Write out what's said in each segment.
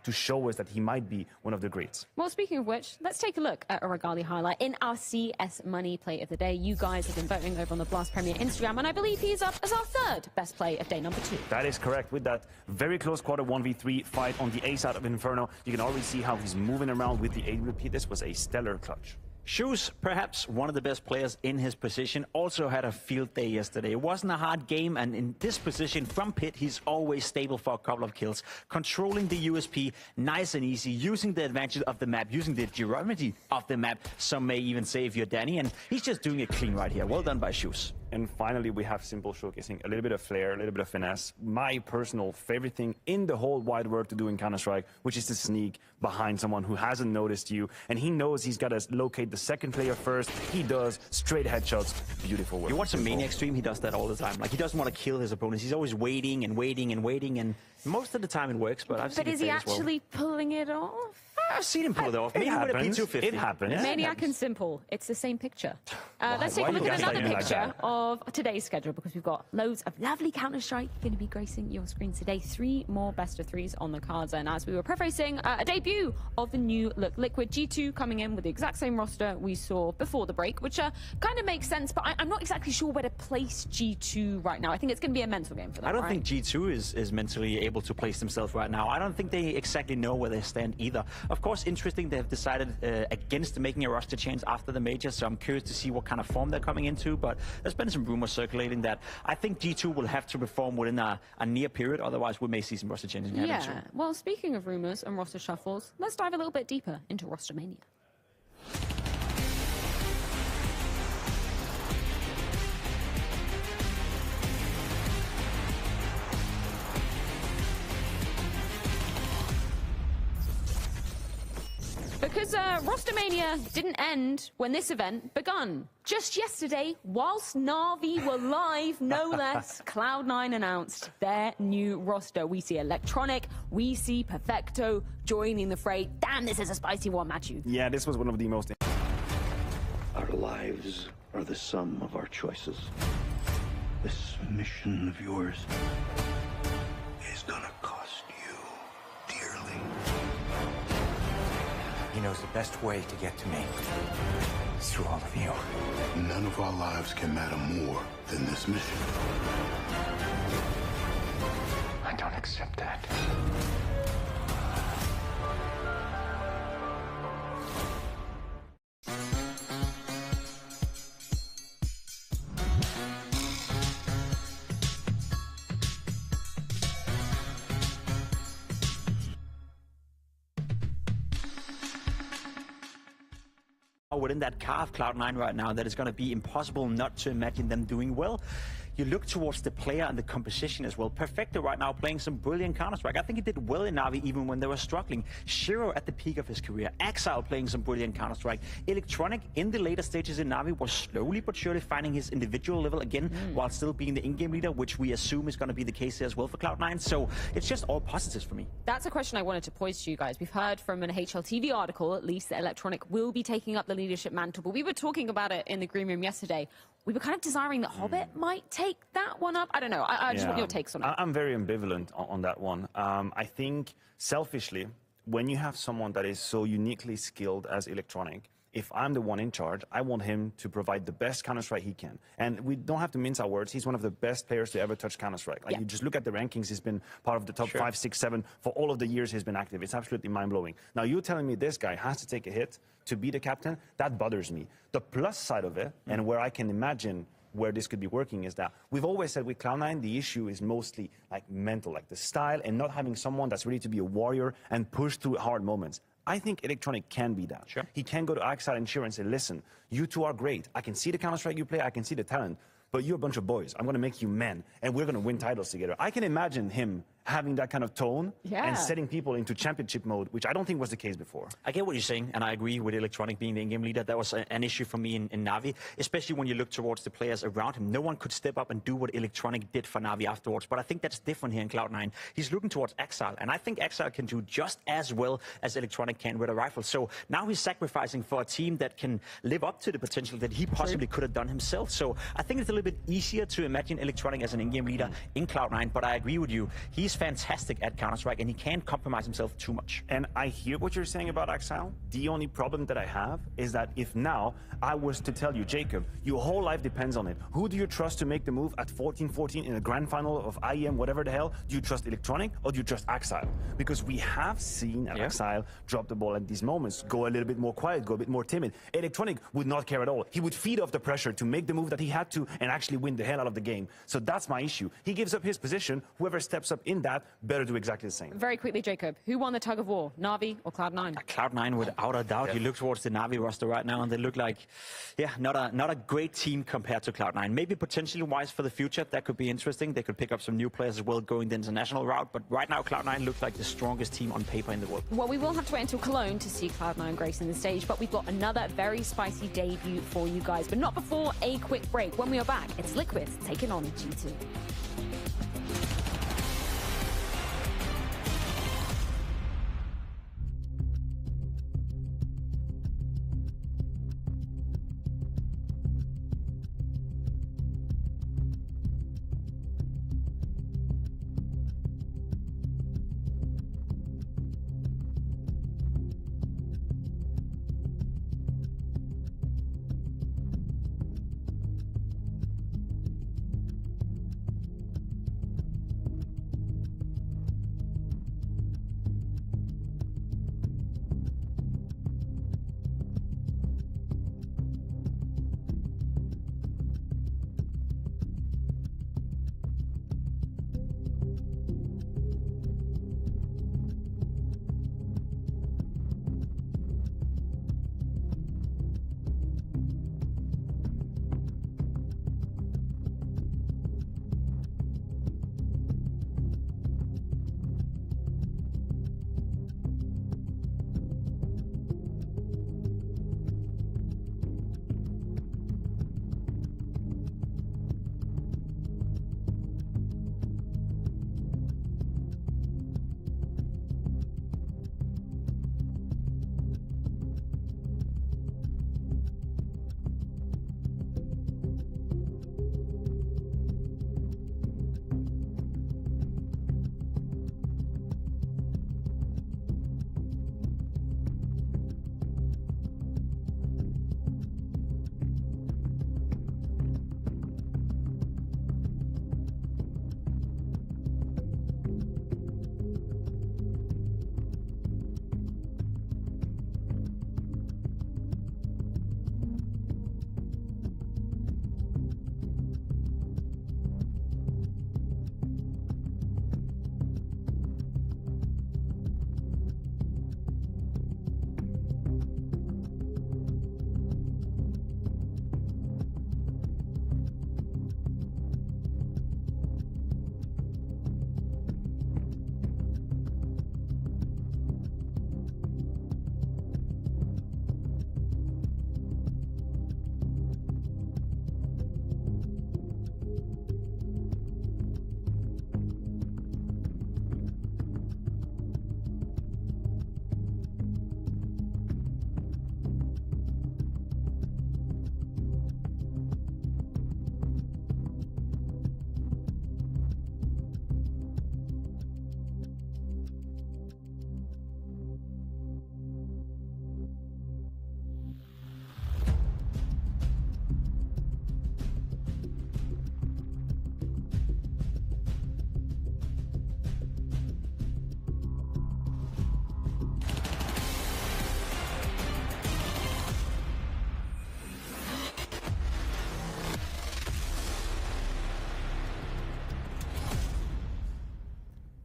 to show us that he might be one of the greats. Well, speaking of which, let's take a look at a Regali highlight in our CS Money Play of the Day. You guys have been voting over on the Blast Premier Instagram, and I believe he's up as our third best play of day number 2. That is correct. With that very close quarter 1v3 fight on the A side of Inferno, you can already see how he's moving around with the AWP. This was a stellar clutch. Shoes, perhaps one of the best players in his position, also had a field day yesterday. It wasn't a hard game, and in this position from pit, he's always stable for a couple of kills, controlling the USP nice and easy, using the advantage of the map, using the geometry of the map, some may even say if you're Danny, and he's just doing it clean right here. Well done by Shoes. And finally, we have Simple showcasing a little bit of flair, a little bit of finesse. My personal favorite thing in the whole wide world to do in Counter-Strike, which is to sneak behind someone who hasn't noticed you. And he knows he's got to locate the second player first. He does straight headshots. Beautiful work. You watch a Maniac stream, he does that all the time. Like, he doesn't want to kill his opponents. He's always waiting and waiting and waiting. And most of the time it works, but I've seen it is he actually pulling it off? I've seen him pull it off. It happens. It happens. Yeah. Maniac and Simple. It's the same picture. Let's take a look at another picture of today's schedule, because we've got loads of lovely Counter-Strike going to be gracing your screen today. 3 more best of 3s on the cards. And as we were prefacing, a debut of the new look Liquid. G2 coming in with the exact same roster we saw before the break, which kind of makes sense, but I'm not exactly sure where to place G2 right now. I think it's going to be a mental game for them. I don't think G2 is mentally able to place themselves right now. I don't think they exactly know where they stand either. Of course, interesting, they have decided against making a roster change after the major, so I'm curious to see what kind of form they're coming into, but there's been some rumors circulating that I think G2 will have to perform within a near period, otherwise we may see some roster changes. Yeah, well, speaking of rumors and roster shuffles, let's dive a little bit deeper into Roster Mania. Because Roster Mania didn't end when this event begun. Just yesterday, whilst Na'Vi were live, no less, Cloud9 announced their new roster. We see Electronic, we see Perfecto joining the fray. Damn, this is a spicy one, Matthew. Yeah, this was one of the most... Our lives are the sum of our choices. This mission of yours is gonna cost you dearly. He knows the best way to get to me is through all of you. None of our lives can matter more than this mission. I don't accept that. Within that car of Cloud9 right now, that is going to be impossible not to imagine them doing well. You look towards the player and the composition as well. Perfecto right now playing some brilliant Counter-Strike. I think he did well in Na'Vi even when they were struggling. Shiro at the peak of his career. Exile playing some brilliant Counter-Strike. Electronic in the later stages in Na'Vi was slowly but surely finding his individual level again while still being the in-game leader, which we assume is going to be the case here as well for Cloud9. So it's just all positives for me. That's a question I wanted to pose to you guys. We've heard from an HLTV article, at least, that Electronic will be taking up the leadership mantle, but we were talking about it in the green room yesterday. We were kind of desiring that Hobbit might take that one up. I don't know. I just want your takes on it. I'm very ambivalent on that one. I think, selfishly, when you have someone that is so uniquely skilled as Electronic, if I'm the one in charge, I want him to provide the best Counter-Strike he can. And we don't have to mince our words. He's one of the best players to ever touch Counter-Strike. Like, you just look at the rankings, he's been part of the top 5, 6, 7 for all of the years he's been active. It's absolutely mind-blowing. Now, you're telling me this guy has to take a hit to be the captain? That bothers me. The plus side of it, and where I can imagine where this could be working, is that we've always said with Cloud9, the issue is mostly like mental, like the style, and not having someone that's ready to be a warrior and push through hard moments. I think Electronic can be that. He can go to Axel and Shiro and say, listen, you two are great. I can see the Counter-Strike you play. I can see the talent. But you're a bunch of boys. I'm going to make you men, and we're going to win titles together. I can imagine him having that kind of tone and setting people into championship mode, which I don't think was the case before. I get what you're saying, and I agree with Electronic being the in-game leader. That was an issue for me in Na'Vi, especially when you look towards the players around him. No one could step up and do what Electronic did for Na'Vi afterwards, but I think that's different here in Cloud9. He's looking towards Exile, and I think Exile can do just as well as Electronic can with a rifle. So now he's sacrificing for a team that can live up to the potential that he possibly could have done himself. So I think it's a little bit easier to imagine Electronic as an in-game leader in Cloud9, but I agree with you. He's fantastic at Counter-Strike, and he can't compromise himself too much. And I hear what you're saying about Exile. The only problem that I have is that if now I was to tell you, Jacob, your whole life depends on it. Who do you trust to make the move at 14-14 in a grand final of IEM, whatever the hell? Do you trust Electronic or do you trust Exile? Because we have seen Exile drop the ball at these moments, go a little bit more quiet, go a bit more timid. Electronic would not care at all. He would feed off the pressure to make the move that he had to and actually win the hell out of the game. So that's my issue. He gives up his position. Whoever steps up in that better do exactly the same. Very quickly, Jacob, who won the tug of war, Na'Vi or Cloud9? Cloud9, without a doubt. You look towards the Na'Vi roster right now, and they look like, not a great team compared to Cloud9. Maybe potentially wise for the future. That could be interesting. They could pick up some new players as well going the international route. But right now, Cloud9 looks like the strongest team on paper in the world. Well, we will have to wait until Cologne to see Cloud9 gracing the stage, but we've got another very spicy debut for you guys. But not before a quick break. When we are back, it's Liquid taking on G2.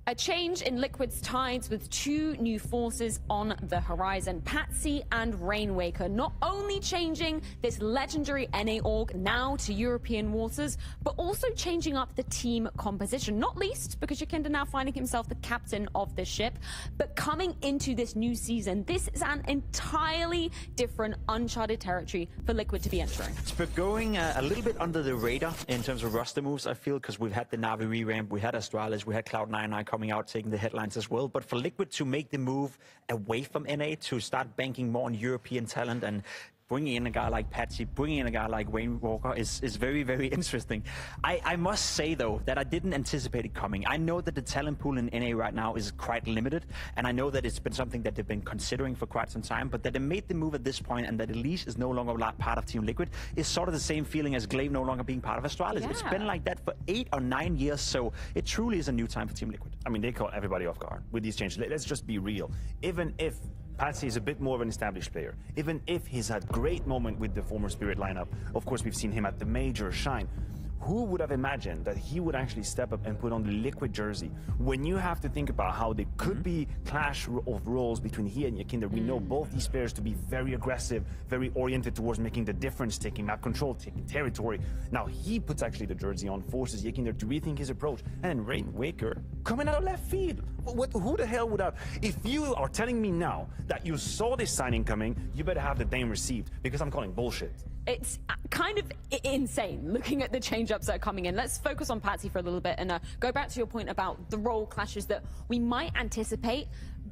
A change in Liquid's tides with two new forces on the horizon, Patsy and Rainwaker, not only changing this legendary NA org now to European waters, but also changing up the team composition, not least because Jacinda now finding himself the captain of the ship. But coming into this new season, this is an entirely different uncharted territory for Liquid to be entering. It's been going a little bit under the radar in terms of roster moves, I feel, because we've had the Na'Vi re-ramp, we had Astralis, we had Cloud9 coming out taking the headlines as well. But for Liquid to make the move away from NA to start banking more on European talent and bringing in a guy like Patsy, bringing in a guy like Wayne Walker is very, very interesting. I must say, though, that I didn't anticipate it coming. I know that the talent pool in NA right now is quite limited, and I know that it's been something that they've been considering for quite some time, but that they made the move at this point and that Elise is no longer part of Team Liquid is sort of the same feeling as Glaive no longer being part of Astralis. Yeah. It's been like that for 8 or 9 years, so it truly is a new time for Team Liquid. I mean, they caught everybody off guard with these changes. Let's just be real. Even if Patsy is a bit more of an established player, even if he's had great moment with the former Spirit lineup, of course we've seen him at the major shine, who would have imagined that he would actually step up and put on the Liquid jersey? When you have to think about how there could be clash of roles between he and Yakinder, we know both these players to be very aggressive, very oriented towards making the difference, taking map control, taking territory. Now he puts actually the jersey on, forces Yakinder to rethink his approach, and Rain Waker coming out of left field. Who the hell would have? If you are telling me now that you saw this signing coming, you better have the name received, because I'm calling bullshit. It's kind of insane looking at the change-ups that are coming in. Let's focus on Patsy for a little bit and go back to your point about the role clashes that we might anticipate.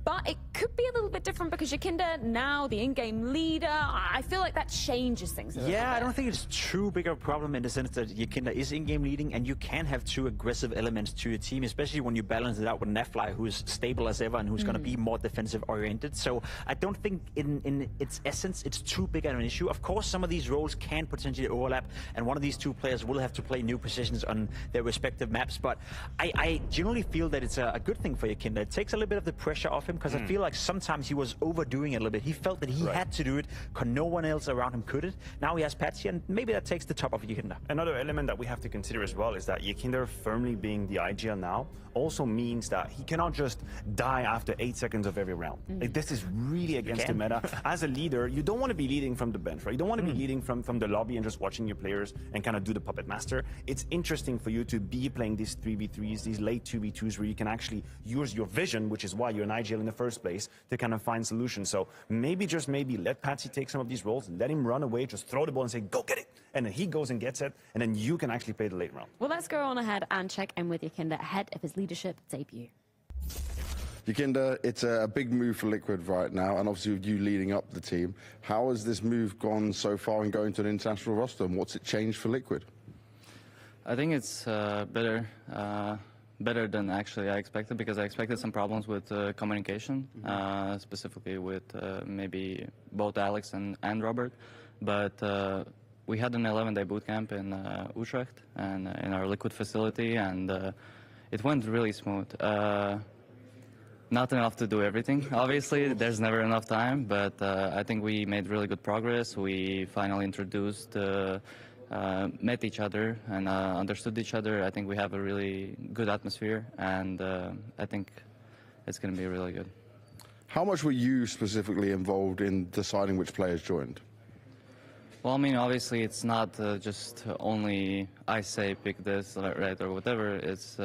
But it could be a little bit different because Yakinder now the in-game leader. I feel like that changes things a little bit. I don't think it's too big of a problem in the sense that Yakinder is in-game leading, and you can have two aggressive elements to your team, especially when you balance it out with Nefly, who's stable as ever and who's going to be more defensive-oriented. So I don't think in its essence it's too big of an issue. Of course, some of these roles can potentially overlap, and one of these two players will have to play new positions on their respective maps. But I generally feel that it's a good thing for Yakinder. It takes a little bit of the pressure off him, because I feel like sometimes he was overdoing it a little bit. He felt that he had to do it because no one else around him could it. Now he has Patsy, and maybe that takes the top off Yakinder. Another element that we have to consider as well is that Yakinder firmly being the IGL now also means that he cannot just die after 8 seconds of every round. Like, this is really against the meta. As a leader, you don't want to be leading from the bench, right? You don't want to be leading from the lobby and just watching your players and kind of do the puppet master. It's interesting for you to be playing these 3v3s, these late 2v2s, where you can actually use your vision, which is why you're an IGL in the first place, to kind of find solutions. So maybe, just maybe, let Patsy take some of these roles, let him run away, just throw the ball and say, go get it. And then he goes and gets it, and then you can actually play the late round. Well, let's go on ahead and check in with Yakinder ahead of his leadership debut. Yakinder, it's a big move for Liquid right now, and obviously with you leading up the team, how has this move gone so far in going to an international roster, and what's it changed for Liquid? I think it's better than actually I expected, because I expected some problems with communication, specifically with maybe both Alex and Robert. But we had an 11-day bootcamp in Utrecht and in our Liquid facility, and it went really smooth. Not enough to do everything, obviously. There's never enough time, but I think we made really good progress. We finally introduced, met each other and understood each other. I think we have a really good atmosphere, and I think it's going to be really good. How much were you specifically involved in deciding which players joined? Well, I mean, obviously it's not just only I say pick this, right, or whatever. It's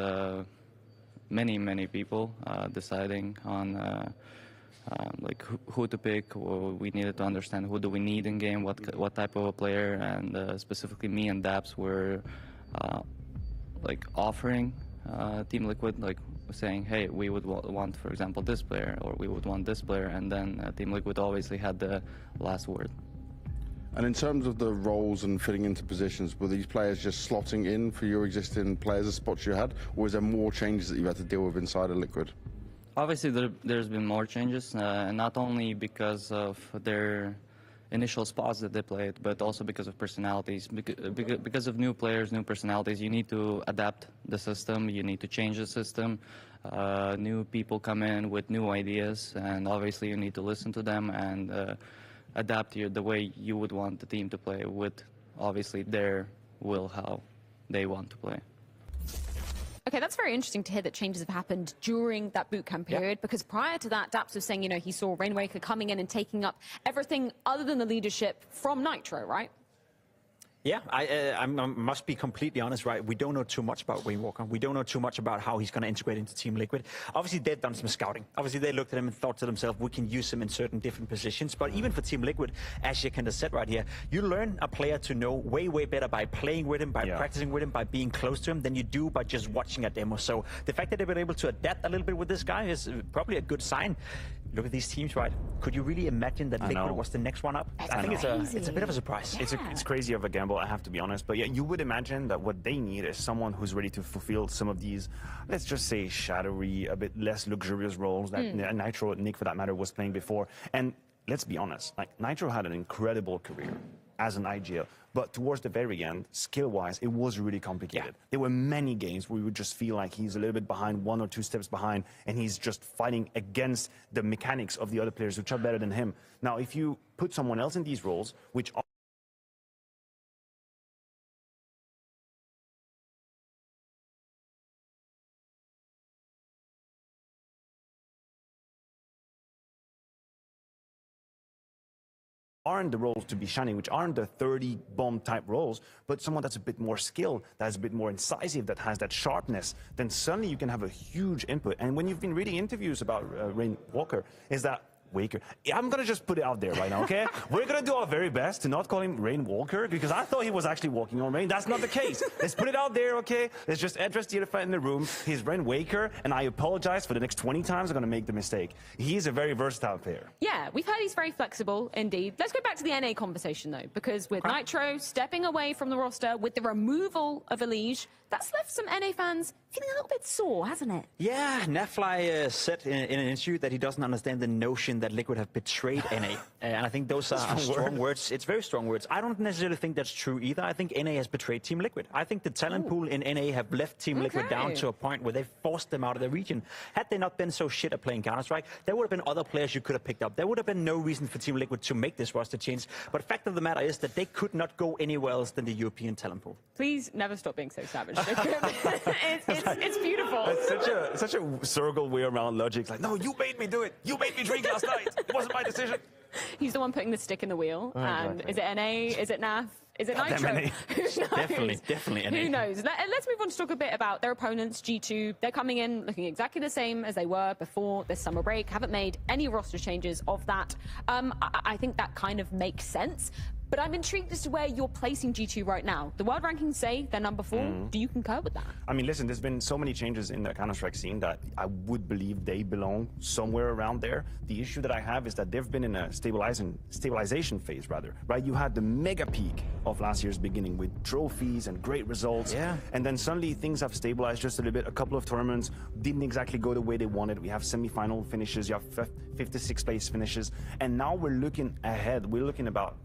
many people deciding on like who to pick. We needed to understand who do we need in game, what type of a player, and specifically me and Daps were like offering Team Liquid, like saying, hey, we would want, for example, this player, or we would want this player, and then Team Liquid obviously had the last word. And in terms of the roles and fitting into positions, were these players just slotting in for your existing players, the spots you had, or is there more changes that you've had to deal with inside of Liquid? Obviously, there's been more changes, not only because of their initial spots that they played, but also because of personalities. Because of new players, new personalities, you need to adapt the system, you need to change the system. New people come in with new ideas, and obviously you need to listen to them and adapt the way you would want the team to play with, obviously, their will, how they want to play. Okay, that's very interesting to hear that changes have happened during that bootcamp period, because prior to that, Daps was saying, you know, he saw Rainwaker coming in and taking up everything other than the leadership from Nitro, right? Yeah, I must be completely honest, right? We don't know too much about Wayne Walker. We don't know too much about how he's going to integrate into Team Liquid. Obviously, they've done some scouting. Obviously, they looked at him and thought to themselves, we can use him in certain different positions. But even for Team Liquid, as Yakinder said right here, you learn a player to know way better by playing with him, by practicing with him, by being close to him, than you do by just watching a demo. So the fact that they've been able to adapt a little bit with this guy is probably a good sign. look at these teams, right? Could you really imagine that Liquid was the next one up? I think it's a bit of a surprise. It's crazy of a gamble, I have to be honest. But yeah, you would imagine that what they need is someone who's ready to fulfill some of these, let's just say, shadowy, a bit less luxurious roles that Nitro, Nick for that matter, was playing before. And let's be honest, like Nitro had an incredible career as an IGL, but towards the very end, skill-wise, it was really complicated. Yeah. There were many games where we would just feel like he's a little bit behind, 1 or 2 steps behind, and he's just fighting against the mechanics of the other players, which are better than him. Now, if you put someone else in these roles, which aren't the roles to be shining, which aren't the 30 bomb type roles, but someone that's a bit more skilled, that's a bit more incisive, that has that sharpness, then suddenly you can have a huge input. And when you've been reading interviews about Rain Walker, is that Waker. I'm going to just put it out there right now, okay? We're going to do our very best to not call him Rain Walker, because I thought he was actually walking on rain. That's not the case. Let's put it out there, okay? Let's just address the elephant in the room. He's Rain Waker, and I apologize for the next 20 times I'm going to make the mistake. He's a very versatile player. Yeah, we've heard he's very flexible, indeed. Let's go back to the NA conversation, though, because with Nitro stepping away from the roster, with the removal of Elige, that's left some NA fans feeling a little bit sore, hasn't it? Yeah, Nafly said in an interview that he doesn't understand the notion that Liquid have betrayed NA. And I think those are strong words. It's very strong words. I don't necessarily think that's true either. I think NA has betrayed Team Liquid. I think the talent pool in NA have left Team Liquid down to a point where they forced them out of the region. Had they not been so shit at playing Counter-Strike, there would have been other players you could have picked up. There would have been no reason for Team Liquid to make this roster change. But the fact of the matter is that they could not go anywhere else than the European talent pool. Please never stop being so savage. It's beautiful. It's such a circle way around logic. It's like, no, you made me do it. You made me drink last night. It wasn't my decision. He's the one putting the stick in the wheel. And is it NA? Is it NAF? Is it Nitro? Who knows? Definitely NA. Who knows? Let's move on to talk a bit about their opponents, G2. They're coming in looking exactly the same as they were before this summer break. Haven't made any roster changes of that. I think that kind of makes sense. But I'm intrigued as to where you're placing G2 right now. The world rankings say they're number 4. Do you concur with that? I mean, listen, there's been so many changes in the Counter-Strike scene that I would believe they belong somewhere around there. The issue that I have is that they've been in a stabilization phase, rather, right? You had the mega peak of last year's beginning with trophies and great results. Yeah. And then suddenly things have stabilized just a little bit. A couple of tournaments didn't exactly go the way they wanted. We have semi-final finishes, you have 5th to 6th place finishes. And now we're looking ahead. We're talking about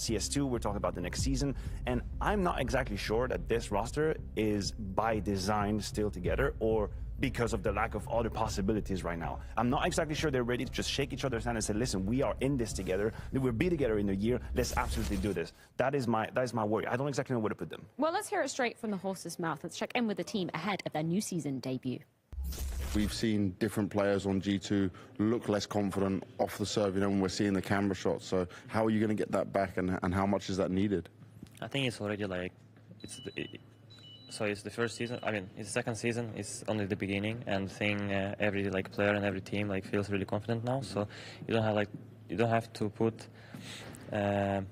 CS2, we're talking about the next season, and I'm not exactly sure that this roster is by design still together or because of the lack of other possibilities right now. I'm not exactly sure they're ready to just shake each other's hand and say, listen, we are in this together, we'll be together in a year, let's absolutely do this. That is my worry. I don't exactly know where to put them. Well, let's hear it straight from the horse's mouth. Let's check in with the team ahead of their new season debut. We've seen different players on G2 look less confident off the serve, you know, when we're seeing the camera shots. So how are you going to get that back, and how much is that needed? I think it's already like, it's the first season. I mean, it's the second season. It's only the beginning, and every player and every team feels really confident now. So you don't have to put it's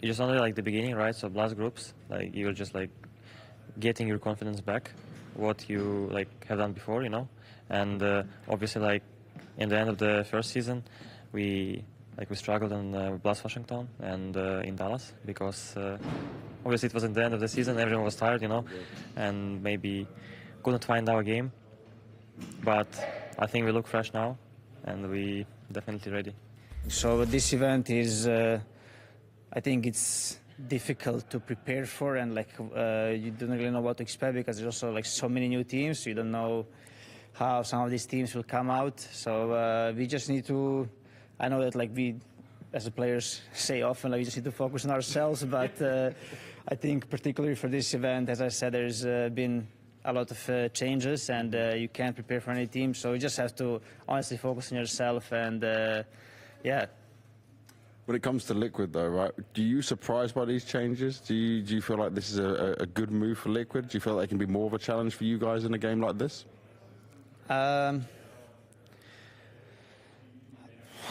just only the beginning, right? So blast groups, you're just getting your confidence back, what you have done before, you know. And obviously in the end of the first season we struggled in Blast Washington and in Dallas because obviously it was in the end of the season, everyone was tired, you know, and maybe couldn't find our game. But I think we look fresh now and we definitely ready. So this event is I think it's difficult to prepare for, and you don't really know what to expect because there's also so many new teams, so you don't know how some of these teams will come out. So we just need to, I know that we as the players say often, we just need to focus on ourselves, but I think particularly for this event, as I said, there's been a lot of changes, and you can't prepare for any team, so you just have to honestly focus on yourself. And yeah. When it comes to Liquid, though, right, do you surprised by these changes? Do you feel like this is a good move for Liquid? Do you feel like it can be more of a challenge for you guys in a game like this?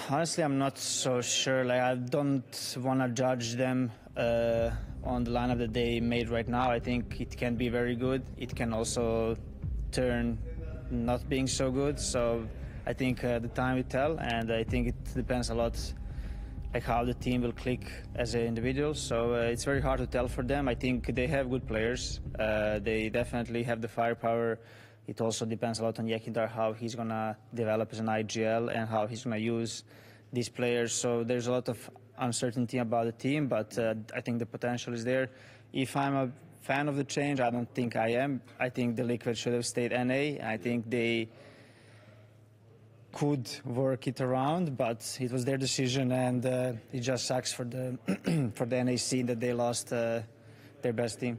Honestly, I'm not so sure. I don't want to judge them on the lineup that they made right now. I think it can be very good. It can also turn not being so good. So I think the time will tell, and I think it depends a lot like how the team will click as an individual. So it's very hard to tell for them. I think they have good players. They definitely have the firepower. It also depends a lot on Yekindar, how he's going to develop as an IGL and how he's going to use these players. So there's a lot of uncertainty about the team, but I think the potential is there. If I'm a fan of the change, I don't think I am. I think the Liquid should have stayed NA. I think they could work it around, but it was their decision, and it just sucks for the for the NA scene that they lost their best team.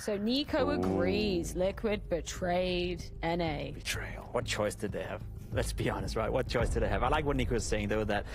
So Nico agrees. Liquid betrayed NA. Betrayal. What choice did they have? Let's be honest, right? What choice did they have? I like what Nico was saying, though, that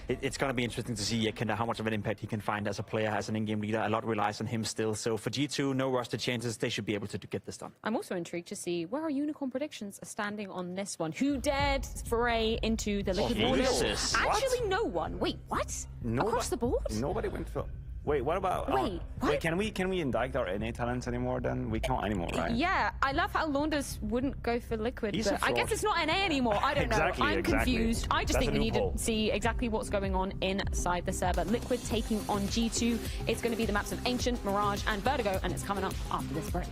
it's going to be interesting to see Yekindar, how much of an impact he can find as a player, as an in-game leader. A lot relies on him still. So for G2, no roster changes. They should be able to get this done. I'm also intrigued to see where our Unicorn predictions are standing on this one. Who dared foray into the Liquid borders? Actually, no one. Wait, what? Across the board? Nobody went for... Wait, what about... Wait, what? Wait, can we indict our NA talents anymore then? We can't anymore, right? Yeah, I love how Launders wouldn't go for Liquid, but I guess it's not NA anymore. I don't Exactly, know. I'm confused. I just That's think we a need to loophole. see exactly what's going on inside the server. Liquid taking on G2. It's going to be the maps of Ancient, Mirage, and Vertigo, and it's coming up after this break.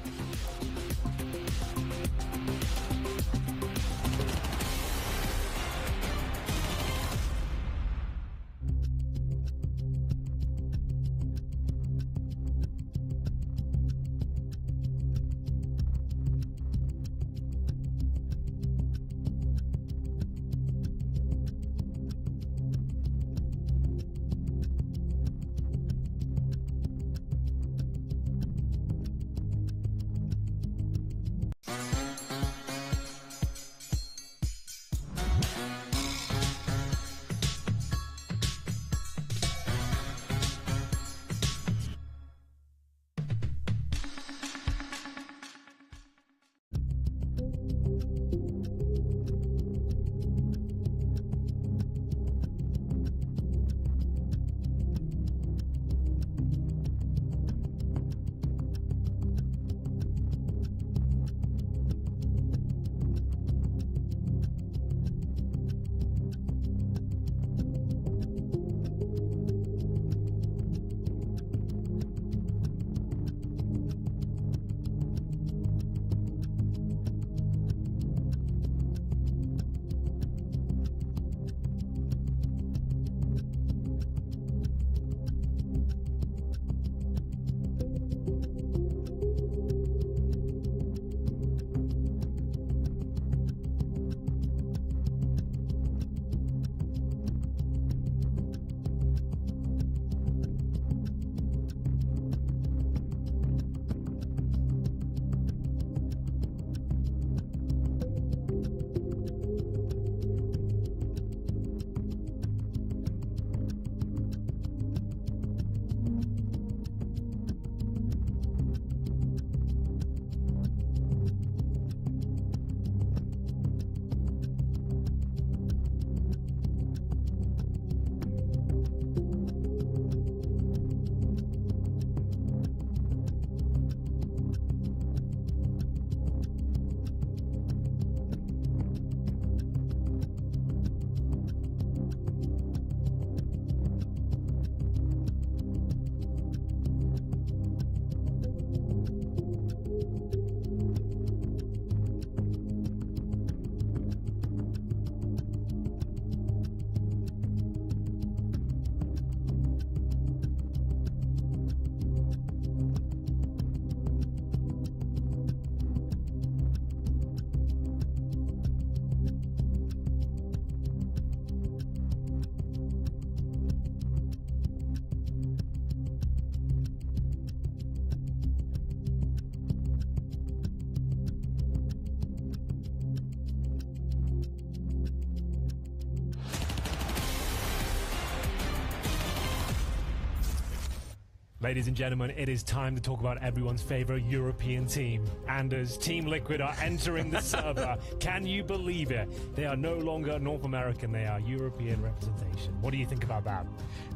Ladies and gentlemen, it is time to talk about everyone's favorite European team. And as Team Liquid are entering the server, can you believe it? They are no longer North American, they are European representation. What do you think about that?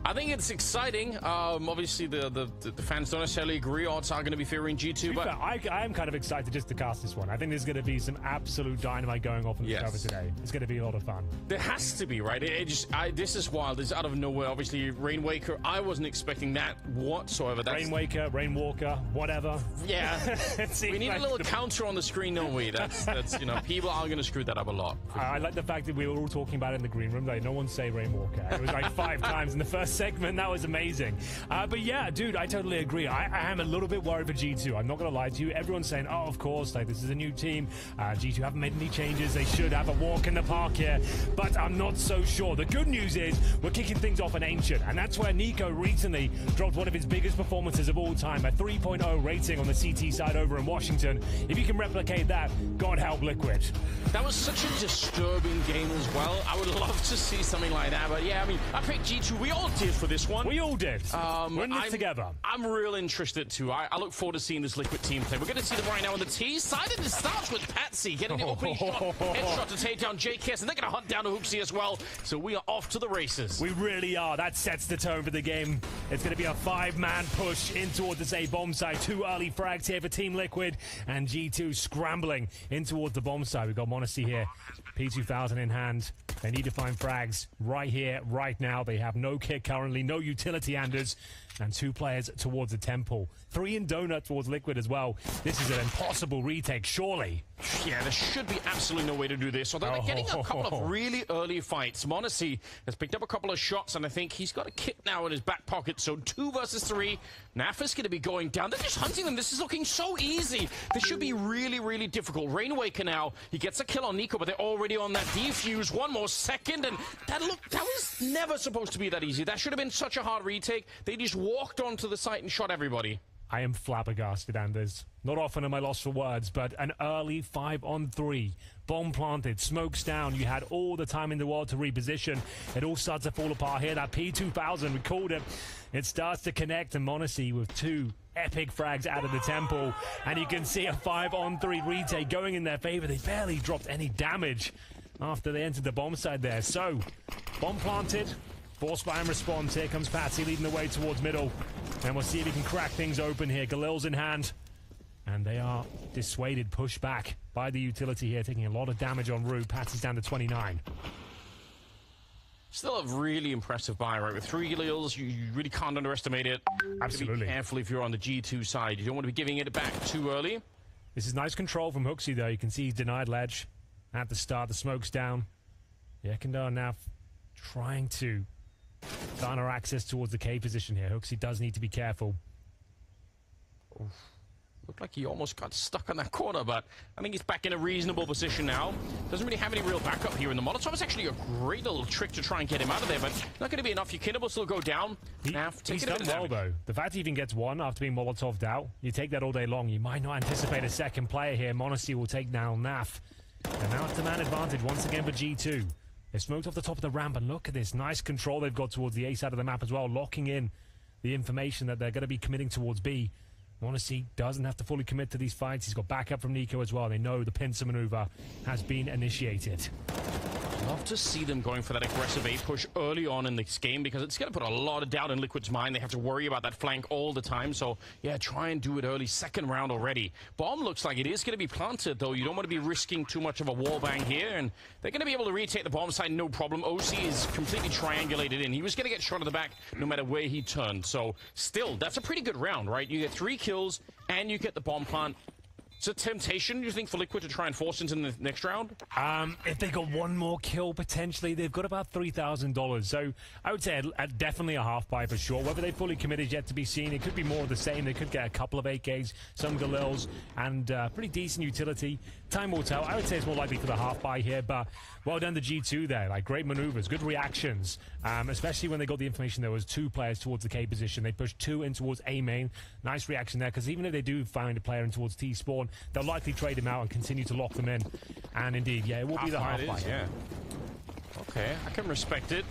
I think it's exciting. Obviously, the fans don't necessarily agree. Odds are going to be favoring G2, but I am kind of excited just to cast this one. I think there's going to be some absolute dynamite going off in the server today. It's going to be a lot of fun. There has to be, right? This is wild. It's out of nowhere. Obviously, Rainwaker. I wasn't expecting that whatsoever. Rainwaker, Rainwalker, whatever. Yeah, we need a little counter on the screen, don't we? That's you know, people are going to screw that up a lot. I like the fact that we were all talking about it in the green room. Like, no one say Rainwalker. It was like 5 times in the first segment. That was amazing. But yeah, dude, I totally agree. I am a little bit worried for G2. I'm not going to lie to you. Everyone's saying, oh, of course, like this is a new team. G2 haven't made any changes. They should have a walk in the park here. But I'm not so sure. The good news is we're kicking things off in Ancient. And that's where Nico recently dropped one of his biggest performances of all time. A 3.0 rating on the CT side over in Washington. If you can replicate that, God help Liquid. That was such a disturbing game as well. I would love to see something like that. But yeah, I mean, I picked G2. We all did for this one. We all did. We're in this together. I'm real interested too. I look forward to seeing this Liquid team play. We're going to see them right now on the T side, and it starts with Patsy getting the opening shot, headshot to take down JKS, and they're going to hunt down Hooksy as well. So we are off to the races. We really are. That sets the tone for the game. It's going to be a 5-man push in towards this A bomb side. 2 early frags here for Team Liquid, and G2 scrambling in towards the bomb side. We've got Monacy here, P2000 in hand. They need to find frags right here, right now. They have no kick currently, no utility Anders, and 2 players towards the temple. 3 in Donut towards Liquid as well. This is an impossible retake, surely. Yeah, there should be absolutely no way to do this. Although they're getting a couple of really early fights. Monacy has picked up a couple of shots, and I think he's got a kit now in his back pocket. So 2 versus 3. Naf is going to be going down. They're just hunting them. This is looking so easy. This should be really, really difficult. Rainwaker now, he gets a kill on Nico, but they're already on that defuse. 1 more second, and that was never supposed to be that easy. That should have been such a hard retake. They just walked onto the site and shot everybody. I am flabbergasted, Anders. Not often am I lost for words, but an early 5-on-3. Bomb planted, smokes down. You had all the time in the world to reposition. It all starts to fall apart here. That P2000, we called it. It starts to connect, and Monacy with 2 epic frags out of the temple. And you can see a 5-on-3 retake going in their favor. They barely dropped any damage after they entered the bomb side there. So, bomb planted. Force fire and response. Here comes Patsy leading the way towards middle. And we'll see if he can crack things open here. Galil's in hand. And they are dissuaded, pushed back by the utility here, taking a lot of damage en route. Patsy's down to 29. Still a really impressive buy, right? With 3 Galils, you really can't underestimate it. Absolutely. Be careful if you're on the G2 side. You don't want to be giving it back too early. This is nice control from Hooksy, though. You can see he's denied ledge at the start. The smoke's down. Yekindar now trying to garner access towards the K position here. Hooksy does need to be careful. Oof. Looked like he almost got stuck on that corner, but I think he's back in a reasonable position now. Doesn't really have any real backup here, and the Molotov is actually a great little trick to try and get him out of there, but not going to be enough. Your will still go down. He's done well, though. The fact he even gets 1 after being Molotov'd out, you take that all day long. You might not anticipate a second player here. Monacy will take down Naf. And now it's the man advantage once again for G2. They smoked off the top of the ramp, and look at this nice control they've got towards the A side of the map as well, locking in the information that they're going to be committing towards B. Monacy doesn't have to fully commit to these fights. He's got backup from Nico as well. They know the pincer maneuver has been initiated. Love to see them going for that aggressive A push early on in this game, because it's going to put a lot of doubt in Liquid's mind. They have to worry about that flank all the time. So, yeah, try and do it early. 2nd round already. Bomb looks like it is going to be planted, though. You don't want to be risking too much of a wall bang here. And they're going to be able to retake the bomb side, no problem. OC is completely triangulated in. He was going to get shot at the back no matter where he turned. So, still, that's a pretty good round, right? You get 3 kills, and you get the bomb plant. It's a temptation, you think, for Liquid to try and force into the next round? If they got 1 more kill, potentially, they've got about $3,000. So I would say definitely a half buy for sure. Whether they fully commit is yet to be seen. It could be more of the same. They could get a couple of AKs, some Galils, and pretty decent utility. Time will tell. I would say it's more likely for the half buy here, but well done to G2 there. Like, great maneuvers, good reactions, especially when they got the information there was 2 players towards the K position. They pushed 2 in towards A main. Nice reaction there, because even if they do find a player in towards T spawn, they'll likely trade him out and continue to lock them in. And indeed, yeah, it will be the half buy. Yeah. Okay, I can respect it.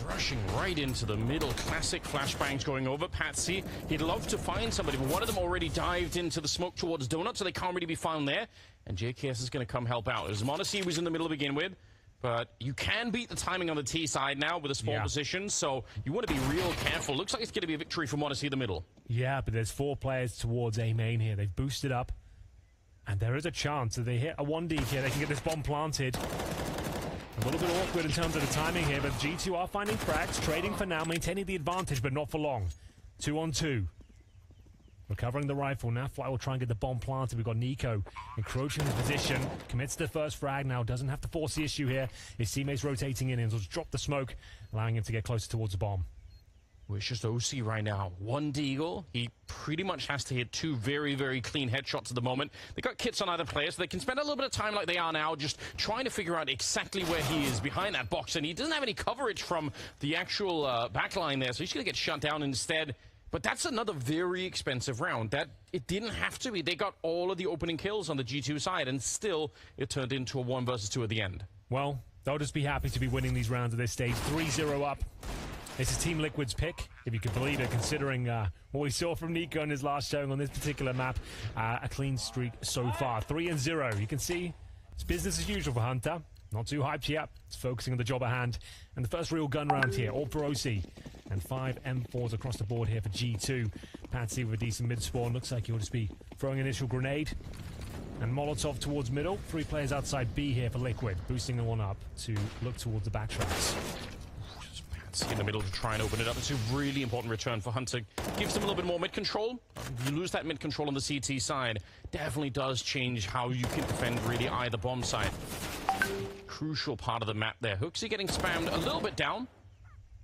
Rushing right into the middle. Classic flashbangs going over. Patsy, he'd love to find somebody, but one of them already dived into the smoke towards Donut, so they can't really be found there. And JKS is going to come help out. As Monacy was in the middle to begin with. But you can beat the timing on the T side now with a spawn position, so you want to be real careful. Looks like it's going to be a victory for Monacy in the middle. Yeah, but there's 4 players towards A main here. They've boosted up, and there is a chance that they hit a 1D here. They can get this bomb planted. A little bit awkward in terms of the timing here, but G2 are finding cracks, trading for now, maintaining the advantage, but not for long. 2 on 2. Recovering the rifle. Now Fly will try and get the bomb planted. We've got Nico encroaching the position. Commits the first frag now. Doesn't have to force the issue here. His teammates rotating in. He'll just drop the smoke, allowing him to get closer towards the bomb. Well, it's just OC right now. 1 deagle. He pretty much has to hit 2 very, very clean headshots at the moment. They got kits on either player, so they can spend a little bit of time like they are now, just trying to figure out exactly where he is behind that box. And he doesn't have any coverage from the actual backline there, so he's going to get shut down instead. But that's another very expensive round. That it didn't have to be. They got all of the opening kills on the G2 side, and still it turned into a 1 versus 2 at the end. Well, they'll just be happy to be winning these rounds at this stage. 3-0 up. This is Team Liquid's pick, if you can believe it, considering what we saw from Nico in his last showing on this particular map. A clean streak so far. 3-0. You can see it's business as usual for Hunter. Not too hyped yet. It's focusing on the job at hand. And the first real gun round here, all for OC. And 5 M4s across the board here for G2. Patsy with a decent mid-spawn. Looks like he'll just be throwing initial grenade. And Molotov towards middle. 3 players outside B here for Liquid. Boosting the one up to look towards the backtracks. Patsy in the middle to try and open it up. It's a really important return for Hunter. Gives them a little bit more mid-control. You lose that mid-control on the CT side. Definitely does change how you can defend really either bomb side. Crucial part of the map there. Hooksy getting spammed a little bit down.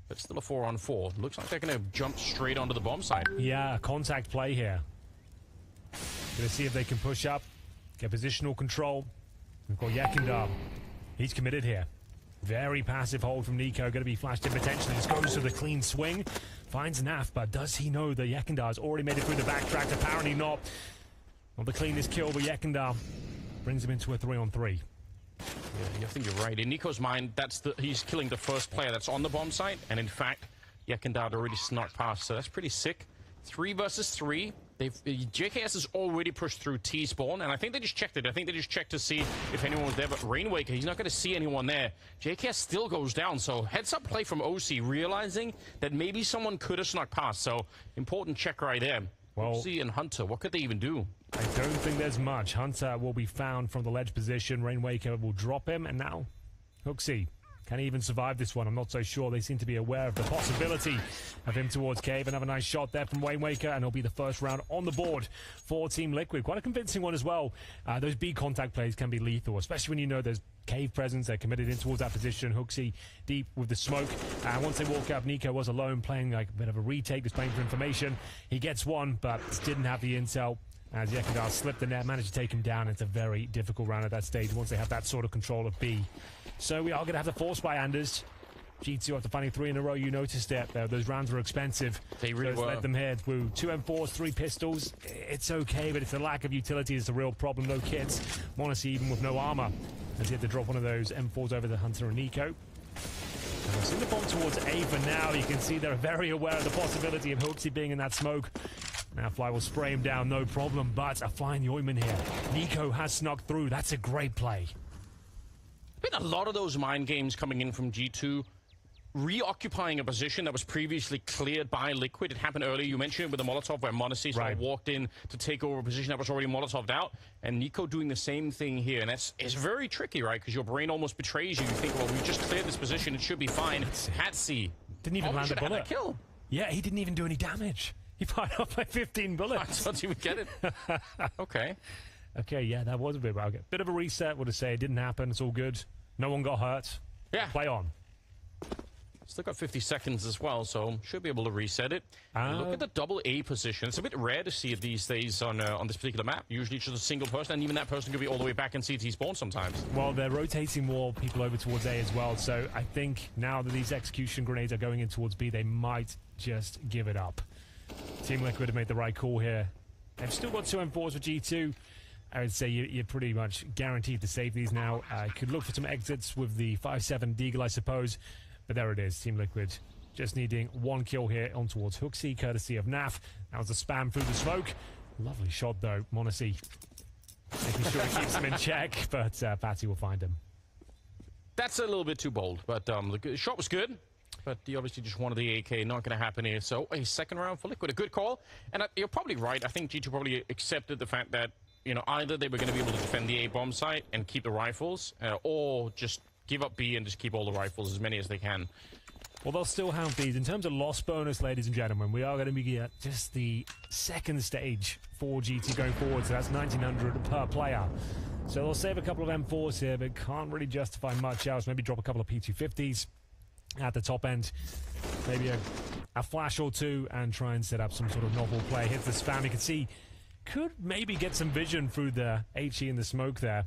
But still a 4-on-4. Looks like they're going to jump straight onto the bomb side. Yeah, contact play here. Going to see if they can push up, get positional control. We've got Yekindar. He's committed here. Very passive hold from Nico. Going to be flashed in potentially. Just goes to the clean swing. Finds Naf, but does he know that Yekindar has already made it through the backtrack? Apparently not. Not the cleanest kill, but Yekindar brings him into a 3-on-3. Yeah, I think you're right. In Nico's mind, he's killing the first player that's on the bomb site, and in fact, Yekindar already snuck past, so that's pretty sick. 3 versus 3. JKS has already pushed through T-spawn, and I think they just checked it. I think they just checked to see if anyone was there, but Rainwaker, he's not going to see anyone there. JKS still goes down, so heads-up play from OC, realizing that maybe someone could have snuck past, so important check right there. Well, OC and Hunter, what could they even do? I don't think there's much. Hunter will be found from the ledge position. Rainwaker will drop him, and now Hooksy. Can he even survive this one? I'm not so sure. They seem to be aware of the possibility of him towards Cave. Another nice shot there from Rainwaker, and it'll be the first round on the board for Team Liquid. Quite a convincing one as well. Those B contact plays can be lethal, especially when you know there's Cave presence. They're committed in towards that position. Hooksy deep with the smoke. And once they walk up, Nico was alone, playing like a bit of a retake, just playing for information. He gets one, but didn't have the intel. As Yekindar slipped the net, managed to take him down. It's a very difficult round at that stage once they have that sort of control of B. So we are going to have the force by Anders. G2 after finding 3 in a row, you noticed that those rounds were expensive. They really were. Let them hit through 2 M4s, 3 pistols. It's okay, but it's the lack of utility is the real problem. No kits. Monacy even with no armor. As he had to drop one of those M4s over the Hunter and Nico. And we'll see the bomb towards A for now. You can see they're very aware of the possibility of Hooksy being in that smoke. Now Fly will spray him down, no problem, but a flying Yoiman here. Nico has snuck through. That's a great play. Been a lot of those mind games coming in from G2, reoccupying a position that was previously cleared by Liquid. It happened earlier, you mentioned it with the Molotov, where Monacy walked in to take over a position that was already Molotoved out, and Nico doing the same thing here, and it's very tricky, right? Because your brain almost betrays you. You think, well, we just cleared this position, it should be fine. Patsy didn't even land a bullet. Kill. Yeah, he didn't even do any damage. He fired off like 15 bullets. I thought he would get it. Okay. Okay, yeah, that was a bit okay. Bit of a reset, would have said. It didn't happen. It's all good. No one got hurt. Yeah. Play on. Still got 50 seconds as well, so should be able to reset it. Look at the double A position. It's a bit rare to see it these days on this particular map. Usually it's just a single person, and even that person could be all the way back in CT spawn sometimes. Well, they're rotating more people over towards A as well, so I think now that these execution grenades are going in towards B, they might just give it up. Team Liquid have made the right call here. They've still got 2 M4s for G2. I would say you're pretty much guaranteed to save these now. Could look for some exits with the 5-7 Deagle, I suppose. But there it is, Team Liquid just needing 1 kill here on towards Hooksy, courtesy of Naf. That was a spam through the smoke. Lovely shot, though. Monacy making sure he keeps him in check, but Patty will find him. that's a little bit too bold. But the shot was good. But he obviously just wanted the AK. Not going to happen here. So a second round for Liquid. A good call. And you're probably right. I think G2 probably accepted the fact that, you know, either they were going to be able to defend the A bomb site and keep the rifles, or just give up B and just keep all the rifles, as many as they can. Well, they'll still have these. In terms of loss bonus, ladies and gentlemen, we are going to be at just the second stage for GT going forward. So that's 1,900 per player. So they'll save a couple of M4s here, but can't really justify much else. Maybe drop a couple of P250s at the top end. Maybe a flash or two and try and set up some sort of novel play. Hits the spam. You can see, could maybe get some vision through the HE and the smoke there.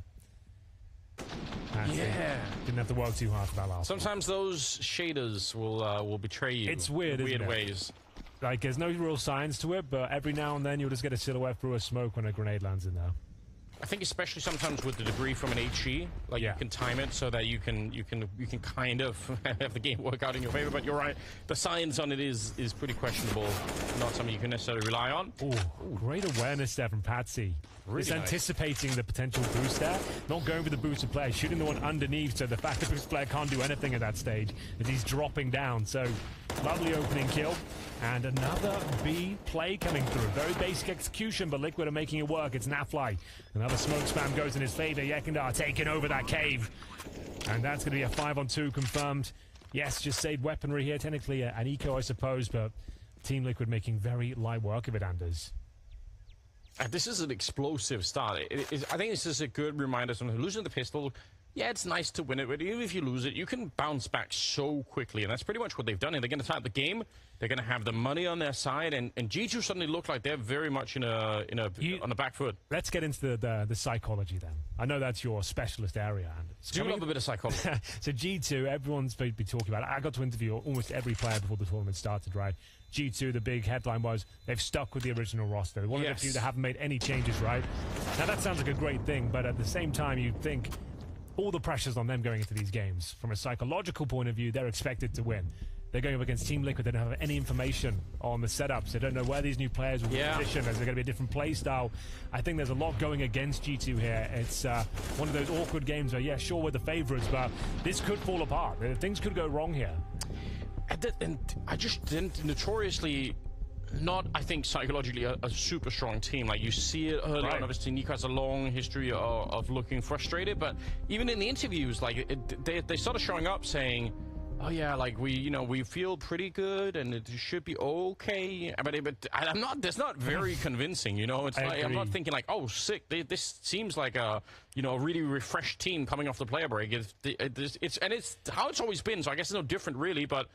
Yeah. Didn't have to work too hard for that last Sometimes those shaders will betray you. It's weird, in weird isn't it? ways. Like, there's no real science to it, but every now and then you'll just get a silhouette through a smoke when a grenade lands in there. I think especially sometimes with the debris from an HE, like you can time it so that you can kind of have the game work out in your favor. But you're right, the science on it is pretty questionable. Not something you can necessarily rely on. Ooh, great awareness there from Patsy. Really He's nice. anticipating the potential boost there, not going for the boosted player, shooting the one underneath, so the fact that the boost player can't do anything at that stage as he's dropping down. So lovely opening kill. And another B play coming through. Very basic execution, but Liquid are making it work. It's Nafly. Another smoke spam goes in his favor. Yekindar taking over that cave. And that's going to be a 5-on-2 confirmed. Yes, just saved weaponry here. Technically an eco, I suppose, but Team Liquid making very light work of it, Anders. This is an explosive start. I think this is a good reminder. Someone losing the pistol, yeah, it's nice to win it, but even if you lose it, you can bounce back so quickly, and that's pretty much what they've done. And they're going to start the game. They're going to have the money on their side, and G2 suddenly look like they're very much on the back foot. Let's get into the psychology then. I know that's your specialist area, Anders. Do love a bit of psychology. So G2, everyone's be talking about it. I got to interview almost every player before the tournament started, right? G2, the big headline was they've stuck with the original roster. They're one of the few that haven't made any changes, right? Now that sounds like a great thing, but at the same time, you think all the pressure's on them going into these games. From a psychological point of view, they're expected to win. They're going up against Team Liquid. They don't have any information on the setups. They don't know where these new players will be positioned. Is there going to be a different play style? I think there's a lot going against G2 here. It's one of those awkward games where, yeah, sure, we're the favorites, but this could fall apart. Things could go wrong here. And I just didn't notoriously not, I think, psychologically a super strong team. Like, you see it early on. Obviously, Nico has a long history of looking frustrated, but even in the interviews, like, they started showing up saying, oh yeah, like we feel pretty good and it should be okay. But I'm not. That's not very convincing. You know, it's like I'm not thinking like, oh, sick. This seems like a a really refreshed team coming off the player break. It's how it's always been. So I guess it's no different really. But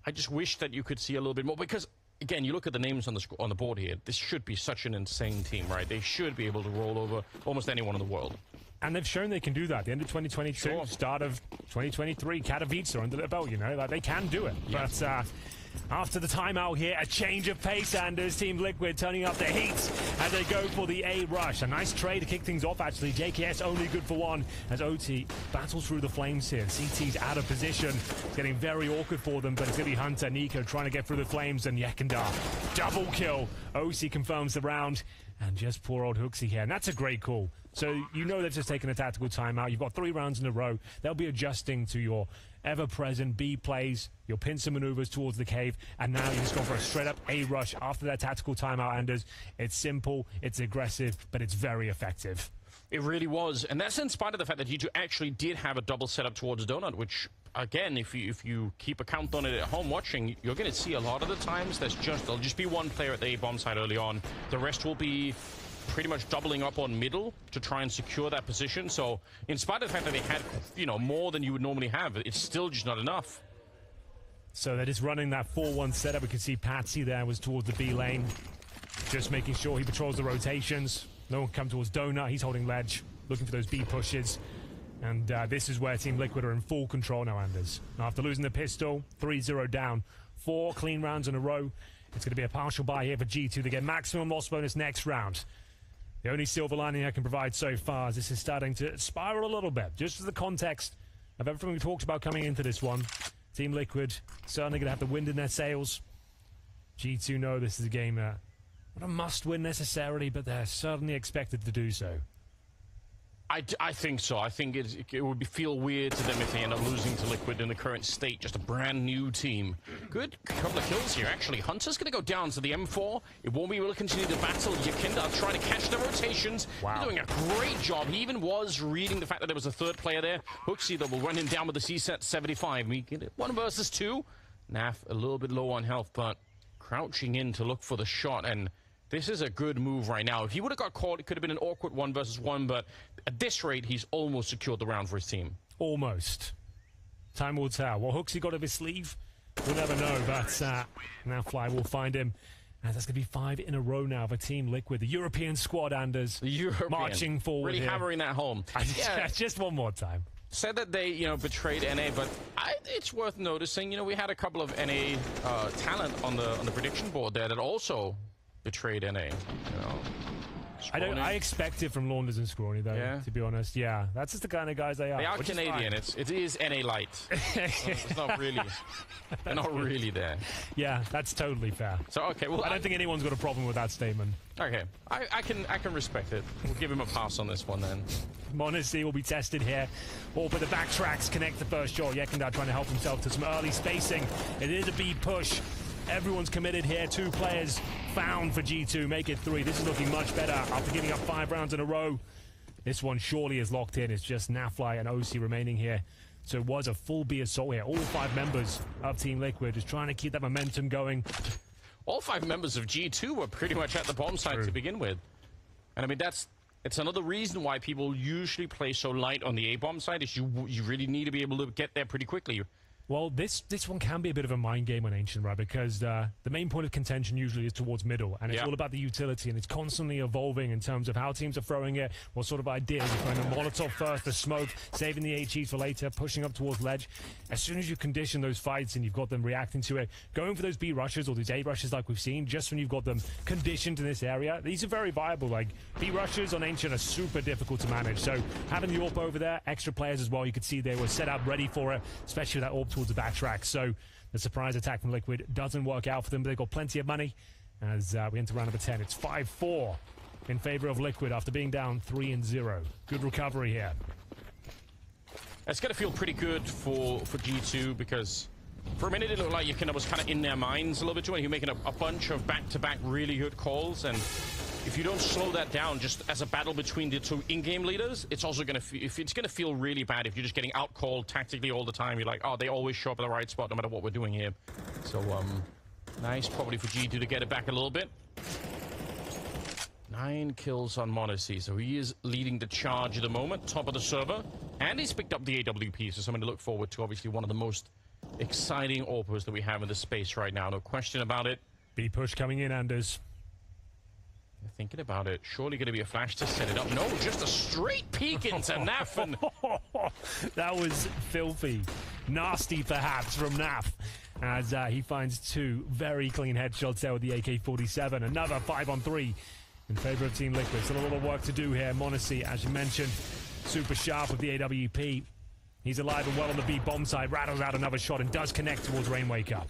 I just wish that you could see a little bit more because. Again, you look at the names on the board here. This should be such an insane team, right? They should be able to roll over almost anyone in the world. And they've shown they can do that. The end of 2022, start of 2023, Katowice under their belt, like they can do it. Yeah. But after the timeout here, a change of pace, Anders. Team Liquid turning up the heat as they go for the A rush. A nice trade to kick things off, actually. JKS only good for one as OT battles through the flames here. CT's out of position. It's getting very awkward for them, but it's going to be Hunter, Nico trying to get through the flames, and Yekindar. Double kill. OC confirms the round. And just poor old Hooksy here. And that's a great call. So you know they've just taken a tactical timeout. You've got 3 rounds in a row. They'll be adjusting to your ever-present B plays, your pincer maneuvers towards the cave, and now you just go for a straight-up A rush after that tactical timeout, Anders. It's simple, it's aggressive, but it's very effective. It really was. And that's in spite of the fact that G2 actually did have a double setup towards Donut, which, again, if you keep a count on it at home watching, you're going to see a lot of the times there'll just be one player at the A bomb side early on. The rest will be pretty much doubling up on middle to try and secure that position. So in spite of the fact that they had, more than you would normally have, it's still just not enough. So they're just running that 4-1 setup. We can see Patsy there was towards the B lane, just making sure he patrols the rotations. No one come towards Donut. He's holding ledge, looking for those B pushes. And this is where Team Liquid are in full control now, Anders. After losing the pistol, 3-0 down, 4 clean rounds in a row. It's going to be a partial buy here for G2 to get maximum loss bonus next round. The only silver lining I can provide so far is this is starting to spiral a little bit. Just for the context of everything we talked about coming into this one, Team Liquid certainly going to have the wind in their sails. G2 know this is a game not a must-win necessarily, but they're certainly expected to do so. I think so. I think it would feel weird to them if they end up losing to Liquid in the current state. Just a brand new team. Good couple of kills here, actually. Hunter's going to go down to the M4. It won't be able to continue the battle. Yakinda trying to catch the rotations. Wow. He's doing a great job. He even was reading the fact that there was a third player there. Hooksy, though, will run him down with the C-set 75. We get it 1 versus 2. Naf a little bit low on health, but crouching in to look for the shot. And this is a good move right now. If he would have got caught, it could have been an awkward 1 versus 1, but at this rate, he's almost secured the round for his team. Almost. Time will tell. What hooks he got up his sleeve? We'll never know, but now Fly will find him. And that's going to be 5 in a row now for Team Liquid. The European squad, Anders, marching forward really here. Hammering that home. Yeah. Just one more time. Said that they, betrayed NA, but it's worth noticing, we had a couple of NA talent on the prediction board there that also betrayed NA. I expect it from Launders and Scrawny, though, to be honest. Yeah, that's just the kind of guys they are. They are Canadian. It is NA light. It's not really. They're not really there. Yeah, that's totally fair. So okay, well, I don't think anyone's got a problem with that statement. Okay, I can respect it. We'll give him a pass on this one then. Monacy will be tested here. All but the backtracks connect the first shot. Yekindar trying to help himself to some early spacing. It is a B push. Everyone's committed here. 2 players found for G2. Make it 3. This is looking much better after giving up 5 rounds in a row. This one surely is locked in. It's just Nafly and OC remaining here. So it was a full B assault here. All 5 members of Team Liquid just trying to keep that momentum going. All 5 members of G2 were pretty much at the bomb site to begin with. And I mean, it's another reason why people usually play so light on the A-bomb side is you really need to be able to get there pretty quickly. Well, this one can be a bit of a mind game on Ancient, right? Because the main point of contention usually is towards middle, and it's all about the utility, and it's constantly evolving in terms of how teams are throwing it, what sort of ideas. You're throwing the Molotov first, the smoke, saving the HE for later, pushing up towards ledge. As soon as you condition those fights and you've got them reacting to it, going for those B rushes or these A rushes like we've seen, just when you've got them conditioned to this area, these are very viable. Like, B rushes on Ancient are super difficult to manage. So having the AWP over there, extra players as well, you could see they were set up ready for it, especially with that AWP towards the backtrack. So the surprise attack from Liquid doesn't work out for them, but they've got plenty of money as we enter round number 10. It's 5-4 in favor of Liquid after being down 3-0. Good recovery here. It's going to feel pretty good for G2 because for a minute it looked like Yakinda was kind of in their minds a little bit too, and you're making a bunch of back-to-back really good calls, and if you don't slow that down just as a battle between the 2 in-game leaders, it's also going to feel really bad if you're just getting out-called tactically all the time. You're like, oh, they always show up at the right spot no matter what we're doing here. So, nice probably for G2 to get it back a little bit. 9 kills on Monacy, so he is leading the charge at the moment, top of the server, and he's picked up the AWP, so something to look forward to. Obviously, one of the most exciting AWPers that we have in the space right now, no question about it. B push coming in, Anders. Thinking about it, surely going to be a flash to set it up. No, just a straight peek into Naf. And that was filthy. Nasty, perhaps, from Naf. As he finds 2 very clean headshots there with the AK-47. Another 5-on-3 in favor of Team Liquid. Still a lot of work to do here. Monacy, as you mentioned, super sharp with the AWP. He's alive and well on the B bomb side. Rattles out another shot and does connect towards Rainwaker.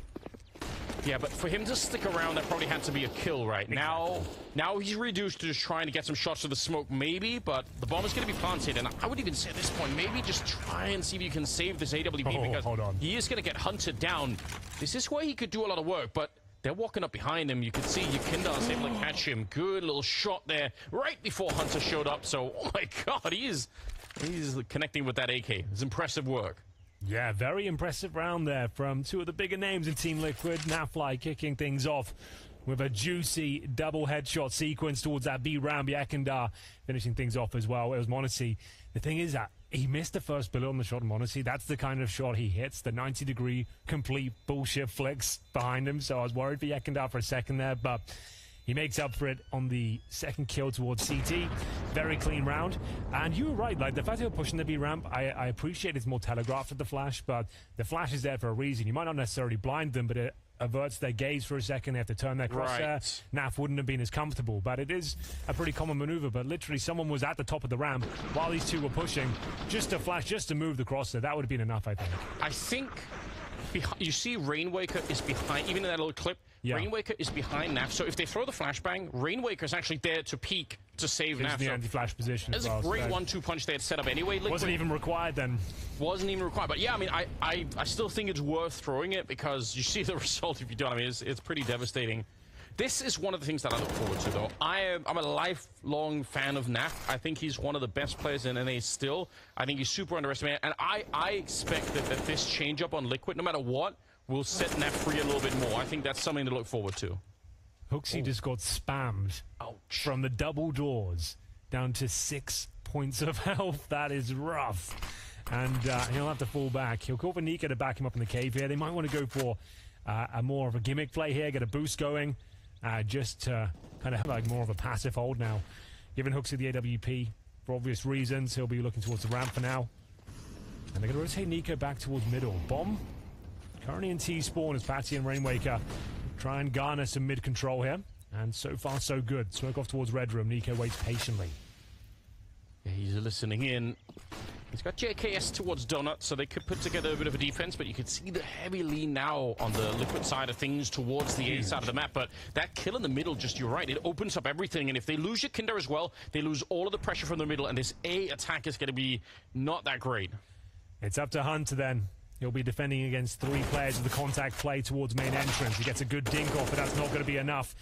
Yeah, but for him to stick around, that probably had to be a kill, right? Exactly. Now he's reduced to just trying to get some shots to the smoke, maybe, but the bomb is going to be planted, and I would even say at this point, maybe just try and see if you can save this AWP, because he is going to get hunted down. This is where he could do a lot of work, but they're walking up behind him. You can see Yakinda is able to catch him. Good little shot there right before Hunter showed up, so, oh my god, he's connecting with that AK. It's impressive work. Yeah, very impressive round there from 2 of the bigger names in Team Liquid. Nafly kicking things off with a juicy double headshot sequence towards that B round. Yakindar finishing things off as well. It was Monacy. The thing is that he missed the first bullet on the shot on Monacy. That's the kind of shot he hits, the 90-degree complete bullshit flicks behind him. So I was worried for Yakindar for a second there, but he makes up for it on the second kill towards CT. Very clean round. And you were right, like the fact they were pushing the B ramp, I appreciate it's more telegraphed at the flash, but the flash is there for a reason. You might not necessarily blind them, but it averts their gaze for a second. They have to turn their crosshair. Right. Naf wouldn't have been as comfortable, but it is a pretty common maneuver. But literally someone was at the top of the ramp while these 2 were pushing. Just to flash, just to move the crosshair. That would have been enough, I think. You see Rainwaker is behind, even in that little clip, Rainwaker is behind Naf. So if they throw the flashbang, Rainwaker's actually there to peek to save Naf. The anti-flash position as well. It's a great 1-2 punch they had set up anyway. Liquid wasn't even required then. Wasn't even required. But yeah, I mean, I still think it's worth throwing it because you see the result if you don't. I mean, it's pretty devastating. This is one of the things that I look forward to, though. I'm a lifelong fan of Naf. I think he's one of the best players in NA still. I think he's super underestimated. And I expect that this change-up on Liquid, no matter what, will set Naf free a little bit more. I think that's something to look forward to. Hooksy just got spammed from the double doors down to 6 points of health. That is rough. And he'll have to fall back. He'll call for Nika to back him up in the cave here. They might want to go for a more of a gimmick play here, get a boost going. Just to kind of have like more of a passive hold now. Given Hooksy the AWP for obvious reasons, he'll be looking towards the ramp for now. And they're going to rotate Nico back towards middle. Bomb currently in T-spawn as Patty and Rainwaker try and garner some mid-control here. And so far, so good. Smoke off towards Red Room. Nico waits patiently. Yeah, he's listening in. He's got JKS towards Donut, so they could put together a bit of a defense, but you could see the heavy lean now on the Liquid side of things towards the A side of the map. But that kill in the middle, just you're right, it opens up everything. And if they lose your Kinder as well, they lose all of the pressure from the middle, and this A attack is going to be not that great. It's up to Hunter then. He'll be defending against 3 players with the contact play towards main entrance. He gets a good dink off, but that's not going to be enough.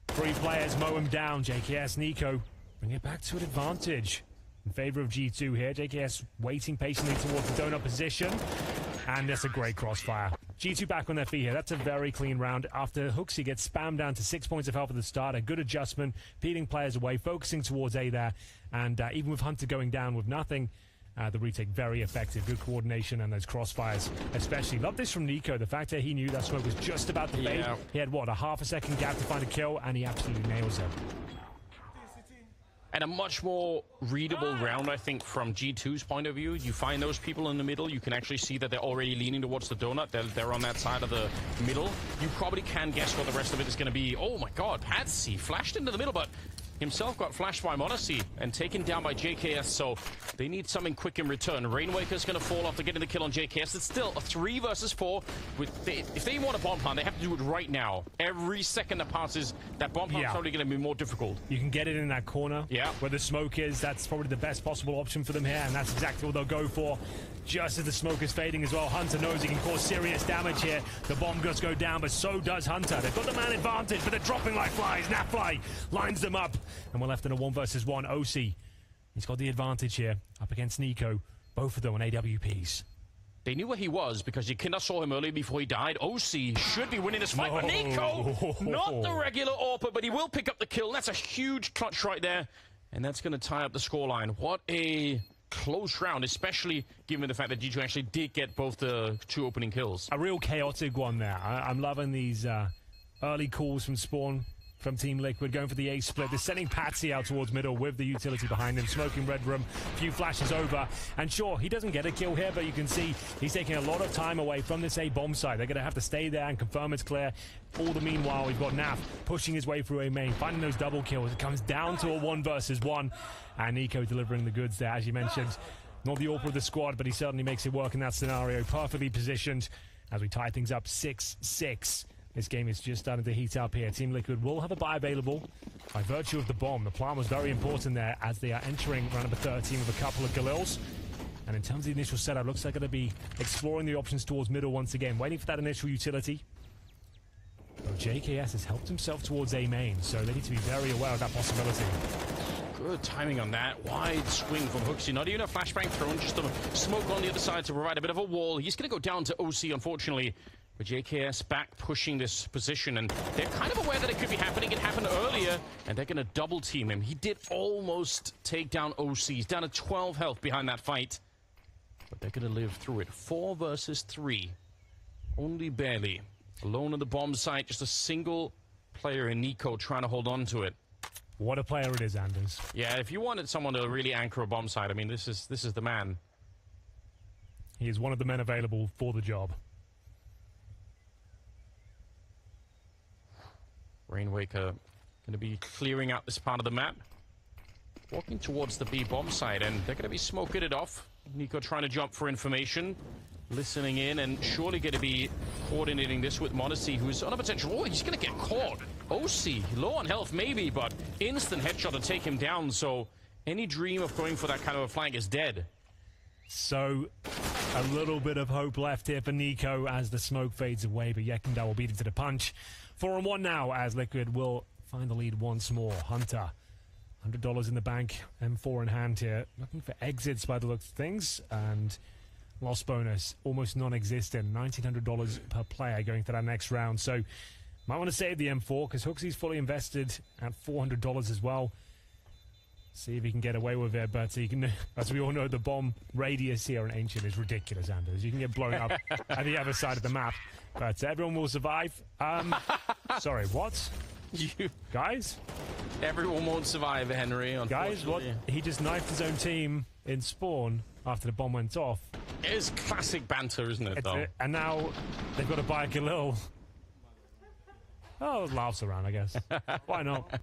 3 players mow him down. JKS, Nico bring it back to an advantage in favor of G2 here. JKS waiting patiently towards the donut position. And that's a great crossfire. G2 back on their feet here. That's a very clean round. After Hooksy gets spammed down to 6 points of health at the start, a good adjustment, peeling players away, focusing towards A there. And even with Hunter going down with nothing, the retake very effective. Good coordination and those crossfires especially. Love this from Nico. The fact that he knew that smoke was just about to fade. He had, what, a half a second gap to find a kill, and he absolutely nails it. And a much more readable round, I think, from G2's point of view. You find those people in the middle. You can actually see that they're already leaning towards the donut. They're on that side of the middle. You probably can guess what the rest of it is going to be. Oh, my God. Patsy flashed into the middle, but himself got flashed by Monacy and taken down by JKS, so they need something quick in return. Rainwaker's going to fall after getting the kill on JKS. It's still a 3 versus 4. If they want a bomb plant, they have to do it right now. Every second that passes, that bomb plant is probably going to be more difficult. You can get it in that corner where the smoke is. That's probably the best possible option for them here, and that's exactly what they'll go for. Just as the smoke is fading as well, Hunter knows he can cause serious damage here. The bomb does go down, but so does Hunter. They've got the man advantage, but they're dropping like flies. Napfly lines them up, and we're left in a 1 versus 1. OC, he's got the advantage here up against Nico. Both of them on AWPs. They knew where he was because Yakinda saw him earlier before he died. OC should be winning this fight, but Nico, not the regular AWP, but he will pick up the kill. That's a huge clutch right there, and that's going to tie up the scoreline. What a close round, especially given the fact that G2 actually did get both the 2 opening kills. A real chaotic one there. I'm loving these early calls from Spawn, from Team Liquid, going for the A split. They're sending Patsy out towards middle with the utility behind him, smoking Red Room, a few flashes over. And sure, he doesn't get a kill here, but you can see he's taking a lot of time away from this A bomb site. They're going to have to stay there and confirm it's clear. All the meanwhile, we've got Naf pushing his way through A main, finding those double kills. It comes down to a 1 versus 1. And Nico delivering the goods there, as you mentioned. Not the AWP of the squad, but he certainly makes it work in that scenario. Perfectly positioned as we tie things up 6-6. This game is just starting to heat up here. Team Liquid will have a buy available by virtue of the bomb. The plan was very important there as they are entering round number 13 with a couple of Galils. And in terms of the initial setup, looks like they're going to be exploring the options towards middle once again, waiting for that initial utility. But JKS has helped himself towards A main, so they need to be very aware of that possibility. Good timing on that. Wide swing from Hooksy. Not even a flashbang thrown, just a smoke on the other side to provide a bit of a wall. He's going to go down to OC, unfortunately. But JKS back pushing this position, and they're kind of aware that it could be happening. It happened earlier, and they're going to double team him. He did almost take down OC. He's down to 12 health behind that fight. But they're going to live through it. 4 versus 3. Only barely. Alone on the bomb site, just a single player in Nico trying to hold on to it. What a player it is, Anders. Yeah, if you wanted someone to really anchor a bomb site, I mean, this is the man. He is one of the men available for the job. Rainwaker going to be clearing out this part of the map. Walking towards the B bomb site, and they're going to be smoking it off. Nico trying to jump for information. listening in and surely going to be coordinating this with Modesty, who's on a potential... Oh, he's going to get caught. OC, low on health maybe, but instant headshot to take him down, so any dream of going for that kind of a flank is dead. So, a little bit of hope left here for Nico as the smoke fades away, but Yekindar will beat him to the punch. 4-on-1 now as Liquid will find the lead once more. Hunter, $100 in the bank, M4 in hand here, looking for exits by the looks of things, and loss bonus almost non-existent, $1,900 per player going to that next round. So, might want to save the M4 because Hooksy's fully invested at $400 as well. See if he can get away with it, but he can, as we all know, the bomb radius here on Ancient is ridiculous, Anders. You can get blown up at the other side of the map, but everyone will survive. Sorry, what? You guys? Everyone won't survive, Henry, guys, what? He just knifed his own team in spawn after the bomb went off. It is classic banter, isn't it, though? And now they've got to buy a little... Oh, laughs around, I guess. Why not?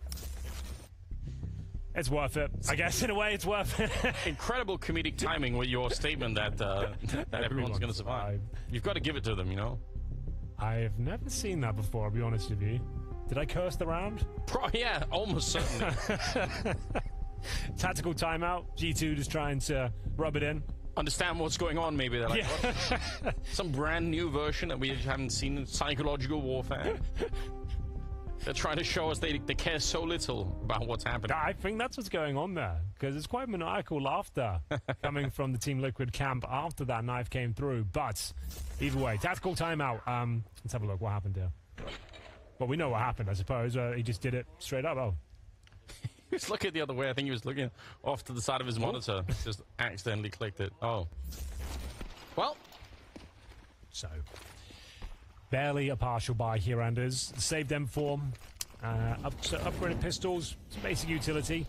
It's worth it. I guess in a way it's worth it. Incredible comedic timing with your statement that that everyone's going to survive. You've got to give it to them, you know? I've never seen that before, I'll be honest with you. Did I curse the round? Yeah, almost certainly. Tactical timeout. G2 just trying to rub it in. Understand what's going on, maybe. They're like, what? Some brand new version that we haven't seen in psychological warfare. They're trying to show us they care so little about what's happening. I think that's what's going on there, because it's quite maniacal laughter coming from the Team Liquid camp after that knife came through. But either way, tactical timeout. Let's have a look what happened here. Well, we know what happened, I suppose. He just did it straight up. Oh. He was looking the other way. I think he was looking off to the side of his monitor. Just accidentally clicked it. Oh. Well. So. Barely a partial buy here, Anders. Saved M4. Upgraded pistols. Some basic utility.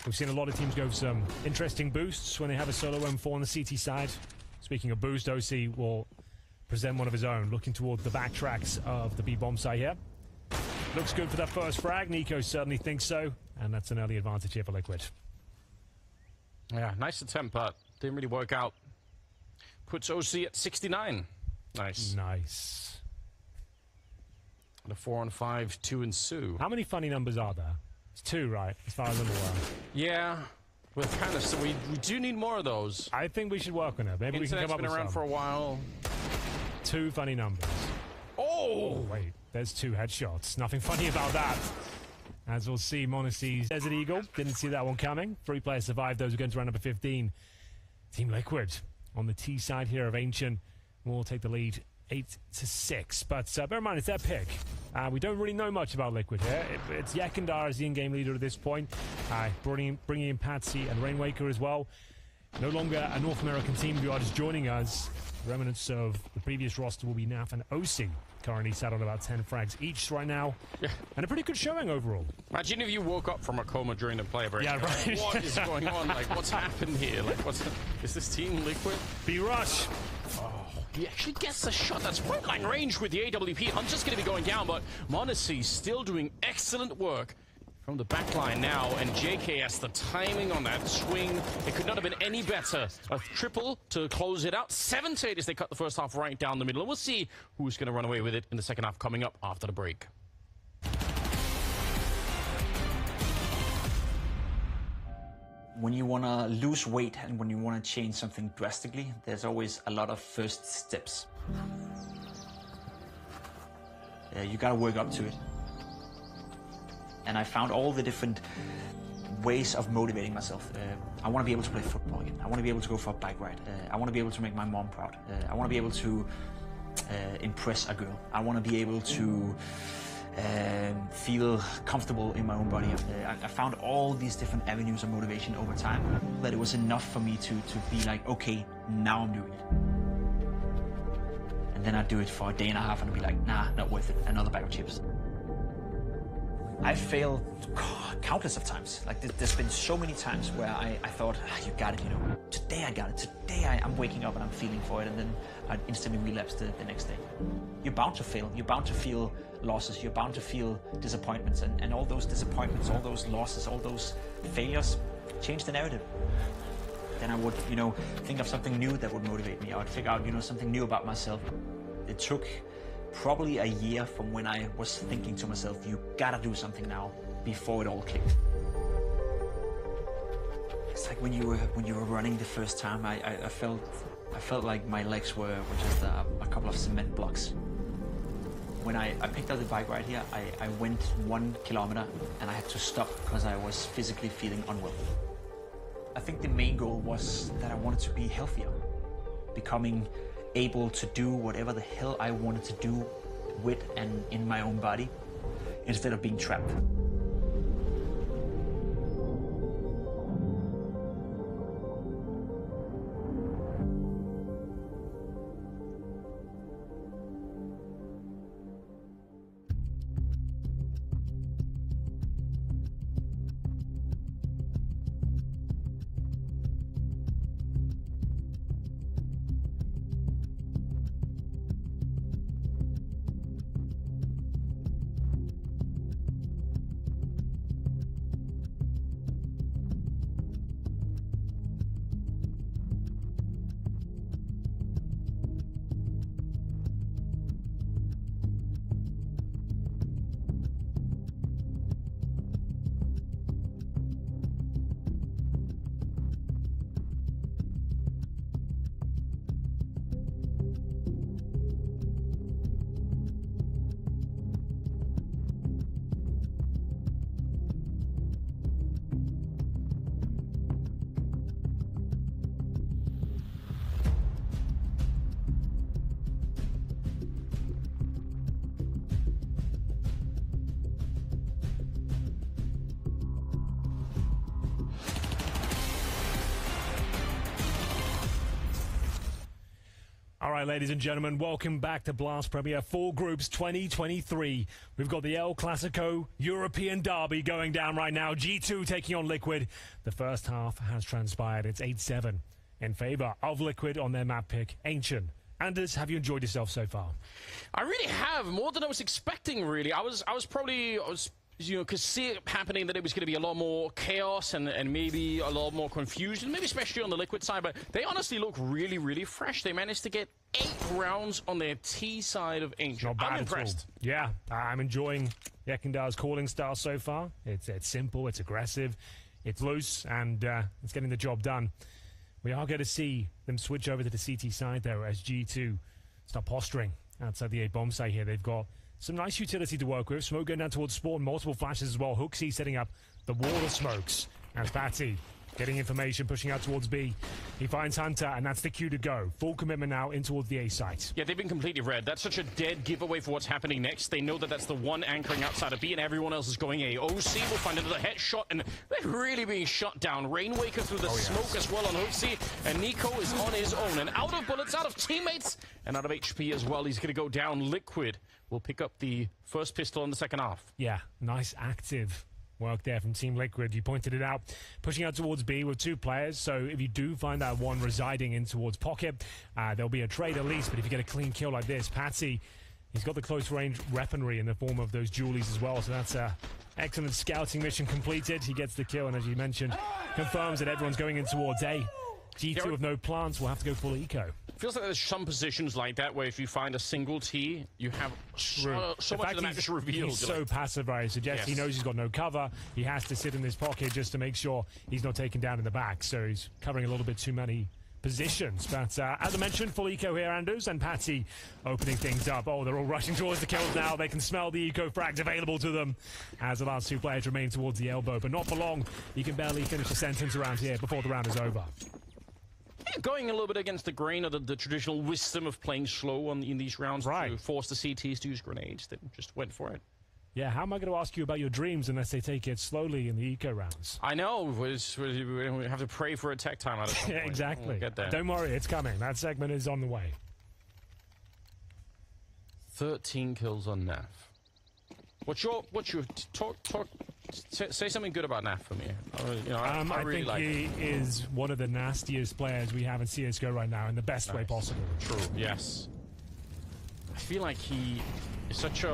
We've seen a lot of teams go for some interesting boosts when they have a solo M4 on the CT side. Speaking of boost, OC will present one of his own, looking toward the backtracks of the B-bomb site here. Looks good for that first frag. Nico certainly thinks so, and that's an early advantage here for Liquid. Yeah, nice attempt, but didn't really work out. Puts OC at 69. Nice. Nice. And a 4-on-5, 2 ensue. How many funny numbers are there? It's 2, right? As far as I'm aware. Yeah. We're kind of, so we do need more of those. I think we should work on it. Maybe we can come up with some. Internet's been around for a while. 2 funny numbers. Oh! Wait, there's 2 headshots. Nothing funny about that. As we'll see, Monacy's Desert Eagle. Didn't see that one coming. 3 players survived. Those are going to round number 15. Team Liquid on the T side here of Ancient will take the lead 8-6. But bear in mind, it's their pick. We don't really know much about Liquid here. It's Yekindar as the in-game leader at this point. Bringing in Patsy and Rainwaker as well. No longer a North American team who are just joining us. Remnants of the previous roster will be NAF and OC. Currently sat on about 10 frags each right now. Yeah. And a pretty good showing overall. Imagine if you woke up from a coma during the play break. Yeah, right. What is going on? Like, what's happened here? Like, is this team Liquid? B-Rush. Oh, he actually gets the shot. That's frontline range with the AWP. Hunter's going to be going down, but Monacy still doing excellent work from the back line now. And JKS, the timing on that swing, it could not have been any better. A triple to close it out. 7-8 as they cut the first half right down the middle. And we'll see who's going to run away with it in the second half coming up after the break. When you want to lose weight and when you want to change something drastically, there's always a lot of first steps. You got to work up to it. And I found all the different ways of motivating myself. I want to be able to play football again. I want to be able to go for a bike ride. I want to be able to make my mom proud. I want to be able to impress a girl. I want to be able to feel comfortable in my own body. I found all these different avenues of motivation over time, that it was enough for me to be like, okay, now I'm doing it. And then I'd do it for a day and a half and I'd be like, nah, not worth it, another bag of chips. I failed countless of times. Like there's been so many times where I thought, you got it, you know. Today I got it. Today I'm waking up and I'm feeling for it, and then I'd instantly relapse the next day. You're bound to fail. You're bound to feel losses. You're bound to feel disappointments, and all those disappointments, all those losses, all those failures change the narrative. then I would, think of something new that would motivate me. I would figure out, something new about myself. It took probably a year from when I was thinking to myself, you gotta do something now, before it all clicked. It's like when you were running the first time, I felt like my legs were just a couple of cement blocks. When I picked up the bike right here, I went 1 kilometer and I had to stop because I was physically feeling unwell. I think the main goal was that I wanted to be healthier, becoming able to do whatever the hell I wanted to do with and in my own body, instead of being trapped. All right, ladies and gentlemen, welcome back to Blast Premier 4 Groups 2023. We've got the El Clasico European Derby going down right now. G2 taking on Liquid. The first half has transpired. It's 8-7 in favor of Liquid on their map pick, Ancient. Anders, have you enjoyed yourself so far? I really have, more than I was expecting, really. I was could see it happening that it was going to be a lot more chaos and maybe a lot more confusion, maybe especially on the Liquid side, but they honestly look really, really fresh. They managed to get 8 rounds on their T side of Ancient. Not bad I'm impressed. Yeah, I'm enjoying Yekendar's calling style so far. It's simple, it's aggressive, it's loose, and it's getting the job done. We are going to see them switch over to the CT side, though, as G2 start posturing outside the A-bomb site here. They've got some nice utility to work with. Smoke going down towards Spawn, multiple flashes as well. Hooksy setting up the wall of smokes. As Patty getting information, pushing out towards B. He finds Hunter, and that's the cue to go. Full commitment now in towards the A site. Yeah, they've been completely red. That's such a dead giveaway for what's happening next. They know that that's the one anchoring outside of B, and everyone else is going A. OC will find another headshot, and they're really being shot down. Rainwaker through the smoke as well on Hooksy, and Nico is on his own. And out of bullets, out of teammates, and out of HP as well. He's going to go down. Liquid will pick up the first pistol in the second half. Yeah, nice active work there from Team Liquid. You pointed it out. Pushing out towards B with 2 players, so if you do find that one residing in towards Pocket, there'll be a trade at least, but if you get a clean kill like this, Patsy, he's got the close range weaponry in the form of those dualies as well, so that's a excellent scouting mission completed. He gets the kill, and as you mentioned, confirms that everyone's going in towards A. G2 with no plants will have to go full eco. Feels like there's some positions like that where if you find a single T, you have so much of the map just revealed. He's so passive, I suggest. He knows he's got no cover. He has to sit in this pocket just to make sure he's not taken down in the back. So he's covering a little bit too many positions. But as I mentioned, full eco here, Anders, and Patsy opening things up. Oh, they're all rushing towards the kills now. They can smell the eco frags available to them as the last 2 players remain towards the elbow. But not for long. You can barely finish a sentence around here before the round is over. Yeah, going a little bit against the grain of the traditional wisdom of playing slow in these rounds to force the CTs to use grenades. They just went for it. Yeah, how am I going to ask you about your dreams unless they take it slowly in the eco rounds? I know. We have to pray for a tech timeout at some point. Exactly. We'll get there. Don't worry, it's coming. That segment is on the way. 13 kills on Naf. What's your say something good about Naf for me. I really think like he is one of the nastiest players we have in CSGO right now in the best way possible. True, yes. I feel like he is such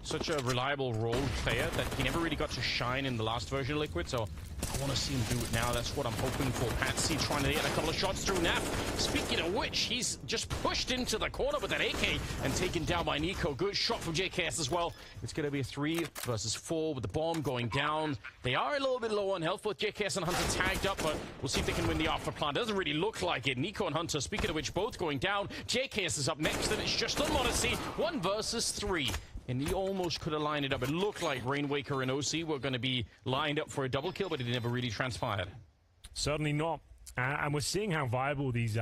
such a reliable role player that he never really got to shine in the last version of Liquid, so I want to see him do it now. That's what I'm hoping for. Patsy trying to get a couple of shots through Naf. Speaking of which, he's just pushed into the corner with that AK and taken down by Nico. Good shot from JKS as well. It's going to be a 3 versus 4 with the bomb going down. They are a little bit low on health with JKS and Hunter tagged up, but we'll see if they can win the alpha plant. Doesn't really look like it. Nico and Hunter, speaking of which, both going down. JKS is up next, and it's just on Modesty. 1 versus 3. And he almost could have lined it up. It looked like Rainwaker and OC were going to be lined up for a double kill, but it never really transpired. Certainly not. And we're seeing how viable these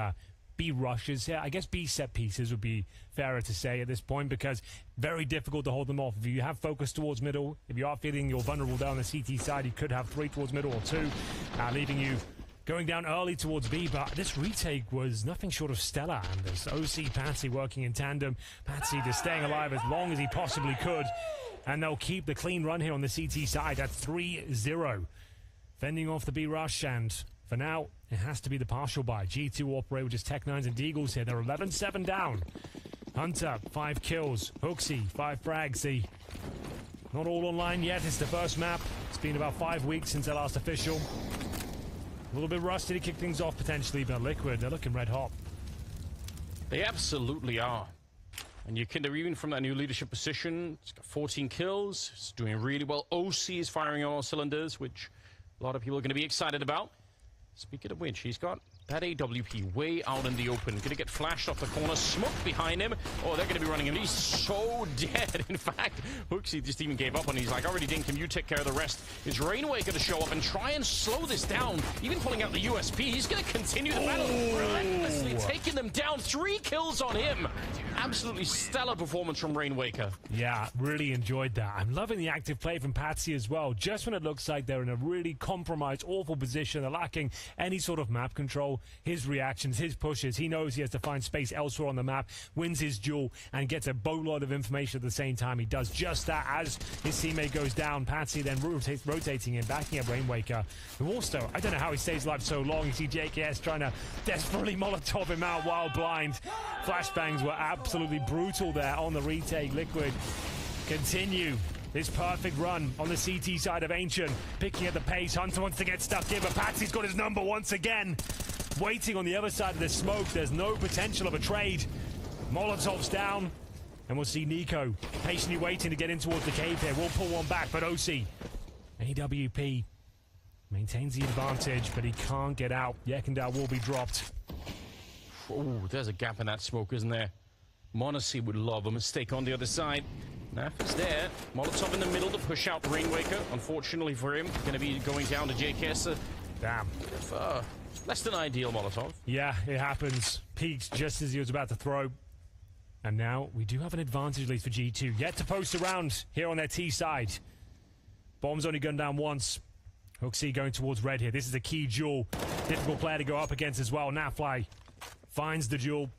B rushes here. I guess B set pieces would be fairer to say at this point, because very difficult to hold them off. If you have focus towards middle, if you are feeling you're vulnerable down the CT side, you could have 3 towards middle or 2, leaving you going down early towards B, but this retake was nothing short of stellar. And there's OC, Patsy working in tandem. Patsy just staying alive as long as he possibly could. And they'll keep the clean run here on the CT side at 3-0. Fending off the B rush, and for now, it has to be the partial buy. G2 operate with just Tech9s and Deagles here. They're 11-7 down. Hunter, 5 kills. Hooksy, 5 frags. Not all online yet. It's the first map. It's been about 5 weeks since their last official. A little bit rusty to kick things off potentially, but Liquid, they're looking red hot. They absolutely are. And you can, even from that new leadership position, it's got 14 kills. It's doing really well. OC is firing on all cylinders, which a lot of people are going to be excited about. Speaking of which, he's got that AWP way out in the open. Going to get flashed off the corner. Smoke behind him. Oh, they're going to be running him. He's so dead. In fact, Hooksy just even gave up on him. He's like, already dinked him. You take care of the rest. Is Rainwaker to show up and try and slow this down? Even pulling out the USP. He's going to continue the battle. Relentlessly taking them down. 3 kills on him. Absolutely stellar performance from Rainwaker. Yeah, really enjoyed that. I'm loving the active play from Patsy as well. Just when it looks like they're in a really compromised, awful position, they're lacking any sort of map control, his reactions, his pushes, he knows he has to find space elsewhere on the map, wins his duel, and gets a boatload of information at the same time. He does just that as his teammate goes down. Patsy then rotating him, backing up Rainwaker, who also, I don't know how he stays alive so long. You see JKS trying to desperately Molotov him out while blind. Flashbangs were absolutely brutal there on the retake. Liquid continue this perfect run on the CT side of Ancient, picking at the pace. Hunter wants to get stuck in, but Patsy's got his number once again. Waiting on the other side of the smoke. There's no potential of a trade. Molotov's down, and we'll see Nico patiently waiting to get in towards the cave here. We'll pull one back, but OC, AWP, maintains the advantage, but he can't get out. Yekindao will be dropped. Oh, there's a gap in that smoke, isn't there? Monacy would love a mistake on the other side. Naf is there. Molotov in the middle to push out Rainwaker. Unfortunately for him, going to be going down to JKS. Damn. Less than ideal Molotov. Yeah, it happens. Peaks just as he was about to throw. And now we do have an advantage, at least for G2. Yet to post around here on their T side. Bomb's only gunned down once. Hooksy going towards red here. This is a key duel. Difficult player to go up against as well. Nafly finds the duel,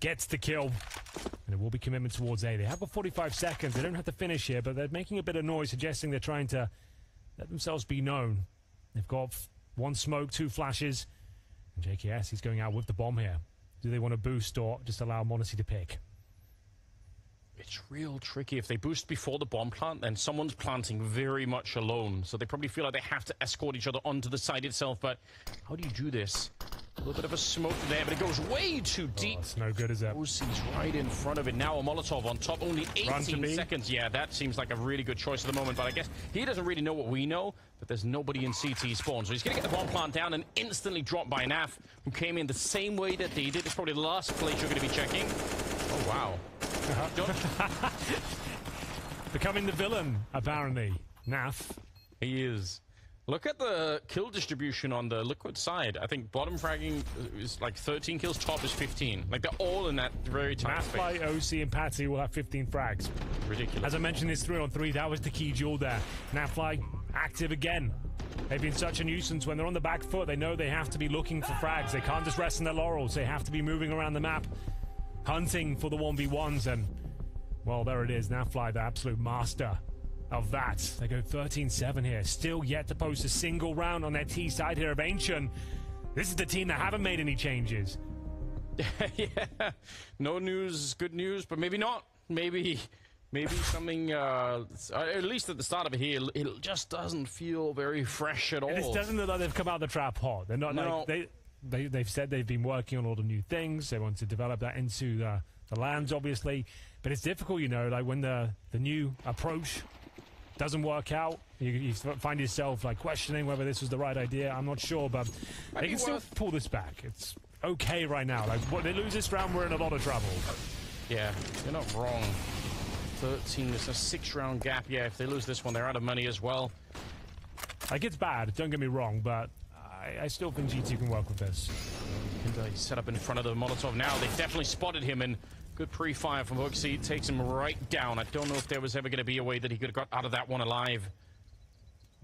gets the kill, and it will be commitment towards A. They have got 45 seconds. They don't have to finish here, but they're making a bit of noise, suggesting they're trying to let themselves be known. They've got 1 smoke, 2 flashes, and JKS, he's going out with the bomb here. Do they want to boost or just allow Monacy to pick? It's real tricky. If they boost before the bomb plant, then someone's planting very much alone. So they probably feel like they have to escort each other onto the site itself. But how do you do this? A little bit of a smoke there, but it goes way too deep. It's no good, is it? OC's right in front of it. Now a Molotov on top, only 18 seconds. Yeah, that seems like a really good choice at the moment. But I guess he doesn't really know what we know, that there's nobody in CT spawn. So he's going to get the bomb plant down and instantly dropped by Naf, who came in the same way that they did. It's probably the last place you're going to be checking. Oh, wow. Becoming the villain, apparently. Naf. He is. Look at the kill distribution on the Liquid side. I think bottom fragging is like 13 kills, top is 15. Like, they're all in that very tight space. Nafly, OC, and Patsy will have 15 frags. Ridiculous. As I mentioned, this 3-on-3, that was the key duel there. Nafly, active again. They've been such a nuisance. When they're on the back foot, they know they have to be looking for frags. They can't just rest on their laurels. They have to be moving around the map, hunting for the 1v1s, and, well, there it is. Nafly, the absolute master of that. They go 13-7 here. Still yet to post a single round on their T side here of Ancient. This is the team that haven't made any changes. Yeah. No news is good news, but maybe not. Maybe Maybe something, at least at the start of it here, it just doesn't feel very fresh at all. It doesn't look like they've come out of the trap hot. They're not like they've said they've been working on all the new things. They want to develop that into the lands, obviously. But it's difficult, you know, like when the new approach doesn't work out, you find yourself like questioning whether this was the right idea. I'm not sure, but they can still pull this back. It's okay right now. Like, what they lose this round, we're in a lot of trouble. Yeah, you're not wrong. 13, there's a 6-round gap. Yeah, if they lose this one, they're out of money as well. Like, it's bad, don't get me wrong, but I still think G2 can work with this. And he's set up in front of the Molotov now. They definitely spotted him, and good pre-fire from Hooksy. Takes him right down. I don't know if there was ever going to be a way that he could have got out of that one alive.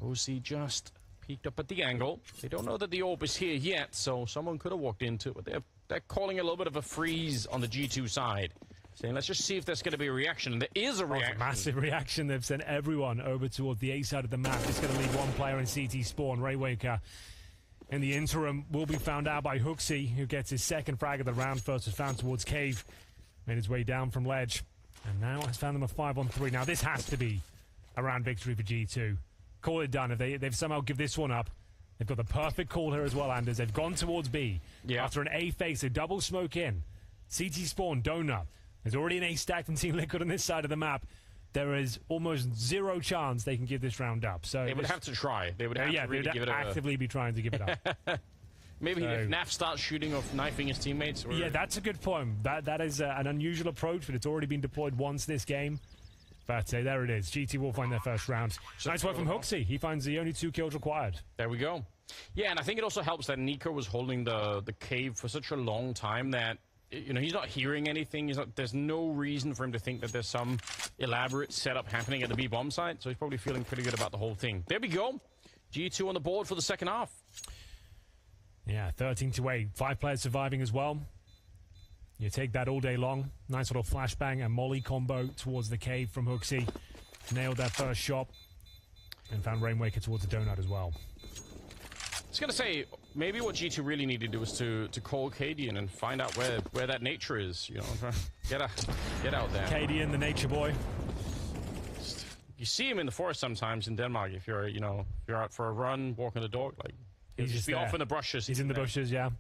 Hooksy just peeked up at the angle. They don't know that the orb is here yet, so someone could have walked into it. But they're calling a little bit of a freeze on the G2 side. Saying, let's just see if there's going to be a reaction. And there is a reaction. A massive reaction. They've sent everyone over toward the A side of the map. It's going to leave one player in CT spawn. Raywaker, in the interim, will be found out by Hooksy, who gets his second frag of the round. First was found towards Cave. Made his way down from ledge. And now has found them a 5-on-3. Now, this has to be a round victory for G2. Call it done. If they've somehow give this one up, they've got the perfect call here as well, Anders. They've gone towards B. Yeah. After an A face, a double smoke in. CT spawn, donut. There's already an A stack from Team Liquid on this side of the map. There is almost zero chance they can give this round up. So they would have to try. They would have to really give it actively be trying to give it up. Maybe if Naf starts shooting or knifing his teammates. Or... Yeah, that's a good point. That is an unusual approach, but it's already been deployed once this game. But there it is. GT will find their first round. Nice work from Hooksy. He finds the only 2 kills required. There we go. Yeah, and I think it also helps that Nico was holding the cave for such a long time that, you know, he's not hearing anything. There's no reason for him to think that there's some elaborate setup happening at the B bomb site. So he's probably feeling pretty good about the whole thing. There we go. G2 on the board for the second half. Yeah, 13-8. 5 players surviving as well. You take that all day long. Nice little flashbang and molly combo towards the cave from Hooksy. Nailed that first shot. And found Rainwaker towards the donut as well. I was going to say, maybe what G2 really needed to do was to call Cadian and find out where that nature is. You know, get out there. Cadian, the nature boy. You see him in the forest sometimes in Denmark. If you're, you know, if you're out for a run, walking the dog, like he's just off in the bushes. He's in the bushes, yeah.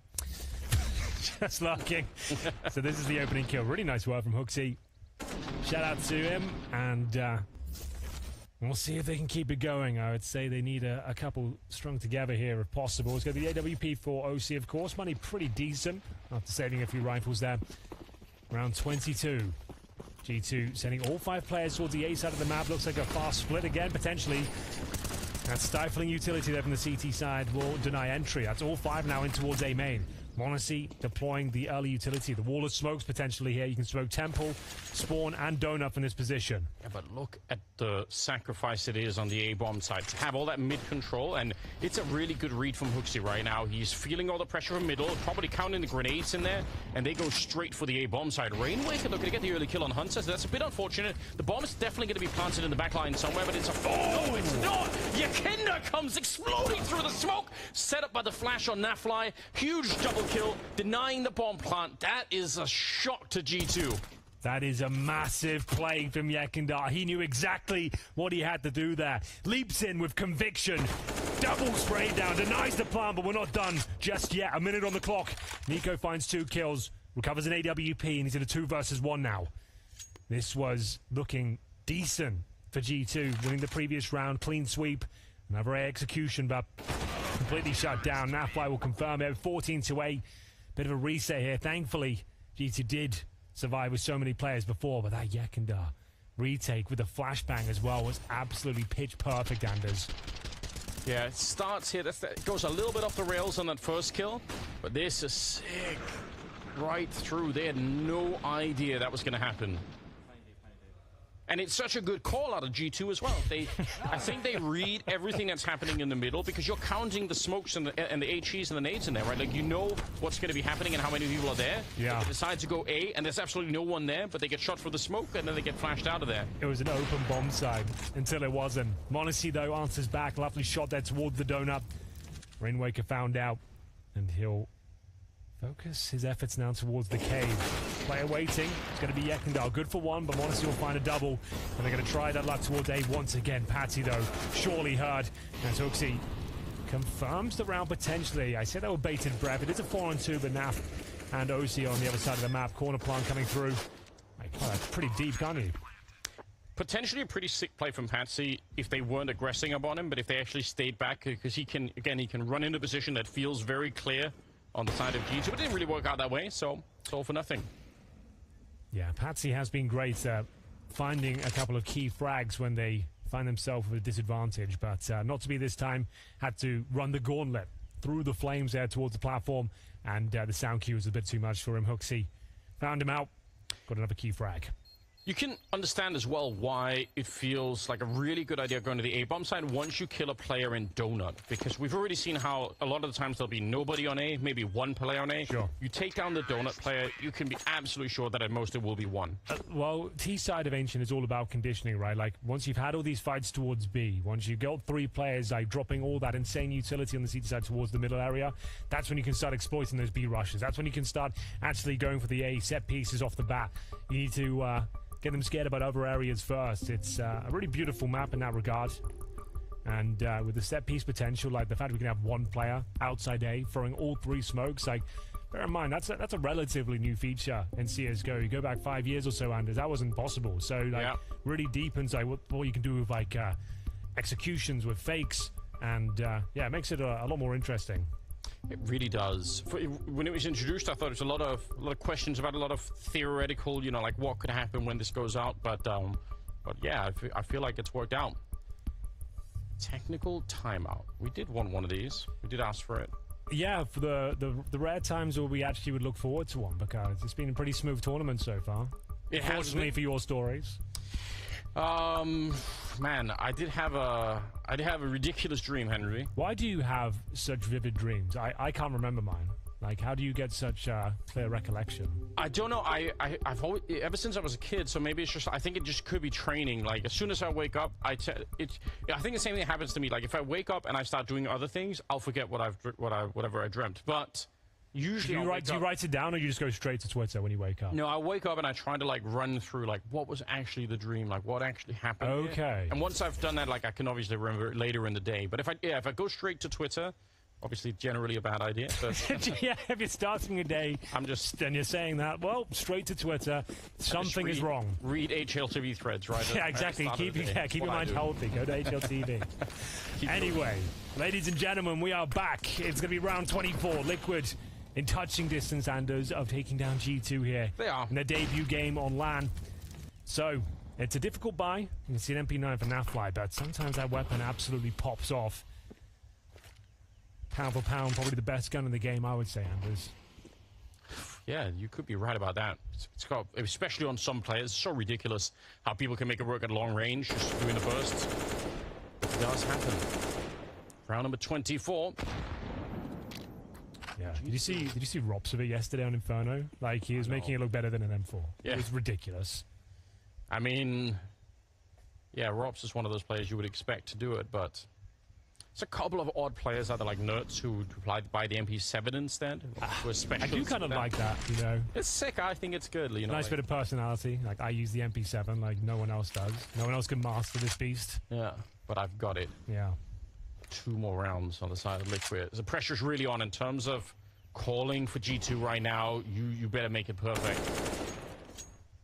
Just lurking. So this is the opening kill. Really nice work from Hooksy. Shout out to him, and we'll see if they can keep it going. I would say they need a couple strung together here if possible. It's going to be the AWP for OC, of course. Money pretty decent after saving a few rifles there. Round 22. G2 sending all 5 players towards the A side of the map. Looks like a fast split again, potentially. That stifling utility there from the CT side will deny entry. That's all 5 now in towards A main. Monacy deploying the early utility. The wall of smokes potentially here. You can smoke Temple, Spawn, and Donut from this position. Yeah, but look at the sacrifice it is on the A-bomb side. To have all that mid-control, and it's a really good read from Hooksy right now. He's feeling all the pressure from middle, probably counting the grenades in there, and they go straight for the A-bomb side. Rainwaker, they're going to get the early kill on Hunter, so that's a bit unfortunate. The bomb is definitely going to be planted in the back line somewhere, but it's a... Oh, it's not! Yakinda comes exploding through the smoke, set up by the flash on Nafly. Huge double kill, denying the bomb plant. That is a shock to G2. That is a massive play from Yakindar. He knew exactly what he had to do there. Leaps in with conviction. Double spray down. Denies the plant, but we're not done just yet. A minute on the clock. Nico finds 2 kills. Recovers an AWP, and he's in a 2 versus 1 now. This was looking decent for G2. Winning the previous round. Clean sweep. Another A execution, but completely shut down. Nafly will confirm it. 14-8. Bit of a reset here. Thankfully, G2 did survive with so many players before, but that Yakindar retake with a flashbang as well was absolutely pitch perfect, Anders. Yeah, it starts here. It goes a little bit off the rails on that first kill, but this is sick. Right through. They had no idea that was going to happen. And it's such a good call out of G2 as well. I think they read everything that's happening in the middle, because you're counting the smokes and the HEs and the nades in there, right? Like, you know what's going to be happening and how many people are there. Yeah. They decide to go A, and there's absolutely no one there, but they get shot for the smoke, and then they get flashed out of there. It was an open bomb side until it wasn't. Monacy, though, answers back. Lovely shot there towards the donut. Rainwaker found out, and he'll focus his efforts now towards the cave. Player waiting. It's going to be Yekindar. Good for one, but Monacy will find a double. And they're going to try that luck towards A once again. Patsy, though, surely heard. And Tuxi confirms the round potentially. I said they were bated breath. It is a 4-on-2, but Naf and OC on the other side of the map. Corner plant coming through. That's pretty deep, can't you? Potentially a pretty sick play from Patsy if they weren't aggressing upon him, but if they actually stayed back, because he can run into a position that feels very clear on the side of G2, but it didn't really work out that way, so it's all for nothing. Yeah, Patsy has been great at finding a couple of key frags when they find themselves with a disadvantage, but not to be this time. Had to run the gauntlet through the flames there towards the platform, and the sound cue was a bit too much for him. Hooksy found him out, got another key frag. You can understand as well why it feels like a really good idea going to the A-bomb side once you kill a player in Donut, because we've already seen how a lot of the times there'll be nobody on A, maybe one player on A. Sure. You take down the Donut player, you can be absolutely sure that at most it will be one. Well, T side of Ancient is all about conditioning, right? Like, once you've had all these fights towards B, once you've got 3 players, like, dropping all that insane utility on the CT side towards the middle area, that's when you can start exploiting those B rushes. That's when you can start actually going for the A set pieces off the bat. You need to get them scared about other areas first. It's a really beautiful map in that regard. And with the set piece potential, like the fact we can have one player outside A throwing all 3 smokes, like, bear in mind, that's a relatively new feature in CSGO. You go back 5 years or so, Anders, that wasn't possible. So, like, really deepens like what you can do with, like, executions with fakes. And, yeah, it makes it a lot more interesting. It really does. When it was introduced, I thought it was a lot of questions about a lot of theoretical, you know, like what could happen when this goes out. But yeah, I feel like it's worked out. Technical timeout. We did want one of these. We did ask for it. Yeah, for the rare times where we actually would look forward to one, because it's been a pretty smooth tournament so far. Fortunately for your stories. Man, I did have a ridiculous dream, Henry. Why do you have such vivid dreams? I can't remember mine. Like, how do you get such clear recollection? I don't know. I've always, ever since I was a kid, so maybe it's just, I think it just could be training. Like, as soon as I wake up, I think the same thing happens to me. Like, if I wake up and I start doing other things, I'll forget whatever I dreamt. But usually do you write it down, or you just go straight to Twitter when you wake up? No, I wake up and I try to, like, run through, like, what was actually the dream, like, what actually happened. Okay. Here. And once I've done that, like, I can obviously remember it later in the day. But if I go straight to Twitter, obviously generally a bad idea. But yeah, if you're starting a day, and you're saying that, well, straight to Twitter, something is wrong. Read HLTV threads, right? Yeah, exactly. Keep your mind healthy. Go to HLTV. Anyway, ladies and gentlemen, we are back. It's going to be round 24. Liquid in touching distance, Anders, of taking down G2 here. They are. In their debut game on LAN. So, it's a difficult buy. You can see an MP9 for Nafly, but sometimes that weapon absolutely pops off. Pound for pound, probably the best gun in the game, I would say, Anders. Yeah, you could be right about that. It's got, especially on some players, it's so ridiculous how people can make it work at long range, just doing the bursts. It does happen. Round number 24. Yeah. Did you see Rops of it yesterday on Inferno? Like, he was making it look better than an M4. Yeah. It was ridiculous. I mean, yeah, Rops is one of those players you would expect to do it, but it's a couple of odd players out there, like Nerds, who buy the MP7 instead. I do kind of like that, you know. It's sick. I think it's good. You know, nice bit of personality. Like, I use the MP7 like no one else does. No one else can master this beast. Yeah, but I've got it. Yeah. 2 more rounds on the side of Liquid. The pressure's really on in terms of calling for G2 right now. You better make it perfect.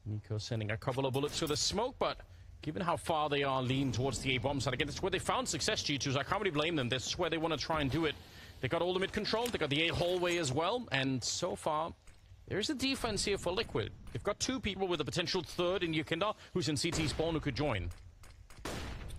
Nico sending a couple of bullets to the smoke, but given how far they are leaned towards the A-bomb side, again, that's where they found success, G2, so I can't really blame them. This is where they want to try and do it. They got all the mid control, they got the A hallway as well, and so far, there's a defense here for Liquid. They've got 2 people with a potential third in Yukindar, who's in CT spawn, who could join.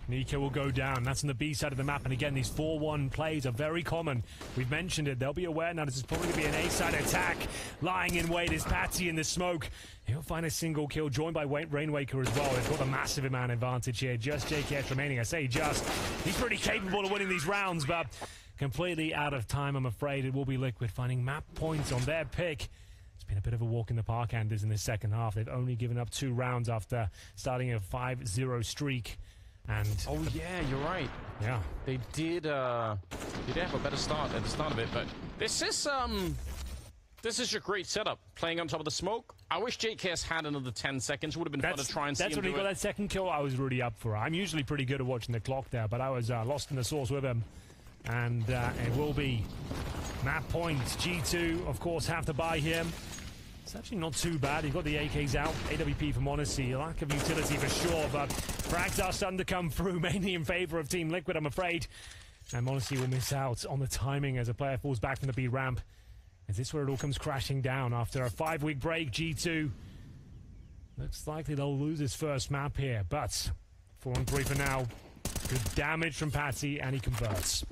Nico will go down. That's on the B side of the map. And again, these 4-1 plays are very common. We've mentioned it. They'll be aware now this is probably going to be an A-side attack. Lying in wait is Patsy in the smoke. He'll find a single kill, joined by Rainwaker as well. They've got a massive amount of advantage here. Just JKS remaining. I say just. He's pretty capable of winning these rounds, but completely out of time, I'm afraid. It will be Liquid finding map points on their pick. It's been a bit of a walk in the park, Anders, in this second half. They've only given up 2 rounds after starting a 5-0 streak. And oh yeah, you're right. Yeah, they did have a better start at the start of it, but this This is a great setup. Playing on top of the smoke. I wish JKS had another 10 seconds. Would have been fun to try and see him do it. That's when he got that second kill I was really up for. I'm usually pretty good at watching the clock there, but I was lost in the sauce with him. And it will be map points. G2, of course, have to buy him. It's actually not too bad. You've got the AKs out. AWP from Odyssey. Lack of utility for sure, but frags are starting to come through, mainly in favor of Team Liquid, I'm afraid. And Odyssey will miss out on the timing as a player falls back from the B ramp. Is this where it all comes crashing down after a 5-week break? G2 looks likely they'll lose his first map here, but 4-on-3 for now. Good damage from Patsy, and he converts.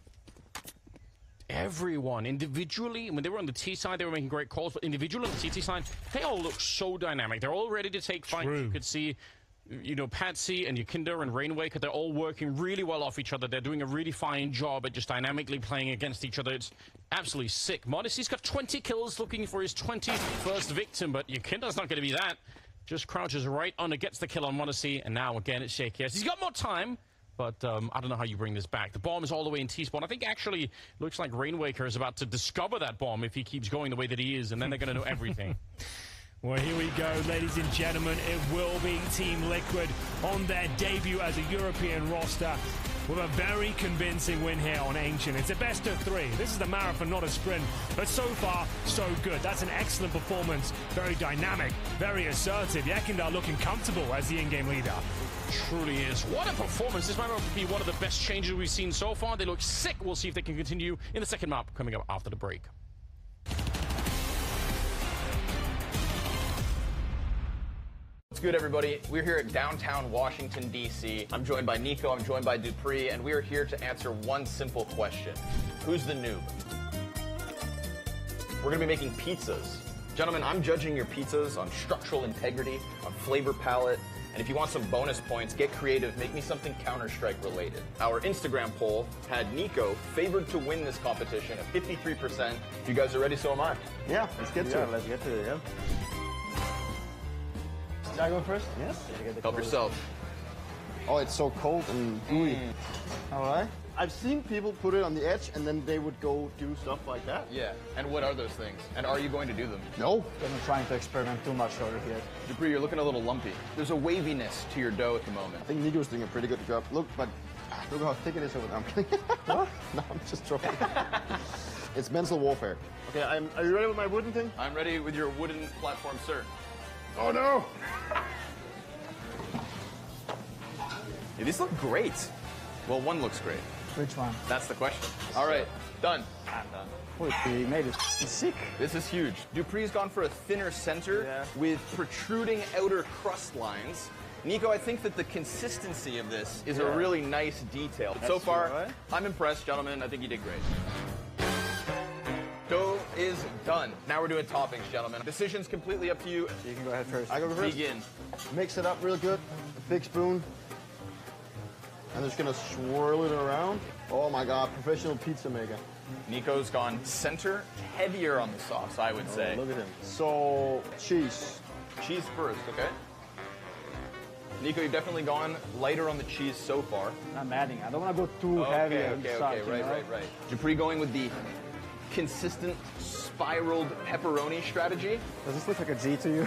Everyone individually, when they were on the T side, they were making great calls, but individually on the TT side, they all look so dynamic. They're all ready to take fights. You could see, you know, Patsy and Yakinda and Rainwaker, they're all working really well off each other. They're doing a really fine job at just dynamically playing against each other. It's absolutely sick. Modessy's got 20 kills looking for his 21st victim, but Yakinda's not going to be that. Just crouches right under, gets the kill on Modesty, and now again it's Shaky. He's got more time. But I don't know how you bring this back. The bomb is all the way in T-spawn. I think actually looks like Rainwaker is about to discover that bomb if he keeps going the way that he is, and then they're going to know everything. Well, here we go, ladies and gentlemen. It will be Team Liquid on their debut as a European roster with a very convincing win here on Ancient. It's a best of 3. This is the marathon, not a sprint. But so far, so good. That's an excellent performance. Very dynamic, very assertive. Yakinda looking comfortable as the in-game leader. Truly is. What a performance. This might be one of the best changes we've seen so far. They look sick. We'll see if they can continue in the second map coming up after the break. What's good, everybody? We're here at downtown Washington, D.C. I'm joined by Nico, I'm joined by Dupree, and we are here to answer one simple question. Who's the noob? We're going to be making pizzas. Gentlemen, I'm judging your pizzas on structural integrity, on flavor palette, and if you want some bonus points, get creative, make me something Counter-Strike related. Our Instagram poll had Nico favored to win this competition at 53%. If you guys are ready, so am I. Yeah, let's get to it. Let's get to it, yeah. Should I go first? Yes. Help yourself. Oh, it's so cold and gooey. All right. I've seen people put it on the edge and then they would go do stuff like that. Yeah, and what are those things? And are you going to do them? No. I'm not trying to experiment too much over here. Dupree, you're looking a little lumpy. There's a waviness to your dough at the moment. I think Nico's doing a pretty good job. Look, but look how thick it is over there. I'm kidding. What? No, I'm just joking. It's mental warfare. Okay, are you ready with my wooden thing? I'm ready with your wooden platform, sir. Oh no! Yeah, these look great. Well, one looks great. Which one? That's the question. All right, done. I'm done. Wait, he made it sick. This is huge. Dupree's gone for a thinner center with protruding outer crust lines. Nico, I think that the consistency of this is a really nice detail. So far, true, right? I'm impressed, gentlemen. I think you did great. Dough is done. Now we're doing toppings, gentlemen. Decision's completely up to you. You can go ahead first. I go first? Begin. Mix it up real good. A big spoon. I'm just gonna swirl it around. Oh my God, professional pizza maker. Nico's gone center, heavier on the sauce, I would say. Look at him. So, cheese. Cheese first, okay? Nico, you've definitely gone lighter on the cheese so far. I'm adding. I don't want to go too heavy. Right. Dupree going with the consistent spiraled pepperoni strategy. Does this look like a G to you?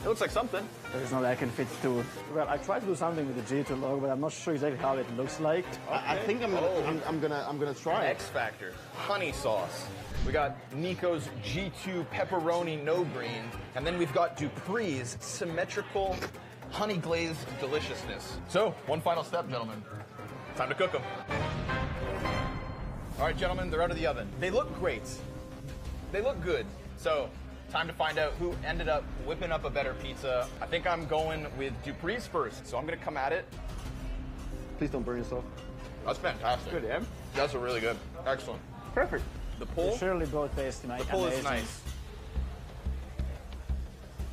It looks like something. There is no way I can fit two. Well, I tried to do something with the G2 logo, but I'm not sure exactly how it looks like. Okay. I think I'm gonna try it. X Factor, honey sauce. We got Nico's G2 pepperoni no green, and then we've got Dupree's symmetrical honey glazed deliciousness. So, one final step, gentlemen. Time to cook them. All right, gentlemen, they're out of the oven. They look great. They look good. So, time to find out who ended up whipping up a better pizza. I think I'm going with Dupree's first, so I'm gonna come at it. Please don't burn yourself. That's fantastic. Good, yeah? That's really good. Excellent. Perfect. The pull? They surely both taste The pull is nice.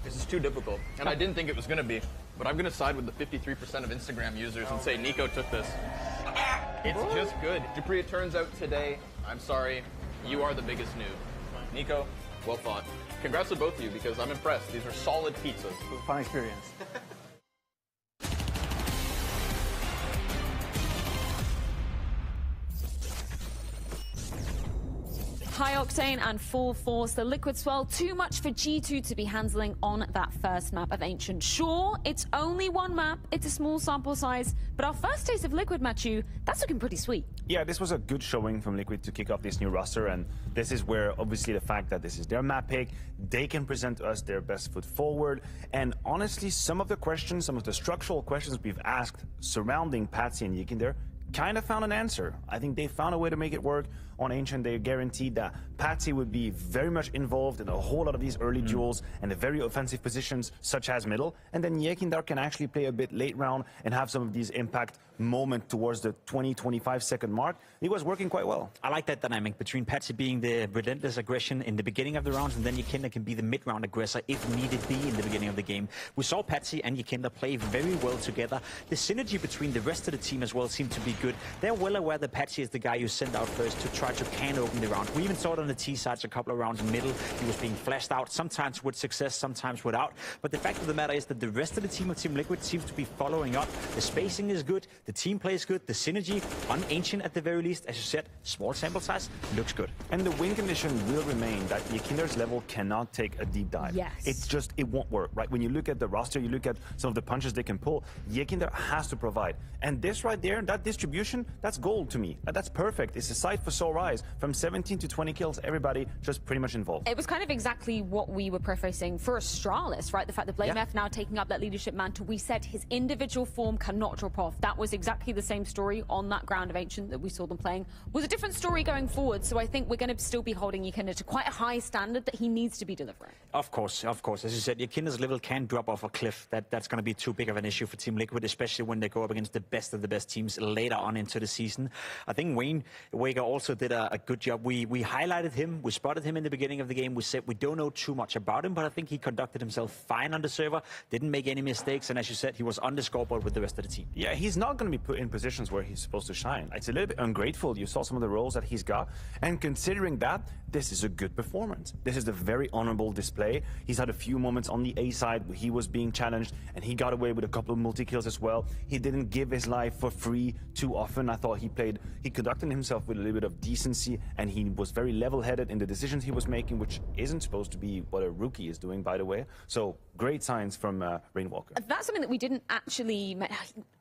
This is too difficult, and I didn't think it was gonna be, but I'm gonna side with the 53% of Instagram users and say Nico took this. It's just good. Dupree, it turns out today, I'm sorry, you are the biggest noob. Nico, well thought. Congrats to both of you because I'm impressed. These are solid pizzas. It was a fun experience. High Octane and Full Force, the Liquid Swell, too much for G2 to be handling on that first map of Ancient. Sure, it's only one map, it's a small sample size, but our first taste of Liquid, Matthew, that's looking pretty sweet. Yeah, this was a good showing from Liquid to kick off this new roster, and this is where obviously the fact that this is their map pick, they can present to us their best foot forward. And honestly, some of the questions, some of the structural questions we've asked surrounding Patsy and Yikin there kind of found an answer. I think they found a way to make it work. On Ancient, they guaranteed that Patsy would be very much involved in a whole lot of these early duels and the very offensive positions, such as middle. And then Yekindar can actually play a bit late round and have some of these impact moment towards the 20-25 second mark. It was working quite well. I like that dynamic between Patsy being the relentless aggression in the beginning of the rounds, and then Yekindar can be the mid-round aggressor if needed be in the beginning of the game. We saw Patsy and Yekindar play very well together. The synergy between the rest of the team as well seemed to be good. They're well aware that Patsy is the guy you send out first to try to can open the round. We even saw it on the T sides a couple of rounds in middle. He was being flashed out, sometimes with success, sometimes without. But the fact of the matter is that the rest of the team of Team Liquid seems to be following up. The spacing is good, the team plays good, the synergy on Ancient at the very least, as you said, small sample size, looks good. And the win condition will remain that Yekindar's level cannot take a deep dive. Yes. It's just, it won't work, right? When you look at the roster, you look at some of the punches they can pull, Yekindar has to provide. And this right there, that distribution, that's gold to me. That's perfect. It's a sight for Soul Rise. From 17 to 20 kills, everybody just pretty much involved. It was kind of exactly what we were prefacing for Astralis, right? The fact that BlameF now taking up that leadership mantle. We said his individual form cannot drop off. That was exactly the same story on that ground of Ancient that we saw them playing. Was a different story going forward, so I think we're going to still be holding Yekindar to quite a high standard that he needs to be delivering. Of course, of course. As you said, Yekindar's level can drop off a cliff. That's going to be too big of an issue for Team Liquid, especially when they go up against the best of the best teams later on into the season. I think Wayne Wager also did a good job. We highlighted him, we spotted him in the beginning of the game. We said we don't know too much about him, but I think he conducted himself fine on the server, didn't make any mistakes, and as you said, he was on the scoreboard with the rest of the team. Yeah, he's not going to be put in positions where he's supposed to shine. It's a little bit ungrateful. You saw some of the roles that he's got, and considering that, this is a good performance. This is a very honorable display. He's had a few moments on the A side where he was being challenged, and he got away with a couple of multi-kills as well. He didn't give his life for free too often. I thought he conducted himself with a little bit of decency, and he was very level-headed in the decisions he was making, which isn't supposed to be what a rookie is doing, by the way. So great signs from Rainwalker. That's something that we didn't actually...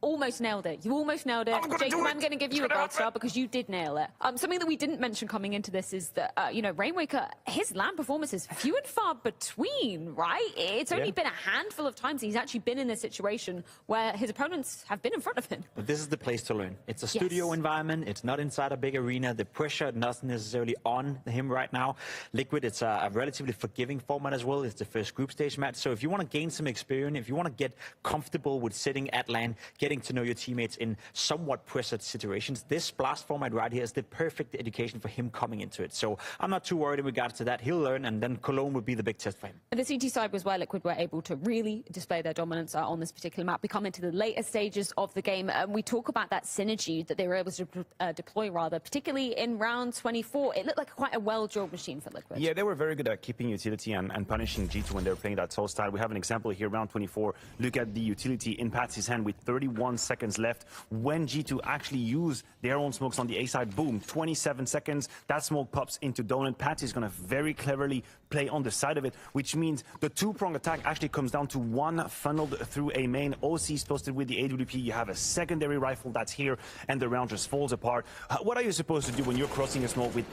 Almost nailed it. You almost nailed it. Jacob, I'm going to give you a gold star because you did nail it. Something that we didn't mention coming into this is that, you know, Rainwalker, his LAN performances, few and far between, right? It's only been a handful of times he's actually been in this situation where his opponents have been in front of him. But this is the place to learn. It's a studio environment. It's not inside a big arena. The pressure not necessarily on him right now. Liquid, it's a relatively forgiving format as well. It's the first group stage match. So if you want to gain some experience, if you want to get comfortable with sitting at LAN, getting to know your teammates in somewhat pressured situations, this blast format right here is the perfect education for him coming into it. So I'm not too worried in regards to that. He'll learn, and then Cologne would be the big test for him. And the CT side was where Liquid were able to really display their dominance on this particular map. We come into the later stages of the game, and we talk about that synergy that they were able to deploy, particularly in round 24. It looked like quite a well-drilled machine for Liquid. Yeah, they were very good at keeping utility and punishing G2 when they were playing that soul style. We have an example here, round 24. Look at the utility in Patsy's hand with 31 seconds left. When G2 actually use their own smokes on the A side, boom, 27 seconds. That smoke pops into Donut. Patsy's going to very cleverly play on the side of it, which means the two-prong attack actually comes down to one funneled through a main. OC is posted with the AWP. You have a secondary rifle that's here, and the round just falls apart. What are you supposed to do when you're crossing a smoke with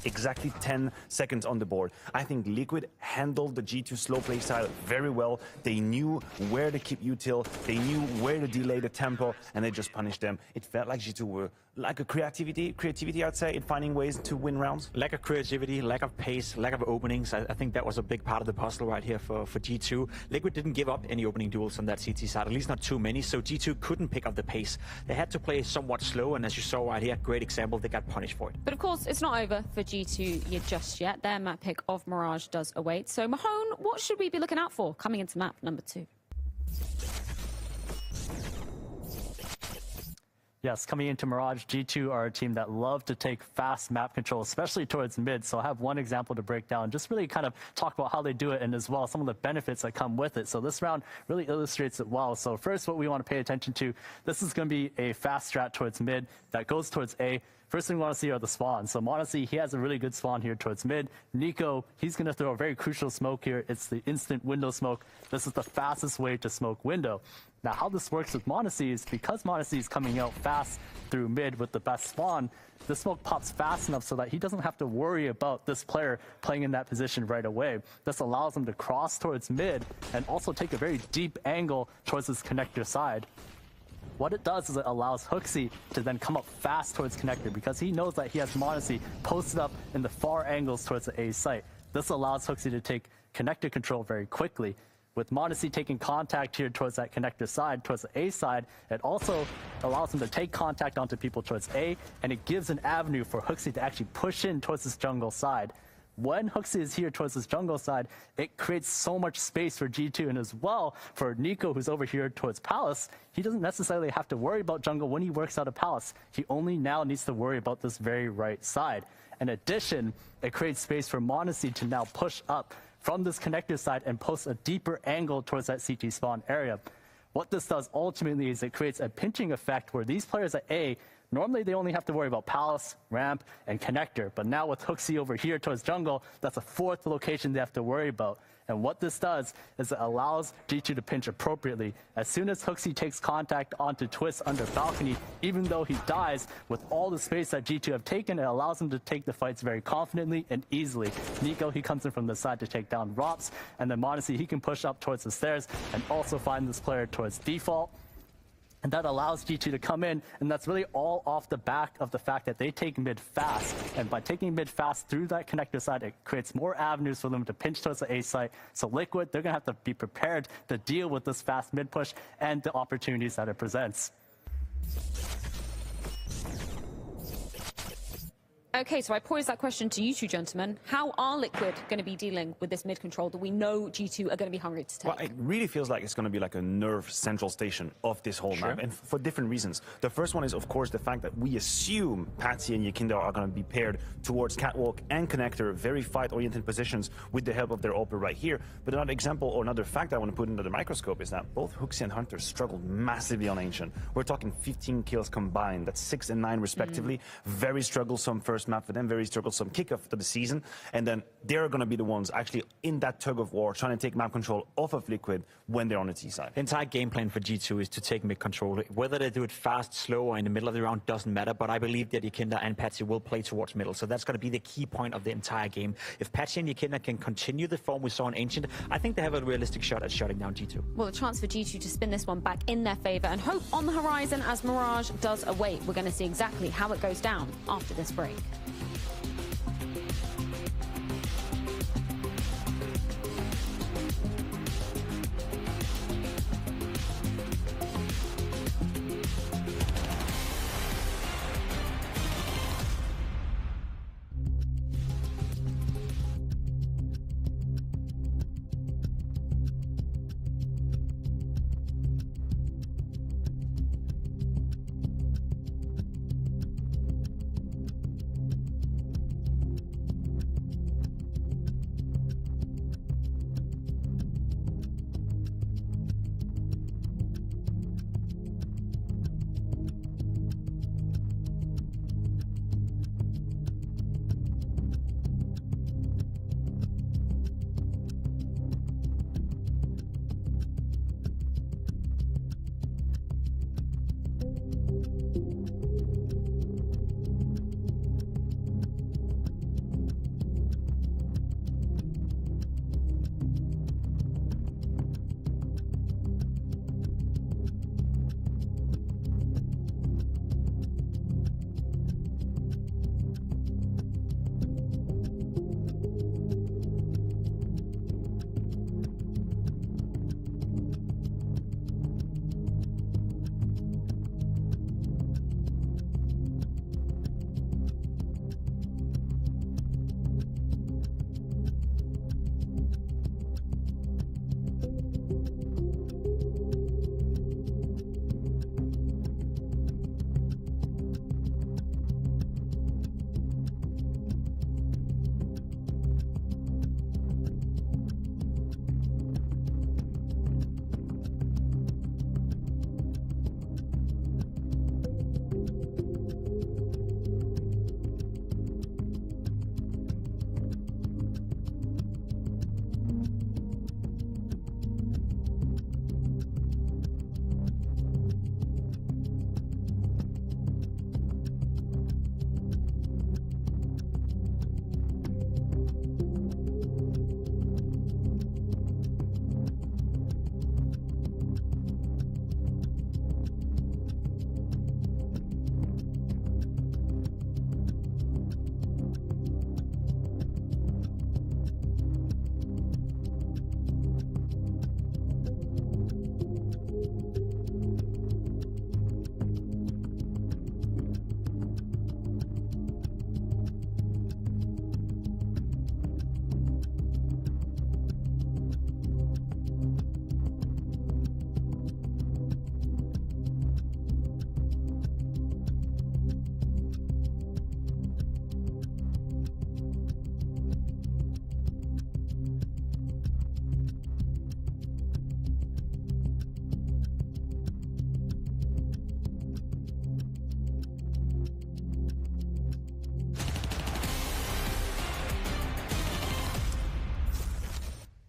exactly 10 seconds on the board? I think Liquid handled the G2 slow play style very well. They knew where to keep util, they knew where to delay the tempo, and they just punished them. It felt like G2 were lack of creativity, I'd say, in finding ways to win rounds. Lack of creativity, lack of pace, lack of openings. I think that was a big part of the puzzle right here for G2. Liquid didn't give up any opening duels on that CT side, at least not too many, so G2 couldn't pick up the pace. They had to play somewhat slow, and as you saw right here, great example, they got punished for it. But of course, it's not over for G2 just yet. Their map pick of Mirage does await. So Mahone, what should we be looking out for coming into map number 2? Yes, coming into Mirage, G2 are a team that love to take fast map control, especially towards mid. So I have one example to break down, just really kind of talk about how they do it and as well some of the benefits that come with it. So this round really illustrates it well. So first, what we want to pay attention to, this is going to be a fast strat towards mid that goes towards A. first thing we want to see are the spawns. So m0NESY, he has a really good spawn here towards mid. Nico, he's going to throw a very crucial smoke here. It's the instant window smoke. This is the fastest way to smoke window. Now, how this works with m0NESY is because m0NESY is coming out fast through mid with the best spawn, the smoke pops fast enough so that he doesn't have to worry about this player playing in that position right away. This allows him to cross towards mid and also take a very deep angle towards his connector side. What it does is it allows HooXi to then come up fast towards connector because he knows that he has m0NESY posted up in the far angles towards the A site. This allows HooXi to take connector control very quickly. With m0NESY taking contact here towards that connector side, towards the A side, it also allows him to take contact onto people towards A, and it gives an avenue for HooXi to actually push in towards this jungle side. When HooXi is here towards this jungle side, it creates so much space for G2, and as well for Nico, who's over here towards Palace. He doesn't necessarily have to worry about jungle when he works out of Palace. He only now needs to worry about this very right side. In addition, it creates space for m0NESY to now push up from this connector side and post a deeper angle towards that CT spawn area. What this does ultimately is it creates a pinching effect where these players at A, normally they only have to worry about Palace, ramp, and connector. But now with HooXi over here towards jungle, that's a fourth location they have to worry about. And what this does is it allows G2 to pinch appropriately. As soon as HooXi takes contact onto Twist under balcony, even though he dies, with all the space that G2 have taken, it allows him to take the fights very confidently and easily. Nico, he comes in from the side to take down Rops, and then m0NESY, he can push up towards the stairs and also find this player towards default. And that allows G2 to come in, and that's really all off the back of the fact that they take mid fast. And by taking mid fast through that connector side, it creates more avenues for them to pinch towards the A site. So Liquid, they're going to have to be prepared to deal with this fast mid push and the opportunities that it presents. Okay, so I pose that question to you two gentlemen. How are Liquid going to be dealing with this mid control that we know G2 are going to be hungry to take? Well, it really feels like it's going to be like a nerve central station of this whole map, and for different reasons. The first one is, of course, the fact that we assume Patsy and Yakinda are going to be paired towards Catwalk and Connector, very fight-oriented positions with the help of their AWP right here. But another example or another fact I want to put under the microscope is that both HooXi and Hunter struggled massively on Ancient. We're talking 15 kills combined. That's 6 and 9 respectively. Very strugglesome first map for them, very strugglesome kickoff to the season, and then they're going to be the ones actually in that tug of war trying to take map control off of Liquid when they're on the T side. The entire game plan for G2 is to take mid control. Whether they do it fast, slow, or in the middle of the round doesn't matter, but I believe that Yakinda and Patsy will play towards middle, so that's going to be the key point of the entire game. If Patsy and Yakinda can continue the form we saw in Ancient, I think they have a realistic shot at shutting down G2. Well, a chance for G2 to spin this one back in their favor, and hope on the horizon as Mirage does await. We're going to see exactly how it goes down after this break.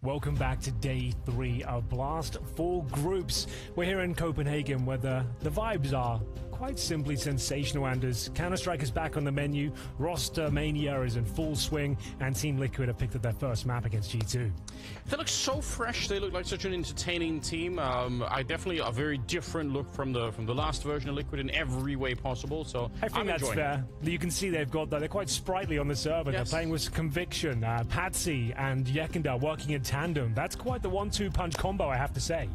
Welcome back to day 3 of Blast 4 Groups. We're here in Copenhagen where the vibes are quite simply sensational, Anders. Counter-Strike is back on the menu, roster mania is in full swing, and Team Liquid have picked up their first map against G2. They look so fresh. They look like such an entertaining team. I definitely a very different look from the last version of Liquid in every way possible. So I think that's fair. You can see they're quite sprightly on the server. Yes. They're playing with conviction. Patsy and Yekunda working in tandem. That's quite the 1-2 punch combo, I have to say.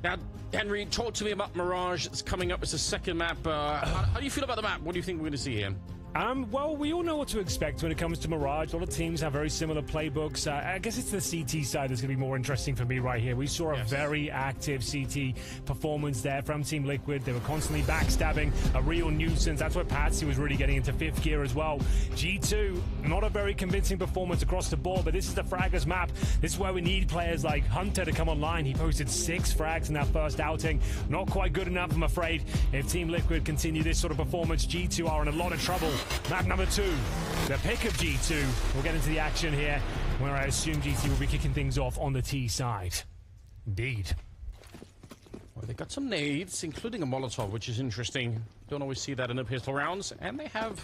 Now, Henry, talk to me about Mirage. It's coming up as the second map. How do you feel about the map? What do you think we're going to see here? Well, we all know what to expect when it comes to Mirage. A lot of teams have very similar playbooks. I guess it's the CT side that's going to be more interesting for me right here. We saw a very active CT performance there from Team Liquid. They were constantly backstabbing, a real nuisance. That's where Patsy was really getting into 5th gear as well. G2, not a very convincing performance across the board, but this is the Fraggers map. This is where we need players like Hunter to come online. He posted 6 frags in that first outing. Not quite good enough, I'm afraid. If Team Liquid continue this sort of performance, G2 are in a lot of trouble. Map number 2, the pick of G2. We'll get into the action here, where I assume G2 will be kicking things off on the T side. Indeed. Well, they got some nades, including a Molotov, which is interesting. Don't always see that in the pistol rounds. And they have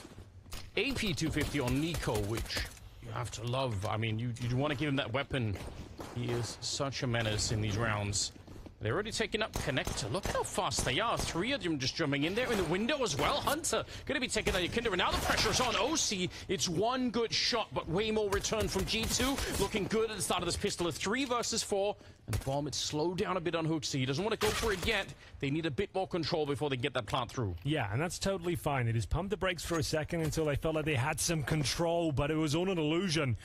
AP250 on Nico, which you have to love. I mean, you want to give him that weapon. He is such a menace in these rounds. They're already taking up Connector. Look how fast they are. 3 of them just jumping in there in the window as well. Hunter going to be taking out Yekunda. And now the pressure is on OC. It's one good shot, but way more return from G2. Looking good at the start of this pistol. A 3 versus 4. And Bomb, it's slowed down a bit on Hooksy. He doesn't want to go for it yet. They need a bit more control before they get that plant through. Yeah, and that's totally fine. They just pumped the brakes for a second until they felt like they had some control, but it was all an illusion.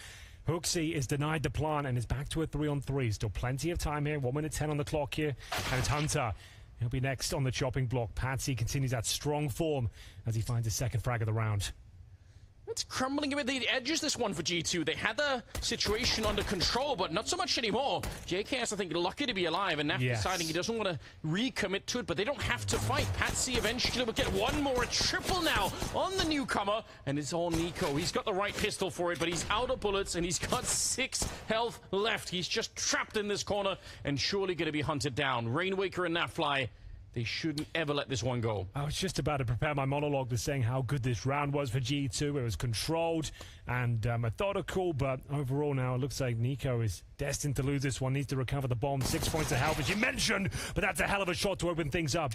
Hooksy is denied the plant and is back to a 3-on-3. Still plenty of time here. 1 minute 10 on the clock here. And it's Hunter. He'll be next on the chopping block. Patsy continues that strong form as he finds his second frag of the round. It's crumbling a bit. The edges this one for G2. They had the situation under control, but not so much anymore. JKS, I think, lucky to be alive, and now deciding he doesn't want to recommit to it, but they don't have to fight. Patsy eventually will get one more, a triple now on the newcomer, and it's all Nico. He's got the right pistol for it, but he's out of bullets, and he's got 6 health left. He's just trapped in this corner, and surely going to be hunted down. Rainwaker and Natfly. They shouldn't ever let this one go. I was just about to prepare my monologue to saying how good this round was for G2. It was controlled and methodical, but overall now it looks like Nico is destined to lose this one. Needs to recover the bomb. 6 points of health, as you mentioned, but that's a hell of a shot to open things up.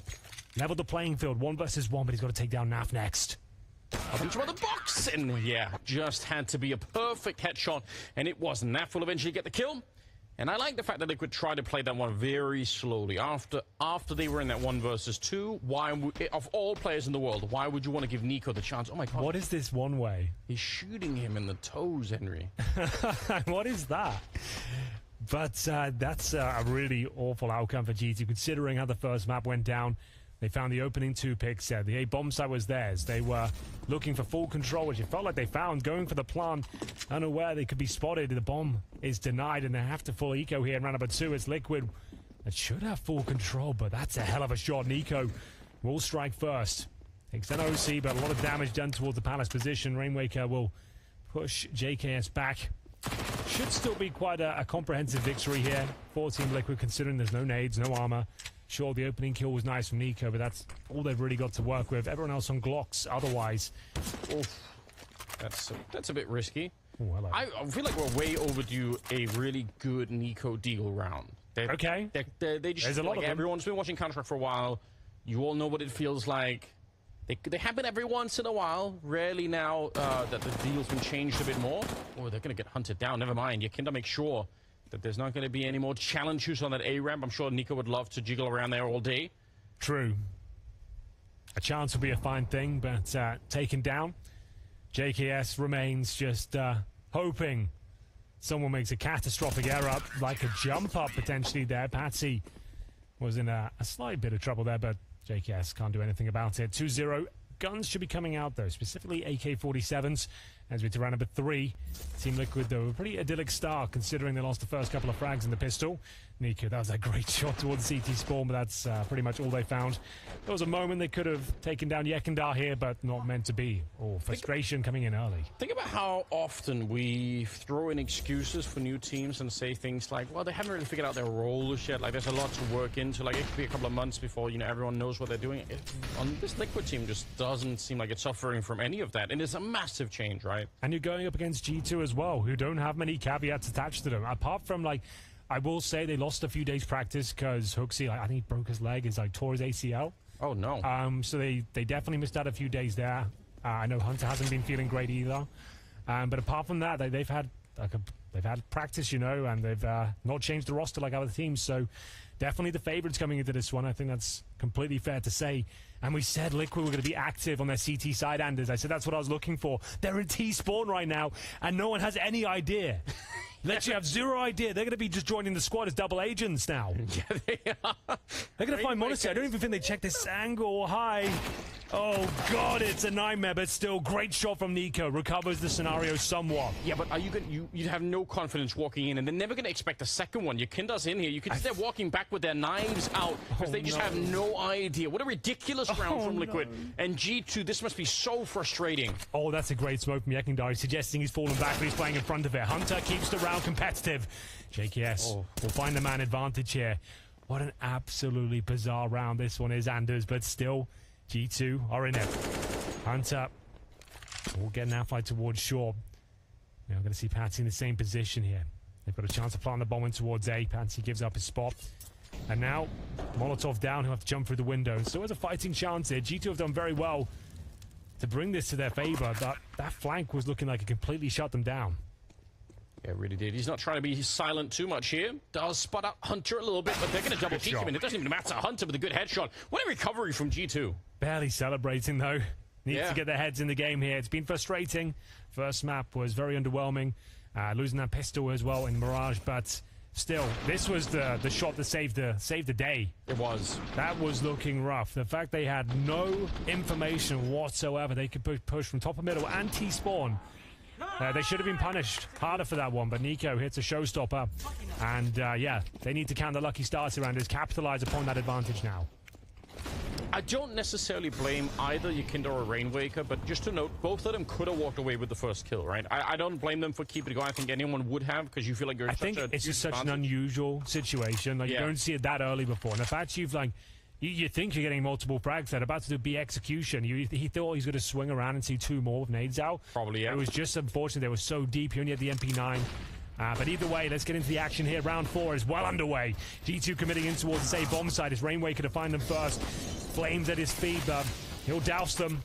Level the playing field, 1 versus 1, but he's got to take down Naf next. Up into the box, and yeah, just had to be a perfect headshot, and it wasn't. Naf will eventually get the kill. And I like the fact that Liquid tried to play that one very slowly. After they were in that 1 versus 2, of all players in the world, why would you want to give Nico the chance? Oh my god. What is this one way? He's shooting him in the toes, Henry. What is that? But that's a really awful outcome for G2, considering how the first map went down. They found the opening 2 picks there. The A bomb site was theirs. They were looking for full control, which it felt like they found, going for the plant, unaware they could be spotted. The bomb is denied, and they have to full eco here in round number 2. It's Liquid that should have full control, but that's a hell of a shot. Nico will strike first. Takes an OC, but a lot of damage done towards the Palace position. Rainwaker will push JKS back. Should still be quite a comprehensive victory here for Team Liquid, considering there's no nades, no armor. Sure, the opening kill was nice from Nico, but that's all they've really got to work with. Everyone else on Glocks otherwise. Oof. That's a bit risky. Ooh, I feel like we're way overdue a really good Nico deal round. They just, like, everyone's been watching Counter-Strike for a while. You all know what it feels like. They happen every once in a while. Rarely now that the deal's been changed a bit more. Oh, they're going to get hunted down. Never mind. You can make sure that there's not going to be any more challenges on that A ramp. I'm sure Nico would love to jiggle around there all day. True. A chance would be a fine thing, but taken down. JKS remains just hoping someone makes a catastrophic error, like a jump up potentially there. Patsy was in a slight bit of trouble there, but JKS can't do anything about it. 2-0. Guns should be coming out, though, specifically AK-47s As we to round number 3, Team Liquid, though, a pretty idyllic start considering they lost the first couple of frags in the pistol. Nico, that was a great shot towards CT Spawn, but that's pretty much all they found. There was a moment they could have taken down Yekindar here, but not meant to be. Oh, frustration coming in early. Think about how often we throw in excuses for new teams and say things like, well, they haven't really figured out their roles yet. Like, there's a lot to work into. Like, it could be a couple of months before, you know, everyone knows what they're doing. On this Liquid team just doesn't seem like it's suffering from any of that. And it's a massive change, right? And you're going up against G2 as well, who don't have many caveats attached to them. Apart from, like, I will say they lost a few days practice because Hooksy, I think he broke his leg, tore his ACL. Oh, no. So they definitely missed out a few days there. I know Hunter hasn't been feeling great either. But apart from that, they've had practice, you know, and they've not changed the roster like other teams. So definitely the favorites coming into this one. I think that's completely fair to say. And we said Liquid were going to be active on their CT side, Anders. I said that's what I was looking for. They're in T-Spawn right now, and no one has any idea. Literally have zero idea. They're going to be just joining the squad as double agents now. Yeah, they are. They're going to find Monastery. I don't even think they checked this angle high. Oh, God, it's a nightmare, but still, great shot from Nico. Recovers the scenario somewhat. Yeah, but are you going? You have no confidence walking in, and they're never going to expect a second one. Yakindar's in here. You can see they're walking back with their knives out because they just have no idea. What a ridiculous round from Liquid. And G2, this must be so frustrating. Oh, that's a great smoke from Yekindar. He's suggesting he's fallen back, but he's playing in front of it. Hunter keeps the round competitive. JKS will find the man advantage here. What an absolutely bizarre round this one is, Anders, but still, G2 are in it. Hunter will get an outflight towards shore. Now we're going to see Patsy in the same position here. They've got a chance to plant the bomb in towards A. Patsy gives up his spot. And now, Molotov down, who have to jump through the window. So there's a fighting chance here. G2 have done very well to bring this to their favor, but that flank was looking like it completely shut them down. Yeah, really did. He's not trying to be silent too much here. Does spot out Hunter a little bit, but they're going to double peek him, and it doesn't even matter. Hunter with a good headshot. What a recovery from G2. Barely celebrating, though. Need to get their heads in the game here. It's been frustrating. First map was very underwhelming. Losing that pistol as well in Mirage, but still, this was the shot that saved the day. It was. That was looking rough. The fact they had no information whatsoever. They could push from top of middle and T-spawn. They should have been punished harder for that one, but Nico hits a showstopper. And yeah, they need to count the lucky starter and just capitalize upon that advantage now. I don't necessarily blame either Yakinda or Rainwaker, but just to note, both of them could have walked away with the first kill, right? I don't blame them for keeping it going. I think anyone would have, because you feel like you're in such a it's just such an unusual situation. Like, you don't see it that early before. And the fact you've, like, you think you're getting multiple frags that are about to do B execution. He thought he's going to swing around and see two more with nades out. Probably, yeah. It was just unfortunate they were so deep. He only had the MP9. But either way, let's get into the action here. Round 4 is well underway. G2 committing in towards the A bomb side. It's Rainwaker to find them first. Flames at his feet, but he'll douse them.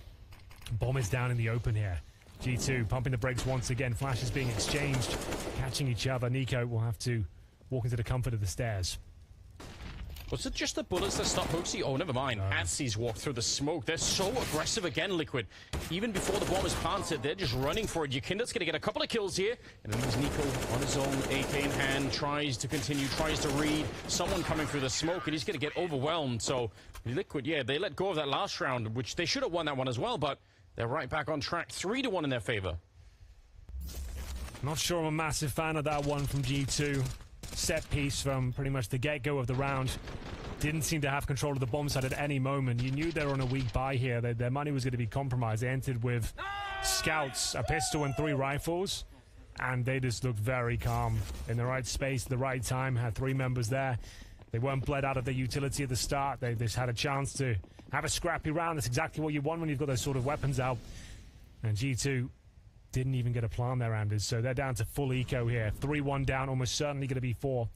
Bomb is down in the open here. G2 pumping the brakes once again. Flashes being exchanged, catching each other. Nico will have to walk into the comfort of the stairs. Was it just the bullets that stopped Hooksy? Oh, never mind. Atsy's walked through the smoke. They're so aggressive again, Liquid. Even before the bomb is planted, they're just running for it. Yakinda's going to get a couple of kills here. And then leaves Nico on his own, AK in hand, tries to continue, tries to read someone coming through the smoke, and he's going to get overwhelmed. So Liquid, yeah, they let go of that last round, which they should have won that one as well, but they're right back on track. 3-1 in their favor. Not sure I'm a massive fan of that one from G2. Set piece from pretty much the get-go of the round. Didn't seem to have control of the bomb site at any moment. You knew they were on a weak buy here. Their money was going to be compromised. They entered with scouts, a pistol, and 3 rifles. And they just looked very calm. In the right space, the right time. Had 3 members there. They weren't bled out of their utility at the start. They just had a chance to have a scrappy round. That's exactly what you want when you've got those sort of weapons out. And G2 didn't even get a plan there, Anders. So they're down to full eco here. 3-1 down, almost certainly going to be 4.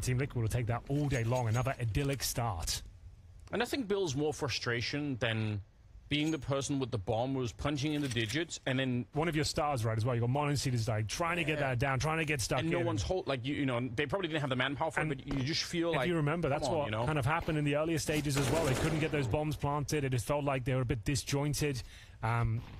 Team Liquid will take that all day long. Another idyllic start. And I think builds more frustration than being the person with the bomb who was punching in the digits, and then one of your stars, right, as well. You got Monoseed is like trying to get that down, trying to get stuck and in. No one's like you know, they probably didn't have the manpower for it, but you just feel like, if you remember, that's what kind of happened in the earlier stages as well. They couldn't get those bombs planted. It just felt like they were a bit disjointed,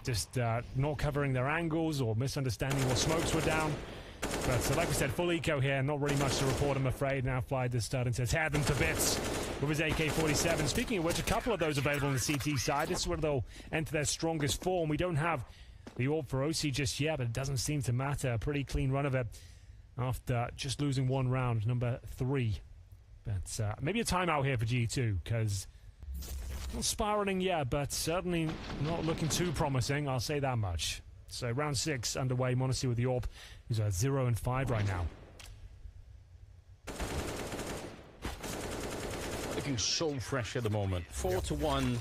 just not covering their angles or misunderstanding what smokes were down. But so, like we said, full eco here, not really much to report, I'm afraid. Now Fly just starting to tear them to bits with his AK-47. Speaking of which, a couple of those available on the CT side. This is where they'll enter their strongest form. We don't have the AWP for OC just yet, but it doesn't seem to matter. A pretty clean run of it after just losing one round, number 3. But maybe a timeout here for G2, because not spiraling yet, but certainly not looking too promising, I'll say that much. So round 6 underway, m0NESY with the AWP, who's at 0-5 right now. Looking so fresh at the moment. 4-1.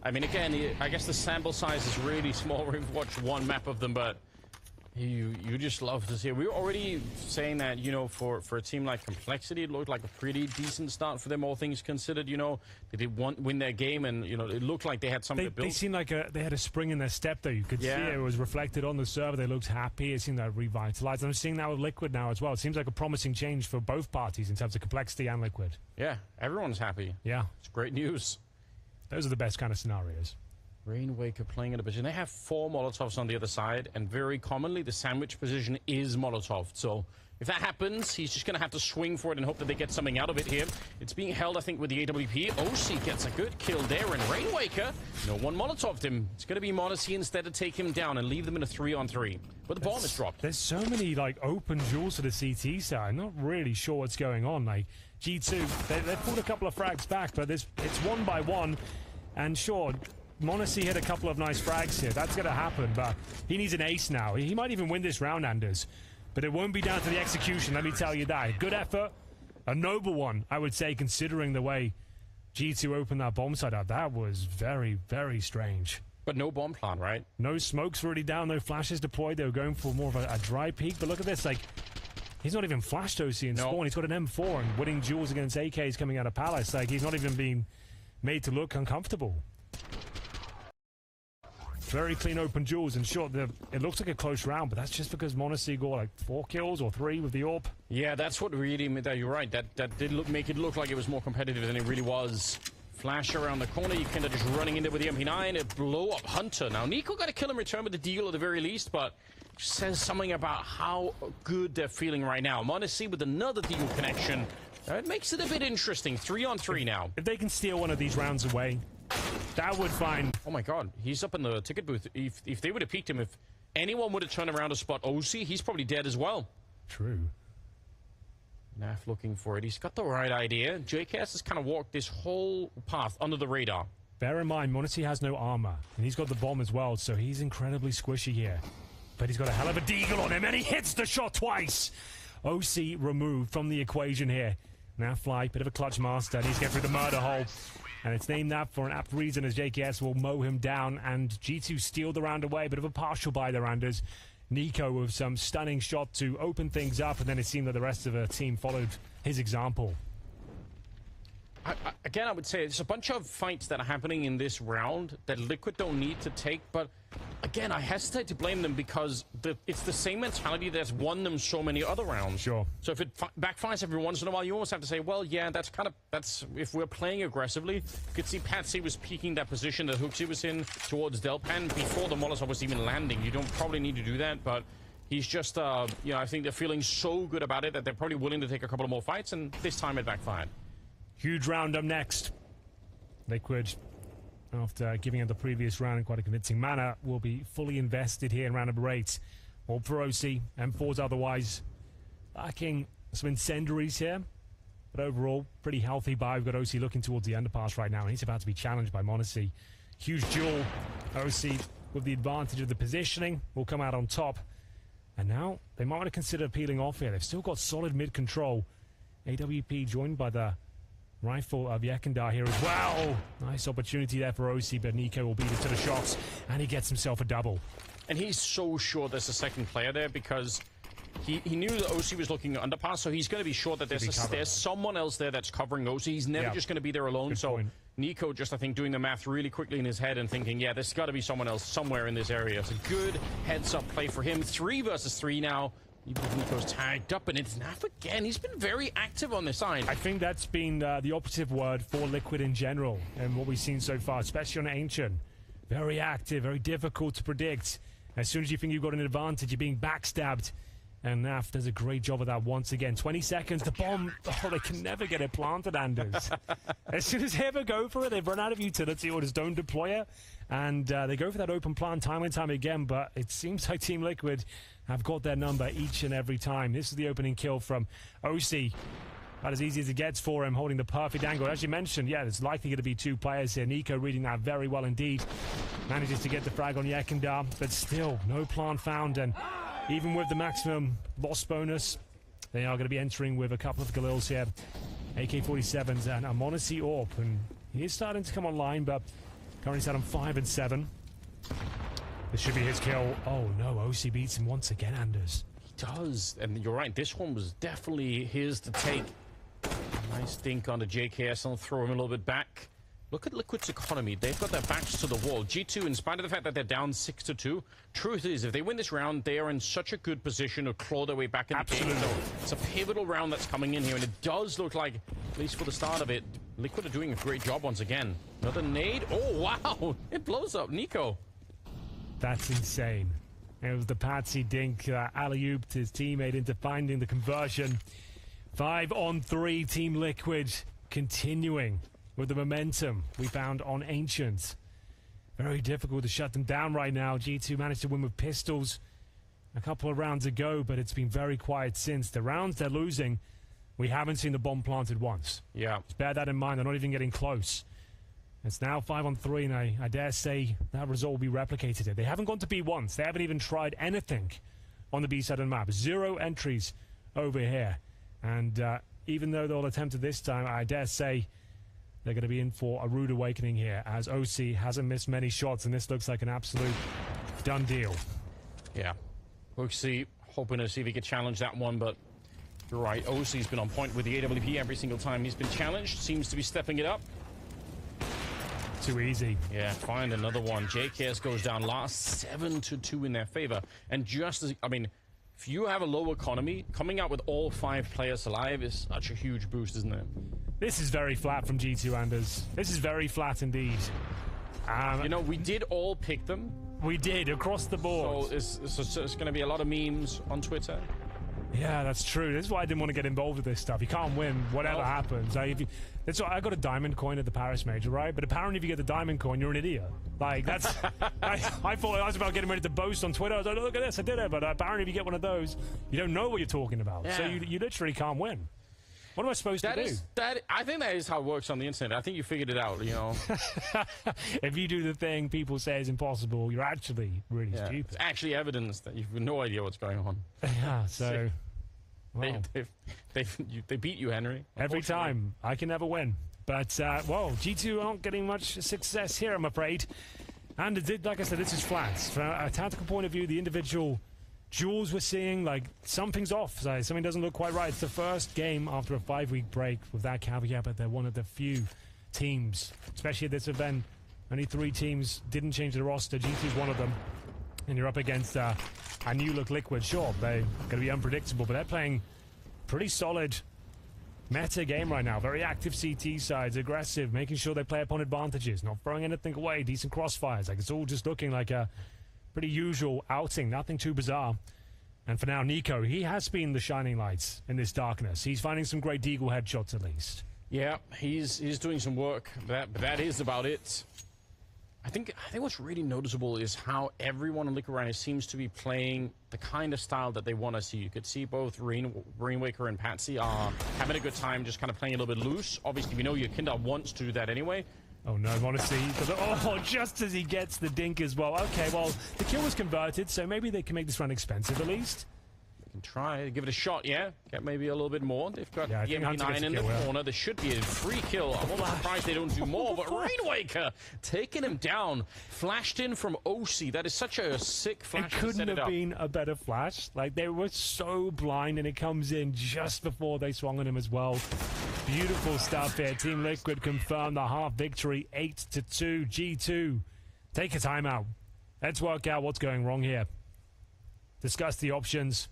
I mean, again, I guess the sample size is really small. We've watched one map of them, but you just love to see it. We were already saying that, you know, for a team like Complexity, it looked like a pretty decent start for them, all things considered. You know, they did win their game, and, you know, it looked like they had something to build. They seemed like they had a spring in their step, though. You could see it was reflected on the server. They looked happy. It seemed like revitalized. I'm seeing that with Liquid now as well. It seems like a promising change for both parties in terms of Complexity and Liquid. Yeah, everyone's happy. Yeah. It's great news. Those are the best kind of scenarios. Rainwaker playing in a position. They have 4 Molotovs on the other side, and very commonly the sandwich position is Molotov. So if that happens, he's just going to have to swing for it and hope that they get something out of it here. It's being held, I think, with the AWP. OC gets a good kill there, and Rainwaker, no one Molotoved him. It's going to be m0NESY instead to take him down and leave them in a 3-on-3. But the bomb is dropped. There's so many, like, open duels to the CT side. I'm not really sure what's going on. Like, G2, they've pulled a couple of frags back, but it's 1 by 1. And sure, m0NESY hit a couple of nice frags here. That's going to happen, but he needs an ace now. He might even win this round, Anders. But it won't be down to the execution, let me tell you that. Good effort, a noble one, I would say, considering the way G2 opened that bomb site up. That was very, very strange. But no bomb plant, right? No smokes really down, no flashes deployed. They were going for more of a dry peek. But look at this, like, he's not even flashed OC in spawn. He's got an M4 and winning duels against AKs coming out of Palace. Like, he's not even being made to look uncomfortable. Very clean open duels, and sure, it looks like a close round, but that's just because m0NESY got like 4 kills or 3 with the AWP. Yeah, that's what really made that. You're right. That did make it look like it was more competitive than it really was. Flash around the corner, you kind of just running into with the MP9, a blow up Hunter. Now Nico got a kill in return with the deagle at the very least, but says something about how good they're feeling right now. m0NESY with another deagle connection. It makes it a bit interesting. 3-on-3 now. If they can steal one of these rounds away, that would find... Oh my god, he's up in the ticket booth. If they would have peeked him, if anyone would have turned around to spot OC, he's probably dead as well. True. Naf looking for it. He's got the right idea. JKS has kind of walked this whole path under the radar. Bear in mind, m0NESY has no armor, and he's got the bomb as well, so he's incredibly squishy here. But he's got a hell of a deagle on him, and he hits the shot twice! OC removed from the equation here. Naf fly, bit of a clutch master, and he's getting through the murder hole. And it's named that for an apt reason, as JKS will mow him down, and G2 steal the round away. Bit of a partial buy there, Anders. Nico with some stunning shot to open things up, and then it seemed that the rest of the team followed his example. Again, I would say there's a bunch of fights that are happening in this round that Liquid don't need to take, but again, I hesitate to blame them because it's the same mentality that's won them so many other rounds. Sure. So if it backfires every once in a while, you almost have to say, well, yeah, that's if we're playing aggressively. You could see Patsy was peeking that position that Hooksy was in towards Delpan before the Molotov was even landing. You don't probably need to do that, but he's just, you know, I think they're feeling so good about it that they're probably willing to take a couple of more fights, and this time it backfired. Huge round up next. Liquid, after giving it the previous round in quite a convincing manner, will be fully invested here in round number 8. All for OC, M4s otherwise lacking some incendiaries here. But overall, pretty healthy buy. We've got OC looking towards the underpass right now, and he's about to be challenged by m0NESY. Huge duel. OC, with the advantage of the positioning, will come out on top. And now, they might want to consider peeling off here. They've still got solid mid-control. AWP joined by the rifle of Yekindar here as well. Nice opportunity there for OC, but Nico will beat it to the shots, and he gets himself a double. And he's so sure there's a second player there because he knew that OC was looking underpass, so he's going to be sure that there's someone else there that's covering OC. He's never just going to be there alone. Good point. Nico just, I think, doing the math really quickly in his head and thinking, yeah, there's got to be someone else somewhere in this area. It's a good heads-up play for him. 3 versus 3 now. Nico's tagged up, and it's Naf again. He's been very active on this side. I think that's been the operative word for Liquid in general, and what we've seen so far, especially on Ancient. Very active, very difficult to predict. As soon as you think you've got an advantage, you're being backstabbed. And Naf does a great job of that once again. 20 seconds, the bomb. Oh, they can never get it planted, Anders. As soon as they ever go for it, they've run out of utility or just don't deploy it. And they go for that open plan time and time again, but it seems like Team Liquid have got their number each and every time. This is the opening kill from OC. About as easy as it gets for him, holding the perfect angle. As you mentioned, yeah, there's likely going to be 2 players here. Nico reading that very well indeed. Manages to get the frag on Yekindar, but still, no plant found. And even with the maximum loss bonus, they are going to be entering with a couple of Galils here. AK-47s and a Monacy AWP. And he is starting to come online, but currently sat on 5 and 7. This should be his kill. Oh no, OC beats him once again, Anders. He does, and you're right, this one was definitely his to take. Nice dink on the JKS, I'll throw him a little bit back. Look at Liquid's economy. They've got their backs to the wall. G2, in spite of the fact that they're down 6-2, truth is, if they win this round, they are in such a good position to claw their way back in the game. So it's a pivotal round that's coming in here, and it does look like, at least for the start of it, Liquid are doing a great job once again. Another nade. Oh, wow. It blows up. Nico. That's insane. It was the Patsy dink alley-ooped his teammate into finding the conversion. 5 on 3, Team Liquid continuing with the momentum we found on Ancient. Very difficult to shut them down right now. G2 managed to win with pistols a couple of rounds ago, but it's been very quiet since. The rounds they're losing, we haven't seen the bomb planted once. Yeah. Just bear that in mind. They're not even getting close. It's now 5 on 3, and I dare say that result will be replicated here. They haven't gone to B once. They haven't even tried anything on the B side of the map. 0 entries over here. And even though they'll attempt it this time, I dare say they're going to be in for a rude awakening here, as OC hasn't missed many shots, and this looks like an absolute done deal. Yeah. OC hoping to see if he could challenge that one, but you're right. OC's been on point with the AWP every single time he's been challenged. Seems to be stepping it up. Too easy. Yeah, find another one. JKS goes down last 7-2 in their favor. And just as, I mean, if you have a low economy, coming out with all 5 players alive is such a huge boost, isn't it? This is very flat from G2, Anders. This is very flat indeed. You know, we did all pick them. We did, across the board. So it's going to be a lot of memes on Twitter. Yeah, that's true. This is why I didn't want to get involved with this stuff. You can't win, whatever happens. That's why I got a diamond coin at the Paris Major, right? But apparently if you get the diamond coin, you're an idiot. Like, that's... I thought I was about getting ready to boast on Twitter. I was like, look at this, I did it. But apparently if you get one of those, you don't know what you're talking about. Yeah. So you literally can't win. What am I supposed to do? I think that is how it works on the internet. I think you figured it out, you know. If you do the thing people say is impossible, you're actually really stupid. It's actually evidence that you've no idea what's going on. Yeah, so... Well, they beat you, Henry. Every time. I can never win. But, well, G2 aren't getting much success here, I'm afraid. And like I said, this is flat. From a tactical point of view, the individual duels we're seeing, like, something's off. So something doesn't look quite right. It's the first game after a 5-week break with that caveat, but they're one of the few teams, especially at this event. Only 3 teams didn't change the roster. G2's one of them. And you're up against a new-look Liquid. Sure, they're going to be unpredictable, but they're playing pretty solid meta game right now. Very active CT sides, aggressive, making sure they play upon advantages, not throwing anything away, decent crossfires. Like, it's all just looking like a pretty usual outing, nothing too bizarre. And for now, Nico, he has been the shining lights in this darkness. He's finding some great deagle headshots, at least. Yeah, he's doing some work. That is about it. I think what's really noticeable is how everyone in Liquid right now seems to be playing the kind of style that they want to see. You could see both Rainwaker and Patsy are having a good time, just kind of playing a little bit loose. Obviously, we know Yekindar wants to do that anyway. Oh no, Monacy. Oh, just as he gets the dink as well. Okay, well, the kill was converted, so maybe they can make this run expensive at least. They can try, give it a shot, yeah. Get maybe a little bit more. They've got the MP9 in the corner. There should be a free kill. I'm almost surprised they don't do more, but Rainwaker taking him down. Flashed in from OC. That is such a sick flash. It couldn't have been a better flash. Like, they were so blind, and it comes in just before they swung on him as well. Beautiful stuff here. Team Liquid confirmed the half victory, 8-2. G2, take a timeout. Let's work out what's going wrong here. Discuss the options.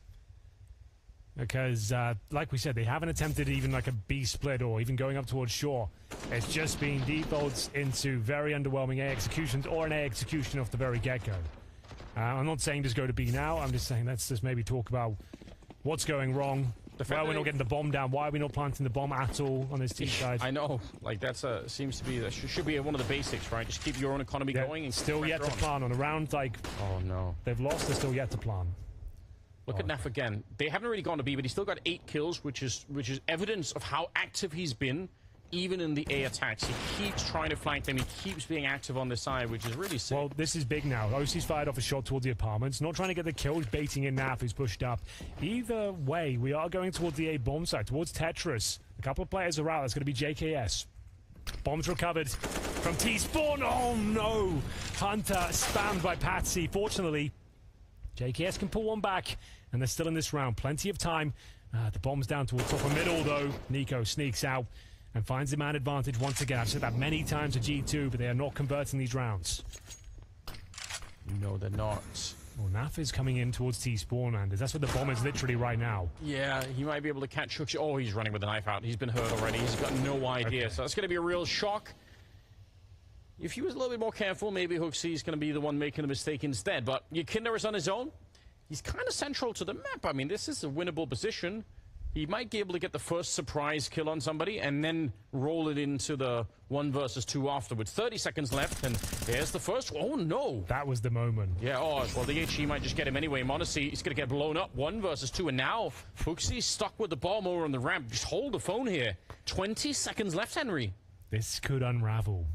Because, like we said, they haven't attempted even like a B split or even going up towards shore. It's just been defaults into very underwhelming A executions or an A execution off the very get-go. I'm not saying just go to B now. I'm just saying let's just maybe talk about what's going wrong. Why are we not getting the bomb down? Why are we not planting the bomb at all on this team side? I know. Like, that's seems to be, that should be one of the basics, right? Just keep your own economy going. And still yet to plan on a round, like... Oh, no. They've lost, they're still yet to plan. Look at Naf again. They haven't really gone to B, but he's still got 8 kills, which is evidence of how active he's been, even in the A attacks. He keeps trying to flank them. He keeps being active on this side, which is really sick. Well, this is big now. OC's fired off a shot towards the apartments. Not trying to get the kill, baiting in Naf, who's pushed up. Either way, we are going towards the A bomb site, towards Tetris. A couple of players are out. That's going to be JKS. Bombs recovered from T-Spawn. Oh, no. Hunter spammed by Patsy. Fortunately, JKS can pull one back, and they're still in this round. Plenty of time. The bomb's down towards top of middle, though. Nico sneaks out and finds the man advantage once again. I've said that many times to G2, but they are not converting these rounds. No, they're not. Well, Naf is coming in towards T-Spawn, and that's what the bomb is literally right now. Yeah, he might be able to catch Hooks. Oh, he's running with the knife out. He's been hurt already. He's got no idea. Okay. So that's going to be a real shock. If he was a little bit more careful, maybe Hooksy's going to be the one making the mistake instead. But Yakinder is on his own. He's kind of central to the map. I mean, this is a winnable position. He might be able to get the first surprise kill on somebody and then roll it into the 1 versus 2 afterwards. 30 seconds left, and there's the first. Oh, no. That was the moment. Yeah, oh, well, the HE might just get him anyway. Monacy, he's going to get blown up. 1 versus 2, and now Hooksy's stuck with the bomb over on the ramp. Just hold the phone here. 20 seconds left, Henry. This could unravel.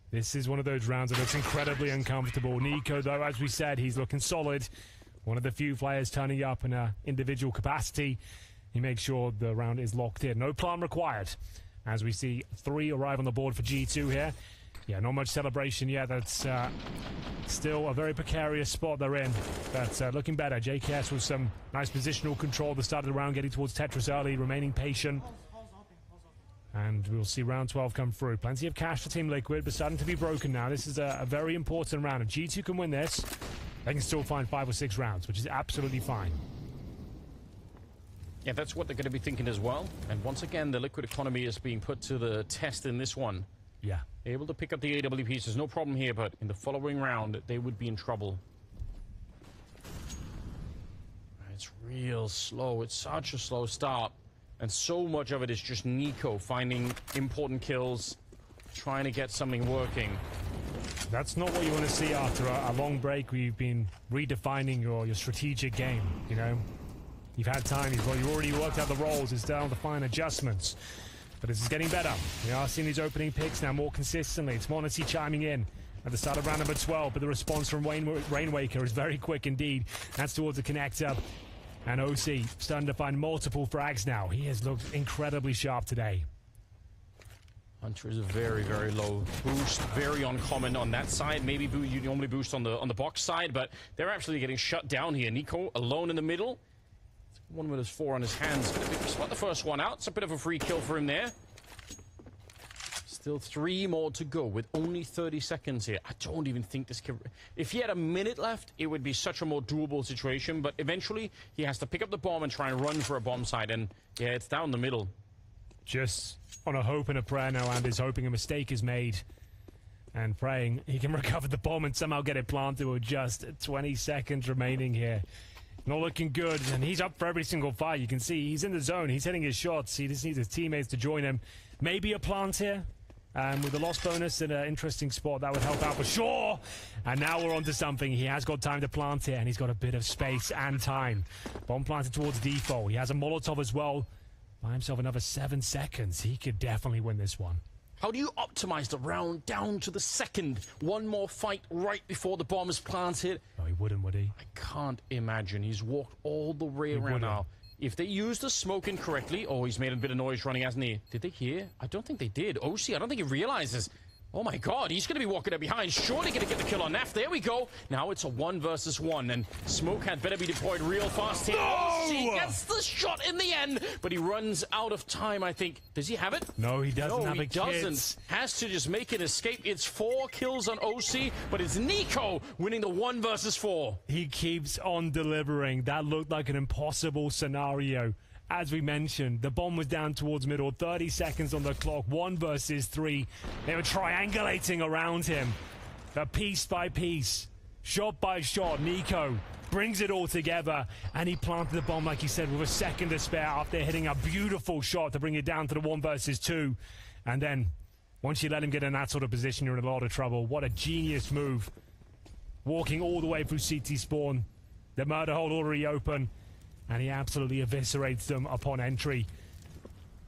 This is one of those rounds that looks incredibly uncomfortable. Nico, though, as we said, he's looking solid. One of the few players turning up in an individual capacity. He makes sure the round is locked in. No plan required. As we see 3 arrive on the board for G2 here. Yeah, not much celebration yet. That's still a very precarious spot they're in. But looking better. JKS with some nice positional control at the start of the round, getting towards Tetris early, remaining patient. And we'll see round 12 come through. Plenty of cash for Team Liquid, but starting to be broken now. This is a very important round. If G2 can win this, they can still find 5 or 6 rounds, which is absolutely fine. Yeah, that's what they're going to be thinking as well. And once again, the Liquid economy is being put to the test in this one. Yeah. Able to pick up the AW pieces, no problem here, but in the following round, they would be in trouble. It's real slow. It's such a slow start. And so much of it is just Nico finding important kills, trying to get something working. That's not what you want to see after a long break where you've been redefining your strategic game, you know? You've had time, you've already worked out the roles, it's down to fine adjustments. But this is getting better. We are seeing these opening picks now more consistently. It's Monacy chiming in at the start of round number 12, but the response from Rainwaker is very quick indeed. That's towards the connector. And OC starting to find multiple frags now. He has looked incredibly sharp today. Hunter is a very, very low boost, very uncommon on that side. Maybe you normally boost on the box side, but they're actually getting shut down here. Nico alone in the middle. One with his 4 on his hands. Spot the first one out. It's a bit of a free kill for him there. Still 3 more to go with only 30 seconds here. I don't even think this can... If he had a minute left, it would be such a more doable situation, but eventually he has to pick up the bomb and try and run for a bomb site, and yeah, it's down the middle. Just on a hope and a prayer now, and is hoping a mistake is made and praying he can recover the bomb and somehow get it planted with just 20 seconds remaining here. Not looking good, and he's up for every single fight. You can see he's in the zone. He's hitting his shots. He just needs his teammates to join him. Maybe a plant here. With the loss bonus in an interesting spot, that would help out for sure. And now we're on to something. He has got time to plant here, and he's got a bit of space and time. Bomb planted towards default. He has a Molotov as well. Buy himself another 7 seconds. He could definitely win this one. How do you optimize the round down to the second? One more fight right before the bomb is planted. No, he wouldn't, would he? I can't imagine. He's walked all the way around now. If they used the smoke incorrectly... Oh, he's made a bit of noise running, hasn't he? Did they hear? I don't think they did. OC, I don't think he realizes. Oh my god, he's going to be walking up behind. Surely going to get the kill on Naf. There we go. Now it's a 1 versus 1, and smoke had better be deployed real fast here. No! OC gets the shot in the end, but he runs out of time, I think. Does he have it? No, he doesn't have it. No, he doesn't. Has to just make an escape. It's 4 kills on OC, but it's Nico winning the 1 versus 4. He keeps on delivering. That looked like an impossible scenario. As we mentioned, the bomb was down towards middle, 30 seconds on the clock, 1 versus 3. They were triangulating around him, but piece by piece, Shot by shot, Nico brings it all together, and he planted the bomb, like he said, with a second to spare after hitting a beautiful shot to bring it down to the 1 versus 2. And then, once you let him get in that sort of position, you're in a lot of trouble. What a genius move. Walking all the way through CT spawn. The murder hole already open, and he absolutely eviscerates them upon entry.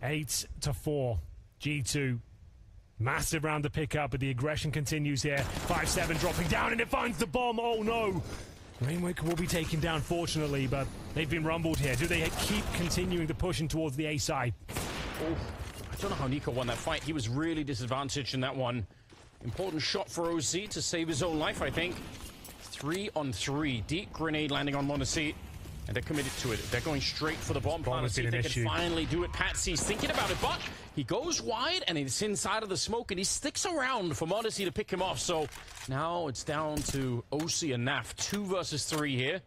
8-4. G2. Massive round to pick up, but the aggression continues here. 5-7 dropping down, and it finds the bomb. Oh no! Rainwaker will be taken down, fortunately, but they've been rumbled here. Do they keep continuing to pushing towards the A side? Oh, I don't know how Nico won that fight. He was really disadvantaged in that one. Important shot for OC to save his own life, I think. 3-on-3. Deep grenade landing on Monacy. And they're committed to it. They're going straight for the bomb plant to see if they can finally do it. Patsy's thinking about it, but he goes wide and it's inside of the smoke, and he sticks around for Monacy to pick him off. So now it's down to OC and Naf. 2 versus 3 here.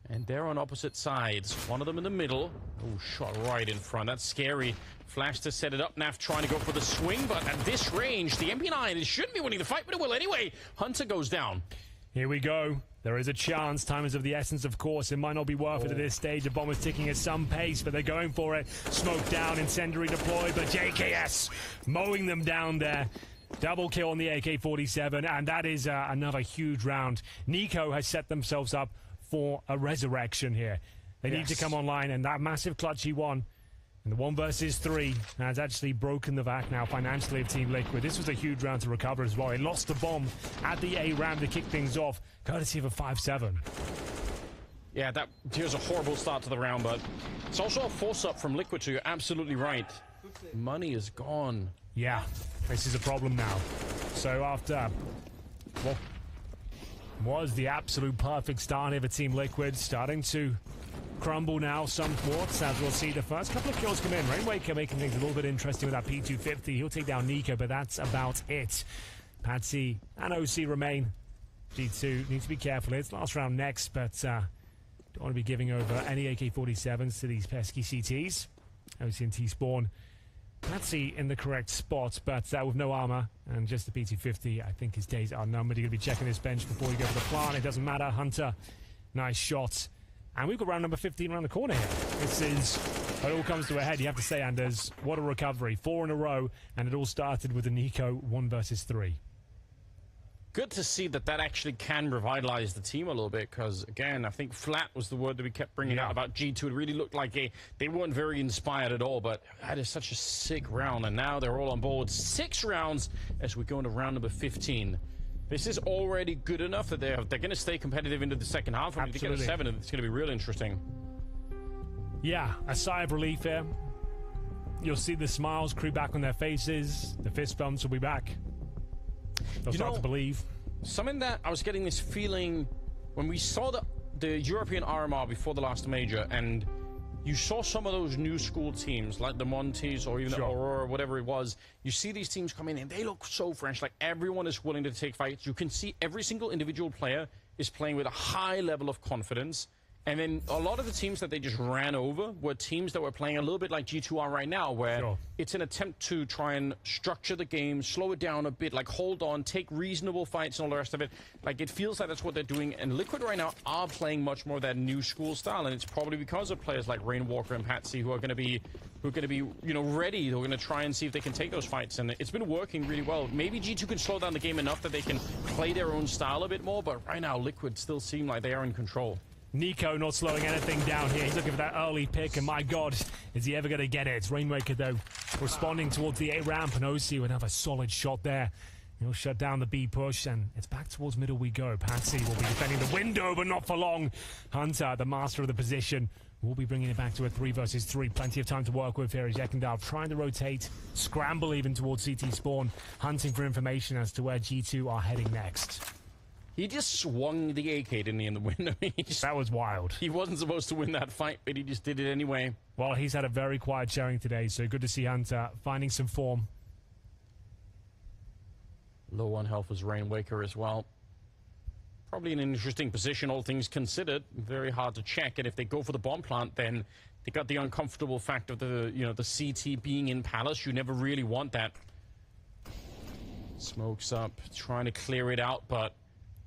And they're on opposite sides. One of them in the middle. Oh, shot right in front. That's scary. Flash to set it up. Naf trying to go for the swing, but at this range, the MP9, it shouldn't be winning the fight, but it will anyway. Hunter goes down. Here we go. There is a chance. Time is of the essence, of course. It might not be worth it at this stage. The bomb is ticking at some pace, but they're going for it. Smoke down, incendiary deployed, but JKS mowing them down there. Double kill on the AK-47, and that is another huge round. Nico has set themselves up for a resurrection here. They need to come online, and that massive clutch he won. And the 1 versus 3 has actually broken the back now financially of Team Liquid. This was a huge round to recover as well. He lost the bomb at the A ramp to kick things off, courtesy of a 5-7. Yeah, here's a horrible start to the round, but it's also a force-up from Liquid, so you're absolutely right. Money is gone. Yeah, this is a problem now. So after what was the absolute perfect start here for Team Liquid, starting to crumble now somewhat, as we'll see the first couple of kills come in. Rainwaker making things a little bit interesting with that P250. He'll take down Nico, but that's about it. Patsy and OC remain. G2 needs to be careful. It's last round next, but don't want to be giving over any AK-47s to these pesky CTs. OC and T-Spawn. Patsy in the correct spot, but with no armor and just the P250, I think his days are numbered. You're going to be checking his bench before you go for the plant. It doesn't matter. Hunter, nice shot. And we've got round number 15 around the corner here. This is, it all comes to a head, you have to say, Anders. What a recovery. 4 in a row, and it all started with a Nico 1 versus 3. Good to see that actually can revitalize the team a little bit, because, again, I think flat was the word that we kept bringing out about G2. It really looked like they weren't very inspired at all, but that is such a sick round, and now they're all on board. 6 rounds as we go into round number 15. This is already good enough that they're going to stay competitive into the second half. And to get a 7, and it's going to be real interesting. Yeah, a sigh of relief here. You'll see the smiles creep back on their faces. The fist bumps will be back. They'll start to believe. Something that I was getting this feeling when we saw the European RMR before the last major, and you saw some of those new school teams like the Montes or even the Aurora, whatever it was. You see these teams come in and they look so fresh. Like everyone is willing to take fights. You can see every single individual player is playing with a high level of confidence. And then a lot of the teams that they just ran over were teams that were playing a little bit like G2 are right now, where it's an attempt to try and structure the game, slow it down a bit, like hold on, take reasonable fights and all the rest of it. Like it feels like that's what they're doing. And Liquid right now are playing much more of that new school style, and it's probably because of players like Rainwalker and Patsy who are going to be ready. Who are going to try and see if they can take those fights, and it's been working really well. Maybe G2 can slow down the game enough that they can play their own style a bit more, but right now Liquid still seem like they are in control. Nico not slowing anything down here. He's looking for that early pick, and my God, is he ever going to get it? Rainwaker, though, responding towards the A ramp, and OC would have a solid shot there. He'll shut down the B push, and it's back towards middle we go. Patsy will be defending the window, but not for long. Hunter, the master of the position, will be bringing it back to a 3 versus 3. Plenty of time to work with here as Yekindar trying to rotate, scramble even towards CT spawn, hunting for information as to where G2 are heading next. He just swung the AK, didn't he, in the window? That was wild. He wasn't supposed to win that fight, but he just did it anyway. Well, he's had a very quiet showing today, so good to see Hunter finding some form. Low on health was Rainwaker as well. Probably in an interesting position, all things considered. Very hard to check, and if they go for the bomb plant, then they got the uncomfortable fact of the CT being in Palace. You never really want that. Smokes up, trying to clear it out, but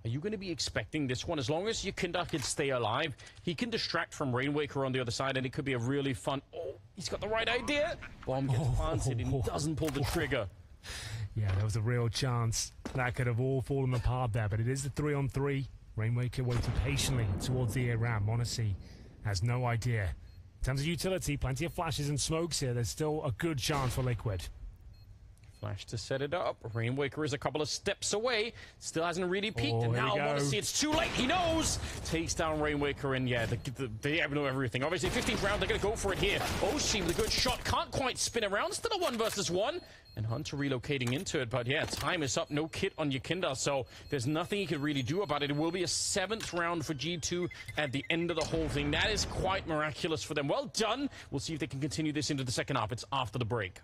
Are you going to be expecting this one? As long as Yakinda can stay alive, he can distract from Rainwaker on the other side, and it could be a really fun... Oh, he's got the right idea. Bomb gets planted and doesn't pull the trigger. Yeah, there was a real chance that could have all fallen apart there, but it is the 3-on-3. Rainwaker waiting patiently towards the A-Ram. Monacy has no idea. In terms of utility, plenty of flashes and smokes here. There's still a good chance for Liquid. Flash to set it up. Rainwaker is a couple of steps away. Still hasn't really peeked. And now Monacy, it's too late. He knows. Takes down Rainwaker, and yeah, they know everything. Obviously, 15th round, they're going to go for it here. Oshi with a good shot. Can't quite spin around. Still a 1 versus 1. And Hunter relocating into it. But yeah, time is up. No kit on Yakinda, so there's nothing he could really do about it. It will be a 7th round for G2 at the end of the whole thing. That is quite miraculous for them. Well done. We'll see if they can continue this into the second half. It's after the break.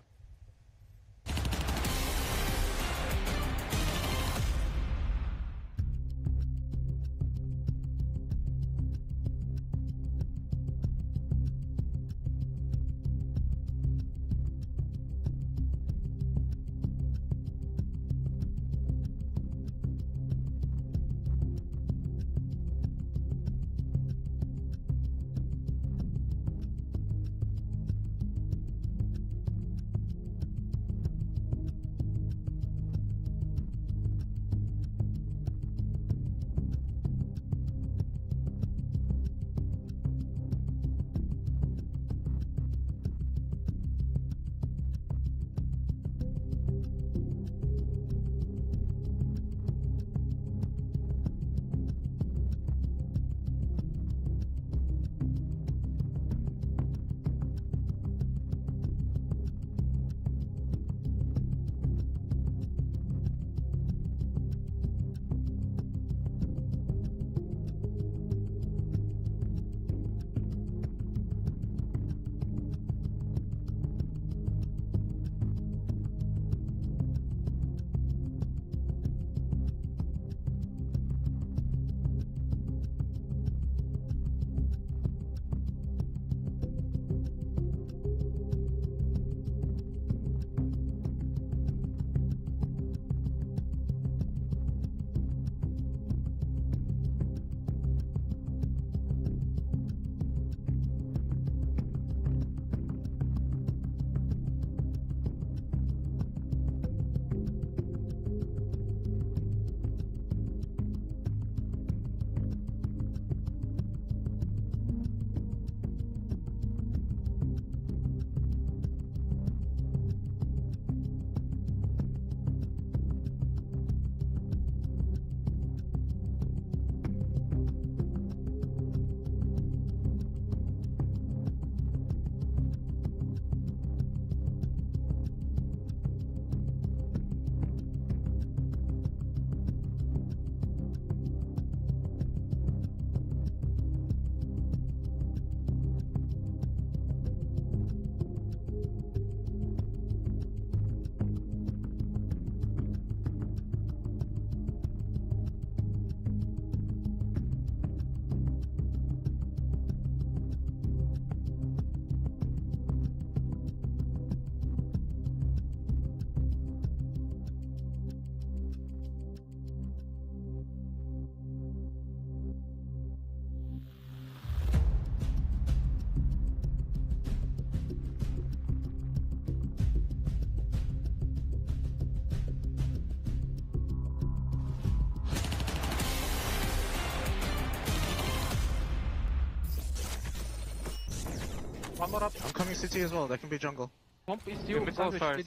One more up. I'm coming city as well. That can be jungle. Pump is you. Both fire.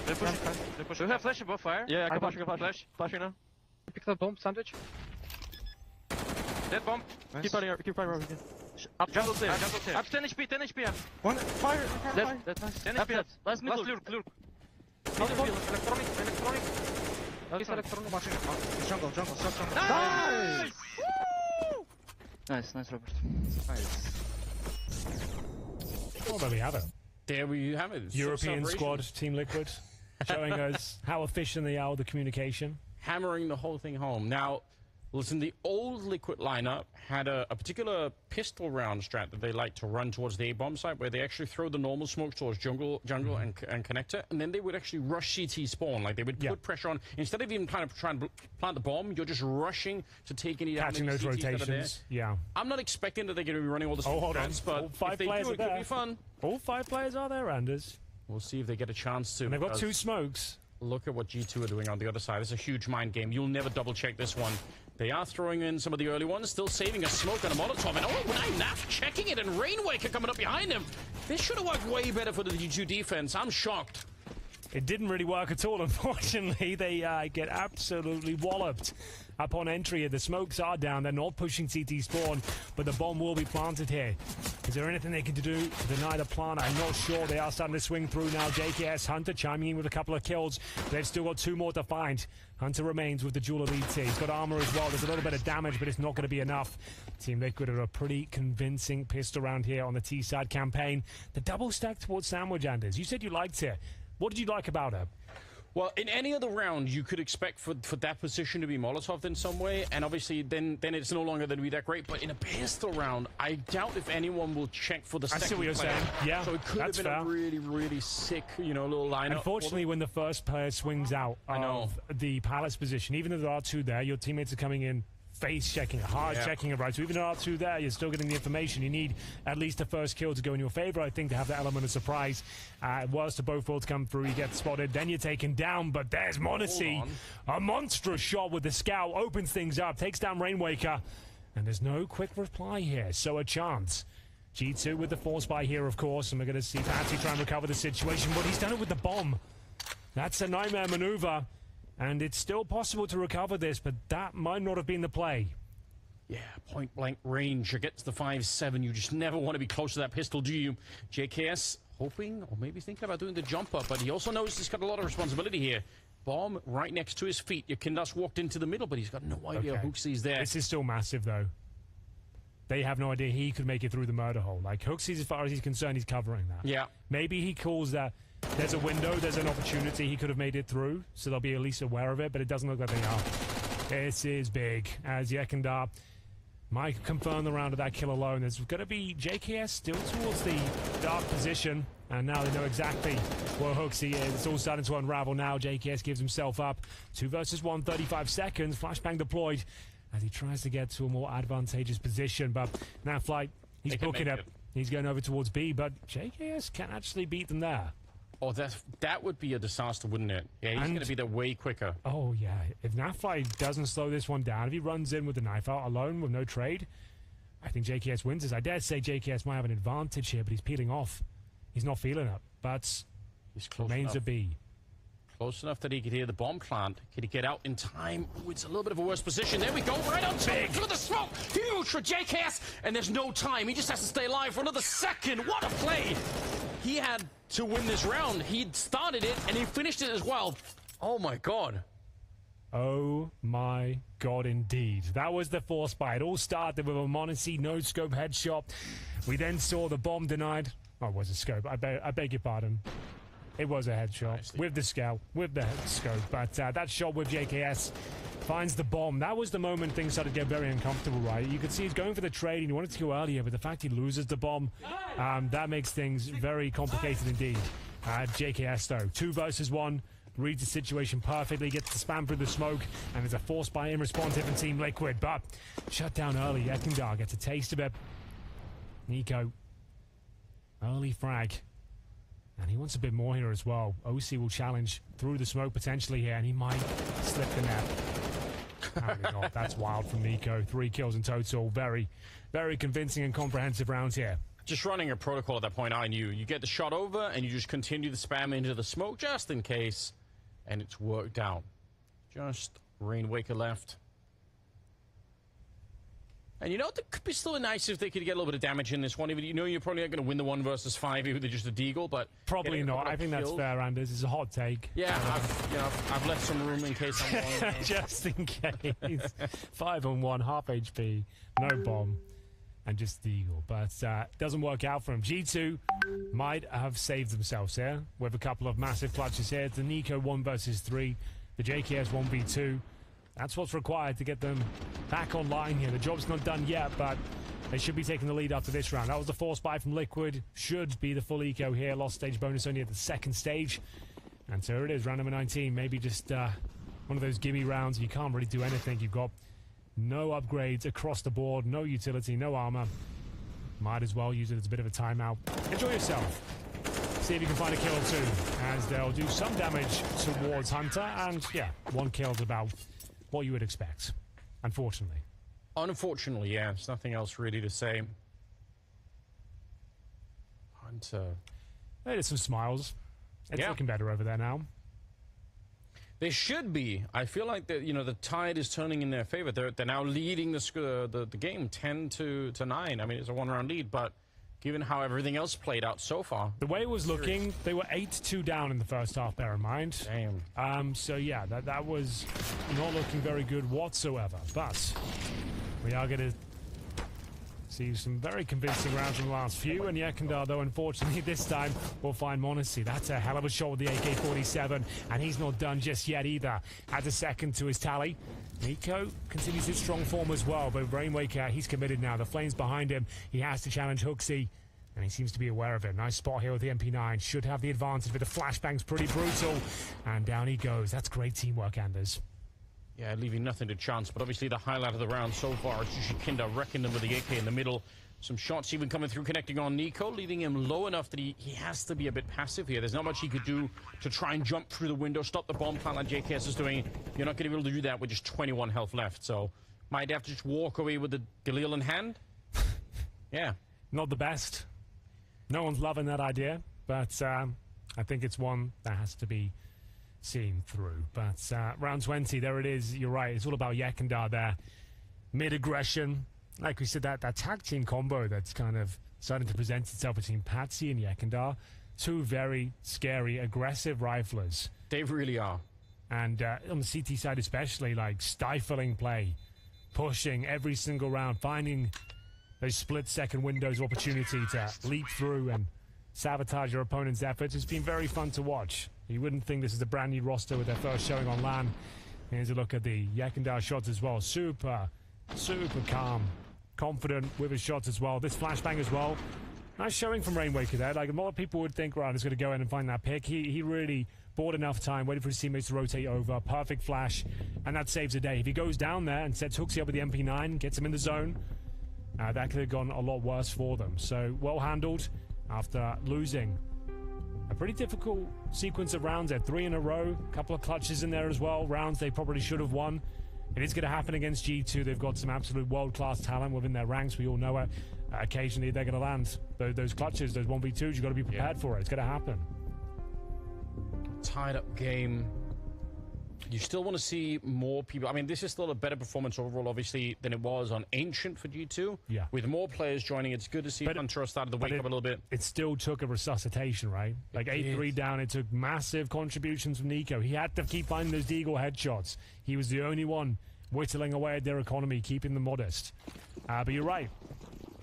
They're pushing. Do you have flash above fire? Yeah, I can flash. Flashing now. Pick up bomb sandwich. Dead bomb. Nice. Keep firing over here. Up jungle clear. Up 10 HP. 10 HP. Up. One fire. That's nice. 10 HP. Last mid. Lurk. Electronic. He's electronic. Watching it. Jungle. Stop jungle. Nice! Nice, Robert. Nice. Well, there we have it. There we have it. European squad, Team Liquid, showing us how efficient they are with the communication. Hammering the whole thing home. Now, Listen, the old Liquid lineup had a particular pistol round strat that they like to run towards the A-bomb site, where they actually throw the normal smoke towards jungle and connector, and then they would actually rush CT spawn. Like, they would put pressure on. Instead of even kind of trying to plant the bomb, you're just rushing to take any catching those rotations. Yeah. I'm not expecting that they're going to be running all the strats, but if they do, it could be fun. All 5 players are there, Anders. We'll see if they get a chance to. And they've got 2 smokes. Look at what G2 are doing on the other side. It's a huge mind game. You'll never double-check this one. They are throwing in some of the early ones, still saving a smoke and a Molotov. And Naf checking it, and Rainwaker coming up behind him. This should have worked way better for the G2 defense. I'm shocked. It didn't really work at all, unfortunately. They get absolutely walloped upon entry. The smokes are down. They're not pushing CT spawn, but the bomb will be planted here. Is there anything they can do to deny the plant? I'm not sure. They are starting to swing through now. JKS Hunter chiming in with a couple of kills. They've still got 2 more to find. Hunter remains with the dual elite team. He's got armor as well. There's a little bit of damage, but it's not going to be enough. Team Liquid are a pretty convincing pistol round here on the T-side campaign. The double stack towards Sandwich, Anders. You said you liked it. What did you like about it? Well, in any other round, you could expect for that position to be Molotov in some way, and obviously then it's no longer going to be that great. But in a pistol round, I doubt if anyone will check for the second player. I see what you're saying. Yeah, so it could have been a really, really sick, little lineup. Unfortunately, when the first player swings out of the Palace position, even though there are 2 there, your teammates are coming in face checking, hard checking it, right? So even though there are 2 there, you're still getting the information. You need at least a first kill to go in your favor, I think, to have that element of surprise. Worst of both worlds come through, you get spotted, then you're taken down, but there's Monacy. A monstrous shot with the scout, opens things up, takes down Rainwaker, and there's no quick reply here, so a chance. G2 with the force buy here, of course, and we're going to see Patsy try and recover the situation, but he's done it with the bomb. That's a nightmare maneuver. And it's still possible to recover this, but that might not have been the play. Yeah, point-blank range against the 5-7. You just never want to be close to that pistol, do you? JKS hoping, or maybe thinking about doing the jumper, but he also knows he's got a lot of responsibility here. Bomb right next to his feet. Kindas walked into the middle, but he's got no idea Hooksy's there. This is still massive, though. They have no idea he could make it through the murder hole. Like, Hooksy's, as far as he's concerned, he's covering that. Yeah. Maybe he calls that. There's a window, there's an opportunity, he could have made it through, so they'll be at least aware of it, but it doesn't look like they are. This is big, as Yekindar might confirm the round of that kill alone. There's going to be JKS still towards the dark position, and now they know exactly where Hooksy is. It's all starting to unravel now. JKS gives himself up. 2 versus 1, 35 seconds, flashbang deployed, as he tries to get to a more advantageous position, but now Flight, he's booking it. He's going over towards B, but JKS can actually beat them there. Oh, that would be a disaster, wouldn't it? Yeah, he's going to be there way quicker. Oh, yeah. If Nafly doesn't slow this one down, if he runs in with the knife out alone with no trade, I think JKS wins this. I dare say JKS might have an advantage here, but he's peeling off. He's not feeling it, but he's close remains enough. a B. Close enough that he could hear the bomb plant. Could he get out in time? Ooh, it's a little bit of a worse position. There we go, right on top. Look at the smoke. Huge for JKS, and there's no time. He just has to stay alive for another second. What a play. He had to win this round. He'd started it, and he finished it as well. Oh, my God. Oh, my God, indeed. That was the force buy. It all started with a Monacy no-scope headshot. We then saw the bomb denied. Oh, it was a scope. I beg your pardon. It was a headshot with the scout, with the scope. But that shot with JKS finds the bomb. That was the moment things started to get very uncomfortable, right? You could see he's going for the trade, and he wanted to go earlier, but the fact he loses the bomb, that makes things very complicated indeed. JKS, though, 2 versus 1. Reads the situation perfectly, gets the spam through the smoke, and there's a force by him responsive and Team Liquid, but shut down early. Ekindar gets a taste of it. Nico, early frag, and he wants a bit more here as well. OC will challenge through the smoke potentially here, and he might slip the net. Apparently not. That's wild from Nico. 3 kills in total. Very, very convincing and comprehensive rounds here. Just running a protocol at that point, I knew. You get the shot over, and you just continue the spam into the smoke just in case. And it's worked out. Just Rainwaker left. And you know, it could be still nice if they could get a little bit of damage in this one. Even, you know, you're probably not going to win the 1 versus 5 if they're just a deagle, but probably not. I think that's fair, Anders. It's a hot take. Yeah, I've left some room in case I'm wrong. Just in case. 5-on-1, half HP, no bomb, and just the eagle. But doesn't work out for him. G2 might have saved themselves here with a couple of massive clutches here. It's the Nico 1 versus 3, the JKS 1v2. That's what's required to get them back online here. The job's not done yet, but they should be taking the lead after this round. That was the force buy from Liquid. Should be the full eco here. Lost stage bonus only at the second stage. And so it is, round number 19. Maybe just one of those gimme rounds. You can't really do anything. You've got no upgrades across the board, no utility, no armor. Might as well use it as a bit of a timeout. Enjoy yourself. See if you can find a kill or two, as they'll do some damage towards Hunter. And yeah, one kill's about what you would expect, unfortunately. Unfortunately, yeah. There's nothing else really to say. Hunter. There's some smiles. It's Yeah. looking better over there now. They should be. I feel like the tide is turning in their favor. They're now leading the game 10-9. I mean, it's a one-round lead, but given how everything else played out so far, the way it was looking, they were 8-2 down in the first half. Bear in mind. Damn. So yeah, that was not looking very good whatsoever. But we are going to see some very convincing rounds from the last few, and Yekindar, though, unfortunately, this time will find Monacy. That's a hell of a shot with the AK-47, and he's not done just yet either. Adds a second to his tally. Nico continues his strong form as well, but Rainwaker, he's committed now. The flames behind him. He has to challenge Hooksy, and he seems to be aware of it. Nice spot here with the MP9. Should have the advantage, but the flashbang's pretty brutal. And down he goes. That's great teamwork, Anders. Yeah, leaving nothing to chance, but obviously the highlight of the round so far is Yushikinda wrecking them with the AK in the middle. Some shots even coming through, connecting on Nico, leaving him low enough that he has to be a bit passive here. There's not much he could do to try and jump through the window, stop the bomb plant like JKS is doing. You're not going to be able to do that with just 21 health left, so might have to just walk away with the Galil in hand. Yeah. Not the best. No one's loving that idea, but I think it's one that has to be seen through. But round 20, there it is. You're right. It's all about Yekindar there. Mid-aggression. Like we said, that tag team combo that's kind of starting to present itself between Patsy and Yekindar. Two very scary, aggressive riflers. They really are. And on the CT side especially, like stifling play. Pushing every single round. Finding those split-second windows of opportunity to leap through and sabotage your opponent's efforts. It's been very fun to watch. You wouldn't think this is a brand new roster with their first showing on LAN. Here's a look at the Yekindar shots as well. Super calm. Confident with his shots as well. This flashbang as well. Nice showing from Rainwaker there. Like, a lot of people would think, right, he's going to go in and find that pick. He really bought enough time, waited for his teammates to rotate over. Perfect flash, and that saves the day. If he goes down there and sets Hooksy up with the MP9, gets him in the zone, that could have gone a lot worse for them. So, well handled after losing a pretty difficult sequence of rounds there. 3 in a row, a couple of clutches in there as well. Rounds they probably should have won. It is going to happen against G2. They've got some absolute world-class talent within their ranks. We all know it. Occasionally, they're going to land those clutches, those 1v2s. You've got to be prepared for it. It's going to happen. Tied-up game. You still want to see more people. I mean, this is still a better performance overall, obviously, than it was on Ancient for G2. Yeah. With more players joining, it's good to see Hunter started to wake up a little bit. It still took a resuscitation, right? Like 8-3 down. It took massive contributions from Nico. He had to keep finding those Deagle headshots. He was the only one whittling away at their economy, keeping them modest. But you're right.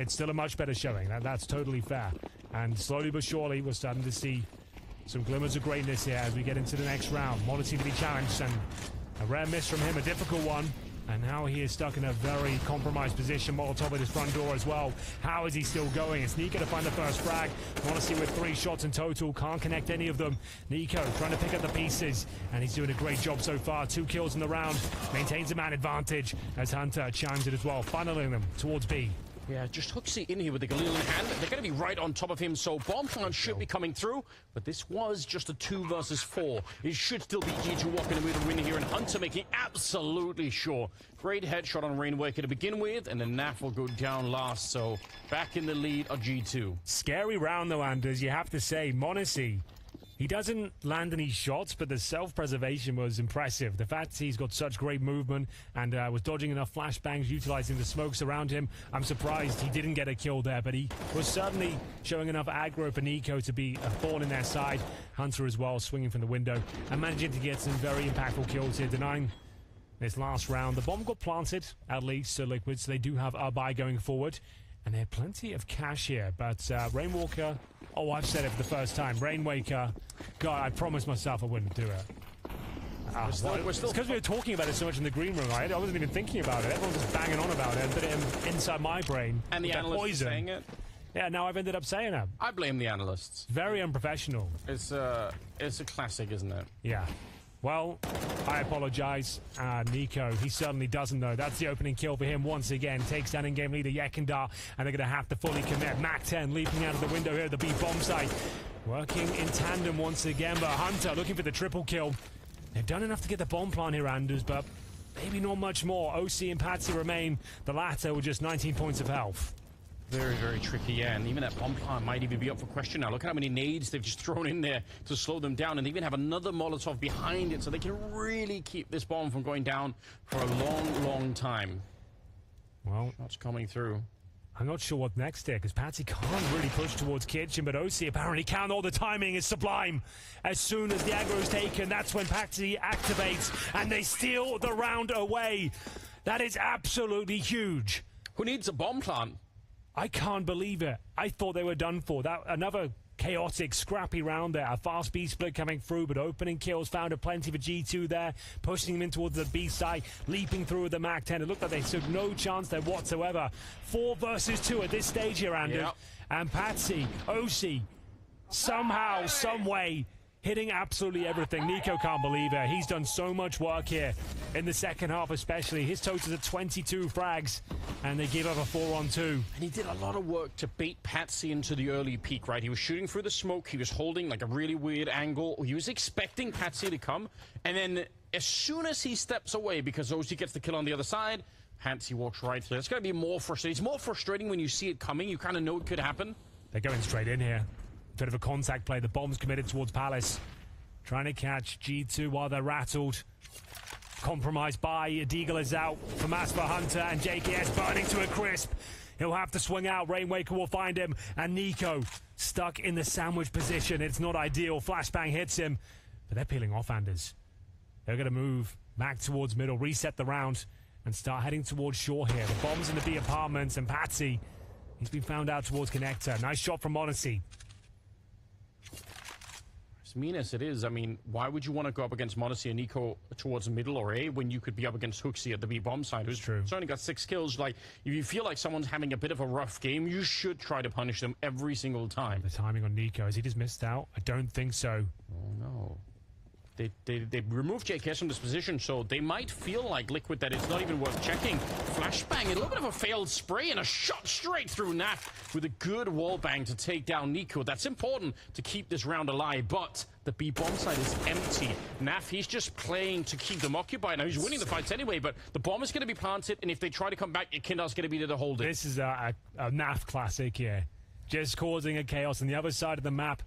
It's still a much better showing. That's totally fair. And slowly but surely, we're starting to see some glimmers of greatness here as we get into the next round. Monacy to be challenged, and a rare miss from him, a difficult one. And now he is stuck in a very compromised position. Molotov at his front door as well. How is he still going? It's Nico to find the first frag. Monacy with 3 shots in total. Can't connect any of them. Nico trying to pick up the pieces. And he's doing a great job so far. 2 kills in the round. Maintains a man advantage as Hunter chimes it as well. Funneling them towards B. Yeah, just Hooksy in here with the Galil in hand. They're going to be right on top of him, so bomb plant should be coming through. But this was just a 2 versus 4. It should still be G2 walking away with a win here, and Hunter making absolutely sure. Great headshot on Rainwaker to begin with, and then Naf will go down last. So back in the lead of G2. Scary round though, Anders. You have to say, Monacy. He doesn't land any shots, but the self-preservation was impressive. The fact he's got such great movement and was dodging enough flashbangs, utilizing the smokes around him. I'm surprised he didn't get a kill there, but he was certainly showing enough aggro for Nico to be a thorn in their side. Hunter as well, swinging from the window and managing to get some very impactful kills here, denying this last round. The bomb got planted, at least, to Liquid, so they do have a buy going forward. And they have plenty of cash here, but Rainwaker... Oh, I've said it for the first time. Rainwaker, God, I promised myself I wouldn't do it. We're still it's because we were talking about it so much in the green room, right? I wasn't even thinking about it. Everyone was just banging on about it, but inside my brain. And the analysts saying it. Yeah, now I've ended up saying it. I blame the analysts. Very unprofessional. It's a classic, isn't it? Yeah. Well, I apologize. Nico, he certainly doesn't know. That's the opening kill for him once again. Takes down in-game leader Yekindar, and they're going to have to fully commit. Mac 10 leaping out of the window here at the B bomb site. Working in tandem once again, but Hunter looking for the triple kill. They've done enough to get the bomb plant here, Anders, but maybe not much more. OC and Patsy remain, the latter with just 19 points of health. Very, very tricky, yeah. And even that bomb plant might even be up for question now. Look at how many nades they've just thrown in there to slow them down. And they even have another Molotov behind it, so they can really keep this bomb from going down for a long, long time. Well, shots coming through. I'm not sure what next here, because Patsy can't really push towards Kitchen, but OC apparently can. All the timing is sublime. As soon as the aggro's taken, that's when Patsy activates, and they steal the round away. That is absolutely huge. Who needs a bomb plant? I can't believe it. I thought they were done for. That another chaotic, scrappy round there. A fast B split coming through, but opening kills found a plenty for G2 there, pushing him in towards the B side, leaping through with the Mac 10. It looked like they stood no chance there whatsoever. 4 versus 2 at this stage here, Anders. Yep. And Patsy, OC, somehow, some way, hitting absolutely everything. Nico can't believe it. He's done so much work here in the second half especially. His totals are 22 frags, and they give up a 4-on-2. And he did a lot of work to bait Patsy into the early peak, right? He was shooting through the smoke. He was holding like a really weird angle. He was expecting Patsy to come. And then as soon as he steps away, because OC gets the kill on the other side, Patsy walks right through. It's going to be more frustrating. It's more frustrating when you see it coming. You kind of know it could happen. They're going straight in here. Bit of a contact play. The bomb's committed towards Palace. Trying to catch G2 while they're rattled. Compromised by Deagle is out from Asper Hunter, and JKS burning to a crisp. He'll have to swing out. Rainwaker will find him, and Nico stuck in the sandwich position. It's not ideal. Flashbang hits him, but they're peeling off, Anders. They're going to move back towards middle, reset the round, and start heading towards shore here. The bomb's in the B apartments, and Patsy, he's been found out towards Connector. Nice shot from Odyssey. As mean as it is, I mean, why would you want to go up against Modesty and Nico towards middle or A when you could be up against Hooksy at the B bomb side? Who's true. He's only got 6 kills. Like, if you feel like someone's having a bit of a rough game, you should try to punish them every single time. The timing on Nico, has he just missed out? I don't think so. Oh no. They removed JKS from this position, so they might feel like Liquid that it's not even worth checking. Flashbang, a little bit of a failed spray, and a shot straight through Naf with a good wall bang to take down Nico. That's important to keep this round alive, but the B bomb side is empty. Naf, he's just playing to keep them occupied. Now, he's winning the fights anyway, but the bomb is going to be planted, and if they try to come back, Kindar's going to be there to hold it. This is a Naf classic here. Just causing a chaos on the other side of the map,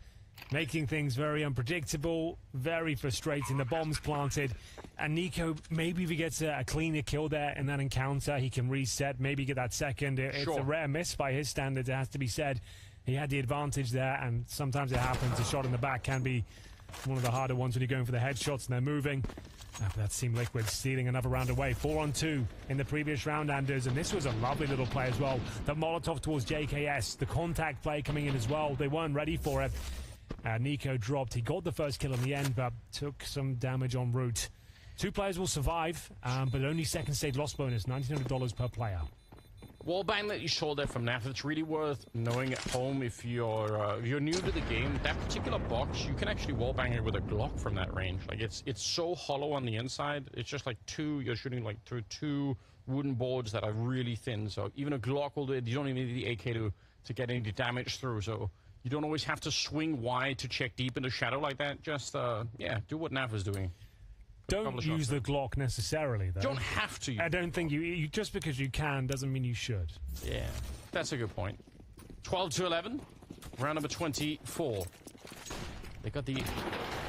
making things very unpredictable, very frustrating. The bomb's planted, and Nico, maybe if he gets a cleaner kill there in that encounter, he can reset, maybe get that second. It's a rare miss by his standards, it has to be said. He had the advantage there, and sometimes it happens. A shot in the back can be one of the harder ones when you're going for the headshots and they're moving. After that, Team Liquid stealing another round away. 4-on-2 in the previous round, Anders, and this was a lovely little play as well. The Molotov towards JKS, the contact play coming in as well. They weren't ready for it. Nico dropped. He got the first kill in the end, but took some damage en route. 2 players will survive, but only second stage loss bonus, $1,900 per player. Wallbang that you saw there from Naf, it's really worth knowing at home if you're new to the game. That particular box, you can actually wallbang it with a Glock from that range. Like, it's so hollow on the inside. It's just like you're shooting like through 2 wooden boards that are really thin. So even a Glock will do it. You don't even need the AK to get any damage through. So you don't always have to swing wide to check deep into shadow like that. Just, yeah, do what Naf is doing. Don't use the Glock necessarily, though. You don't have to. I don't think you just because you can doesn't mean you should. Yeah, that's a good point. 12-11, round number 24. They got the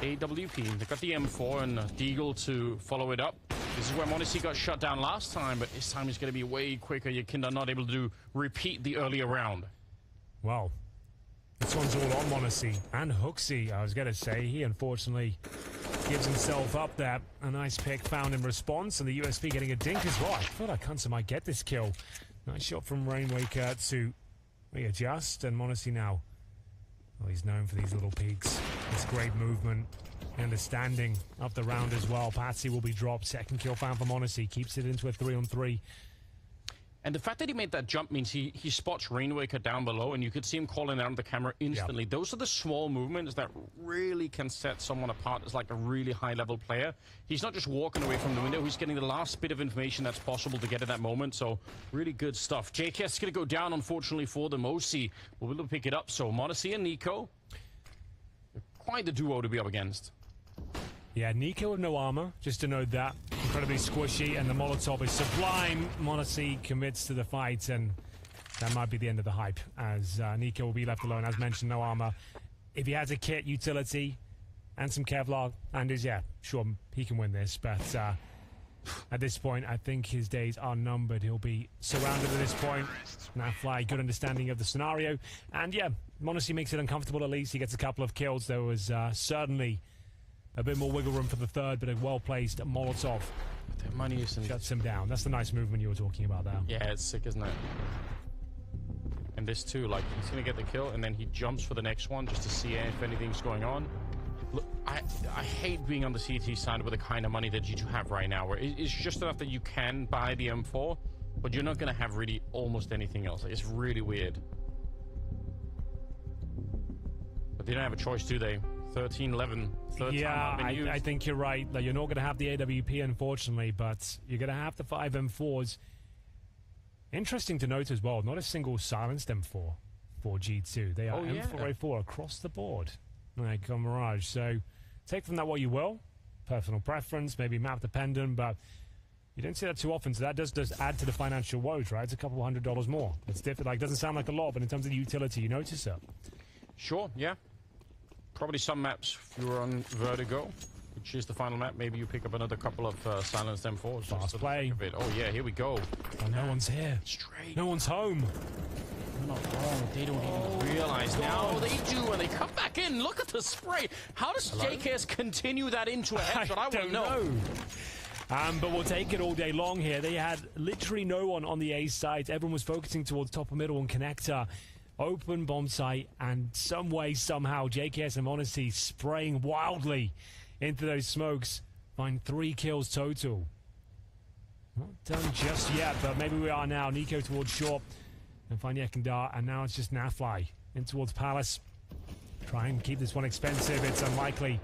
AWP, they got the M4, and Deagle to follow it up. This is where Modesty got shut down last time, but this time it's going to be way quicker. Yakinda not able to repeat the earlier round. Well, this one's all on Modesty and Hooksy. I was going to say, he unfortunately gives himself up there. A nice pick found in response, and the USP getting a dink as well. I thought Hunter might get this kill. Nice shot from Rainwaker to readjust, and Modesty now, well, he's known for these little peaks. It's great movement. Understanding of the round as well. Patsy will be dropped. Second kill found for Monacy. Keeps it into a 3-on-3. And the fact that he made that jump means he spots Rainwaker down below, and you could see him calling out on the camera instantly. Yep. Those are the small movements that really can set someone apart as like a really high-level player. He's not just walking away from the window, he's getting the last bit of information that's possible to get at that moment, so really good stuff. JKS is going to go down, unfortunately, for the Mosi. We'll be able to pick it up, so Monacy and Nico, quite the duo to be up against. Yeah, Nico with no armor, just to note that. Incredibly squishy, and the Molotov is sublime. Monacy commits to the fight, and that might be the end of the hype, as Nico will be left alone. As mentioned, no armor. If he has a kit, utility, and some Kevlar, and yeah, sure, he can win this, but at this point, I think his days are numbered. He'll be surrounded at this point. Now Fly, good understanding of the scenario, and yeah, Monacy makes it uncomfortable at least. He gets a couple of kills. There was certainly a bit more wiggle room for the third, but a well-placed Molotov their money shuts him down. That's the nice movement you were talking about there. Yeah, it's sick, isn't it? And this too, like, he's going to get the kill, and then he jumps for the next one just to see if anything's going on. Look, I hate being on the CT side with the kind of money that you have right now, where it's just enough that you can buy the M4, but you're not going to have really almost anything else. Like, it's really weird. But they don't have a choice, do they? 13-11. Yeah, I think you're right. Like, you're not going to have the AWP, unfortunately, but you're going to have the 5 M4s. Interesting to note as well, not a single silenced M4 for G2. They are M4A4 across the board, like on Mirage. So take from that what you will. Personal preference, maybe map dependent, but you don't see that too often. So that does add to the financial woes, right? It's a couple $100 more. It's different. Like, doesn't sound like a lot, but in terms of the utility, you notice it. Sure, yeah. Probably some maps, if you're on Vertigo, which is the final map, maybe you pick up another couple of silenced M4s. Fast play. Oh, yeah, here we go. Oh, no one's here. Straight. No one's home. They're not wrong. They don't even realize now. They do, and they come back in. Look at the spray. How does JKS continue that into a headshot? I don't know. But we'll take it all day long here. They had literally no one on the A side. Everyone was focusing towards top and middle and connector. Open bomb site, and some way, somehow, JKS and Monacy spraying wildly into those smokes. Find 3 kills total. Not done just yet, but maybe we are now. Nico towards short, and find Yekindar, and now it's just Nafly in towards Palace. Try and keep this one expensive. It's unlikely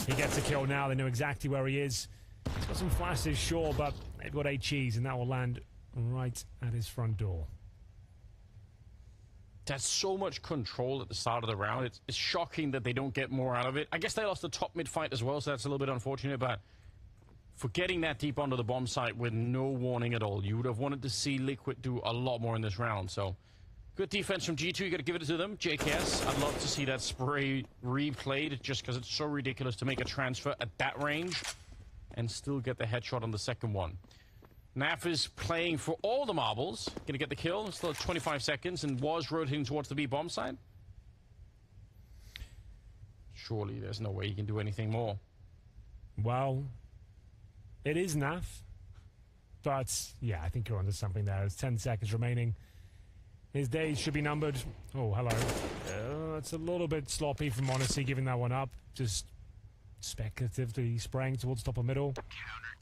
he gets a kill now. They know exactly where he is. He's got some flashes, sure, but they've got 8 cheese, and that will land right at his front door. That's so much control at the start of the round. It's shocking that they don't get more out of it. I guess they lost the top mid fight as well, so that's a little bit unfortunate, but for getting that deep onto the bomb site with no warning at all, you would have wanted to see Liquid do a lot more in this round. So good defense from G2. You got to give it to them. JKS, I'd love to see that spray replayed just because it's so ridiculous to make a transfer at that range and still get the headshot on the second one. Naf is playing for all the marbles. Going to get the kill. Still 25 seconds, and was rotating towards the B bomb side. Surely there's no way he can do anything more. Well, it is Naf. But, yeah, I think you're onto something there. There's 10 seconds remaining. His days should be numbered. Oh, hello. It's a little bit sloppy from Monacy giving that one up. Just speculatively spraying towards top of middle.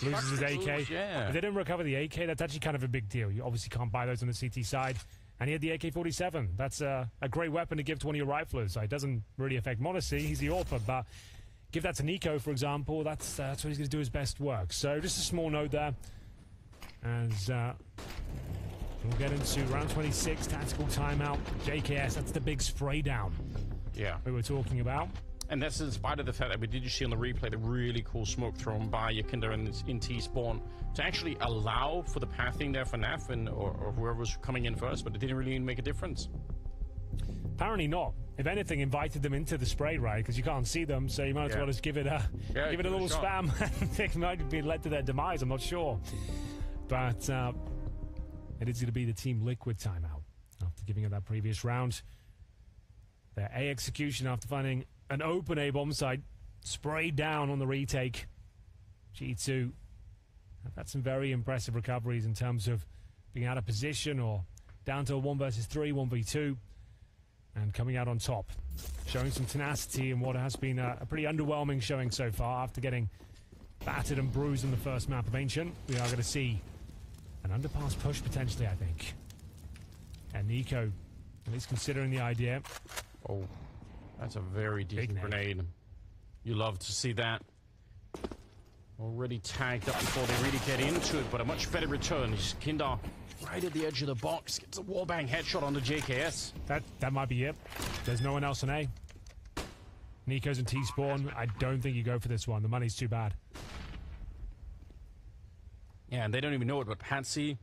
Loses his AK. Yeah. If they didn't recover the AK, that's actually kind of a big deal. You obviously can't buy those on the CT side. And he had the AK-47. That's a great weapon to give to one of your riflers. So it doesn't really affect Monacy. He's the author. But give that to Nico, for example. That's what he's going to do his best work. So just a small note there. As we'll get into round 26, tactical timeout. JKS, that's the big spray down. Yeah. We were talking about. And that's in spite of the fact that we did see on the replay the really cool smoke thrown by Yakinda in T-spawn to actually allow for the pathing there for Naf and or whoever was coming in first, but it didn't really make a difference. Apparently not. If anything, invited them into the spray, right? Because you can't see them, so you might as well just give it a little spam. They might be led to their demise, I'm not sure. But it is going to be the Team Liquid timeout after giving it that previous round. Their A execution after finding an open A bomb site sprayed down on the retake. G2 have had some very impressive recoveries in terms of being out of position or down to a 1 versus 3, 1v2. and coming out on top, showing some tenacity in what has been a pretty underwhelming showing so far after getting battered and bruised in the first map of Ancient. We are going to see an underpass push potentially, I think. And Nico, at least considering the idea. Oh, that's a very decent grenade. You love to see that. Already tagged up before they really get into it, but a much better return. Kindar right at the edge of the box, gets a wallbang headshot on the JKS. That might be it. There's no one else on A. Nico's in T-spawn. I don't think you go for this one. The money's too bad. Yeah, and they don't even know it, but Patsy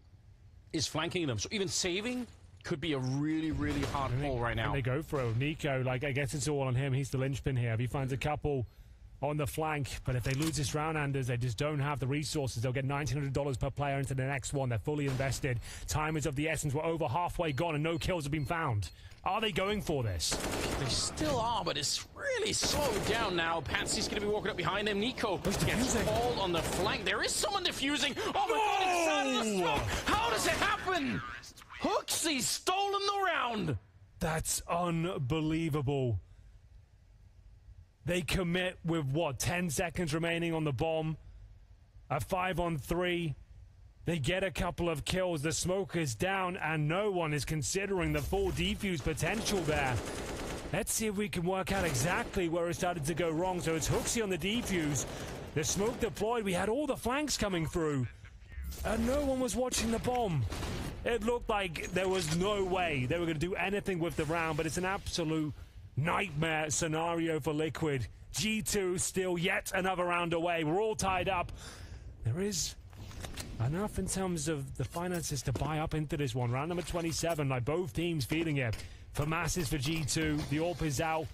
is flanking them. So even saving could be a really, really hard call right now. And they go for it. Nico, like, I guess it's all on him. He's the linchpin here. If he finds a couple on the flank, but if they lose this round, Anders, they just don't have the resources. They'll get $1,900 per player into the next one. They're fully invested. Time is of the essence. We're over halfway gone and no kills have been found. Are they going for this? They still are, but it's really slowed down now. Patsy's going to be walking up behind them. Nico gets called on the flank. There is someone defusing. Oh my God, it's out of the smoke. How does it happen? Hooksy's stolen the round. That's unbelievable. They commit with, what, 10 seconds remaining on the bomb. A 5-on-3. They get a couple of kills. The smoke is down, and no one is considering the full defuse potential there. Let's see if we can work out exactly where it started to go wrong. So it's Hooksy on the defuse. The smoke deployed. We had all the flanks coming through, and no one was watching the bomb. It looked like there was no way they were going to do anything with the round, but it's an absolute nightmare scenario for Liquid. G2 still yet another round away. We're all tied up. There is enough in terms of the finances to buy up into this one. Round number 27, like both teams feeling it. For Masses for G2, the AWP is out,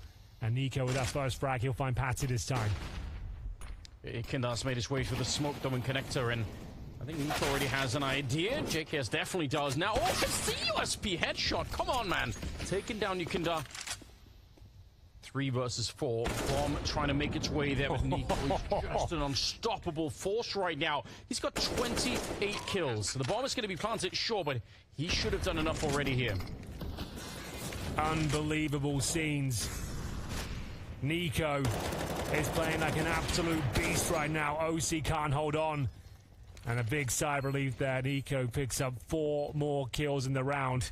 and Nico with that first frag, he'll find Patsy this time. Kindar's made his way through the smoke dome connector, and I think Nico already has an idea. JKS definitely does. Now, oh, it's the USP headshot. Come on, man. Taking down Nikindar. 3 versus 4. Bomb trying to make its way there with Nico. He's just an unstoppable force right now. He's got 28 kills. So the bomb is going to be planted, sure, but he should have done enough already here. Unbelievable scenes. Nico is playing like an absolute beast right now. OC can't hold on. And a big sigh of relief there. Nico picks up 4 more kills in the round.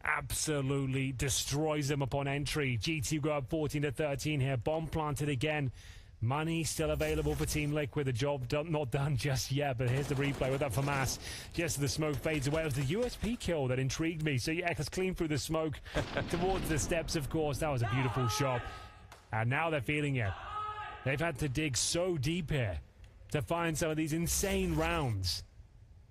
Absolutely destroys them upon entry. G2 go up 14-13 here. Bomb planted again. Money still available for Team Liquid. The job not done just yet, but here's the replay with that FAMAS. Just as the smoke fades away, it was the USP kill that intrigued me. So yeah, it's clean through the smoke towards the steps, of course. That was a beautiful shot. And now they're feeling it. They've had to dig so deep here to find some of these insane rounds.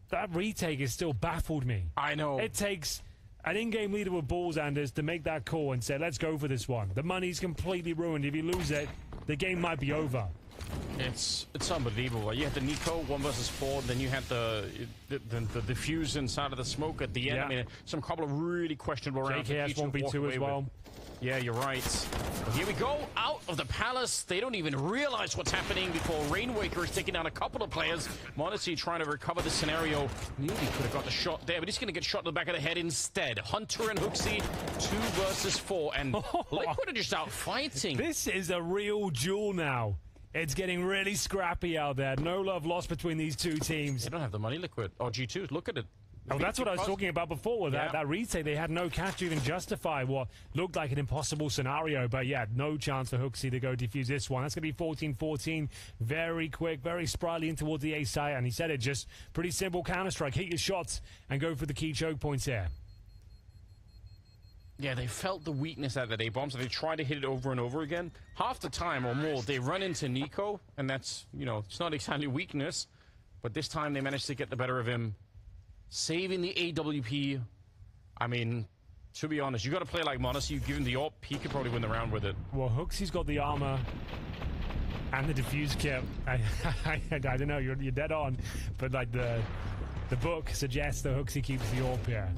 That retake has still baffled me. I know. It takes an in-game leader with balls, Anders, to make that call and say, let's go for this one. The money's completely ruined. If you lose it, the game might be over. It's unbelievable. You had the Nico 1 versus 4, then you had the diffuse inside of the smoke at the end. Yeah. I mean, some couple of really questionable rounds. JKS 1v2 as well. Yeah, you're right. But here we go, out of the palace. They don't even realize what's happening before Rainwaker is taking down a couple of players. Modesty trying to recover the scenario. Maybe could have got the shot there, but he's going to get shot in the back of the head instead. Hunter and Hooksy, 2 versus 4, and Liquid are just out fighting. This is a real duel now. It's getting really scrappy out there. No love lost between these two teams. They don't have the money, Liquid. Oh, G2, look at it. Oh, that's what I was talking about before with that retake. They had no cash to even justify what looked like an impossible scenario. But yeah, no chance for Hooksy to go defuse this one. That's going to be 14-14. Very quick, very sprightly in towards the A side. And he said it, just pretty simple Counter-Strike. Hit your shots and go for the key choke points here. Yeah, they felt the weakness at that A-bomb, so they tried to hit it over and over again. Half the time or more, they run into Nico, and that's, you know, it's not exactly weakness. But this time they managed to get the better of him. Saving the AWP. I mean, to be honest, you got to play like Modesty. You give him the AWP, he could probably win the round with it. Well, Hooksy's got the armor and the diffuse kit. I don't know, you're dead on. But like the book suggests that Hooksy keeps the AWP here.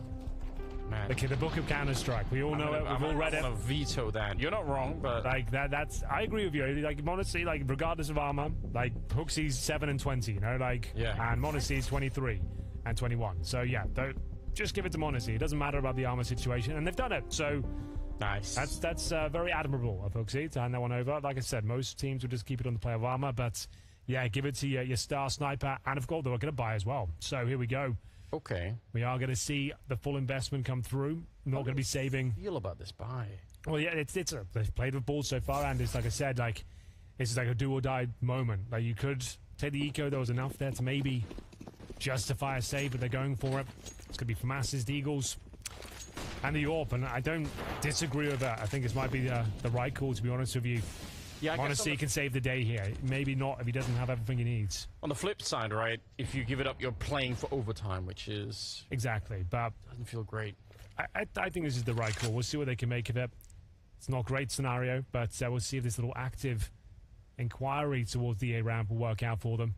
Man. Okay, the book of Counter-Strike. We all know it. We've all read it. I'm gonna veto that. You're not wrong, but like that's. I agree with you. Like Modesty, like regardless of armor, like Hooksy's 7 and 20. You know, like and Modesty's 23 and 21. So yeah, just give it to Modesty. It doesn't matter about the armor situation, and they've done it. So Nice. That's very admirable of Hooksy to hand that one over. Like I said, most teams would just keep it on the play of armor, but yeah, give it to your star sniper, and of course they were going to buy as well. So here we go. Okay. We are going to see the full investment come through. Not going to be saving. Feel about this buy? Well, yeah, they've played with balls so far, and it's like I said, like it's like a do or die moment. Like you could take the eco, there was enough there to maybe justify a save, but they're going for it. It's going to be for Masses, the Eagles, and the AWP, and I don't disagree with that. I think this might be the right call, to be honest with you. Yeah, Honesty can save the day here. Maybe not if he doesn't have everything he needs. On the flip side, right, if you give it up, you're playing for overtime, which is... Exactly, but... Doesn't feel great. I think this is the right call. We'll see what they can make of it. It's not a great scenario, but we'll see if this little active inquiry towards the A ramp will work out for them.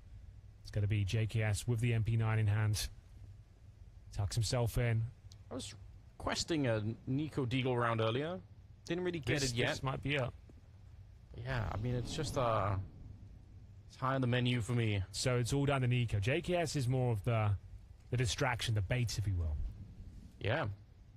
It's going to be JKS with the MP9 in hand. Tucks himself in. I was questing a Nico Deagle round earlier. Didn't really get it yet. This might be it. Yeah, I mean, it's just it's high on the menu for me. So it's all down to Nico. JKS is more of the distraction, the bait, if you will. Yeah.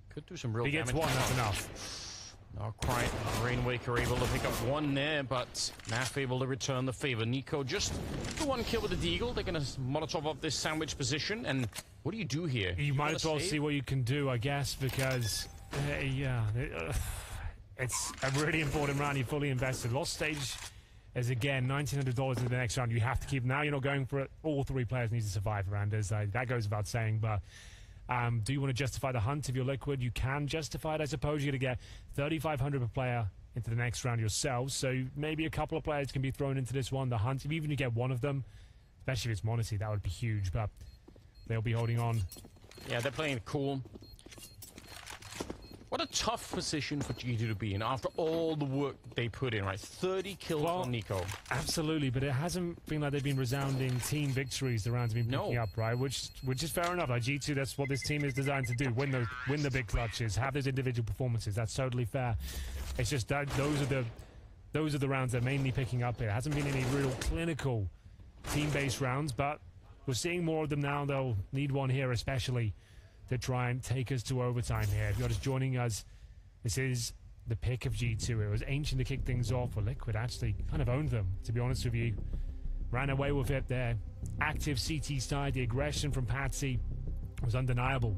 Could do some real damage. He gets one, that's enough. Not quite. Rainwaker able to pick up one there, but Naf able to return the favor. Nico just the one kill with the Deagle. They're going to Molotov up this sandwich position, and what do you do here? You might as well see what you can do, I guess, because, it's a really important round. You're fully invested. Lost stage is, again, $1,900 into the next round. You have to keep... Now you're not going for it. All three players need to survive around us. That goes without saying, but... do you want to justify the hunt if you're Liquid? You can justify it, I suppose. You're going to get $3,500 per player into the next round yourselves. So maybe a couple of players can be thrown into this one, the hunt. If even you get one of them, especially if it's Monacy, that would be huge. But they'll be holding on. Yeah, they're playing it cool. What a tough position for G2 to be in after all the work they put in, right? 30 kills on Nico. Absolutely, but it hasn't been like they've been resounding team victories the rounds have been picking up, right? Which is fair enough. Like G2, that's what this team is designed to do. Win the big clutches, have those individual performances. That's totally fair. It's just that those are the rounds they're mainly picking up here. It hasn't been any real clinical team-based rounds, but we're seeing more of them now. They'll need one here especially to try and take us to overtime here. If you're just joining us, this is the pick of G2. It was Ancient to kick things off, but Liquid actually kind of owned them, to be honest with you. Ran away with it there. Active CT side, the aggression from Patsy was undeniable.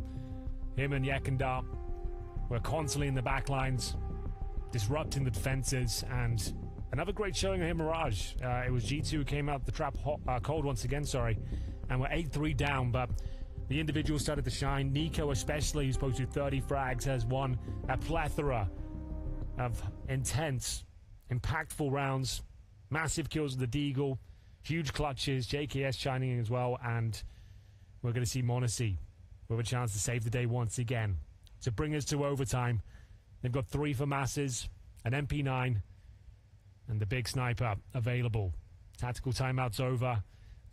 Him and Yekandar were constantly in the back lines, disrupting the defenses, and another great showing of him, Mirage. It was G2 who came out the trap cold once again, and we're 8-3 down, but the individual started to shine. Nico especially, who's supposed to do 30 frags, has won a plethora of intense, impactful rounds. Massive kills with the Deagle, huge clutches, JKS shining in as well, and we're going to see Monacy with a chance to save the day once again. To bring us to overtime, they've got 3 for Masses, an MP9, and the big sniper available. Tactical timeout's over.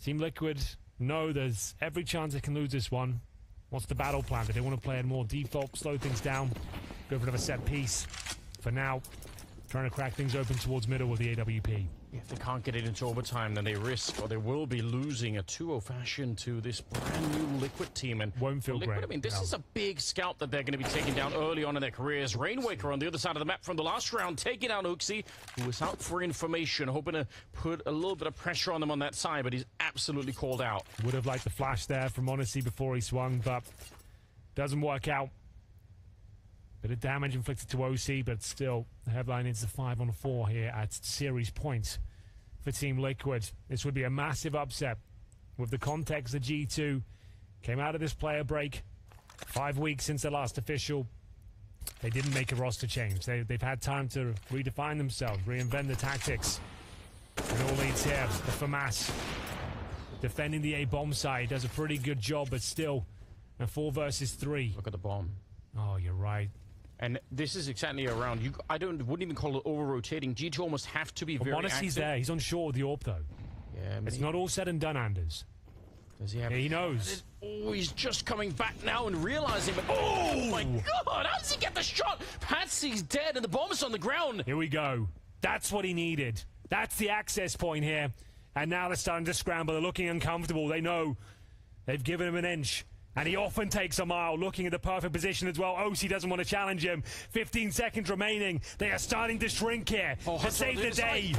Team Liquid... No, there's every chance they can lose this one. What's the battle plan? Do they want to play it more default, slow things down, go for another set piece? For now, trying to crack things open towards middle with the AWP. If they can't get it into overtime, then they risk, or they will be losing a 2-0 fashion to this brand new Liquid team. And won't feel Liquid, great. I mean, this is a big scalp that they're going to be taking down early on in their careers. Rainwaker on the other side of the map from the last round, taking out Hooksy, who was out for information, hoping to put a little bit of pressure on them on that side, but he's absolutely called out. Would have liked the flash there from Odyssey before he swung, but doesn't work out. Bit of damage inflicted to OC, but still, the headline is the 5-on-4 here at series points for Team Liquid. This would be a massive upset with the context that G2 came out of this player break 5 weeks since their last official. They didn't make a roster change. They've had time to redefine themselves, reinvent the tactics. And all leads here, the FAMAS defending the A-bomb side does a pretty good job, but still a 4 versus 3. Look at the bomb. Oh, you're right. And this is exactly a round. Wouldn't even call it over-rotating. G2 almost have to be very active. Monacy's there. He's on shore with the AWP, though. Yeah, it's not all said and done, Anders. Does he have... Yeah, he knows. Oh, he's just coming back now and realizing, but oh my God, how does he get the shot? Patsy's dead and the bomb's on the ground. Here we go. That's what he needed. That's the access point here. And now they're starting to scramble. They're looking uncomfortable. They know they've given him an inch. and he often takes a mile, looking at the perfect position as well. OC doesn't want to challenge him. 15 seconds remaining. They are starting to shrink here to save the day.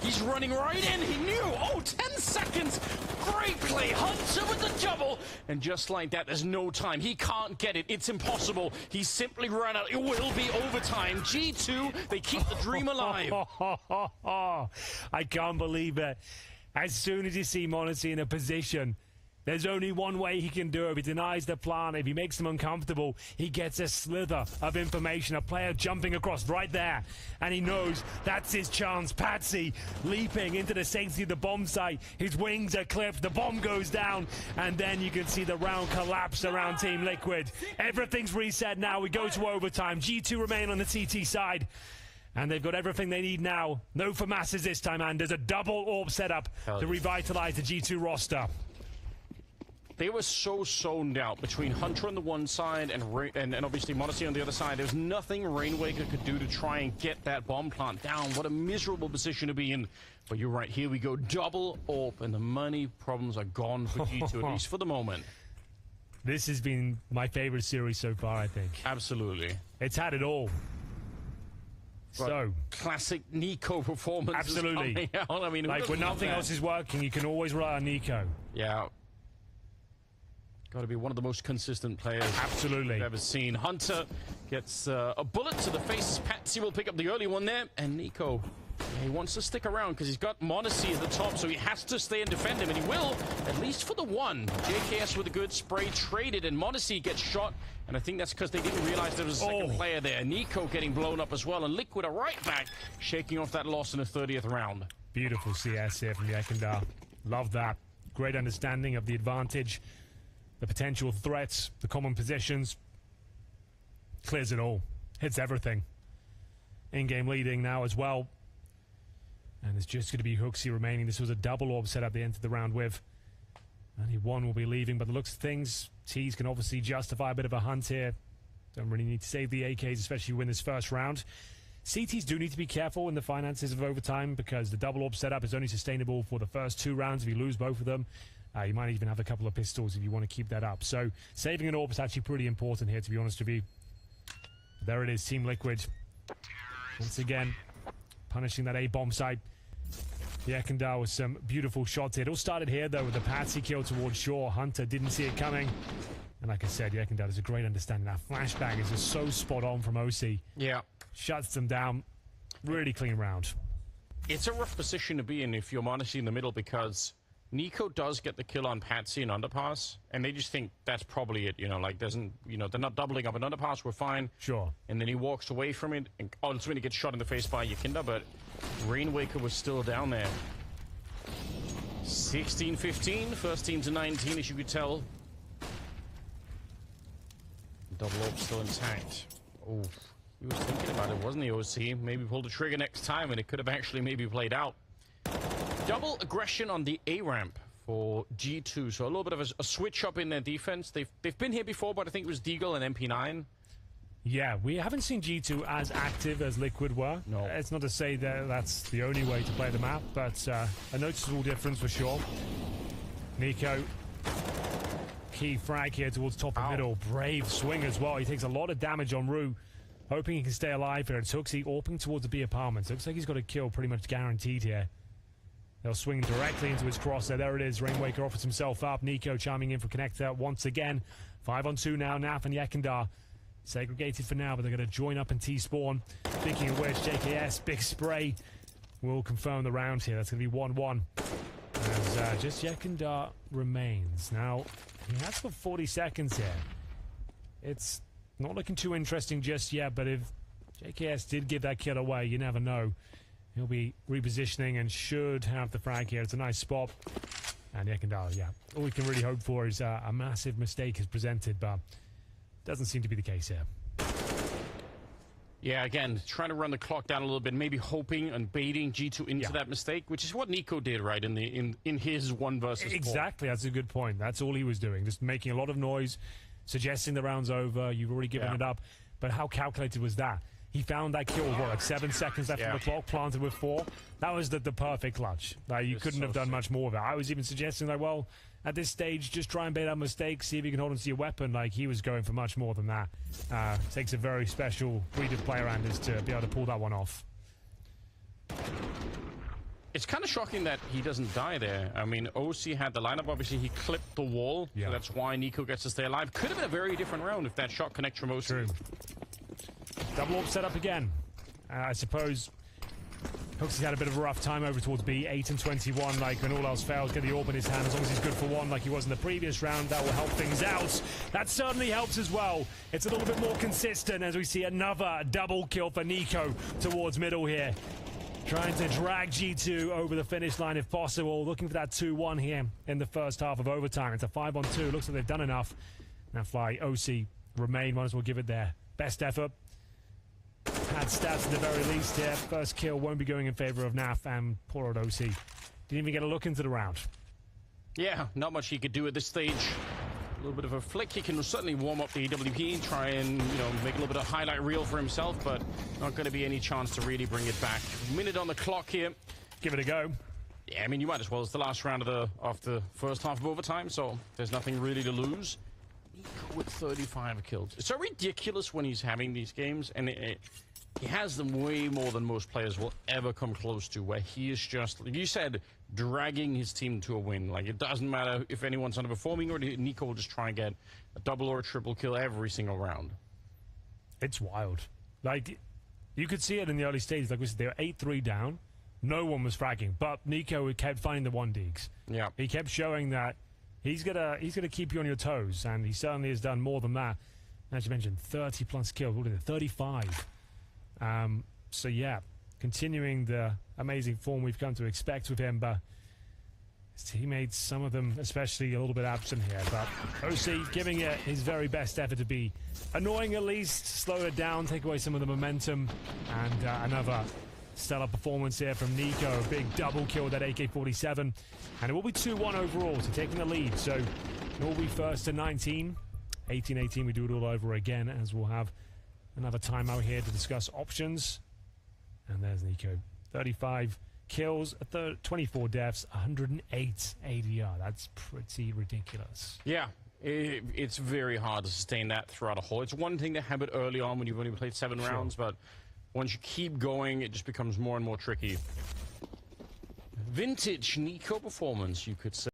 He's running right in. He knew. Oh, 10 seconds. Great play. Hunter with the double. And just like that, there's no time. He can't get it. It's impossible. He simply ran out. It will be overtime. G2, they keep the dream alive. I can't believe it. As soon as you see m0NESY in a position, there's only one way he can do it. If he denies the plan, if he makes them uncomfortable, he gets a slither of information. A player jumping across right there, and he knows that's his chance. Patsy leaping into the safety of the bomb site. His wings are clipped, the bomb goes down, and then you can see the round collapse around Team Liquid. Everything's reset now. We go to overtime. G2 remain on the CT side. And they've got everything they need now. No FAMASs this time, and there's a double AWP setup to revitalize the G2 roster. They were so zoned out between Hunter on the one side and obviously m0NESY on the other side. There's nothing Rainwaker could do to try and get that bomb plant down. What a miserable position to be in. But you're right, here we go. Double AWP, and the money problems are gone for G2, at least for the moment. This has been my favorite series so far, I think. Absolutely. It's had it all. So classic Nico performance. Absolutely. I mean, like when nothing else is working, you can always rely on Nico. Yeah. Got to be one of the most consistent players absolutely I've ever seen. Hunter gets a bullet to the face. Patsy will pick up the early one there, and Nico, he wants to stick around because he's got m0NESY at the top, so he has to stay and defend him, and he will, at least for the one. JKS with a good spray traded, and m0NESY gets shot, and I think that's because they didn't realize there was a second player there. Nico getting blown up as well, and Liquid are right back, shaking off that loss in the 30th round. Beautiful CS here from Yekindar. Love that. Great understanding of the advantage, the potential threats, the common positions. Clears it all. Hits everything. In-game leading now as well. And there's just going to be Hooksy remaining. This was a double AWP set up the end of the round with. Only one will be leaving, but the looks of things, T's can obviously justify a bit of a hunt here. Don't really need to save the AKs, especially win this first round. CTs do need to be careful in the finances of overtime because the double AWP setup is only sustainable for the first 2 rounds. If you lose both of them, you might even have a couple of pistols if you want to keep that up. So saving an AWP is actually pretty important here, to be honest with you. There it is, Team Liquid. Once again, punishing that A-bomb site. Yekindar with some beautiful shots here. It all started here, though, with the Patsy kill towards Shaw. Hunter didn't see it coming. And like I said, Yekindar has a great understanding. That flashbang is just so spot on from OC. Yeah. Shuts them down. Really clean round. It's a rough position to be in if you're m0NESY in the middle because Nico does get the kill on Patsy and Underpass, and they just think that's probably it, you know, like doesn't, you know, they're not doubling up an Underpass, we're fine. Sure. And then he walks away from it, and ultimately gets shot in the face by Yekindar, but Rainwaker was still down there. 16-15, first team to 19, as you could tell. Double AWP still intact. Oh, he was thinking about it, wasn't he, OC? Maybe pull the trigger next time, and it could have actually maybe played out. Double aggression on the A ramp for G2, so a little bit of a switch up in their defense. They've been here before, but I think it was Deagle and MP9. Yeah, we haven't seen G2 as active as Liquid were. No. It's not to say that that's the only way to play the map, but a noticeable difference for sure. Nico, key frag here towards top of middle. Brave swing as well. He takes a lot of damage on Rue, hoping he can stay alive here. It's Hooksy AWPing towards the B apartments. Looks like he's got a kill pretty much guaranteed here. They'll swing directly into his crosser. There it is. Rainwaker offers himself up. Nico chiming in for connector once again. 5-on-2 now. Naf and Yekindar segregated for now, but they're going to join up in T-spawn. Speaking of which, JKS, big spray, will confirm the round here. That's going to be 1-1. As just Yekindar remains. Now, he has for 40 seconds here. It's not looking too interesting just yet, but if JKS did give that kill away, you never know. He'll be repositioning and should have the frag here. It's a nice spot. And Yekindar, yeah. All we can really hope for is a massive mistake is presented, but doesn't seem to be the case here. Yeah, again, trying to run the clock down a little bit, maybe hoping and baiting G2 into that mistake, which is what Nico did, right, in his 1 versus 4. Exactly, that's a good point. That's all he was doing, just making a lot of noise, suggesting the round's over, you've already given it up. But how calculated was that? He found that kill with, what, like 7 seconds left on the clock, planted with 4. That was the perfect clutch. Like, you couldn't have done much more of it. I was even suggesting, like, well, at this stage, just try and bait out mistakes, see if you can hold on to your weapon. Like, he was going for much more than that. Takes a very special breed of player, Anders, to be able to pull that one off. It's kind of shocking that he doesn't die there. I mean, OC had the lineup. Obviously, he clipped the wall, so that's why Nico gets to stay alive. Could have been a very different round if that shot connects from OC. True. Double AWP set up again. I suppose Hooks has had a bit of a rough time over towards B. 8 and 21, like when all else fails, get the AWP in his hand. As long as he's good for one, like he was in the previous round, that will help things out. That certainly helps as well. It's a little bit more consistent as we see another double kill for Nico towards middle here. Trying to drag G2 over the finish line if possible. Looking for that 2-1 here in the first half of overtime. It's a 5-on-2. Looks like they've done enough. Now Fly, OC, remain. Might as well give it their best effort. Had stats at the very least here. First kill won't be going in favor of NAF, and poor old OC didn't even get a look into the round. Yeah, not much he could do at this stage. A little bit of a flick. He can certainly warm up the AWP, try and, make a little bit of highlight reel for himself, but not going to be any chance to really bring it back. Minute on the clock here. Give it a go. Yeah, I mean, you might as well. It's the last round of the first half of overtime, so there's nothing really to lose. With 35 kills. It's so ridiculous when he's having these games, and he has them way more than most players will ever come close to, where he is just, like you said, dragging his team to a win. Like, it doesn't matter if anyone's underperforming or Nico will just try and get a double or a triple kill every single round. It's wild. Like, you could see it in the early stages. Like we said, they were 8-3 down. No one was fragging, but Nico kept finding the 1-digs. Yeah. He kept showing that he's gonna keep you on your toes, and he certainly has done more than that. As you mentioned, 30+ kills. What is it? 35. So yeah, continuing the amazing form we've come to expect with him, but his teammates, some of them especially, a little bit absent here. But OC giving it his very best effort to be annoying, at least slow it down, take away some of the momentum, and another stellar performance here from Nico. Big double kill with that AK-47, and it will be 2-1 overall, so taking the lead. So it will be first to 19, 18-18. We do it all over again, as we'll have another timeout here to discuss options. And there's Nico. 35 kills, 24 deaths, 108 ADR. That's pretty ridiculous. Yeah, it's very hard to sustain that throughout a whole. It's one thing to have it early on when you've only played 7 rounds, but once you keep going, it just becomes more and more tricky. Vintage Nico performance, you could say.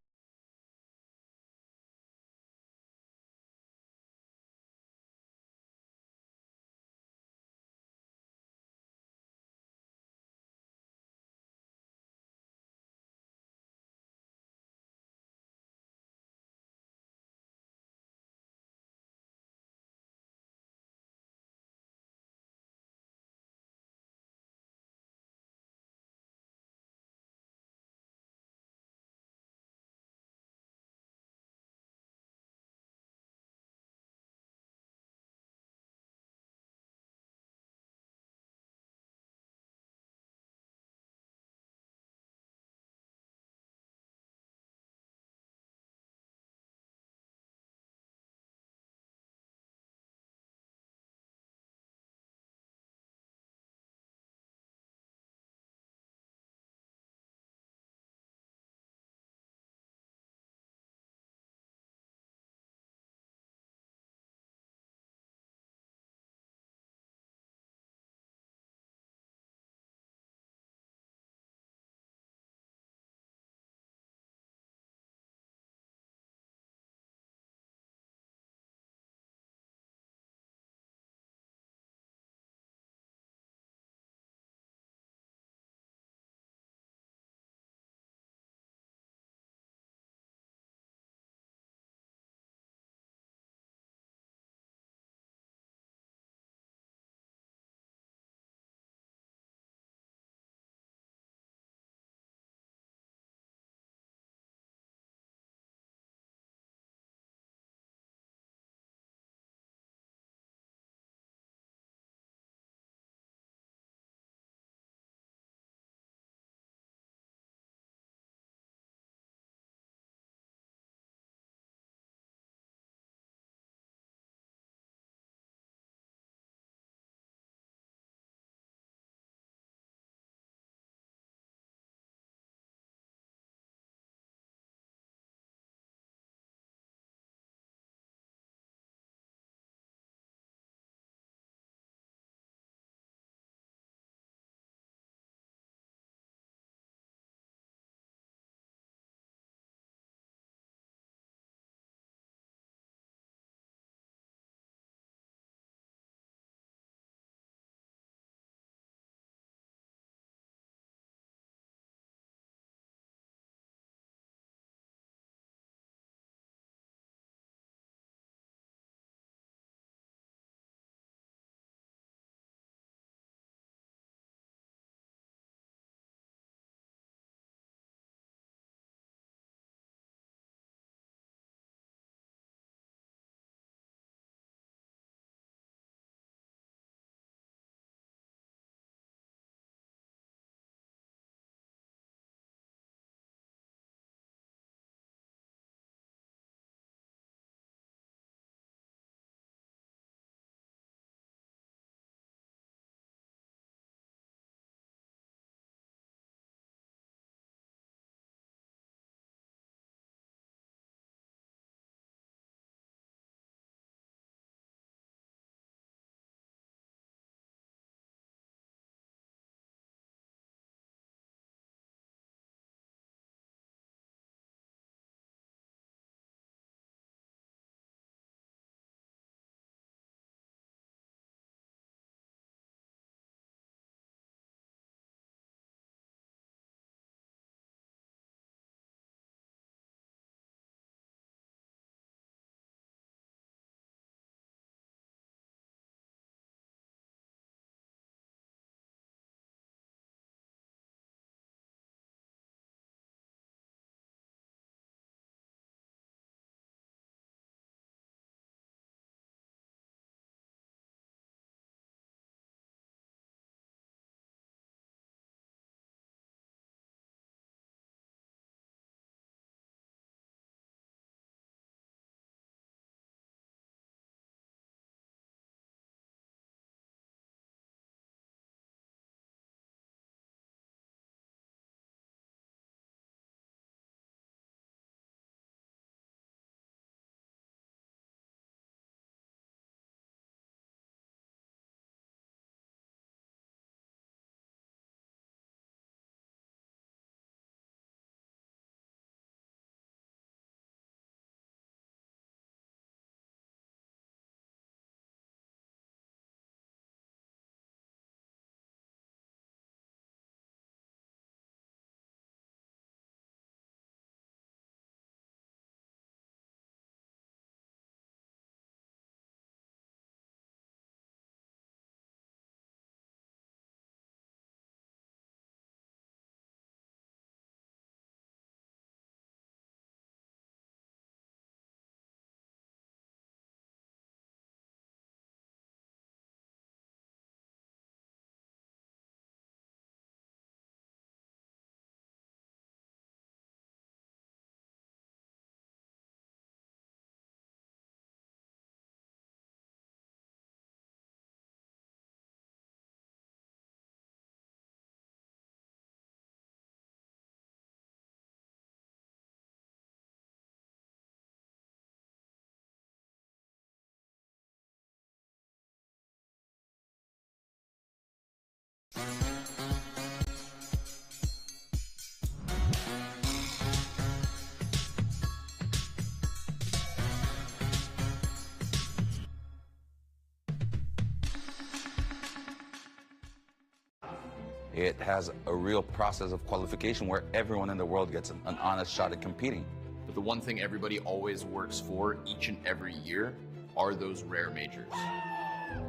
It has a real process of qualification where everyone in the world gets an honest shot at competing. But the one thing everybody always works for each and every year are those rare majors.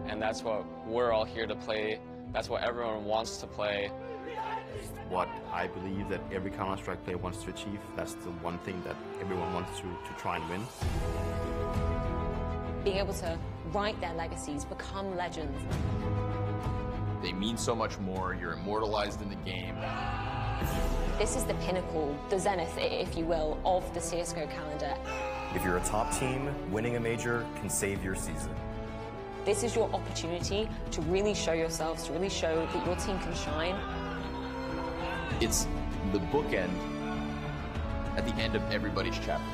And that's what we're all here to play. That's what everyone wants to play. What I believe that every Counter-Strike player wants to achieve, that's the one thing that everyone wants to try and win. Being able to write their legacies, become legends. They mean so much more. You're immortalized in the game. This is the pinnacle, the zenith, if you will, of the CSGO calendar. If you're a top team, winning a major can save your season. This is your opportunity to really show yourselves, to really show that your team can shine. It's the bookend at the end of everybody's chapter.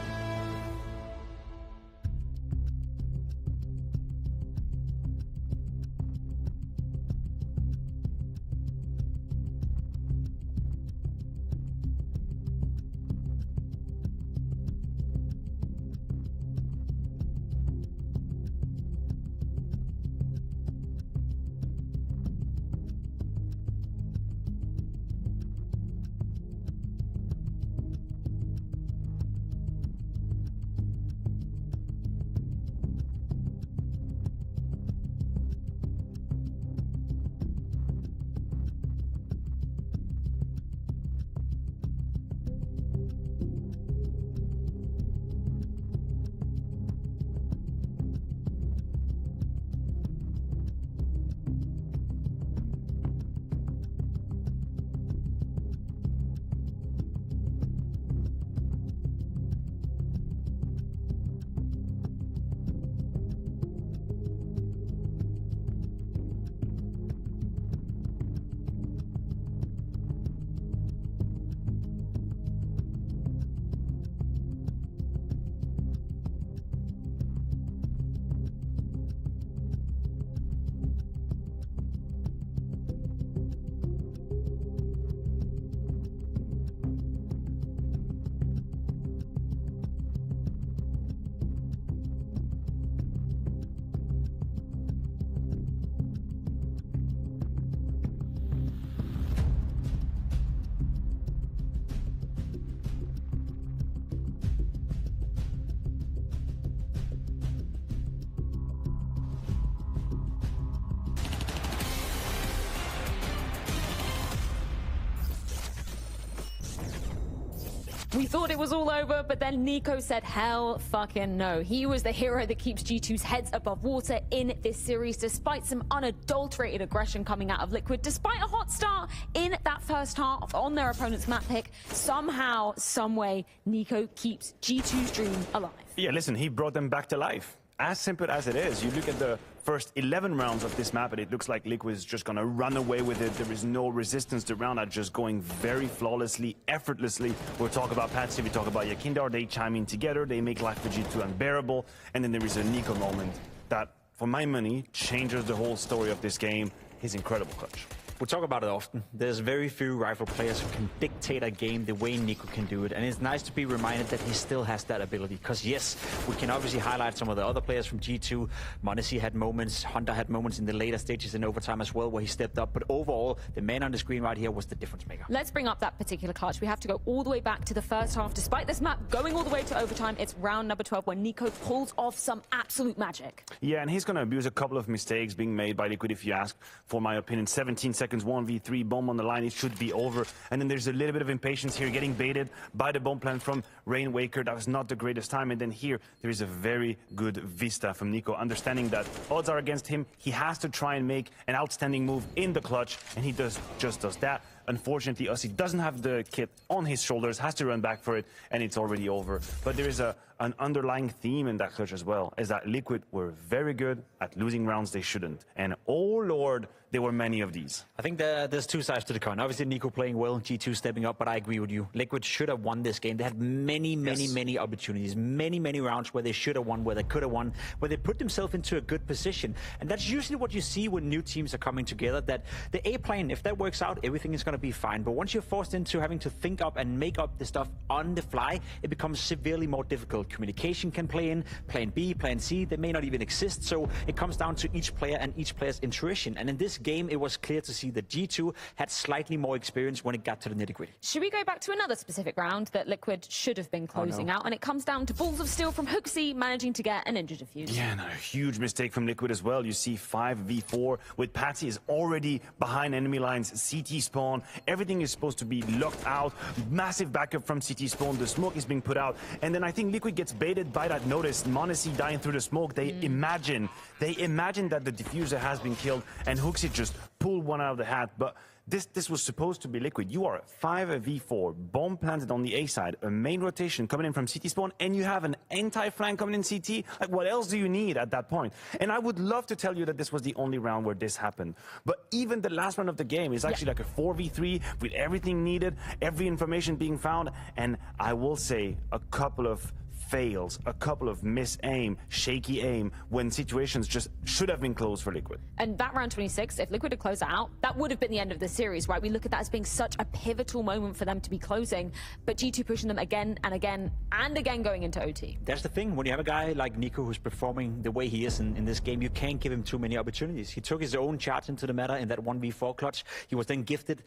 We thought it was all over, but then Nico said hell fucking no. He was the hero that keeps G2's heads above water in this series, despite some unadulterated aggression coming out of Liquid, despite a hot start in that first half on their opponent's map pick. Somehow, someway, Nico keeps G2's dream alive. Yeah, listen, he brought them back to life. As simple as it is. You look at the first 11 rounds of this map and it looks like Liquid is just gonna run away with it. There is no resistance. The round are just going very flawlessly, effortlessly. We'll talk about Patsy, we talk about Yakindar. They chime in together, they make life for G2 unbearable. And then there is a Nico moment that, for my money, changes the whole story of this game. His incredible clutch. We talk about it often. There's very few rival players who can dictate a game the way Nico can do it. And it's nice to be reminded that he still has that ability. Because yes, we can obviously highlight some of the other players from G2. m0NESY had moments, Hunter had moments in the later stages in overtime as well where he stepped up. But overall, the man on the screen right here was the difference maker. Let's bring up that particular clutch. We have to go all the way back to the first half. Despite this map going all the way to overtime, it's round number 12 when Nico pulls off some absolute magic. Yeah, and he's going to abuse a couple of mistakes being made by Liquid, if you ask for my opinion. 17 seconds, 1v3, bomb on the line, it should be over. And then there's a little bit of impatience here, getting baited by the bomb plan from Rainwaker. That was not the greatest time. And then here, there is a very good vista from Nico, understanding that odds are against him. He has to try and make an outstanding move in the clutch, and he just does that. Unfortunately, Ussi doesn't have the kit on his shoulders, has to run back for it, and it's already over. But there is an underlying theme in that clutch as well, is that Liquid were very good at losing rounds they shouldn't. And oh Lord, there were many of these. I think there's two sides to the coin. Obviously, Nico playing well, G2 stepping up, but I agree with you. Liquid should have won this game. They had many opportunities, many rounds where they should have won, where they could have won, where they put themselves into a good position. And that's usually what you see when new teams are coming together, that the A plan, if that works out, everything is going to be fine. But once you're forced into having to think up and make up the stuff on the fly, it becomes severely more difficult. Communication can play in, plan B, plan C, they may not even exist. So it comes down to each player and each player's intuition. And in this game, it was clear to see that G2 had slightly more experience when it got to the nitty-gritty. Should we go back to another specific round that Liquid should have been closing out? And it comes down to balls of steel from Hooksy managing to get a Ninja Diffuse. Yeah, no, huge mistake from Liquid as well. You see 5v4 with Patsy is already behind enemy lines, CT spawn. Everything is supposed to be locked out. Massive backup from CT spawn. The smoke is being put out. And then I think Liquid gets baited by that notice. m0NESY dying through the smoke. They imagine that the diffuser has been killed and Hooksy just pulled one out of the hat. But this was supposed to be Liquid. You are 5v4, bomb planted on the A side, a main rotation coming in from CT spawn, and you have an anti-flank coming in CT. Like, what else do you need at that point? And I would love to tell you that this was the only round where this happened. But even the last round of the game is actually like a 4v3 with everything needed, every information being found. And I will say a couple of fails, a couple of miss-aim, shaky aim, when situations just should have been closed for Liquid. And that round 26, if Liquid had closed that out, that would have been the end of the series, right? We look at that as being such a pivotal moment for them to be closing, but G2 pushing them again and again and again going into OT. That's the thing. When you have a guy like Nico who's performing the way he is in this game, you can't give him too many opportunities. He took his own charge into the meta in that 1v4 clutch. He was then gifted,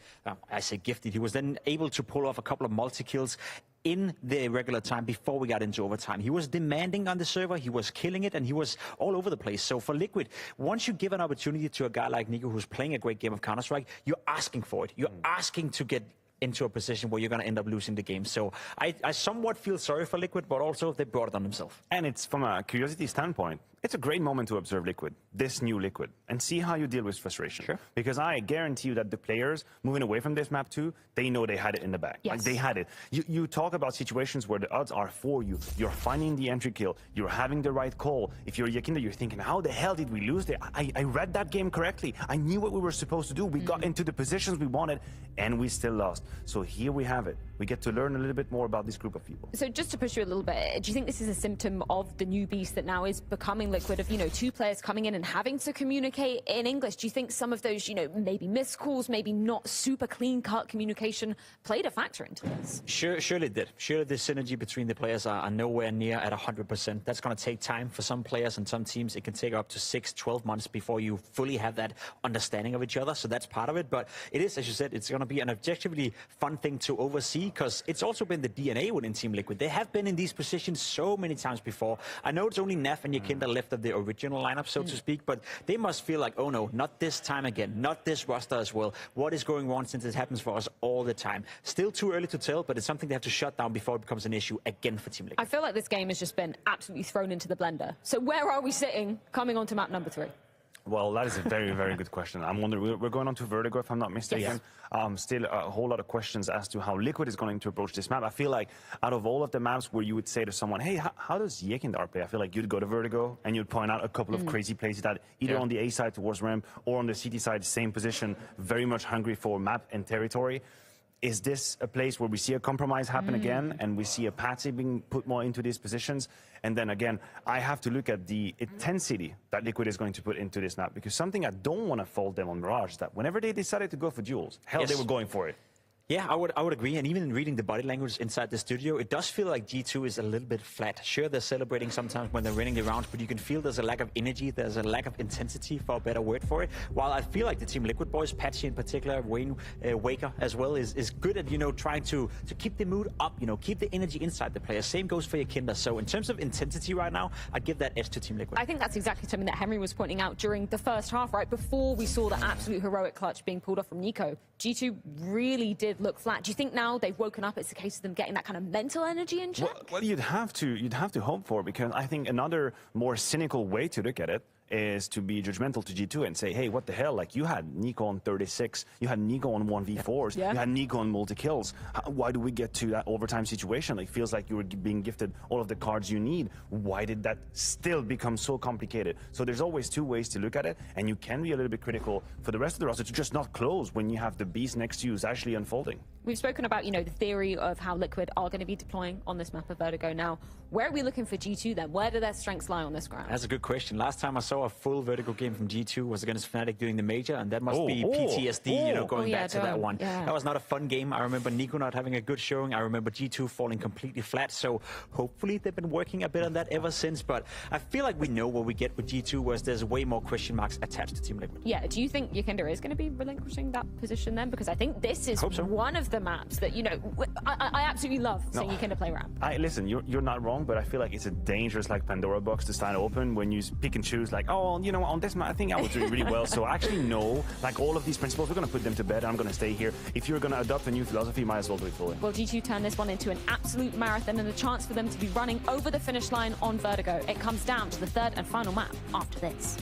I say gifted, he was then able to pull off a couple of multi-kills in the regular time before we got into overtime. He was demanding on the server, he was killing it, and he was all over the place. So for Liquid, once you give an opportunity to a guy like Nico who's playing a great game of Counter-Strike, you're asking for it. You're asking to get into a position where you're going to end up losing the game. So I somewhat feel sorry for Liquid, but also they brought it on themselves. And it's from a curiosity standpoint, it's a great moment to observe Liquid, this new Liquid, and see how you deal with frustration. Sure. Because I guarantee you that the players moving away from this map too, they know they had it in the bag. Yes. Like, they had it. You talk about situations where the odds are for you. You're finding the entry kill. You're having the right call. If you're Yakinda, you're thinking, how the hell did we lose there? I read that game correctly. I knew what we were supposed to do. We got into the positions we wanted, and we still lost. So here we have it. We get to learn a little bit more about this group of people. So just to push you a little bit, do you think this is a symptom of the new beast that now is becoming Liquid, of, two players coming in and having to communicate in English? Do you think some of those, maybe missed calls, maybe not super clean-cut communication played a factor into this? Surely it did. Surely the synergy between the players are nowhere near at 100%. That's going to take time for some players and some teams. It can take up to 6-12 months before you fully have that understanding of each other. So that's part of it. But it is, as you said, it's going to be an objectively fun thing to oversee, because it's also been the DNA within Team Liquid. They have been in these positions so many times before. I know it's only Neff and Yakinda left of the original lineup, so to speak, but they must feel like, oh no, not this time again, not this roster as well. What is going wrong, since it happens for us all the time? Still too early to tell, but it's something they have to shut down before it becomes an issue again for Team Liquid. I feel like this game has just been absolutely thrown into the blender. So where are we sitting coming on to map number 3? Well, that is a very, very good question. I'm wondering, we're going on to Vertigo, if I'm not mistaken. Yes. Still a whole lot of questions as to how Liquid is going to approach this map. I feel like out of all of the maps where you would say to someone, hey, how does Yakinda play? I feel like you'd go to Vertigo and you'd point out a couple of crazy plays that either on the A side towards ramp or on the CT side, same position, very much hungry for map and territory. Is this a place where we see a compromise happen again, and we see a Patsy being put more into these positions? And then again, I have to look at the intensity that Liquid is going to put into this map, because something I don't want to fault them on Mirage is that whenever they decided to go for duels, hell, they were going for it. Yeah, I would agree. And even in reading the body language inside the studio, it does feel like G2 is a little bit flat. Sure, they're celebrating sometimes when they're winning the rounds, but you can feel there's a lack of energy, there's a lack of intensity, for a better word for it. While I feel like the Team Liquid boys, Patsy in particular, Wayne Waker as well, is good at, trying to keep the mood up, keep the energy inside the players. Same goes for Yakinda. So in terms of intensity right now, I'd give that edge to Team Liquid. I think that's exactly something that Henry was pointing out during the first half, right? Before we saw the absolute heroic clutch being pulled off from Nico, G2 really did look flat. Do you think now they've woken up, it's a case of them getting that kind of mental energy in check? Well, you'd have to hope for, because I think another more cynical way to look at it is to be judgmental to G2 and say, hey, what the hell? Like, you had Nico on 36, you had Nico on 1v4s, you had Nico on multi-kills. Why do we get to that overtime situation? Like, feels like you were being gifted all of the cards you need. Why did that still become so complicated? So there's always two ways to look at it, and you can be a little bit critical for the rest of the roster to just not close when you have the beast next to you is actually unfolding. We've spoken about, you know, the theory of how Liquid are going to be deploying on this map of Vertigo now. Where are we looking for G2 then? Where do their strengths lie on this ground? That's a good question. Last time I saw a full Vertigo game from G2 was against Fnatic doing the major, and that must be PTSD, you know, going back to that one. That was not a fun game. I remember Nico not having a good showing. I remember G2 falling completely flat, so hopefully they've been working a bit on that ever since, but I feel like we know what we get with G2, whereas there's way more question marks attached to Team Liquid. Yeah, do you think Yakinda is going to be relinquishing that position then? Because I think this is one of the maps that, you know, I absolutely love seeing Yakinda play ramp. Listen, you're not wrong, but I feel like it's a dangerous like Pandora box to start open when you pick and choose like, oh, you know, on this map I think I was doing really well, so I actually know like all of these principles, we're going to put them to bed and I'm going to stay here. If you're going to adopt a new philosophy, you might as well do it fully. Well, G2 turned this one into an absolute marathon and a chance for them to be running over the finish line on Vertigo. It comes down to the third and final map after this.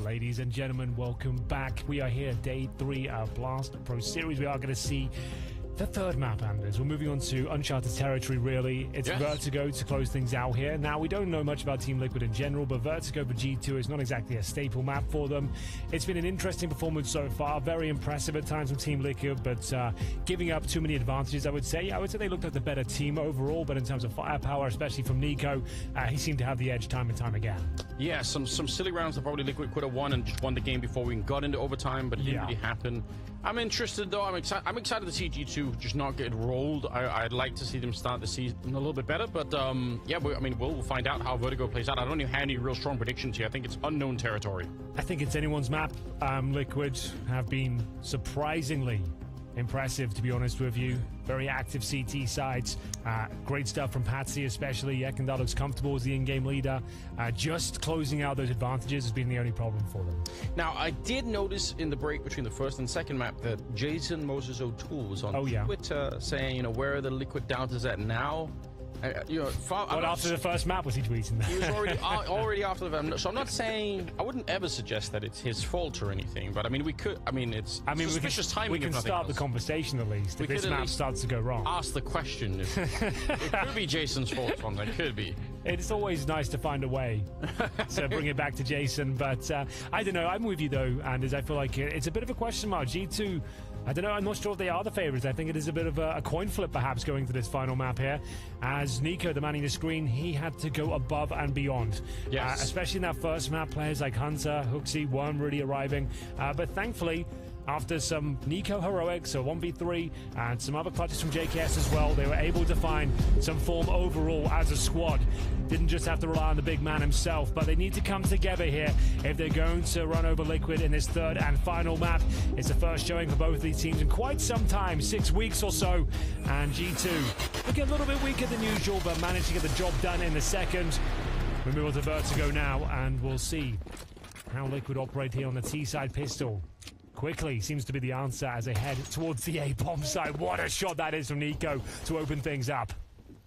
Ladies and gentlemen, welcome back. We are here, day 3 of Blast Pro Series. We are going to see The third map, Anders. We're moving on to uncharted territory, really. It's Vertigo to close things out here. Now, we don't know much about Team Liquid in general, but Vertigo for G2 is not exactly a staple map for them. It's been an interesting performance so far. Very impressive at times from Team Liquid, but giving up too many advantages, I would say. I would say they looked like the better team overall, but in terms of firepower, especially from Nico, he seemed to have the edge time and time again. Yeah, some silly rounds that probably Liquid could have won and just won the game before we got into overtime, but it didn't really happen. I'm interested, though. I'm excited to see G2 just not get rolled. I'd like to see them start the season a little bit better, but yeah, we'll find out how Vertigo plays out. I don't even have any real strong predictions here. I think it's unknown territory. I think it's anyone's map. Liquid have been surprisingly impressive, to be honest with you. Very active CT sides. Great stuff from Patsy, especially. Ekendar looks comfortable as the in-game leader. Just closing out those advantages has been the only problem for them. Now, I did notice in the break between the first and second map that Jason Moses O'Toole was on Twitter saying, where are the Liquid doubters at now? After the first map was he tweeting that? He was already after the map. So I'm not saying, I wouldn't ever suggest that it's his fault or anything, but we could, it's suspicious timing. We can start the conversation at least if this map starts to go wrong. Ask the question. It could be Jason's fault on that, could be. It's always nice to find a way to bring it back to Jason, but I don't know. I'm with you though, Anders. I feel like it's a bit of a question mark. G2, I don't know. I'm not sure if they are the favorites. I think it is a bit of a coin flip, perhaps, going to this final map here. As Nico, the man in the screen, he had to go above and beyond. Yes. Especially in that first map, players like Hunter, Hooksy weren't really arriving. But thankfully, after some Nico heroics, so 1v3, and some other clutches from JKS as well, they were able to find some form overall as a squad. Didn't just have to rely on the big man himself, but they need to come together here if they're going to run over Liquid in this third and final map. It's the first showing for both of these teams in quite some time, 6 weeks or so, and G2 looking a little bit weaker than usual, but managed to get the job done in the second. We move on to Vertigo now, and we'll see how Liquid operate here on the T-side pistol. Quickly seems to be the answer as they head towards the A-bomb side. What a shot that is from Nico to open things up.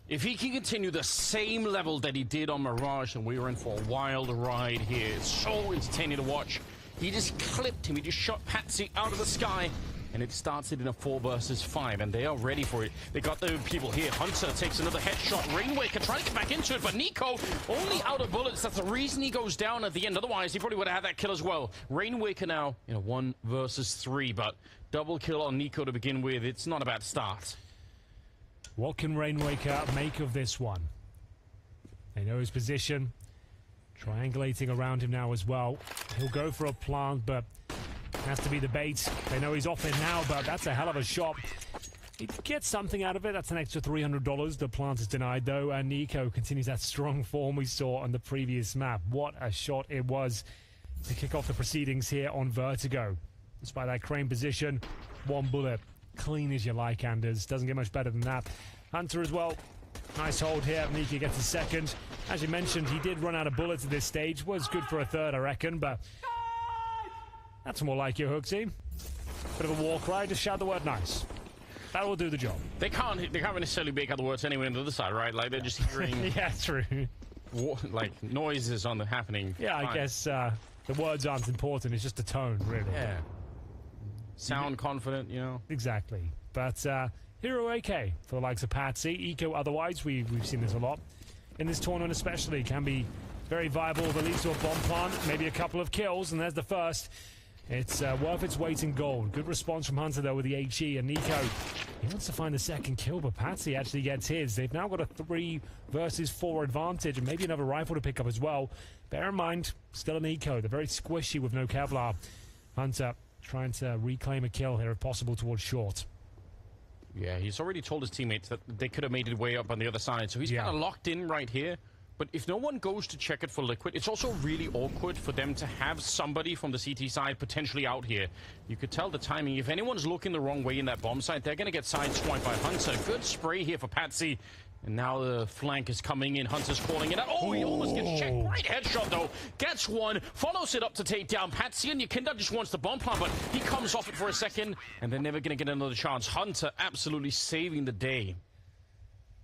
If he can continue the same level that he did on Mirage, and we were in for a wild ride here. It's so entertaining to watch. He just clipped him. He just shot Patsy out of the sky. And it starts it in a 4 versus 5, and they are ready for it. They got the people here. Hunter takes another headshot. Rainwaker trying to get back into it, but Nico only out of bullets. That's the reason he goes down at the end. Otherwise, he probably would have had that kill as well. Rainwaker now in a 1 versus 3, but double kill on Nico to begin with. It's not a bad start. What can Rainwaker make of this one? They know his position. Triangulating around him now as well. He'll go for a plant, but has to be the bait. They know he's off it now, but that's a hell of a shot. He gets something out of it. That's an extra $300. The plant is denied, though, and Nico continues that strong form we saw on the previous map. What a shot it was to kick off the proceedings here on Vertigo. Despite that crane position, 1 bullet. Clean as you like, Anders. Doesn't get much better than that. Hunter as well. Nice hold here. Nico gets a second. As you mentioned, he did run out of bullets at this stage. Was good for a third, I reckon, but that's more like you, Hooksy. Bit of a war cry. Just shout the word nice. That will do the job. They can't necessarily make out the words anyway on the other side, right? Like, they're just hearing yeah, true. Like noises on the happening. Yeah, I guess the words aren't important. It's just the tone, really. Yeah. Sound confident, Exactly. But hero AK for the likes of Patsy. Eco otherwise, we've seen this a lot. In this tournament especially, can be very viable. The leads to a bomb plant, maybe a couple of kills, and there's the first. It's worth its weight in gold. Good response from Hunter, though, with the HE. And Nico, he wants to find the second kill, but Patsy actually gets his. They've now got a 3 versus 4 advantage, and maybe another rifle to pick up as well. Bear in mind, still an Eco. They're very squishy with no Kevlar. Hunter trying to reclaim a kill here, if possible, towards short. Yeah, he's already told his teammates that they could have made it way up on the other side, so he's kind of locked in right here. But if no one goes to check it for Liquid, it's also really awkward for them to have somebody from the CT side potentially out here. You could tell the timing. If anyone's looking the wrong way in that bomb site, they're going to get sideswiped by Hunter. Good spray here for Patsy. And now the flank is coming in. Hunter's calling it out. Oh, he almost gets checked. Great headshot, though. Gets one. Follows it up to take down Patsy. And Yakinda just wants the bomb plant, but he comes off it for a second. And they're never going to get another chance. Hunter absolutely saving the day.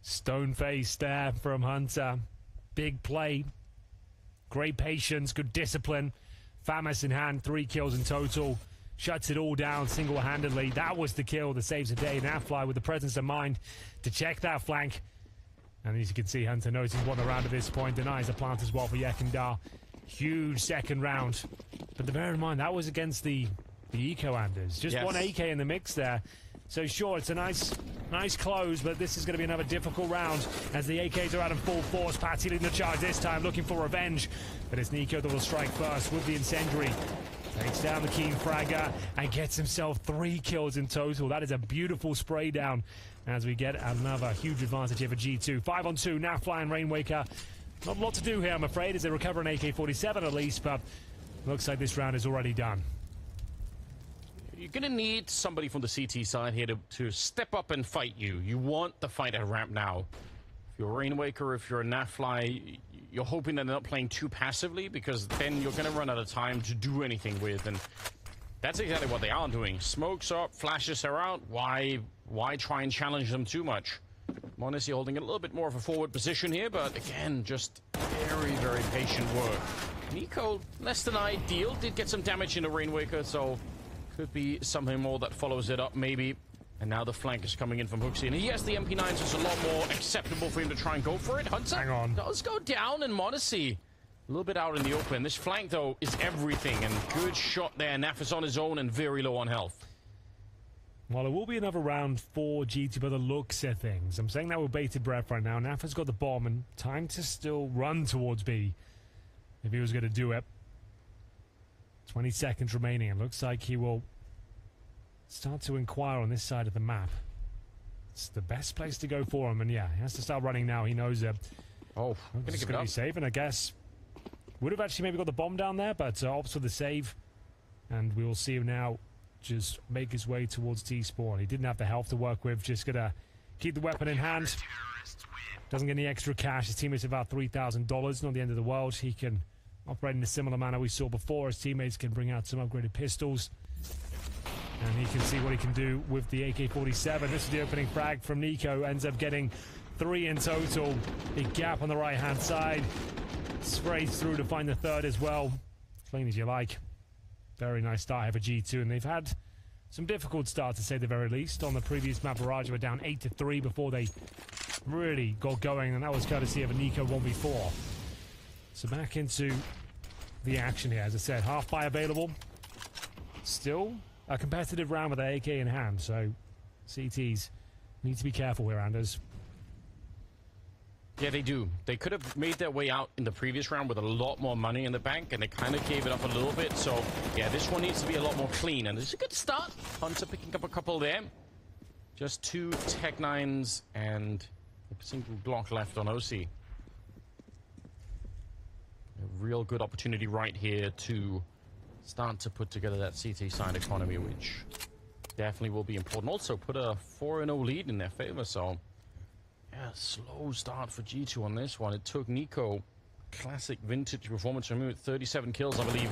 Stone face there from Hunter. Big play. Great patience. Good discipline. Famas in hand. 3 kills in total. shuts it all down single-handedly. That was the kill that saves the day. Nafly with the presence of mind to check that flank. And as you can see, Hunter knows he's won the round at this point. Denies the plant as well for Yekindar. Huge second round. But bear in mind, that was against the Eco-Anders. Just one AK in the mix there. So sure, it's a nice close, but this is going to be another difficult round as the AKs are out in full force. Patsy leading the charge this time, looking for revenge. But it's Nico that will strike first with the incendiary. Takes down the Keen Fragger and gets himself 3 kills in total. That is a beautiful spray down as we get another huge advantage here for G2. 5-on-2, Nafly and Rainwaker. Not a lot to do here, I'm afraid, as they recover an AK-47 at least, but looks like this round is already done. You're going to need somebody from the CT side here to step up and fight you. You want the fight at ramp now. If you're a Rainwaker, if you're a Nafly, you're hoping that they're not playing too passively, because then you're going to run out of time to do anything with, and that's exactly what they are doing. Smokes up, flashes are out. Why try and challenge them too much? m0NESY holding a little bit more of a forward position here, but again, just very, very patient work. Nico, less than ideal, did get some damage in the Rainwaker, so could be something more that follows it up, maybe. And now the flank is coming in from HooXi, and he has the MP9, so it's a lot more acceptable for him to try and go for it. Hunter does go down, and m0NESY a little bit out in the open. This flank, though, is everything, and good shot there. Naf is on his own and very low on health. Well, it will be another round for G2 by the looks of things. I'm saying that with bated breath right now. Naf has got the bomb, and time to still run towards B if he was going to do it. 20 seconds remaining. It looks like he will start to inquire on this side of the map. It's the best place to go for him, and yeah, he has to start running now. He knows it. Oh, it's going to be safe, and I guess would have actually maybe got the bomb down there, but opts for the save, and we will see him now just make his way towards T-spawn. He didn't have the health to work with, just gonna keep the weapon in hand. Doesn't get any extra cash. His teammates have about $3,000, not the end of the world. He can operate in a similar manner we saw before. His teammates can bring out some upgraded pistols, and he can see what he can do with the AK-47. This is the opening frag from Nico. Ends up getting 3 in total. Big gap on the right-hand side. Sprays through to find the third as well. Clean as you like. Very nice start here for G2, and they've had some difficult starts, to say the very least. On the previous map, Barrage were down 8-3 before they really got going, and that was courtesy of a Nico 1v4. So back into the action here. As I said, half buy available. Still a competitive round with the AK in hand, so CTs need to be careful here, Anders. Yeah, they do. They could have made their way out in the previous round with a lot more money in the bank, and they kind of gave it up a little bit. So, yeah, this one needs to be a lot more clean, and it's a good start. Hunter picking up a couple there. Just 2 Tech 9s and a single Glock left on OC. A real good opportunity right here to start to put together that CT side economy, which definitely will be important. Also, put a 4-0 lead in their favor, so... yeah, slow start for G2 on this one. It took Nico, classic vintage performance from him with 37 kills, I believe,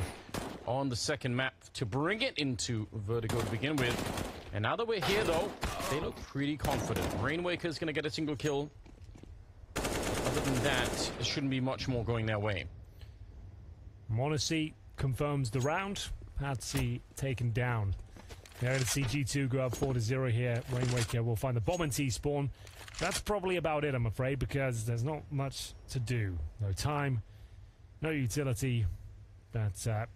on the second map to bring it into Vertigo to begin with. And now that we're here, though, they look pretty confident. Rainwaker's going to get a single kill. Other than that, there shouldn't be much more going their way. m0NESY confirms the round. Patsy taken down. They're going to see G2 go up 4-0 here. Rainwaker will find the bomb and T-spawn. That's probably about it, I'm afraid, because there's not much to do. No time, no utility. But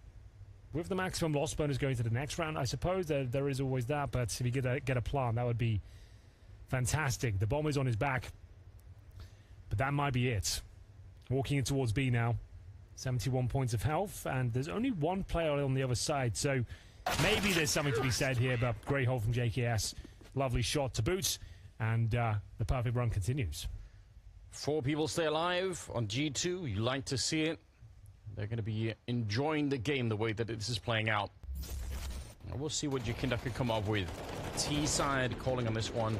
with the maximum loss bonus going to the next round, I suppose there is always that. But if you get a plant, that would be fantastic. The bomb is on his back. But that might be it. Walking in towards B now. 71 points of health, and there's only one player on the other side. So maybe there's something to be said here, but great hold from JKS. Lovely shot to boots. And the perfect run continues. 4 people stay alive on G2. You like to see it. They're going to be enjoying the game the way that this is playing out. And we'll see what Yakinda could come up with. T side calling on this one.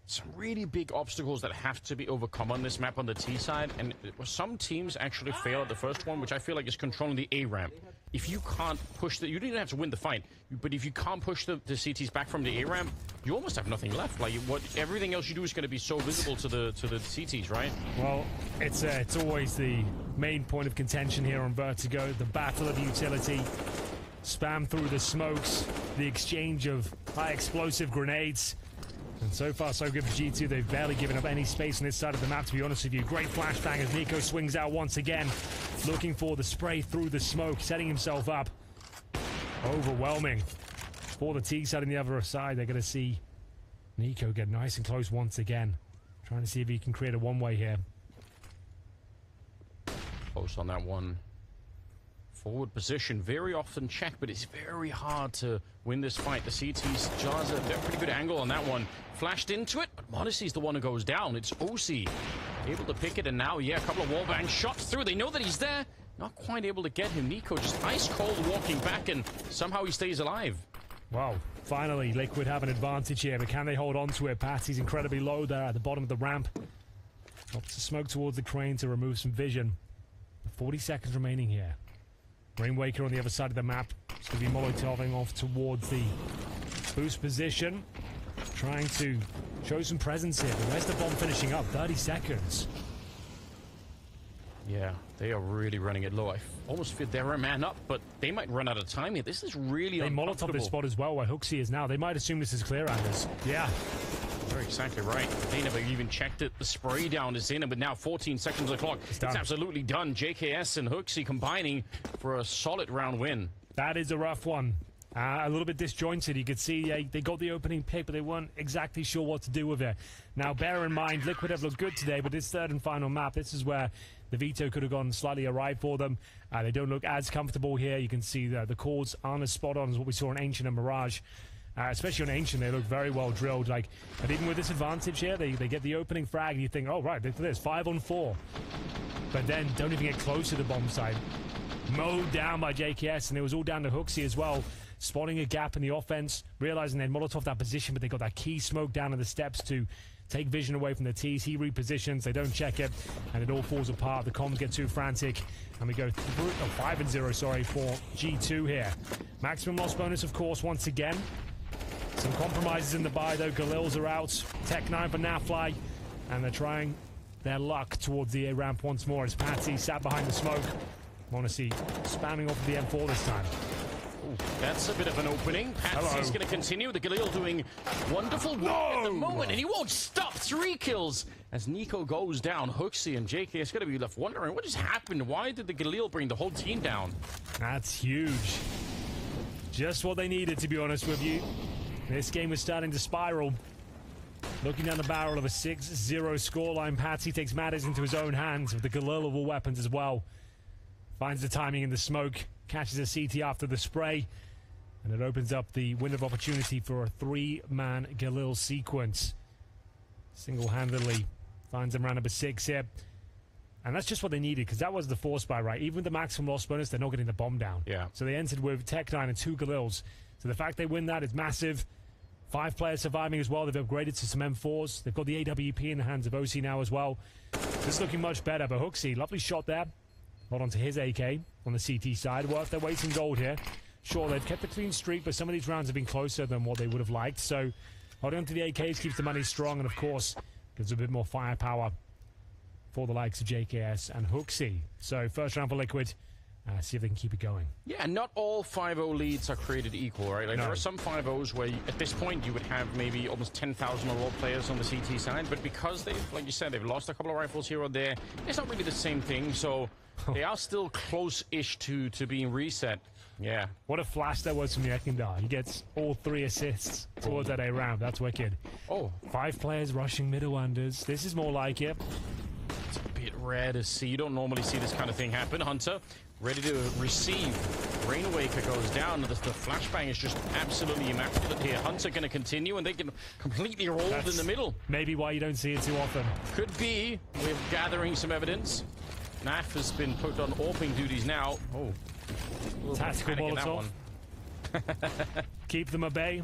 Some really big obstacles that have to be overcome on this map on the T side. And some teams actually fail at the first one, which I feel like is controlling the A ramp. If you can't push you don't even have to win the fight, but if you can't push the CTs back from the A ramp, you almost have nothing left. Like everything else you do is going to be so visible to the CTs, right? Well, it's always the main point of contention here on Vertigo. The battle of utility. Spam through the smokes. the exchange of high explosive grenades. And so far, so good for G2. They've barely given up any space on this side of the map, to be honest with you. Great flashbang as Nico swings out once again, looking for the spray through the smoke, setting himself up. Overwhelming. For the T side on the other side, they're going to see Nico get nice and close once again. Trying to see if he can create a one-way here. Close on that one. Forward position, very often checked, but it's very hard to win this fight. The CT's Jaws a pretty good angle on that one. Flashed into it, but Modesty's the one who goes down. It's OC able to pick it, and now, yeah, a couple of wallbang shots through. They know that he's there. Not quite able to get him. Nico just ice cold walking back, and somehow he stays alive. Wow, finally, Liquid have an advantage here, but can they hold on to it? Patsy's incredibly low there at the bottom of the ramp. Drops the smoke towards the crane to remove some vision. 40 seconds remaining here. Rainwaker on the other side of the map. It's going to be Molotoving off towards the boost position. Trying to show some presence here. But where's the bomb finishing up? 30 seconds. Yeah, they are really running it low. I almost feel they're a man up, but they might run out of time here. This is really uncomfortable. They Molotov this spot as well, where Hooksy is now. They might assume this is clear, Anders. Yeah. You're exactly right. They never even checked it. The spray down is in, but now 14 seconds on the clock. It's absolutely done. JKS and Hooksy combining for a solid round win. That is a rough one. A little bit disjointed. You could see they got the opening pick, but they weren't exactly sure what to do with it. Now, bear in mind, Liquid have looked good today, but this third and final map, this is where the veto could have gone slightly awry for them. They don't look as comfortable here. You can see the calls aren't as spot on as what we saw in Ancient and Mirage. Especially on Ancient, they look very well drilled. And even with this advantage here, they get the opening frag, and you think, oh, right, look at this, 5 on 4. But then don't even get close to the bomb site. Mowed down by JKS, and it was all down to Hooksy as well. Spotting a gap in the offense, realizing they'd Molotov that position, but they got that key smoke down in the steps to take vision away from the T's. He repositions, they don't check it, and it all falls apart. The comms get too frantic, and we go 5-0, sorry, for G2 here. Maximum loss bonus, of course, once again. Some compromises in the buy, though. Galils are out. Tech9 for Nafly, and they're trying their luck towards the A ramp once more as Patsy sat behind the smoke. Monacy spamming off of the M4 this time. Ooh, that's a bit of an opening. Patsy's going to continue. The Galil doing wonderful work at the moment, and he won't stop. 3 kills as Nico goes down. Hooksy and JK is going to be left wondering what just happened. Why did the Galil bring the whole team down? That's huge. Just what they needed, to be honest with you. This game was starting to spiral. Looking down the barrel of a 6-0 scoreline, Patsy takes matters into his own hands with the Galil of all weapons as well. Finds the timing in the smoke, catches a CT after the spray, and it opens up the window of opportunity for a 3-man Galil sequence. Single-handedly finds them round number 6 here. And that's just what they needed, because that was the force buy, right? Even with the maximum loss bonus, they're not getting the bomb down. Yeah. So they entered with Tech9 and 2 Galils. So the fact they win that is massive. 5 players surviving as well. They've upgraded to some M4s. They've got the AWP in the hands of OC now as well. This is looking much better, but Hooksy, lovely shot there. Hold on to his AK on the CT side. Worth their weight in gold here. Sure, they've kept a clean streak, but some of these rounds have been closer than what they would have liked. So holding on to the AKs keeps the money strong, and of course, gives a bit more firepower for the likes of JKS and Hooksy. So first round for Liquid. See if they can keep it going. Yeah, not all 5-0 leads are created equal, right? Like, no. There are some 5-0s where, at this point, you would have maybe almost 10,000 overall players on the CT side, but because they've, like you said, they've lost a couple of rifles here or there, it's not really the same thing, so they are still close-ish to being reset. Yeah. What a flash that was from Yekindar. He gets all 3 assists towards that A round. That's wicked. Oh. 5 players rushing middle unders. This is more like it. It's a bit rare to see. You don't normally see this kind of thing happen. Hunter ready to receive. Rainwaker goes down. The flashbang is just absolutely immaculate here. Hunter going to continue, and they can completely roll in the middle. Maybe why you don't see it too often. Could be. We're gathering some evidence. Naf has been put on AWPing duties now. Oh. Tactical Molotov. Keep them at bay.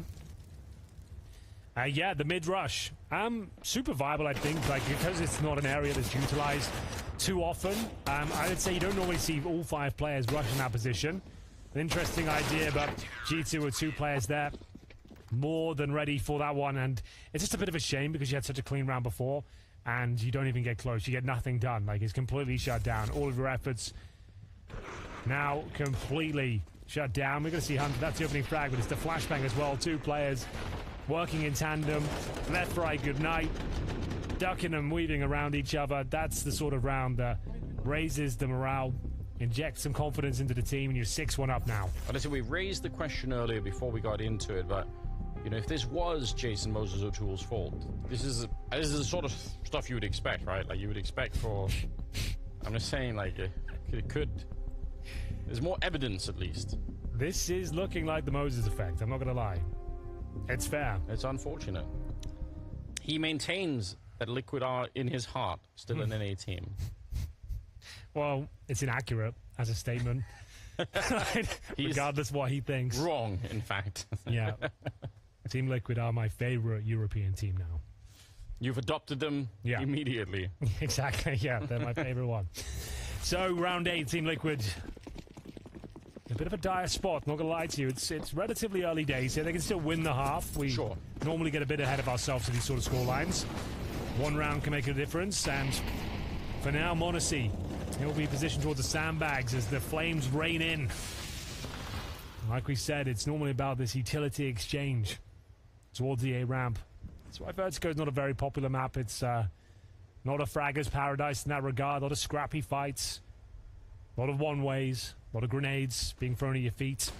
Yeah, the mid-rush. Super viable, I think, because it's not an area that's utilized too often. I would say you don't normally see all 5 players rushing that position. An interesting idea, but G2 with 2 players there. More than ready for that one, and it's just a bit of a shame because you had such a clean round before, and you don't even get close. You get nothing done. Like, it's completely shut down. All of your efforts now completely shut down. We're going to see Hunter. That's the opening frag, but it's the flashbang as well. 2 players working in tandem. Left, right, good night. Ducking and weaving around each other. That's the sort of round that raises the morale, injects some confidence into the team, and you're 6-1 up now. But listen, we raised the question earlier before we got into it, but you know, if this was Jason Moses O'Toole's fault, this is the sort of stuff you would expect, right? Like you would expect for. I'm just saying, like it could. There's more evidence, at least. This is looking like the Moses effect. I'm not going to lie. It's fair. It's unfortunate. He maintains that Liquid are, in his heart, still an NA team. Well, it's inaccurate as a statement. Regardless what he thinks. Wrong, in fact. Yeah. Team Liquid are my favorite European team now. You've adopted them immediately. Exactly, yeah. They're my favorite one. So, round 8, Team Liquid. A bit of a dire spot, not gonna lie to you. It's relatively early days here. They can still win the half. We normally get a bit ahead of ourselves in these sort of score lines. One round can make a difference, and for now, m0NESY, he'll be positioned towards the sandbags as the flames rain in. Like we said, it's normally about this utility exchange towards the A ramp. That's why Vertigo is not a very popular map. It's not a fragger's paradise in that regard. A lot of scrappy fights, a lot of one-ways, a lot of grenades being thrown at your feet.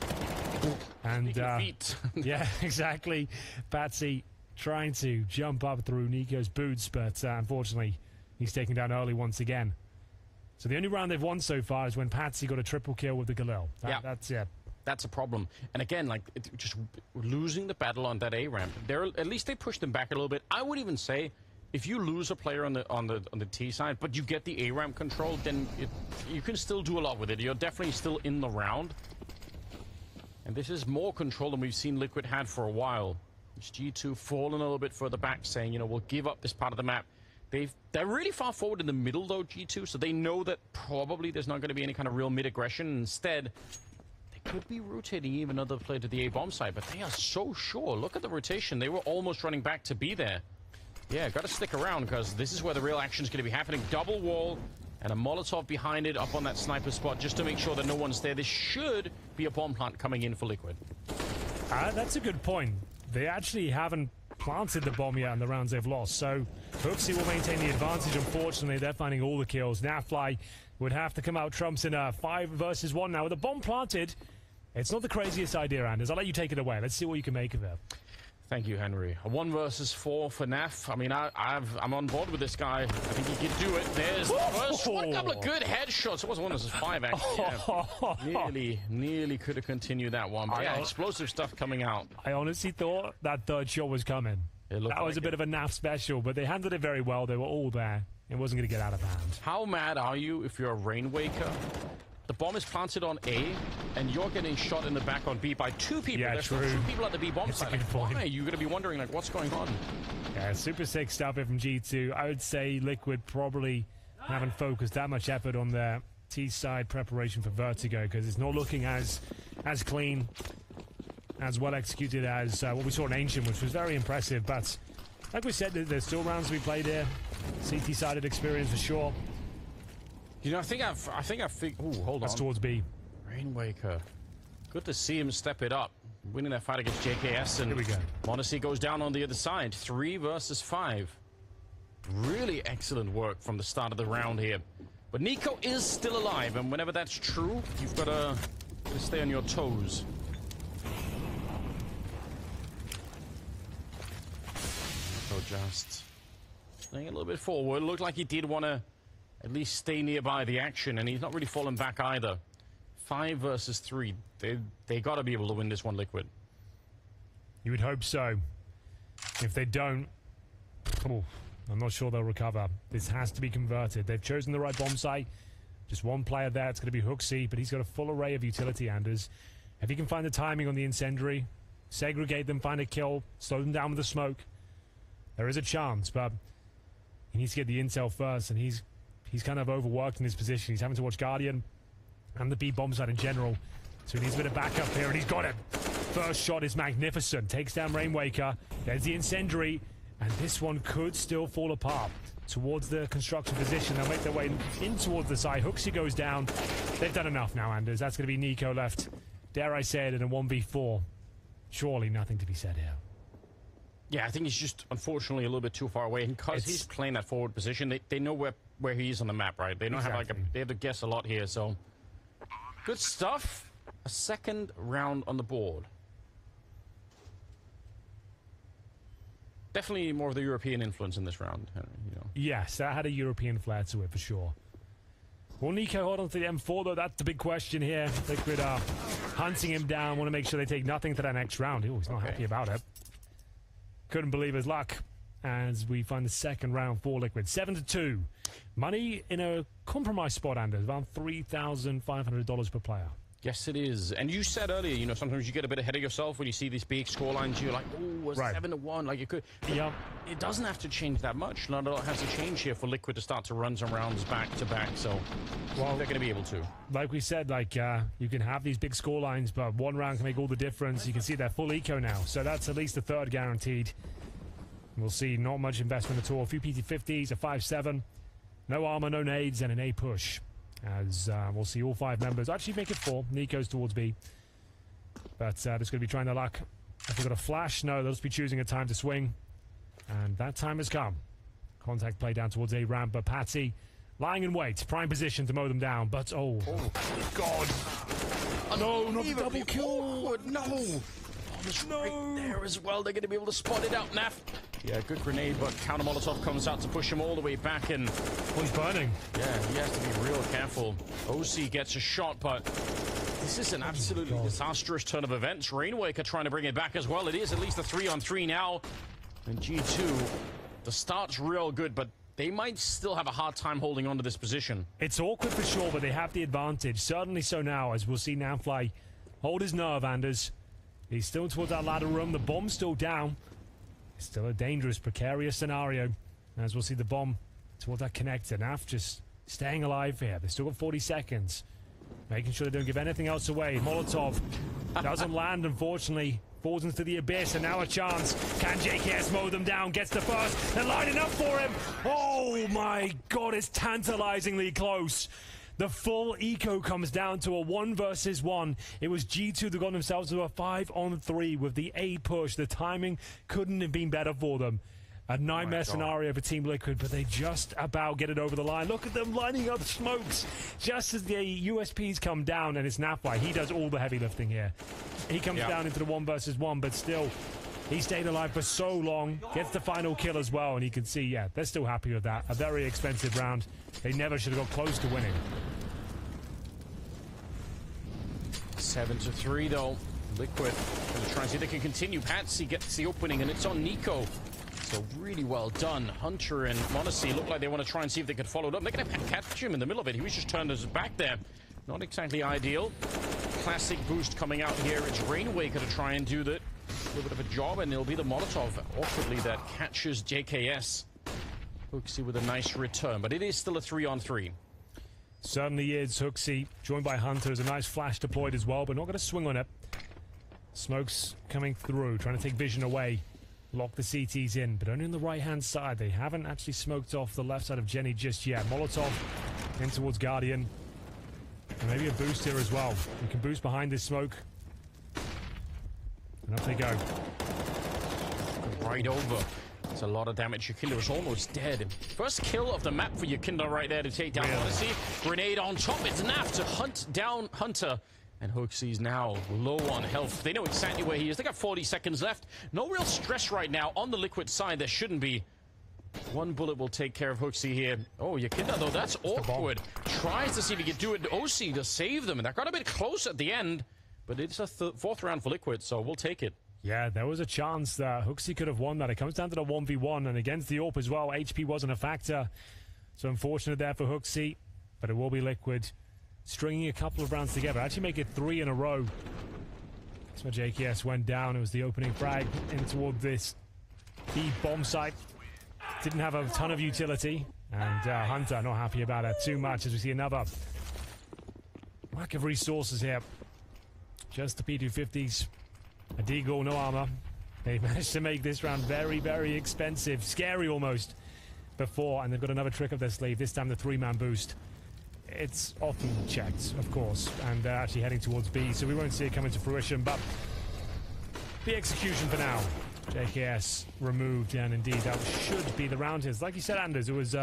And feet. yeah, exactly. Patsy trying to jump up through Nico's boots, but unfortunately, he's taken down early once again. So the only round they've won so far is when Patsy got a triple kill with the Galil. That's a problem. And again, like just losing the battle on that A ramp. At least they pushed them back a little bit. I would even say, if you lose a player on the T side, but you get the A ramp control, then you can still do a lot with it. You're definitely still in the round. And this is more control than we've seen Liquid had for a while. It's G2 falling a little bit further back, saying, you know, we'll give up this part of the map. They're really far forward in the middle, though, G2, so they know that probably there's not going to be any kind of real mid-aggression. Instead, they could be rotating even another player to the A bomb side, but they are so sure. Look at the rotation. They were almost running back to be there. Yeah, got to stick around, because this is where the real action is going to be happening. Double wall and a Molotov behind it up on that sniper spot just to make sure that no one's there. This should be a bomb plant coming in for Liquid. That's a good point. They actually haven't planted the bomb yet in the rounds they've lost, so HooXi will maintain the advantage. Unfortunately, they're finding all the kills. Nafly would have to come out trumps in a 5 versus 1 now. With the bomb planted, it's not the craziest idea, Anders. I'll let you take it away. Let's see what you can make of it. Thank you, Henry. A 1 versus 4 for Naf. I mean, I'm on board with this guy. I think he can do it. There's the first one. A couple of good headshots. It wasn't 1 versus 5, actually. Yeah. Nearly could have continued that one. But yeah, explosive stuff coming out. I honestly thought that third shot was coming. That was a bit of a Naf special, but they handled it very well. They were all there. It wasn't going to get out of hand. How mad are you if you're a Rainwaker? The bomb is planted on A, and you're getting shot in the back on B by 2 people. Yeah, There's true. 2 people at the B bomb side. Why? You're going to be wondering, like, what's going on? Yeah, super sick stuff here from G2. I would say Liquid probably haven't focused that much effort on their T side preparation for Vertigo, because it's not looking as clean, as well executed as what we saw in Ancient, which was very impressive. But like we said, there's still rounds to be played here. CT sided experience for sure. You know, I think ooh, hold on. That's towards B. Rainwaker. Good to see him step it up. Winning that fight against JKS. And here we go. m0NESY goes down on the other side. 3 versus 5. Really excellent work from the start of the round here. But Nico is still alive, and whenever that's true, you've got to stay on your toes. So just staying a little bit forward. Looked like he did want to at least stay nearby the action, and he's not really fallen back either. 5 versus 3. They got to be able to win this one, Liquid. You would hope so. If they don't, I'm not sure they'll recover. This has to be converted. They've chosen the right bomb site. Just 1 player there. It's going to be HooXi, but he's got a full array of utility, Anders. If he can find the timing on the incendiary, segregate them, find a kill, slow them down with the smoke, there is a chance, but he needs to get the intel first, and he's kind of overworked in his position. He's having to watch Guardian and the B bomb side in general. So he needs a bit of backup here, and he's got it. First shot is magnificent. Takes down Rainwaker. There's the incendiary, and this one could still fall apart towards the construction position. They'll make their way in towards the side. HooXi goes down. They've done enough now, Anders. That's going to be Nico left dare I say it, in a 1v4. Surely nothing to be said here. Yeah, I think he's just, unfortunately, a little bit too far away. And because he's playing that forward position, they know where he is on the map, right? They don't have they have to guess a lot here, so... Good stuff. A second round on the board. Definitely more of the European influence in this round, you know. Yes, that had a European flair to it, for sure. Will Nico hold on to the M4, though? That's the big question here. Liquid are hunting him down, want to make sure they take nothing to that next round. Oh, he's not happy about it. Couldn't believe his luck as we find the second round for Liquid. 7-2. Money in a compromised spot, Anders. About $3,500 per player. Yes, it is. And you said earlier, you know, sometimes you get a bit ahead of yourself when you see these big score lines. You're like, oh, it's 7-1. Like, it could. Yeah. It doesn't have to change that much. Not a lot has to change here for Liquid to start to run some rounds back to back. So, well, they're going to be able to. Like we said, like, you can have these big score lines, but one round can make all the difference. You can see they're full eco now. So that's at least a third guaranteed. We'll see not much investment at all. A few PT50s, a 5-7. No armor, no nades, and an A push. As we'll see all 5 members actually make it 4. Nico's towards B. But they're just going to be trying their luck. Have they got a flash? No, they'll just be choosing a time to swing. And that time has come. Contact play down towards A ramp, but Patsy lying in wait. Prime position to mow them down, but oh God. No, not the double kill. No. Right there as well. They're going to be able to spot it out. Naf. Yeah, good grenade, but counter Molotov comes out to push him all the way back in. Oh, he's burning. Yeah, he has to be real careful. OC gets a shot, but this is an absolutely disastrous turn of events. Rainwaker trying to bring it back as well. It is at least a 3-on-3 now. And G2, the start's real good, but they might still have a hard time holding on to this position. It's awkward for sure, but they have the advantage. Certainly so now, as we'll see Namfly hold his nerve, Anders. He's still towards that ladder room. The bomb's still down. It's still a dangerous, precarious scenario. As we'll see the bomb towards that connector. Naf just staying alive here. They've still got 40 seconds. Making sure they don't give anything else away. Molotov doesn't land, unfortunately. Falls into the abyss, and now a chance. Can JKS mow them down? Gets the first. They're lining up for him. Oh my God, it's tantalizingly close. The full eco comes down to a 1 versus 1. It was G2 that got themselves to a 5-on-3 with the A push. The timing couldn't have been better for them. A nightmare scenario for Team Liquid, but they just about get it over the line. Look at them lining up smokes just as the USPs come down, and it's Nafwai. He does all the heavy lifting here. He comes down into the 1 versus 1, but still, he stayed alive for so long, gets the final kill as well, and you can see, yeah, they're still happy with that. A very expensive round. They never should have got close to winning. 7-3 though. Liquid going to try and see if they can continue. Patsy gets the opening, and it's on Nico. So really well done. Hunter and Monacy look like they want to try and see if they can follow it up. They're going to catch him in the middle of it. He was just turned his back there. Not exactly ideal. Classic boost coming out here. It's Rainwaker to try and do that. A little bit of a job, and it'll be the Molotov awkwardly that catches JKS. Hooksy with a nice return, but it is still a 3-on-3. Certainly is. Hooksy joined by Hunter. There's a nice flash deployed as well, but not going to swing on it. Smokes coming through, trying to take vision away. Lock the CTs in, but only on the right-hand side. They haven't actually smoked off the left side of Jenny just yet. Molotov in towards Guardian. And maybe a boost here as well. You can boost behind this smoke. And up they go. Right over. That's a lot of damage. Yakinda was almost dead. First kill of the map for Yakinda right there to take down Odyssey. Grenade on top. It's Naf to hunt down Hunter. And Hooksy's now low on health. They know exactly where he is. They got 40 seconds left. No real stress right now on the Liquid side. There shouldn't be. One bullet will take care of Hooksy here. Oh, Yakinda, though, that's awkward. Tries to see if he can do it to OC to save them. And that got a bit close at the end. But it's a fourth round for Liquid, so we'll take it. Yeah, there was a chance that Hooksy could have won that. It comes down to the 1v1, and against the AWP as well, HP wasn't a factor. So unfortunate there for Hooksy, but it will be Liquid stringing a couple of rounds together. Actually make it 3 in a row. That's where JKS went down. It was the opening frag in toward this B bomb site. Didn't have a ton of utility, and Hunter not happy about it too much as we see another lack of resources here. Just the P250s. A Deagle, no armor. They managed to make this round very, very expensive. Scary almost before, and they've got another trick up their sleeve. This time the 3-man boost. it's often checked, of course, and they're actually heading towards B, so we won't see it coming to fruition, but the execution for now. JKS removed, and indeed that should be the round here. Like you said, Anders, it was,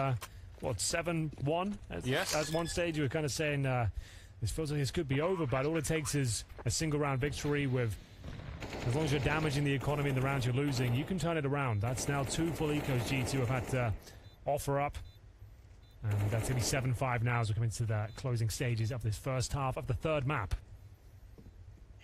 what, 7-1? Yes. At one stage, you were kind of saying, this feels like this could be over, but all it takes is a single round victory with, as long as you're damaging the economy in the rounds you're losing, you can turn it around. That's now 2 full ecos G2 have had to offer up. And that's going to be 7-5 now as we come into the closing stages of this first half of the third map.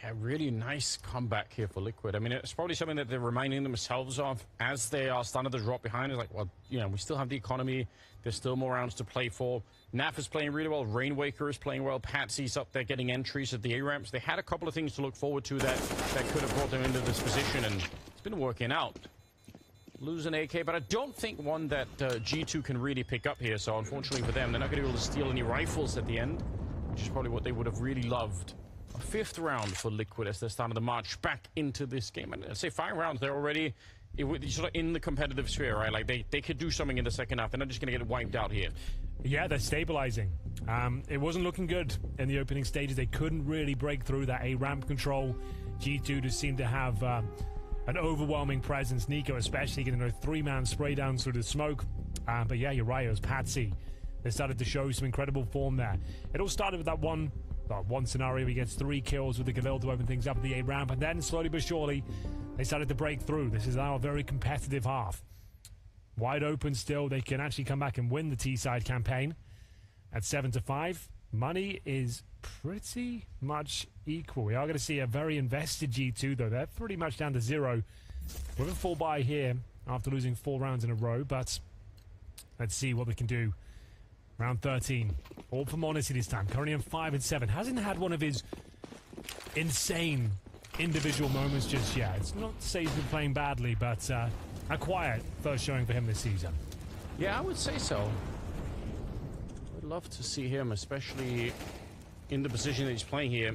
Yeah, really nice comeback here for Liquid. I mean, it's probably something that they're reminding themselves of as they are starting to drop behind. It's like, well, you know, we still have the economy. There's still more rounds to play for. Naf is playing really well. Rainwaker is playing well. Patsy's up there getting entries at the A-ramps. They had a couple of things to look forward to that could have brought them into this position, and it's been working out. Lose an AK, but I don't think one that G2 can really pick up here. So unfortunately for them, they're not going to be able to steal any rifles at the end, which is probably what they would have really loved. A 5th round for Liquid as they're starting to march back into this game. And I'd say 5 rounds, they're already sort of in the competitive sphere, right? Like they could do something in the second half. They're not just going to get wiped out here. Yeah, they're stabilizing. It wasn't looking good in the opening stages. They couldn't really break through that A-ramp control. G2 just seemed to have an overwhelming presence. Nico especially getting a 3-man spray down through the smoke. But yeah, you're right, it was Patsy. They started to show some incredible form there. It all started with that one scenario. He gets 3 kills with the Galil to open things up at the A-ramp, and then slowly but surely they started to break through. This is now a very competitive half. Wide open still. They can actually come back and win the T-side campaign at 7-5. Money is pretty much equal. We are going to see a very invested G2 though. They're pretty much down to 0 with a full buy here after losing 4 rounds in a row, but let's see what they can do. Round 13. All for Monacy this time. Currently on 5-7. Hasn't had one of his insane individual moments just yet. It's not to say he's been playing badly, but a quiet first showing for him this season. Yeah, I would say so. I'd love to see him, especially in the position that he's playing here.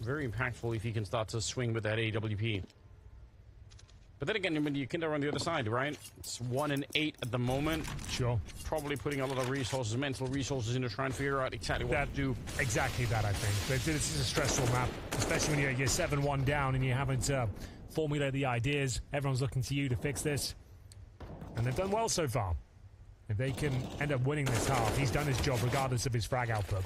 Very impactful if he can start to swing with that AWP. But then again, when you can on the other side, right? It's 1-8 at the moment. Sure. Probably putting a lot of resources, mental resources, into trying to figure out exactly what to do. Exactly that, I think. This is a stressful map, especially when you're 7-1 down and you haven't formulated the ideas. Everyone's looking to you to fix this. And they've done well so far. If they can end up winning this half, he's done his job regardless of his frag output.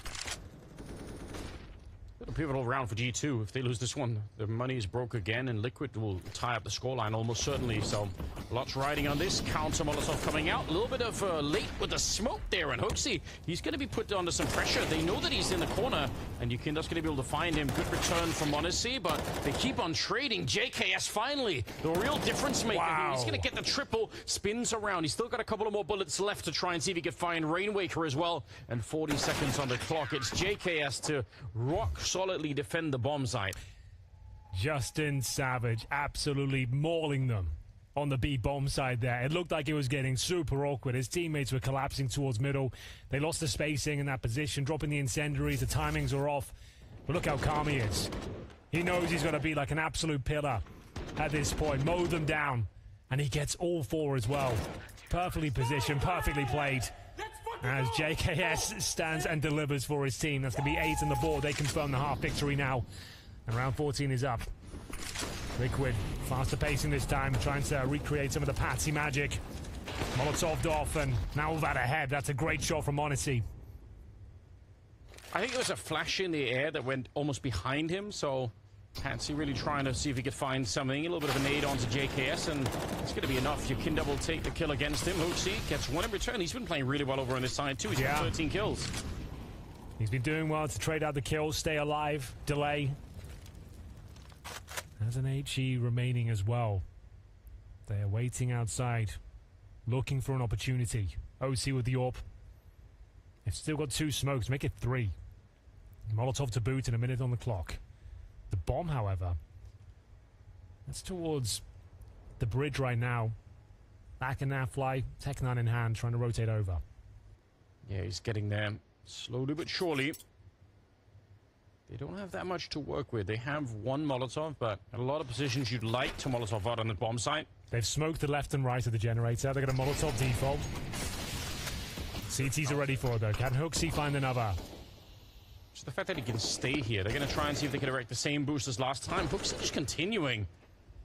A pivotal round for G2. If they lose this one, their money is broke again, and Liquid will tie up the scoreline almost certainly. So lots riding on this. Counter Molotov coming out. A little bit of late with the smoke there, and Hoaxy, he's going to be put under some pressure. They know that he's in the corner, and Yukinda's going to be able to find him. Good return from Monacy, but they keep on trading. JKS finally, the real difference maker. Wow. He's going to get the triple, spins around. He's still got a couple of more bullets left to try and see if he can find Rainwaker as well. And 40 seconds on the clock. It's JKS to rock solidly defend the bomb site. Justin Savage absolutely mauling them on the B bomb side there. It looked like it was getting super awkward. His teammates were collapsing towards middle. They lost the spacing in that position, dropping the incendiaries. The timings are off. But look how calm he is. He knows he's going to be like an absolute pillar at this point. Mow them down. And he gets all 4 as well. Perfectly positioned, perfectly played. As JKS stands and delivers for his team. That's going to be 8 on the board. They confirm the half victory now. And round 14 is up. Liquid, faster pacing this time, trying to recreate some of the Patsy magic. Molotov'd off, and now Uvad ahead. That's a great shot from Monacy. I think it was a flash in the air that went almost behind him, so Patsy really trying to see if he could find something. A little bit of a nade onto JKS, and it's going to be enough. Yukinda will take the kill against him. Hoaxy gets 1 in return. He's been playing really well over on this side, too. He's got 13 kills. He's been doing well to trade out the kills, stay alive, delay. Has an HE remaining as well. They are waiting outside, looking for an opportunity. OC with the AWP. They've still got 2 smokes, make it 3. Molotov to boot and a minute on the clock. The bomb, however, that's towards the bridge right now. Back in that fly, Tech 9 in hand, trying to rotate over. Yeah, he's getting there slowly but surely. They don't have that much to work with. They have 1 Molotov, but a lot of positions you'd like to Molotov out on the bomb site. They've smoked the left and right of the generator. They're going to Molotov default. CT's are ready for it, though. Can Hooksy find another? So the fact that he can stay here, they're going to try and see if they can erect the same boost as last time. Hooksy just continuing.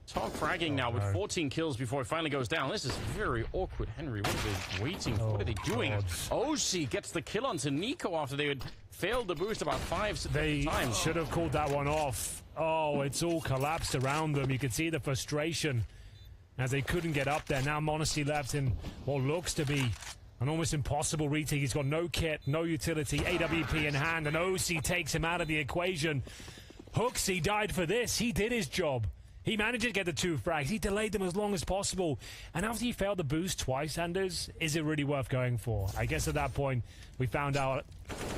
Top fragging now with 14 kills before it finally goes down. This is very awkward. Henry, what are they waiting for? What are they doing? OC gets the kill onto Nico after they had failed the boost about 5 times. They should have called that one off. Oh, it's all collapsed around them. You can see the frustration as they couldn't get up there. Now Monacy left in what looks to be an almost impossible retake. He's got no kit, no utility, AWP in hand, and OC takes him out of the equation. Hooksy died for this. He did his job. He managed to get the 2 frags. He delayed them as long as possible. And after he failed the boost twice, Anders, is it really worth going for? I guess at that point, we found out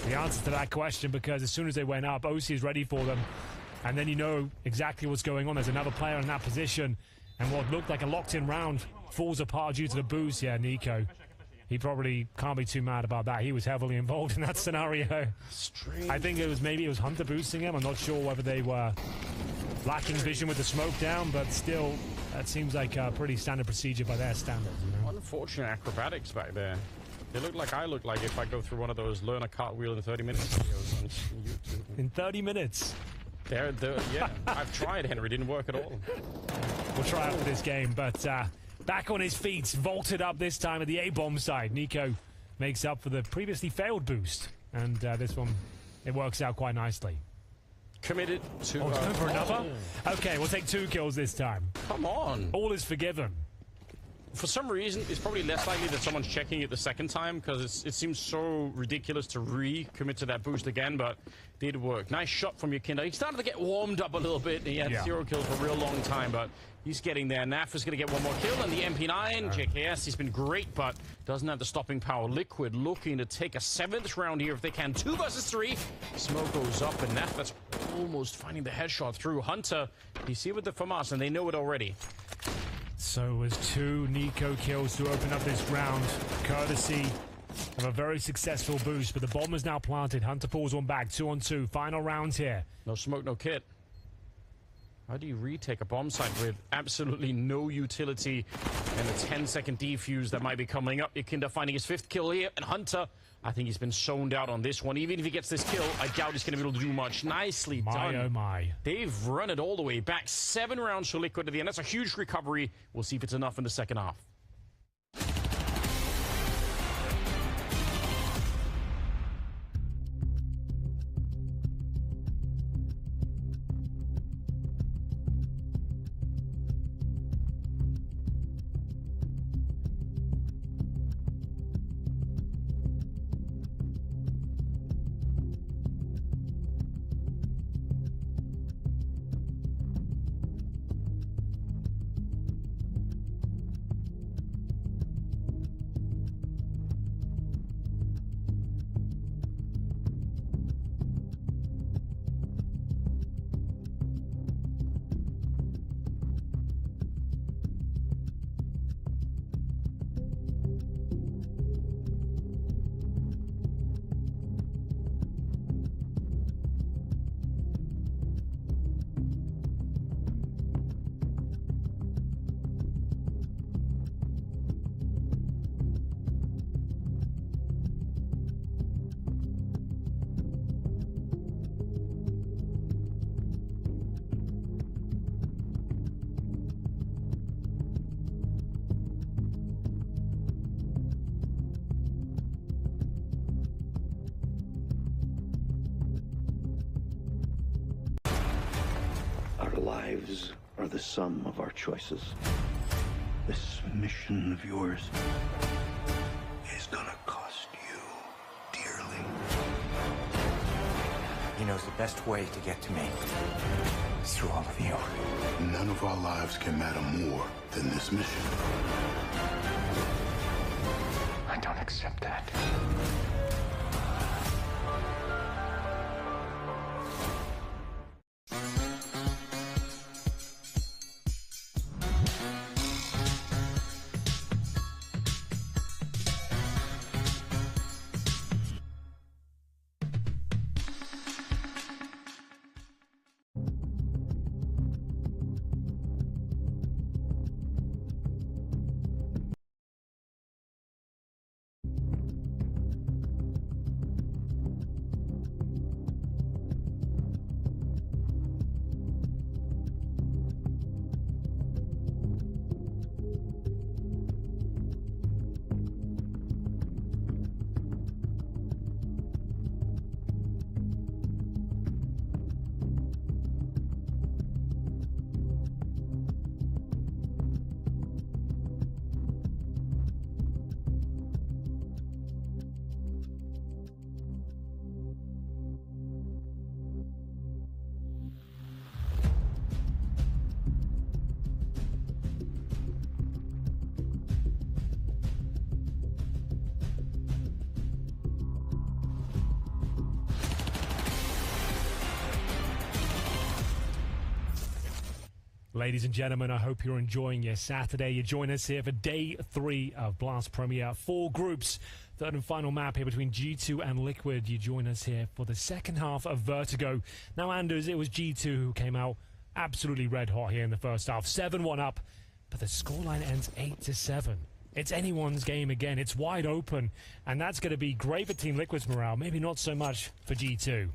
the answer to that question, because as soon as they went up, OC is ready for them. And then you know exactly what's going on. There's another player in that position. And what looked like a locked-in round falls apart due to the boost. Yeah, Nico. He probably can't be too mad about that. He was heavily involved in that scenario. Strange. I think maybe it was Hunter boosting him. I'm not sure whether they were lacking vision with the smoke down, but still, that seems like a pretty standard procedure by their standards. You know? Unfortunate acrobatics back there. They look like I look like if I go through one of those learn a cartwheel in 30 minutes videos on YouTube. In 30 minutes? Yeah, I've tried, Henry. Didn't work at all. We'll try after this game, but back on his feet, vaulted up this time at the A-bomb side. Nico makes up for the previously failed boost, and this one, it works out quite nicely. Committed to... Oh, time for another? Okay, we'll take 2 kills this time. Come on. All is forgiven. For some reason, it's probably less likely that someone's checking it the second time, because it seems so ridiculous to recommit to that boost again, but did work. Nice shot from Yakinda. He started to get warmed up a little bit. He had 0 kills for a real long time, but he's getting there. Naf is going to get 1 more kill, and the MP9, JKS, he's been great, but doesn't have the stopping power. Liquid looking to take a 7th round here if they can. 2 versus 3. Smoke goes up, and Naf, that's almost finding the headshot through. Hunter, he's here with the FAMAS, and they know it already. So it was 2 Nico kills to open up this round, courtesy of a very successful boost, but the bomb is now planted. Hunter pulls one back, 2 on 2, final round here. No smoke, no kit. How do you retake a bomb site with absolutely no utility and a 10-second defuse that might be coming up? Yakinda finding his 5th kill here, and Hunter, I think he's been zoned out on this one. Even if he gets this kill, I doubt he's going to be able to do much. Nicely done. Oh my. They've run it all the way back. 7 rounds for Liquid at the end. That's a huge recovery. We'll see if it's enough in the second half. Our lives are the sum of our choices. This mission of yours is gonna cost you dearly. He knows the best way to get to me is through all of you. None of our lives can matter more than this mission. I don't accept that. Ladies and gentlemen, I hope you're enjoying your Saturday. You join us here for day 3 of Blast Premier. 4 groups. Third and final map here between G2 and Liquid. You join us here for the second half of Vertigo. Now, Anders, it was G2 who came out absolutely red hot here in the first half. 7-1 up, but the scoreline ends 8-7. It's anyone's game again. It's wide open, and that's going to be great for Team Liquid's morale. Maybe not so much for G2.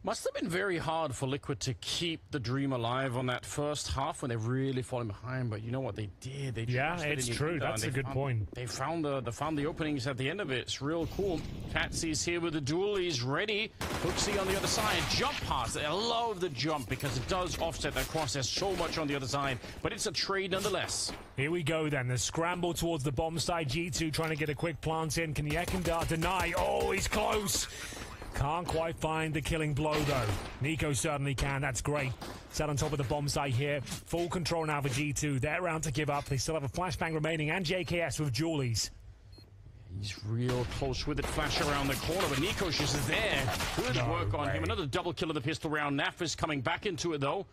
Must have been very hard for Liquid to keep the dream alive on that first half when they really fallen behind. But you know what they did? They it's true. That's a good point. They found the openings at the end of it. It's real cool. Patsy's here with the duel. He's ready. Hooksy on the other side. Jump pass. I love the jump because it does offset that cross. There's so much on the other side, but it's a trade nonetheless. Here we go then. The scramble towards the bomb side. G2 trying to get a quick plant in. Can the Ekendar deny? Oh, he's close. Can't quite find the killing blow, though. Nico certainly can. That's great. Set on top of the bomb site here. Full control now for G2. They're around to give up. They still have a flashbang remaining and JKS with Julies. He's real close with it. Flash around the corner, but Nico's just there. Good work on him. Another double kill of the pistol round. Naf is coming back into it, though.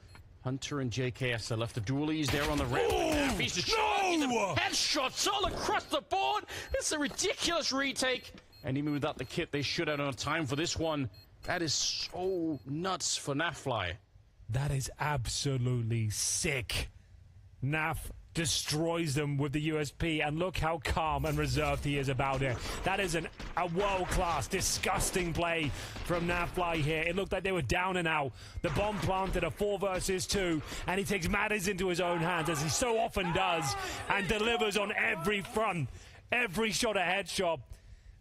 Hunter and JKS are left. The dualies there on the ramp. He's just headshots all across the board. It's a ridiculous retake. And even without the kit, they should have enough time for this one. That is so nuts for Nafly. That is absolutely sick. Naf destroys them with the USP, and look how calm and reserved he is about it. That is a world-class, disgusting play from Nafly here. It looked like they were down and out. The bomb planted a 4 versus 2, and he takes matters into his own hands, as he so often does, and delivers on every front. Every shot a headshot.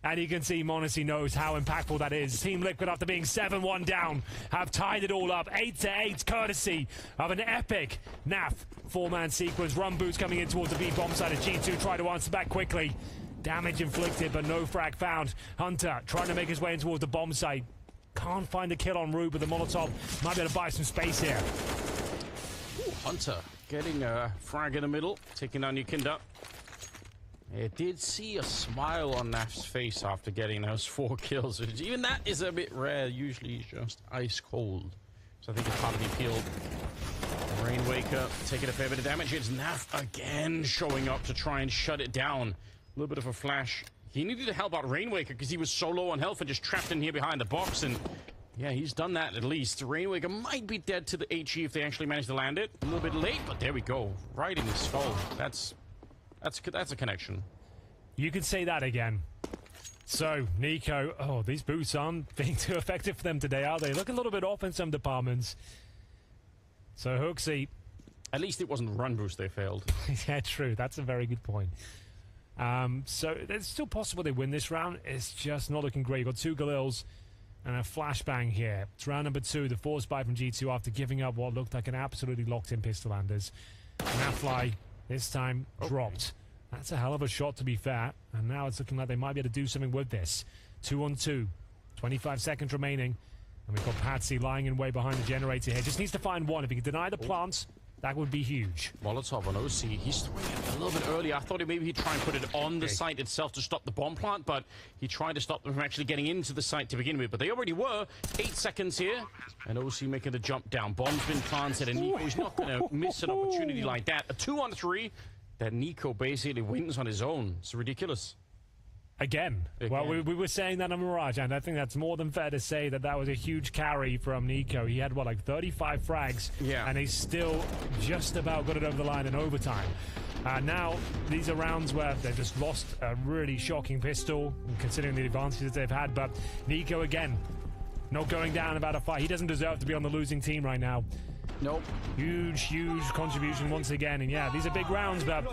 And you can see m0NESY knows how impactful that is. Team Liquid, after being 7-1 down, have tied it all up. 8-8, courtesy of an epic NAF 4-man sequence. Run boots coming in towards the B bomb side of G2. Try to answer back quickly. Damage inflicted, but no frag found. Hunter trying to make his way in towards the bomb site. Can't find the kill on Rube, but the Molotov might be able to buy some space here. Ooh, Hunter getting a frag in the middle, taking down Yukinda. It did see a smile on Naf's face after getting those 4 kills. Even that is a bit rare. Usually he's just ice cold. So I think it's part of the appeal. Rainwaker taking a fair bit of damage. It's Naf again showing up to try and shut it down. A little bit of a flash. He needed to help out Rainwaker because he was so low on health and just trapped in here behind the box. And yeah, he's done that at least. Rainwaker might be dead to the HE if they actually manage to land it. A little bit late, but there we go. Right in his skull. That's a connection. You could say that again. So, Nico, oh, these boots aren't being too effective for them today, are they? Look a little bit off in some departments. So, Hooksy. At least it wasn't run boost they failed. Yeah, true. That's a very good point. So, it's still possible they win this round. It's just not looking great. You've got 2 Galils and a flashbang here. It's round number 2, the force buy from G2 after giving up what looked like an absolutely locked-in pistol Anders. Nafly this time dropped. That's a hell of a shot, to be fair. And now it's looking like they might be able to do something with this. 2-on-2. 25 seconds remaining. And we've got Patsy lying in way behind the generator here. Just needs to find one. If he can deny the plants, that would be huge. Molotov on OC. He's throwing it a little bit early. I thought maybe he'd try and put it on the site itself to stop the bomb plant, but he tried to stop them from actually getting into the site to begin with. But they already were. 8 seconds here. And OC making the jump down. Bomb's been planted, and Nico is not going to miss an opportunity like that. A 2-on-3 that Nico basically wins on his own. It's ridiculous. Again. Well, we were saying that on Mirage, and I think that's more than fair to say that that was a huge carry from Nico. He had, what, like 35 frags, and he still just about got it over the line in overtime. Now, these are rounds where they've just lost a really shocking pistol, considering the advantages they've had, but Nico, again, not going down about a fight. He doesn't deserve to be on the losing team right now. Nope. Huge contribution once again. And yeah, these are big rounds, but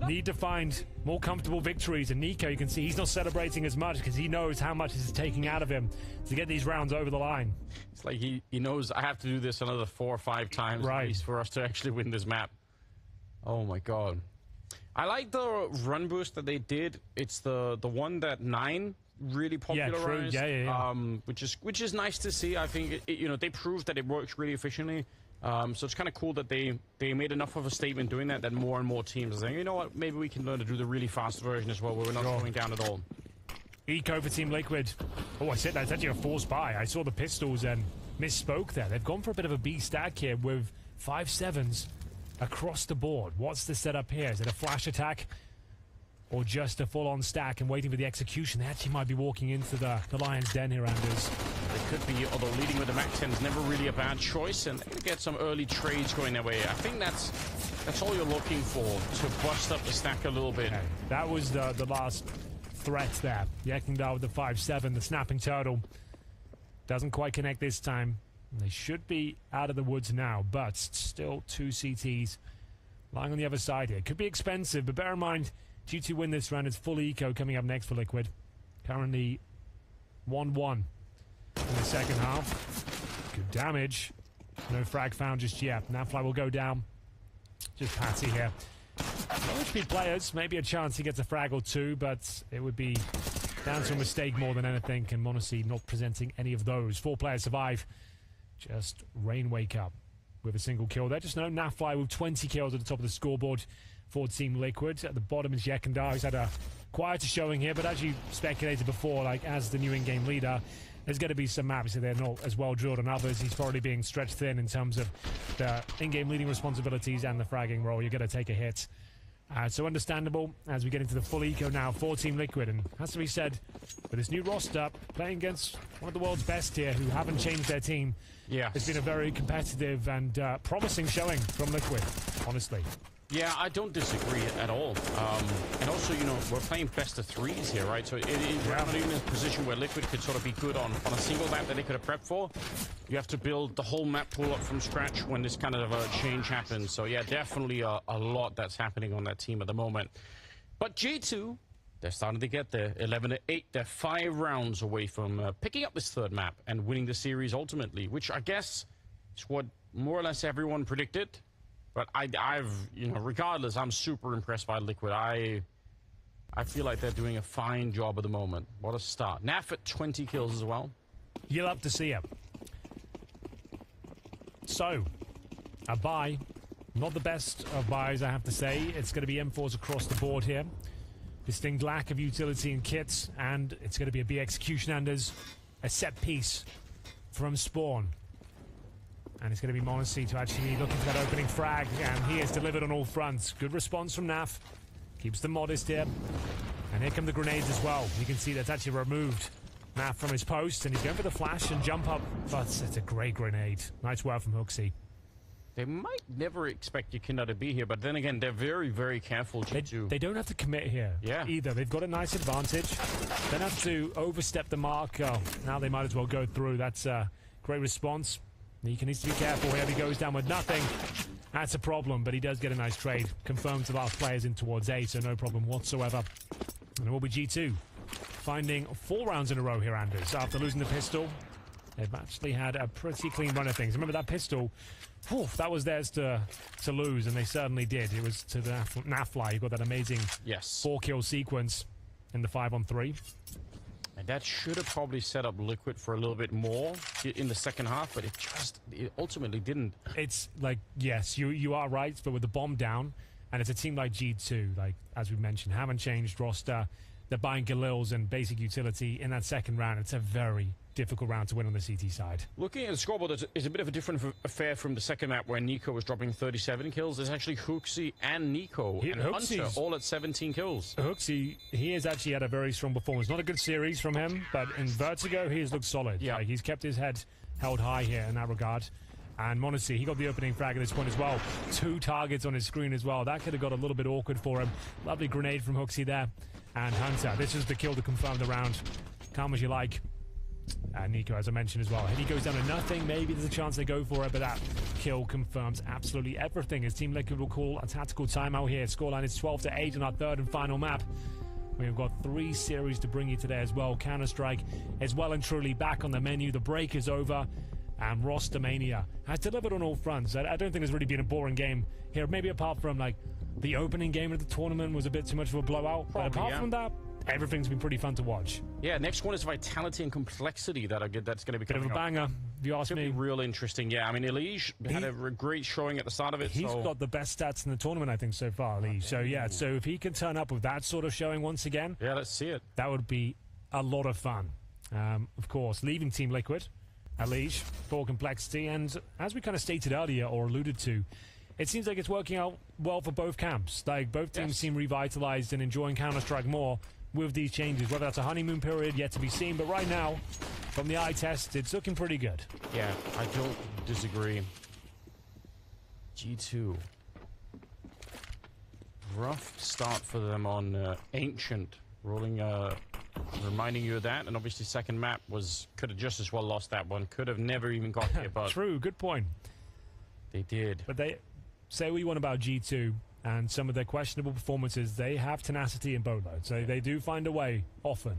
need to find more comfortable victories. And Nico, you can see he's not celebrating as much because he knows how much this is taking out of him to get these rounds over the line. It's like he knows I have to do this another 4 or 5 times at least for us to actually win this map. Oh my god. I like the run boost that they did. It's the one that 9 really popularized. Yeah. Which is nice to see. I think they proved that it works really efficiently. So it's kind of cool that they made enough of a statement doing that more and more teams are saying, you know what, maybe we can learn to do the really fast version as well, where we're not slowing down at all. Eco for Team Liquid. Oh, I said that's actually a force buy. I saw the pistols and misspoke there. They've gone for a bit of a B stack here with 5 7s. across the board. What's the setup here? Is it a flash attack or just a full-on stack and waiting for the execution? They actually might be walking into the lion's den here, Anders. It could be, although leading with the MAC-10 is never really a bad choice, and they get some early trades going their way. I think that's all you're looking for, to bust up the stack a little bit. Okay. That was the last threat there. Yekindar with the 5-7, the snapping turtle. Doesn't quite connect this time. They should be out of the woods now, but still 2 CTs lying on the other side here. Could be expensive, but bear in mind, G2 win this round. It's full eco coming up next for Liquid. Currently 1-1 in the second half. Good damage. No frag found just yet. Nafly will go down. Just Patty here. Low HP players, maybe a chance he gets a frag or two, but it would be down to a mistake more than anything, and m0NESY not presenting any of those. 4 players survive. Just Rain wake up with a single kill there. Just no Nafly with 20 kills at the top of the scoreboard for Team Liquid. At the bottom is Yekindar, who's had a quieter showing here, but as you speculated before, like as the new in-game leader, there's going to be some maps that they're not as well drilled on others. He's probably being stretched thin in terms of the in-game leading responsibilities and the fragging role. You're going to take a hit. So understandable as we get into the full eco now for Team Liquid. And has to be said, with this new roster, playing against one of the world's best here who haven't changed their team, it's been a very competitive and promising showing from Liquid, honestly. Yeah, I don't disagree at all. And also, you know, we're playing best of 3s here, right? So we're not even in a position where Liquid could sort of be good on a single map that they could have prepped for. You have to build the whole map pool up from scratch when this kind of a change happens. So yeah, definitely a lot that's happening on that team at the moment. But G2, they're starting to get there. 11-8, they're 5 rounds away from picking up this 3rd map and winning the series ultimately, which I guess is what more or less everyone predicted. But I've, you know, regardless, I'm super impressed by Liquid. I feel like they're doing a fine job at the moment. What a start. Naf at 20 kills as well. You'll love to see it. So, a buy. Not the best of buys, I have to say. It's going to be M4s across the board here. Distinct lack of utility and kits, and it's going to be a B execution, and there's a set piece from Spawn. And it's going to be m0NESY to actually looking for that opening frag, and he has delivered on all fronts. Good response from Naf. Keeps them modest here. And here come the grenades as well. You can see that's actually removed Naf from his post, and he's going for the flash and jump up. But it's a great grenade. Nice work from HooXi. They might never expect Yekindar to be here, but then again, they're very, very careful, G2. They don't have to commit here either. They've got a nice advantage. Don't have to overstep the mark. Oh, now they might as well go through. That's a great response. He needs to be careful here. If he goes down with nothing, that's a problem, but he does get a nice trade. Confirmed the last players in towards A, so no problem whatsoever. And it will be G2 finding 4 rounds in a row here, Anders. After losing the pistol, they've actually had a pretty clean run of things. Remember that pistol, that was theirs to lose, and they certainly did. It was to the Nafly. You got that amazing 4-kill sequence in the 5-on-3. And that should have probably set up Liquid for a little bit more in the second half, but it ultimately didn't. It's like, yes, you are right, but with the bomb down, and it's a team like G2, like, as we mentioned, haven't changed roster. They're buying Galils and basic utility in that second round. It's a very difficult round to win on the CT side. Looking at the scoreboard, it's a bit of a different affair from the second map where Nico was dropping 37 kills. There's actually HooXi and Nico and Hunter all at 17 kills. HooXi, he has actually had a very strong performance. Not a good series from him, but in Vertigo, he has looked solid. Yeah, he's kept his head held high here in that regard. And m0NESY, he got the opening frag at this point as well. 2 targets on his screen as well. That could have got a little bit awkward for him. Lovely grenade from HooXi there. And Hunter, this is the kill to confirm the round. Calm as you like. And Nico, as I mentioned as well. If he goes down to nothing, maybe there's a chance they go for it, but that kill confirms absolutely everything. As Team Liquid will call a tactical timeout here. Scoreline is 12-8 on our 3rd and final map. We've got 3 series to bring you today as well. Counter-Strike is well and truly back on the menu. The break is over. And Roster Mania has delivered on all fronts. I don't think there's really been a boring game here. Maybe apart from, like, the opening game of the tournament was a bit too much of a blowout. But apart from that, everything's been pretty fun to watch. Yeah, next one is Vitality and Complexity that's going to be coming up. Bit of a banger, if you ask me. Be real interesting. Yeah, I mean, Elige had a great showing at the start of it. He's got the best stats in the tournament, I think, so far, Elige. So, yeah, so if he can turn up with that sort of showing once again... Yeah, let's see it. That would be a lot of fun. Of course, leaving Team Liquid, Elige for Complexity, and as we kind of stated earlier or alluded to, it seems like it's working out well for both camps. Like, both teams seem revitalized and enjoying Counter-Strike more with these changes. Whether that's a honeymoon period, yet to be seen. But right now, from the eye test, it's looking pretty good. Yeah, I don't disagree. G2. Rough start for them on Ancient. Rolling, reminding you of that. And obviously second map could have just as well lost that one. Could have never even got here, but... True, good point. They did. But they say what you want about G2 and some of their questionable performances. They have tenacity in boatload, so they do find a way often.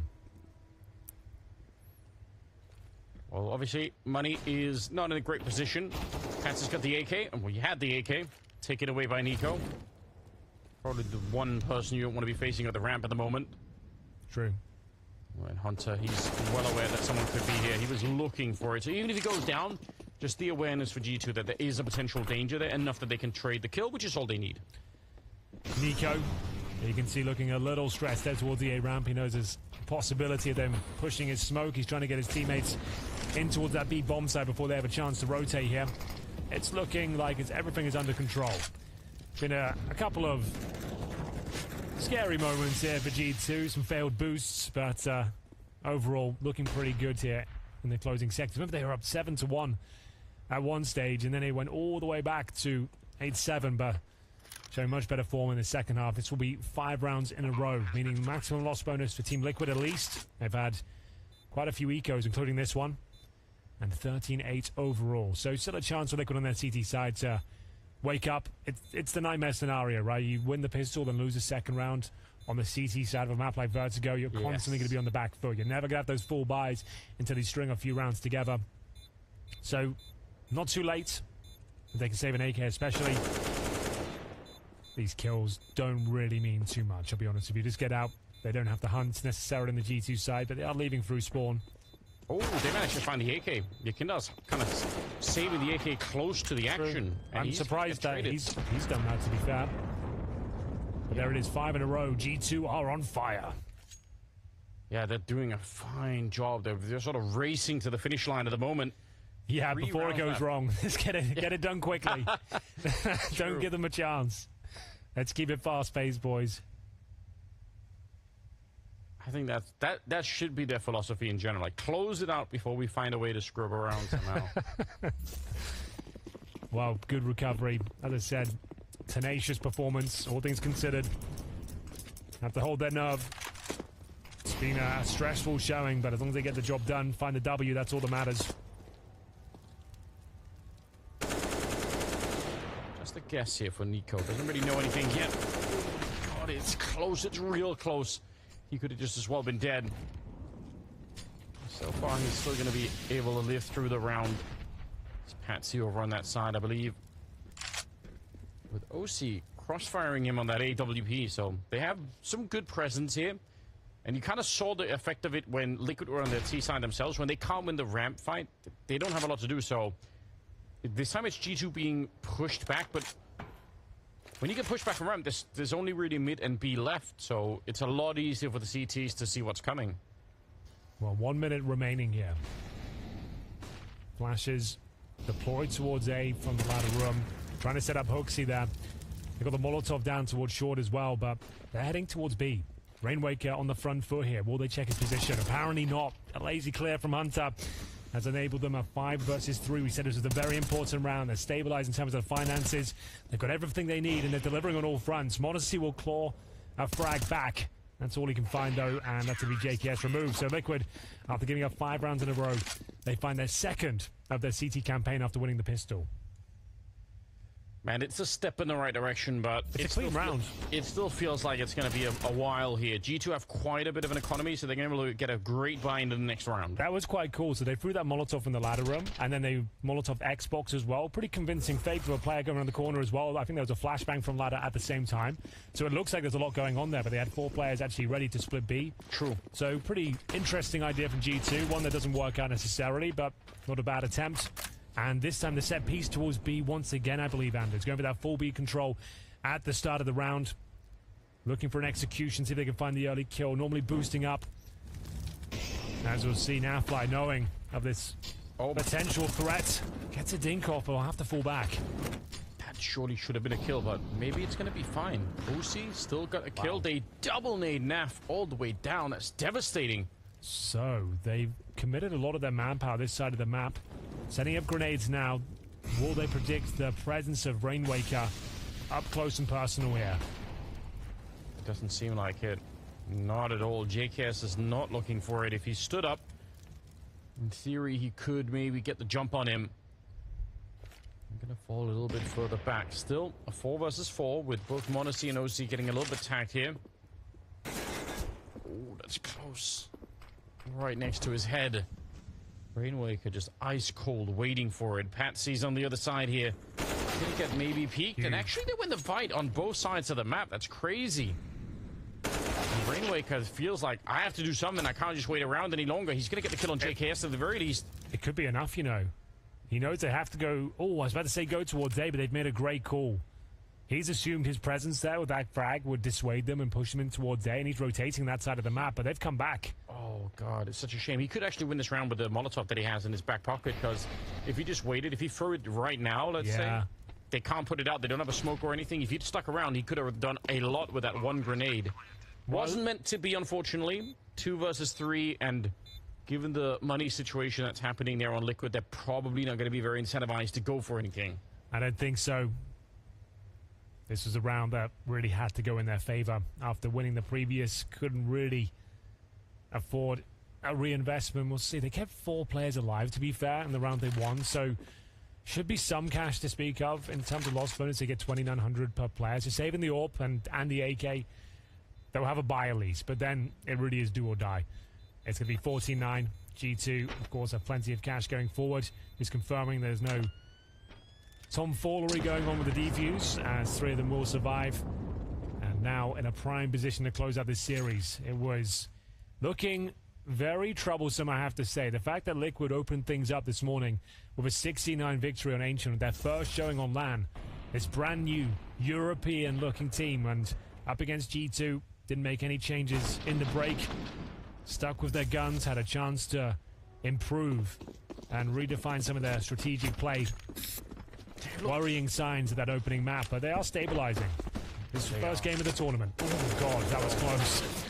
Well, obviously, Money is not in a great position. Pats has got the AK, and we had the AK. Taken away by Nico. Probably the one person you don't want to be facing at the ramp at the moment. True. And Hunter, he's well aware that someone could be here. He was looking for it. So even if he goes down, just the awareness for G2 that there is a potential danger there, enough that they can trade the kill, which is all they need. Nico, you can see looking a little stressed there towards the A ramp. He knows there's a possibility of them pushing his smoke. He's trying to get his teammates in towards that B bomb side before they have a chance to rotate here. It's looking like everything is under control. Been a couple of scary moments here for G2, some failed boosts, but overall looking pretty good here in the closing sectors. Remember, they were up 7-1 at one stage, and then they went all the way back to 8-7, but showing much better form in the second half. This will be 5 rounds in a row, meaning maximum loss bonus for Team Liquid at least. They've had quite a few ecos, including this one, and 13-8 overall. So still a chance for Liquid on their CT side to wake up. It's the nightmare scenario, right? You win the pistol, then lose the second round. On the CT side of a map like Vertigo, you're constantly going to be on the back foot. You're never going to have those full buys until you string a few rounds together. So, not too late. If they can save an AK especially. These kills don't really mean too much, I'll be honest with you. Just get out. They don't have to hunt necessarily on the G2 side, but they are leaving through spawn. Oh, they managed to find the AK. Yakinda's kind of saving the AK close to the action. I'm surprised that he's done that, to be fair. But there it is, 5 in a row. G2 are on fire. Yeah, they're doing a fine job. They're sort of racing to the finish line at the moment. Yeah, before it goes wrong. Let's get it done quickly. Don't give them a chance. Let's keep it fast-paced, boys. I think that should be their philosophy in general. Like, close it out before we find a way to scrub around somehow. Well, good recovery. As I said, tenacious performance, all things considered. Have to hold their nerve. It's been a stressful showing, but as long as they get the job done, find the W, that's all that matters. Just a guess here for Nico. Doesn't really know anything yet. God, it's close. It's real close. He could have just as well been dead. So far, he's still going to be able to live through the round. It's Patsy over on that side, I believe. With OC crossfiring him on that AWP, so they have some good presence here. And you kind of saw the effect of it when Liquid were on the T side themselves. When they can't win the ramp fight, they don't have a lot to do. So this time it's G2 being pushed back, but when you get pushed back from ramp, there's only really mid and B left. So it's a lot easier for the CTs to see what's coming. Well, 1 minute remaining here. Flashes deployed towards A from the ladder room. Trying to set up Hooksy there. They've got the Molotov down towards short as well, but they're heading towards B. Rainwaker on the front foot here. Will they check his position? Apparently not. A lazy clear from Hunter has enabled them a 5 versus 3. We said this was a very important round. They're stabilized in terms of finances. They've got everything they need, and they're delivering on all fronts. Modesty will claw a frag back. That's all he can find, though, and that's to be JKS removed. So Liquid, after giving up 5 rounds in a row, they find their second of their CT campaign after winning the pistol. Man, it's a step in the right direction, but it's a clean round. It still feels like it's going to be a while here. G2 have quite a bit of an economy, so they're going to be able to get a great buy into the next round. That was quite cool. So they threw that Molotov in the ladder room, and then they Molotov Xbox as well. Pretty convincing fake to a player going around the corner as well. I think there was a flashbang from ladder at the same time. So it looks like there's a lot going on there, but they had 4 players actually ready to split B. True. So pretty interesting idea from G2. One that doesn't work out necessarily, but not a bad attempt. And this time the set piece towards B once again, I believe, Anders. Going for that full B control at the start of the round. Looking for an execution, see if they can find the early kill. Normally boosting up. As we'll see now, Fly knowing of this potential threat. Gets a dink off, but will have to fall back. That surely should have been a kill, but maybe it's going to be fine. Osi still got a kill. Wow. They double nade Naf all the way down. That's devastating. So they've committed a lot of their manpower this side of the map. Setting up grenades now. Will they predict the presence of Rainwaker up close and personal here? It doesn't seem like it. Not at all. JKS is not looking for it. If he stood up, in theory, he could maybe get the jump on him. I'm going to fall a little bit further back. Still a 4 versus 4 with both m0NESY and OC getting a little bit tagged here. Oh, that's close. Right next to his head. Rainwaker just ice cold waiting for it. Patsy's on the other side here. I think that maybe peaked. And actually they win the fight on both sides of the map. That's crazy. Rainwaker feels like I have to do something. I can't just wait around any longer. He's going to get the kill on JKS at the very least. It could be enough, you know. He knows they have to go... Oh, I was about to say go towards A, but they've made a great call. He's assumed his presence there with that frag would dissuade them and push them in towards A, and he's rotating that side of the map, but they've come back. Oh, God, it's such a shame. He could actually win this round with the Molotov that he has in his back pocket, because if he just waited, if he threw it right now, let's say, they can't put it out. They don't have a smoke or anything. If he'd stuck around, he could have done a lot with that one grenade. Wasn't meant to be, unfortunately. 2 versus 3, and given the money situation that's happening there on Liquid, they're probably not going to be very incentivized to go for anything. I don't think so. This was a round that really had to go in their favor. After winning the previous, couldn't really afford a reinvestment. We'll see. They kept 4 players alive, to be fair, in the round they won, so should be some cash to speak of. In terms of loss bonus, they get 2,900 per player. So saving the AWP and the AK, they'll have a buy at least, but then it really is do or die. It's going to be 14-9. G2, of course, have plenty of cash going forward. He's confirming there's no tomfoolery going on with the defuse, as 3 of them will survive. And now in a prime position to close out this series. It was looking very troublesome, I have to say. The fact that Liquid opened things up this morning with a 69 victory on Ancient, their first showing on LAN. This brand new European-looking team, and up against G2, didn't make any changes in the break. Stuck with their guns, had a chance to improve and redefine some of their strategic play. Worrying signs of that opening map, but they are stabilizing. This is the first game of the tournament. Oh, God, that was close.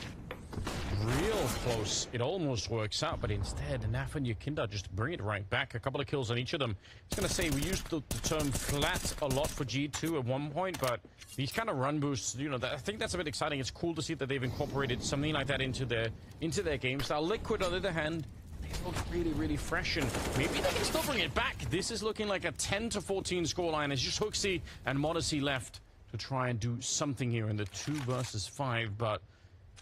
Real close. It almost works out, but instead, Naf and Yakinda just bring it right back. A couple of kills on each of them. I was going to say, we used the term flat a lot for G2 at one point, but these kind of run boosts, you know, I think that's a bit exciting. It's cool to see that they've incorporated something like that into their game style. Liquid, on the other hand, they look really, really fresh, and maybe they can still bring it back. This is looking like a 10-14 scoreline. It's just HooXi and m0NESY left to try and do something here in the 2 versus 5, but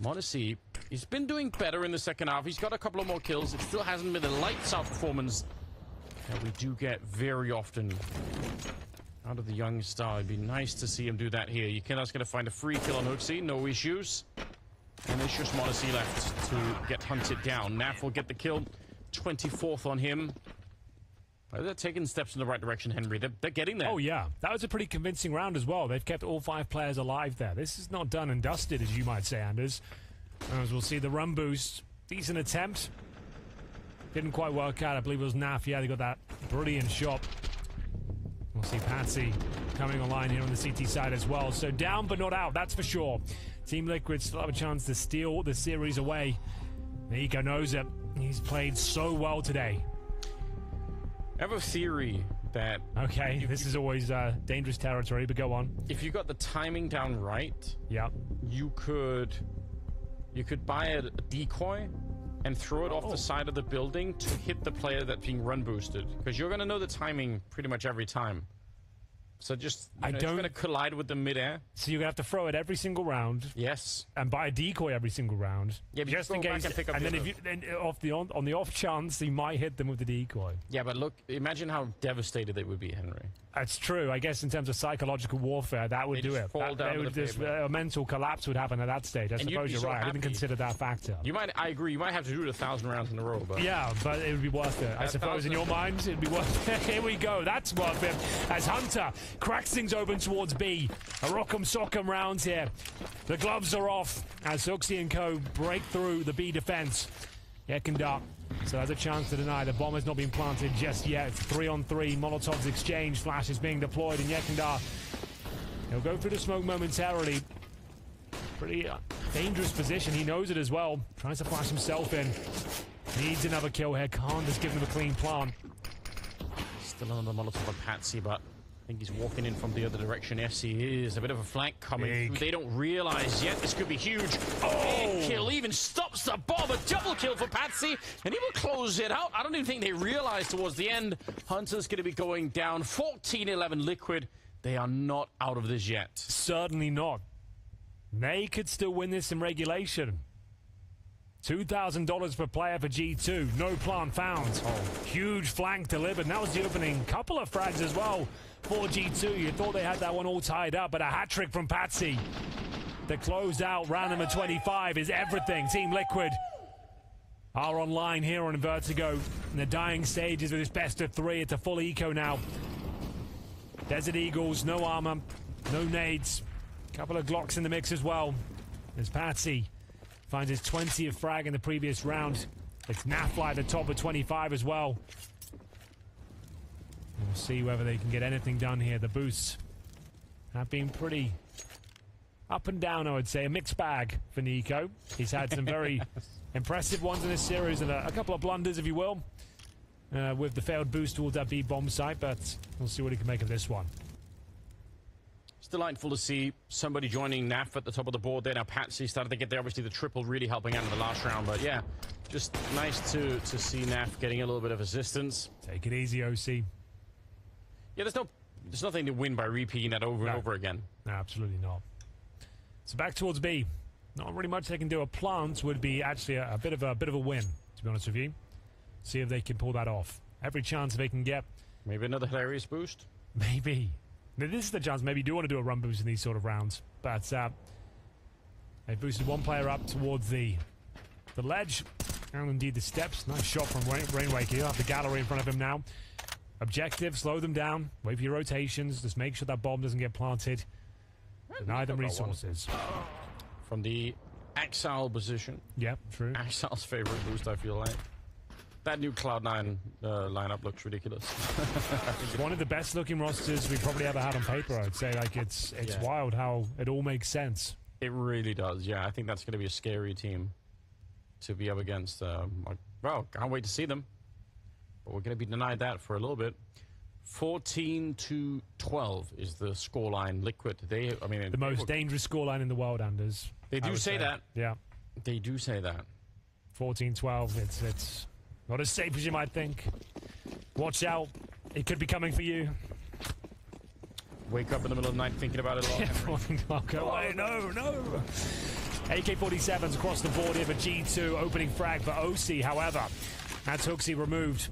m0NESY, he's been doing better in the second half. He's got a couple of more kills. It still hasn't been the lights-out performance that we do get very often out of the young star. It'd be nice to see him do that here. Yakinda's going to find a free kill on HooXi. No issues. And it's just m0NESY left to get hunted down. Naf will get the kill. 24th on him. But they're taking steps in the right direction, Henry. They're getting there. Oh, yeah. That was a pretty convincing round as well. They've kept all 5 players alive there. This is not done and dusted, as you might say, Anders. As we'll see, the run boost. Decent attempt. Didn't quite work out. I believe it was Naf. Yeah, they got that brilliant shot. We'll see Patsy coming online here on the CT side as well. So down but not out, that's for sure. Team Liquid still have a chance to steal the series away. Nico knows it. He's played so well today. I have a theory that... Okay, this is always dangerous territory, but go on. If you got the timing down right, you could buy a decoy and throw it off the side of the building to hit the player that's being run boosted. Because you're going to know the timing pretty much every time. So just, it's going to collide with them midair. So you're going to have to throw it every single round. Yes. And buy a decoy every single round. Yeah, but just in case. And then if you, on the off chance, you might hit them with the decoy. Yeah, but look, imagine how devastated they would be, Henry. That's true. I guess in terms of psychological warfare, that would do it. A mental collapse would happen at that stage. I suppose you're right. I didn't consider that factor. I agree. You might have to do it 1,000 rounds in a row. But yeah, but it would be worth it. I suppose in your mind, it'd be worth it. Here we go. That's worth it. As Hunter cracks things open towards B. A rock'em sock'em round here. The gloves are off as HooXi and co break through the B defense. Yakinda so has a chance to deny. The bomb has not been planted just yet. 3-on-3. Molotovs exchange. Flash is being deployed, and Yakinda He'll go through the smoke momentarily. Pretty dangerous position. He knows it as well. Tries to flash himself in. Needs another kill here. Can't just give him a clean plant. Still another Molotov on Patsy, but I think he's walking in from the other direction. Yes, he is. A bit of a flank coming through. They don't realize yet. This could be huge. Oh! Kill even stops the bomb. A double kill for Patsy, and he will close it out. I don't even think they realize towards the end. Hunter's going to be going down. 14-11 Liquid. They are not out of this yet. Certainly not. They could still win this in regulation. $2,000 per player for G2. No plant found. Huge flank delivered. And that was the opening couple of frags as well for G2. You thought they had that one all tied up, but a hat trick from Patsy. The closed out round number 25 is everything. Team Liquid are online here on Vertigo in the dying stages of this best of 3. It's a full eco now. Desert Eagles, no armor, no nades. Couple of Glocks in the mix as well. As Patsy finds his 20th frag in the previous round. It's Nafly at the top of 25 as well. We'll see whether they can get anything done here. The boosts have been pretty up and down, I would say. A mixed bag for Nico. He's had some very impressive ones in this series and a couple of blunders, if you will, with the failed boost towards that B bomb site, but we'll see what he can make of this one. It's delightful to see somebody joining NAF at the top of the board there. Now Patsy started to get there. Obviously the triple really helping out in the last round. But yeah, just nice to see NAF getting a little bit of assistance. Take it easy, OC. Yeah, there's nothing to win by repeating that over and over again. No, absolutely not. So back towards B. Not really much they can do. A plant would be actually a bit of a win, to be honest with you. See if they can pull that off. Every chance they can get. Maybe another hilarious boost. Maybe. Now, this is the chance maybe you do want to do a run boost in these sort of rounds. But they boosted one player up towards the ledge. And indeed the steps. Nice shot from Rainwake. He'll have the gallery in front of him now. Objective, slow them down. Wait for your rotations. Just make sure that bomb doesn't get planted. Deny them resources. From the Exile position. Yep, true. Exile's favorite boost, I feel like. That new Cloud9 lineup looks ridiculous. It's one of the best looking rosters we've probably ever had on paper, I'd say. Like, it's wild how it all makes sense. It really does, yeah. I think that's going to be a scary team to be up against. Well, can't wait to see them. But we're going to be denied that for a little bit. 14-12 is the scoreline. Liquid. The most dangerous scoreline in the world, Anders. They do say that. Yeah. They do say that. 14-12. It's not as safe as you might think. Watch out. It could be coming for you. Wake up in the middle of the night thinking about it a lot. Go away. No. AK-47s across the board here for G2. Opening frag for OC, however. That's Hooksy removed.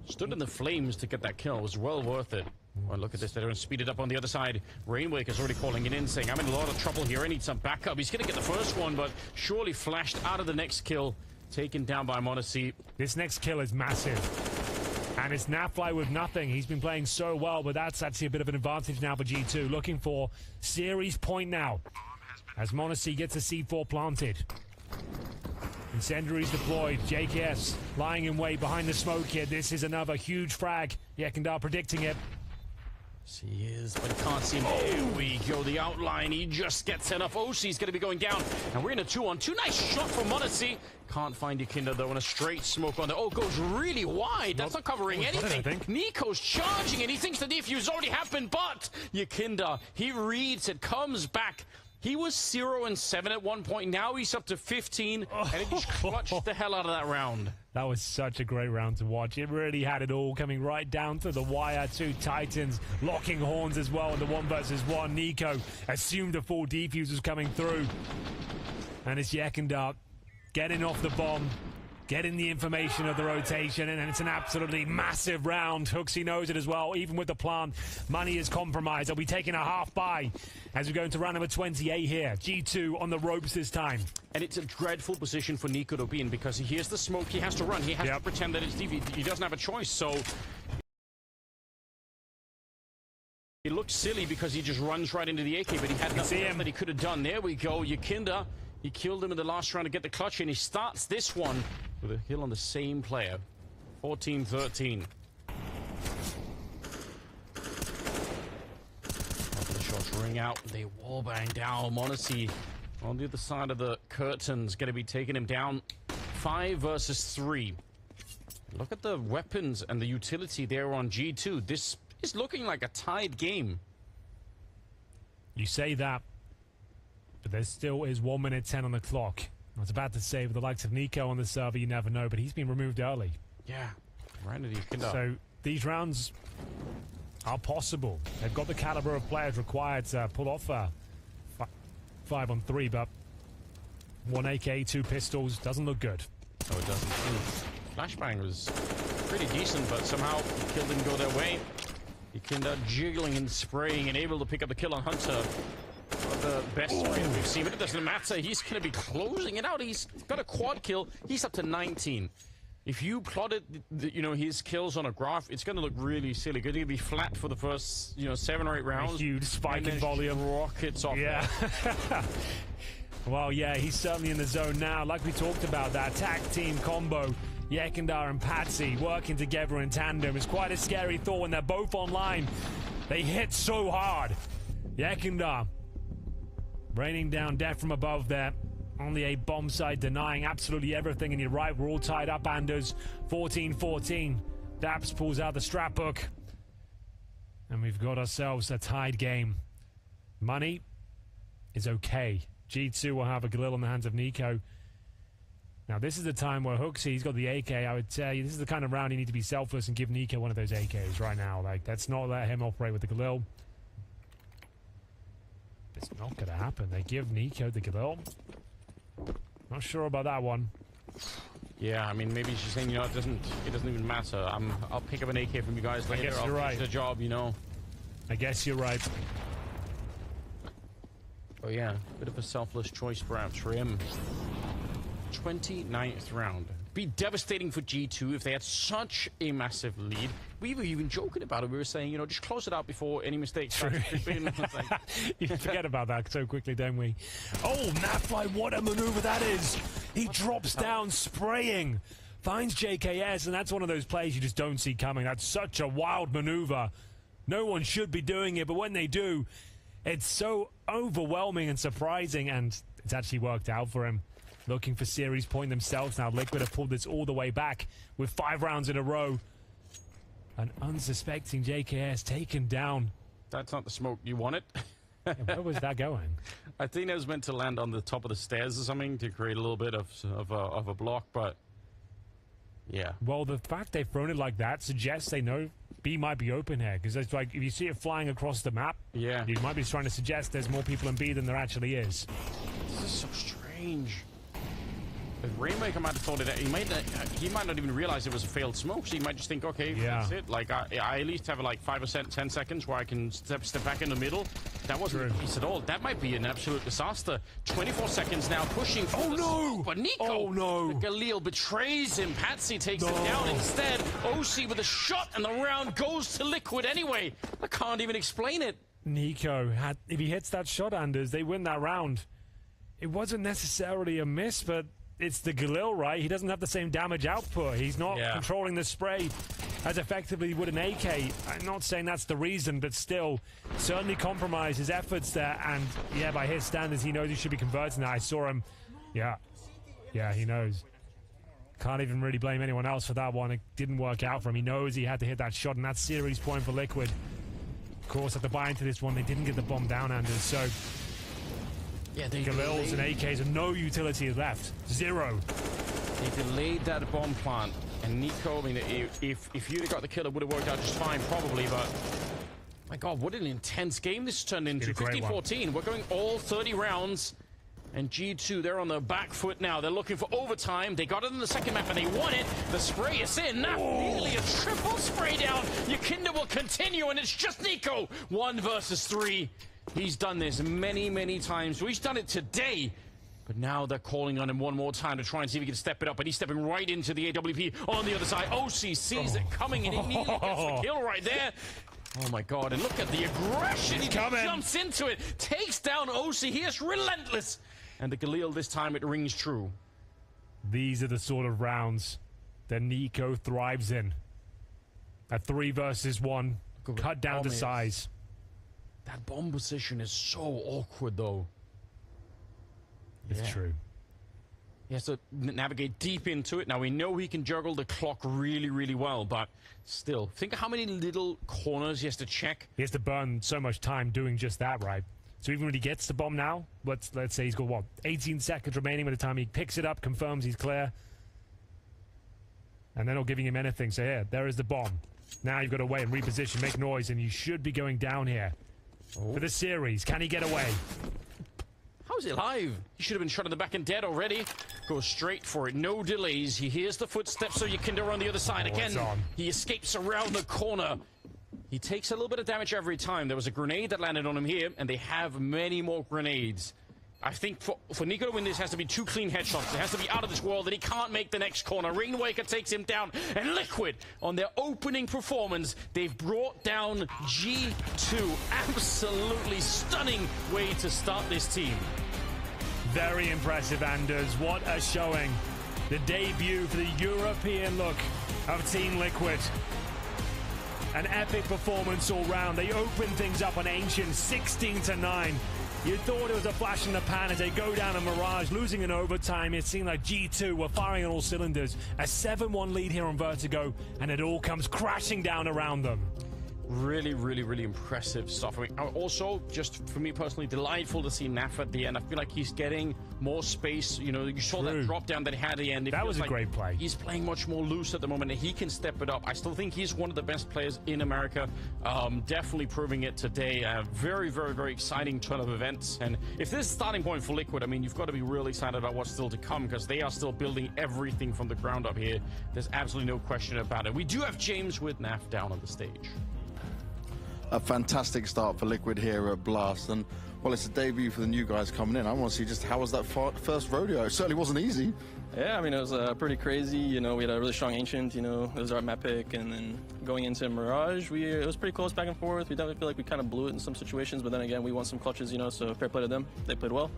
Stood in the flames to get that kill. It was well worth it. Well, look at this. They're going to speed it up on the other side. Rainwaker's already calling it in, saying, I'm in a lot of trouble here. I need some backup. He's going to get the first one, but surely flashed out of the next kill. Taken down by Monacy. This next kill is massive. And it's Nafly with nothing. He's been playing so well, but that's actually a bit of an advantage now for G2. Looking for series point now. As Monacy gets a C4 planted. Incendiaries deployed. JKS lying in wait behind the smoke here. This is another huge frag. Yekindar predicting it. He is, but he can't see him. There we go. The outline. He just gets enough. OC's going to be going down. And we're in a 2-on-2. Nice shot from Monacy. Can't find Yekindar, though, and a straight smoke on there. Oh, goes really wide. That's not covering anything. Nico's charging, and he thinks the defuse already happened, but Yekindar, he reads it, comes back. He was 0-7 at one point. Now he's up to 15, and he just clutched the hell out of that round. That was such a great round to watch. It really had it all coming right down to the wire. Two Titans locking horns as well in the 1-versus-1. Nico assumed a full defuse was coming through. And it's Yekindar getting off the bomb, getting the information of the rotation, and it's an absolutely massive round. Hooksy knows it as well. Even with the plant, money is compromised. They'll be taking a half buy as we go into round number 28 here. G2 on the ropes this time. And it's a dreadful position for Nico to be in because he hears the smoke. He has to run. He has to pretend that it's defeat. He doesn't have a choice. So he looks silly because he just runs right into the AK, but he had nothing else that he could have done. There we go. Yekindar. He killed him in the last round to get the clutch, and he starts this one with a kill on the same player. 14-13. The shots bring out the wallbang down. m0NESY on the other side of the curtain's going to be taking him down 5 versus 3. Look at the weapons and the utility there on G2. This is looking like a tied game. You say that, but there still is 1 minute 10 on the clock. I was about to say, with the likes of Nico on the server, you never know, but he's been removed early. Yeah, right at the end. So these rounds are possible. They've got the caliber of players required to pull off a 5 on 3, but 1 AK, 2 pistols doesn't look good. No, it doesn't. Flashbang was pretty decent, but somehow the kill didn't go their way. Ekinda jiggling and spraying and able to pick up the kill on Hunter. The best spray that we've seen, but it doesn't matter. He's going to be closing it out. He's got a quad kill. He's up to 19. If you plotted, his kills on a graph, it's going to look really silly. Going to be flat for the first, 7 or 8 rounds. A huge spike in volume. Rockets off. Yeah. Well, yeah, he's certainly in the zone now. Like we talked about, that tag team combo, Ekinda and Patsy working together in tandem. It's quite a scary thought when they're both online. They hit so hard. Ekinda raining down death from above there on the A bomb side, denying absolutely everything. And you're right, we're all tied up, Anders. 14-14. Daps pulls out the strap book. And we've got ourselves a tied game. Money is okay. G2 will have a Galil in the hands of Nico. Now, this is the time where Hooksy, he's got the AK. I would tell you, this is the kind of round you need to be selfless and give Nico one of those AKs right now. Like, let's not let him operate with the Galil. It's not going to happen. They give Nico the Galil. Not sure about that one. Yeah, I mean, maybe she's saying, it doesn't even matter. I'll pick up an AK from you guys later. I guess you're right. Finish the job, I guess you're right. Oh yeah, bit of a selfless choice perhaps for him. 29th round. Be devastating for G2 if they had such a massive lead. We were even joking about it. We were saying, just close it out before any mistakes. You forget about that so quickly, don't we? Oh, Mapfly, what a maneuver that is. He drops down, spraying, finds JKS, and that's one of those plays you just don't see coming. That's such a wild maneuver. No one should be doing it, but when they do, it's so overwhelming and surprising, and it's actually worked out for him. Looking for series point themselves now. Liquid have pulled this all the way back with 5 rounds in a row. An unsuspecting JKS taken down. That's not the smoke you wanted. Yeah, where was that going? I think it was meant to land on the top of the stairs or something to create a little bit of a block, but yeah. Well, the fact they've thrown it like that suggests they know B might be open here, because it's like if you see it flying across the map, yeah, you might be trying to suggest there's more people in B than there actually is. This is so strange. Rainmaker might have thought it. He might not even realize it was a failed smoke. So he might just think, okay, that's it. Like I at least have like 5 or 10 seconds where I can step back in the middle. That wasn't the case at all. That might be an absolute disaster. 24 seconds now, pushing. For no! But Nico, oh no! Galil betrays him. Patsy takes him down instead. OC with a shot, and the round goes to Liquid anyway. I can't even explain it. Nico if he hits that shot, Anders, they win that round. It wasn't necessarily a miss, but it's the Galil, right? He doesn't have the same damage output. He's not controlling the spray as effectively would an AK. I'm not saying that's the reason, but still, certainly compromised his efforts there. And yeah, by his standards, he knows he should be converting that. I saw him. Yeah, he knows. Can't even really blame anyone else for that one. It didn't work out for him. He knows he had to hit that shot, and that's series point for Liquid. Of course, at the buy into this one, they didn't get the bomb down, Anders. So yeah, they Galils and AKs and no utility is left. 0. They delayed that bomb plant. And Nico, I mean, if you'd have got the kill, it would have worked out just fine, probably. But my God, what an intense game this turned into. 15-14. We're going all 30 rounds. And G2, they're on the back foot now. They're looking for overtime. They got it in the second map, and they won it. The spray is in. Not nearly a triple spray down. Ekinda will continue, and it's just Nico. 1 versus 3. He's done this many, many times. He's done it today. But now they're calling on him one more time to try and see if he can step it up. And he's stepping right into the AWP on the other side. OC sees it coming, and he nearly gets the kill right there. Oh, my God. And look at the aggression. He jumps into it, takes down OC. He is relentless. And the Galil, this time, it rings true. These are the sort of rounds that Nico thrives in. A 3 versus 1, cut down to size. That bomb position is so awkward, though. It's true. He has to navigate deep into it. Now, we know he can juggle the clock really, really well, but still, think of how many little corners he has to check. He has to burn so much time doing just that, right? So even when he gets the bomb now, let's say he's got, what, 18 seconds remaining by the time he picks it up, confirms he's clear. And they're not giving him anything. So here, there is the bomb. Now you've got to wait and reposition, make noise, and you should be going down here. For the series, can he get away? How's he alive? He should have been shot in the back and dead already. Goes straight for it, no delays. He hears the footsteps, so Yakinder on the other side again. He escapes around the corner. He takes a little bit of damage every time. There was a grenade that landed on him here, and they have many more grenades. I think for NiKo to win this has to be 2 clean headshots. It has to be out of this world, and he can't make the next corner. Rainwaker takes him down, and Liquid, on their opening performance, they've brought down G2. Absolutely stunning way to start this team. Very impressive, Anders. What a showing. The debut for the European look of Team Liquid. An epic performance all round. They open things up on Ancient 16-9. You thought it was a flash in the pan as they go down a Mirage, losing in overtime. It seemed like G2 were firing on all cylinders. A 7-1 lead here on Vertigo, and it all comes crashing down around them. Really, really, really impressive stuff. I mean, also, just for me personally, delightful to see Naf at the end. I feel like he's getting more space. You know, you saw that drop down that he had at the end. That was a great play. He's playing much more loose at the moment, and he can step it up. I still think he's one of the best players in America. Definitely proving it today. Very, very, very exciting turn of events. And if this is the starting point for Liquid, I mean, you've got to be really excited about what's still to come, because they are still building everything from the ground up here. There's absolutely no question about it. We do have James with Naf down on the stage. A fantastic start for Liquid here at Blast, and well, it's a debut for the new guys coming in. I want to see just how was that first rodeo. It certainly wasn't easy. Yeah, I mean, it was pretty crazy. You know, we had a really strong Ancient. You know, it was our map pick, and then going into Mirage, it was pretty close back and forth. We definitely feel like we kind of blew it in some situations, but then again, we won some clutches. You know, so fair play to them. They played well.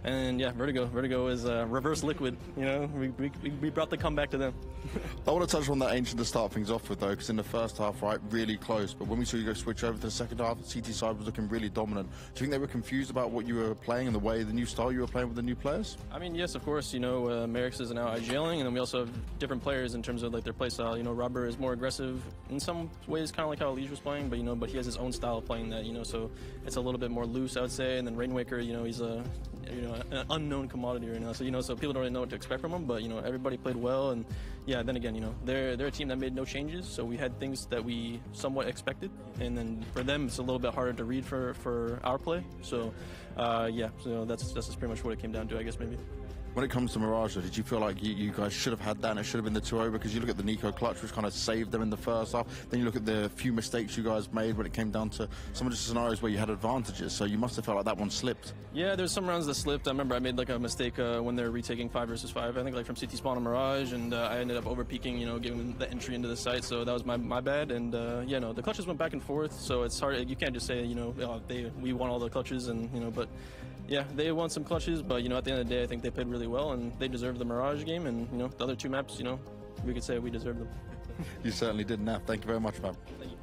And yeah, Vertigo is reverse Liquid. You know, we brought the comeback to them. I want to touch on that Ancient to start things off with, though, because in the first half, right, really close. But when we saw you go switch over to the second half, the CT side was looking really dominant. Do you think they were confused about what you were playing and the new style you were playing with the new players? I mean, yes, of course. You know, Merrick's is now IGLing, and then we also have different players in terms of like their play style. You know, Robert is more aggressive in some ways, kind of like how Lige was playing, but but he has his own style of playing that. You know, so it's a little bit more loose, I would say. And then Rainwaker, you know, he's an unknown commodity right now. So so people don't really know what to expect from him. But everybody played well, and yeah, then again, they're a team that made no changes, so we had things that we somewhat expected, and then for them it's a little bit harder to read for our play. So yeah, so that's pretty much what it came down to, I guess, maybe. When it comes to Mirage, did you feel like you guys should have had that and it should have been the 2-0? Because you look at the NiKo clutch, which kind of saved them in the first half. Then you look at the few mistakes you guys made when it came down to some of the scenarios where you had advantages. So you must have felt like that one slipped. Yeah, there's some rounds that slipped. I remember I made like a mistake when they're retaking 5 versus 5. I think like from CT spawn on Mirage, and I ended up over peeking, giving them the entry into the site. So that was my bad. And yeah, no, the clutches went back and forth. So it's hard. You can't just say we won all the clutches, and but. Yeah, they won some clutches, but at the end of the day, I think they played really well, and they deserved the Mirage game, and the other 2 maps, we could say we deserved them. You certainly did, Naf. Thank you very much, man. Thank you.